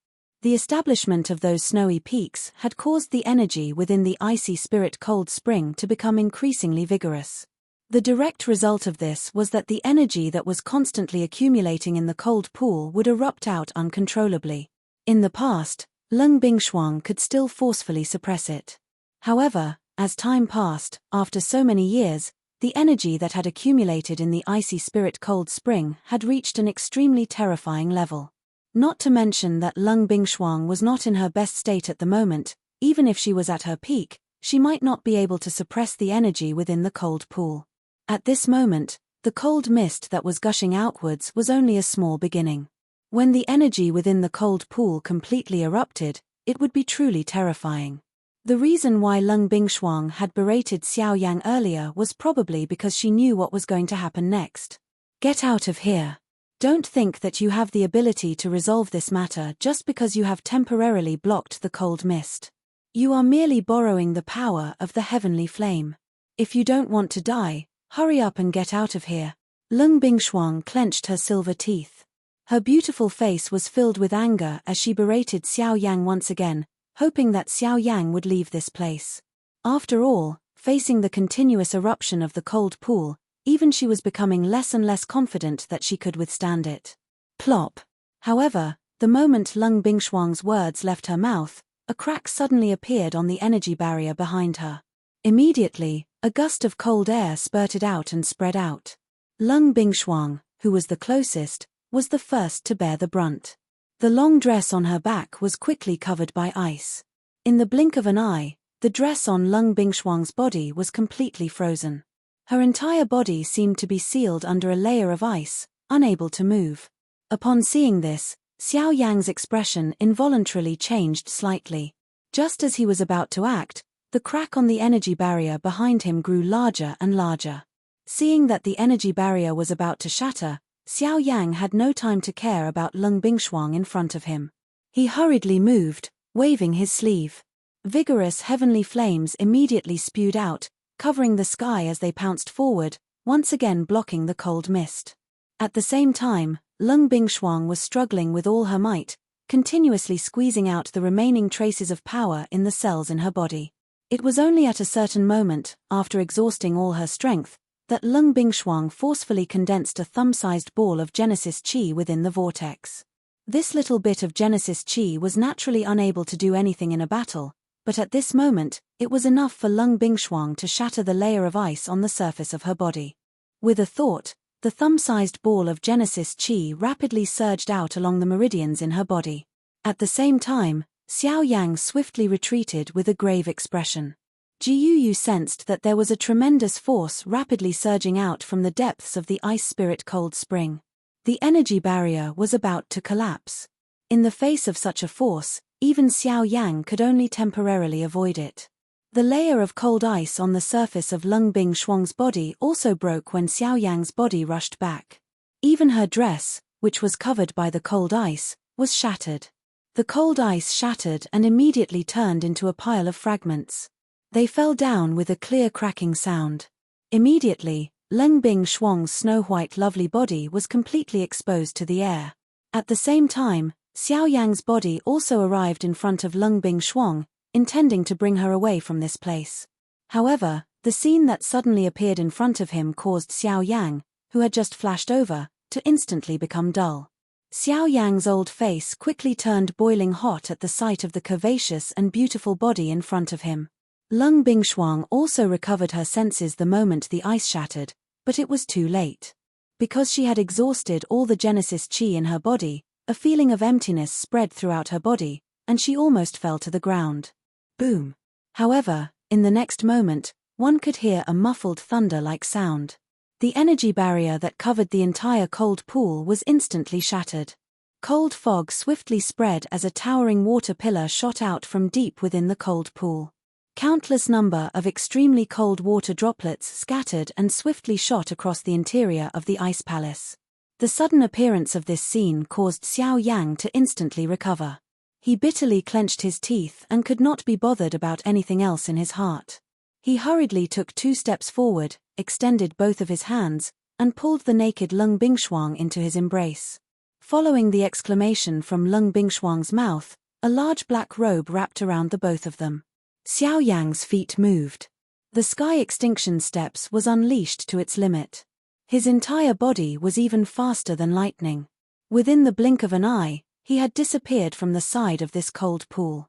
The establishment of those snowy peaks had caused the energy within the icy spirit cold spring to become increasingly vigorous. The direct result of this was that the energy that was constantly accumulating in the cold pool would erupt out uncontrollably. In the past, Lung Bingshuang could still forcefully suppress it. However, as time passed, after so many years, the energy that had accumulated in the icy spirit cold spring had reached an extremely terrifying level. Not to mention that Lung Bingshuang was not in her best state at the moment. Even if she was at her peak, she might not be able to suppress the energy within the cold pool. At this moment, the cold mist that was gushing outwards was only a small beginning. When the energy within the cold pool completely erupted, it would be truly terrifying. The reason why Lung Bingshuang had berated Xiao Yang earlier was probably because she knew what was going to happen next. Get out of here. Don't think that you have the ability to resolve this matter just because you have temporarily blocked the cold mist. You are merely borrowing the power of the heavenly flame. If you don't want to die, hurry up and get out of here. Lung Bingshuang clenched her silver teeth. Her beautiful face was filled with anger as she berated Xiao Yang once again, hoping that Xiao Yang would leave this place. After all, facing the continuous eruption of the cold pool, even she was becoming less and less confident that she could withstand it. Plop. However, the moment Lung Bingshuang's words left her mouth, a crack suddenly appeared on the energy barrier behind her. Immediately, a gust of cold air spurted out and spread out. Lung Bingshuang, who was the closest, was the first to bear the brunt. The long dress on her back was quickly covered by ice. In the blink of an eye, the dress on Lung Bingshuang's body was completely frozen. Her entire body seemed to be sealed under a layer of ice, unable to move. Upon seeing this, Xiao Yang's expression involuntarily changed slightly. Just as he was about to act, the crack on the energy barrier behind him grew larger and larger. Seeing that the energy barrier was about to shatter, Xiao Yang had no time to care about Lung Bingshuang in front of him. He hurriedly moved, waving his sleeve. Vigorous heavenly flames immediately spewed out, covering the sky as they pounced forward, once again blocking the cold mist. At the same time, Lung Bingshuang was struggling with all her might, continuously squeezing out the remaining traces of power in the cells in her body. It was only at a certain moment, after exhausting all her strength, that Lung Bingshuang forcefully condensed a thumb-sized ball of Genesis Qi within the vortex. This little bit of Genesis Qi was naturally unable to do anything in a battle, but at this moment, it was enough for Lung Bingshuang to shatter the layer of ice on the surface of her body. With a thought, the thumb-sized ball of Genesis Qi rapidly surged out along the meridians in her body. At the same time, Xiao Yang swiftly retreated with a grave expression. Jiyu sensed that there was a tremendous force rapidly surging out from the depths of the ice spirit cold spring. The energy barrier was about to collapse. In the face of such a force, even Xiao Yang could only temporarily avoid it. The layer of cold ice on the surface of Lung Bingshuang's body also broke when Xiao Yang's body rushed back. Even her dress, which was covered by the cold ice, was shattered. The cold ice shattered and immediately turned into a pile of fragments. They fell down with a clear cracking sound. Immediately, Lung Bingshuang's snow-white lovely body was completely exposed to the air. At the same time, Xiao Yang's body also arrived in front of Lung Bingshuang, intending to bring her away from this place. However, the scene that suddenly appeared in front of him caused Xiao Yang, who had just flashed over, to instantly become dull. Xiao Yang's old face quickly turned boiling hot at the sight of the curvaceous and beautiful body in front of him. Lung Bingshuang also recovered her senses the moment the ice shattered, but it was too late. Because she had exhausted all the Genesis Qi in her body, a feeling of emptiness spread throughout her body, and she almost fell to the ground. Boom! However, in the next moment, one could hear a muffled thunder-like sound. The energy barrier that covered the entire cold pool was instantly shattered. Cold fog swiftly spread as a towering water pillar shot out from deep within the cold pool. Countless number of extremely cold water droplets scattered and swiftly shot across the interior of the ice palace. The sudden appearance of this scene caused Xiao Yang to instantly recover. He bitterly clenched his teeth and could not be bothered about anything else in his heart. He hurriedly took 2 steps forward, extended both of his hands, and pulled the naked Lung Bingshuang into his embrace. Following the exclamation from Lung Bingshuang's mouth, a large black robe wrapped around the both of them. Xiao Yang's feet moved. The sky extinction steps was unleashed to its limit. His entire body was even faster than lightning. Within the blink of an eye, he had disappeared from the side of this cold pool.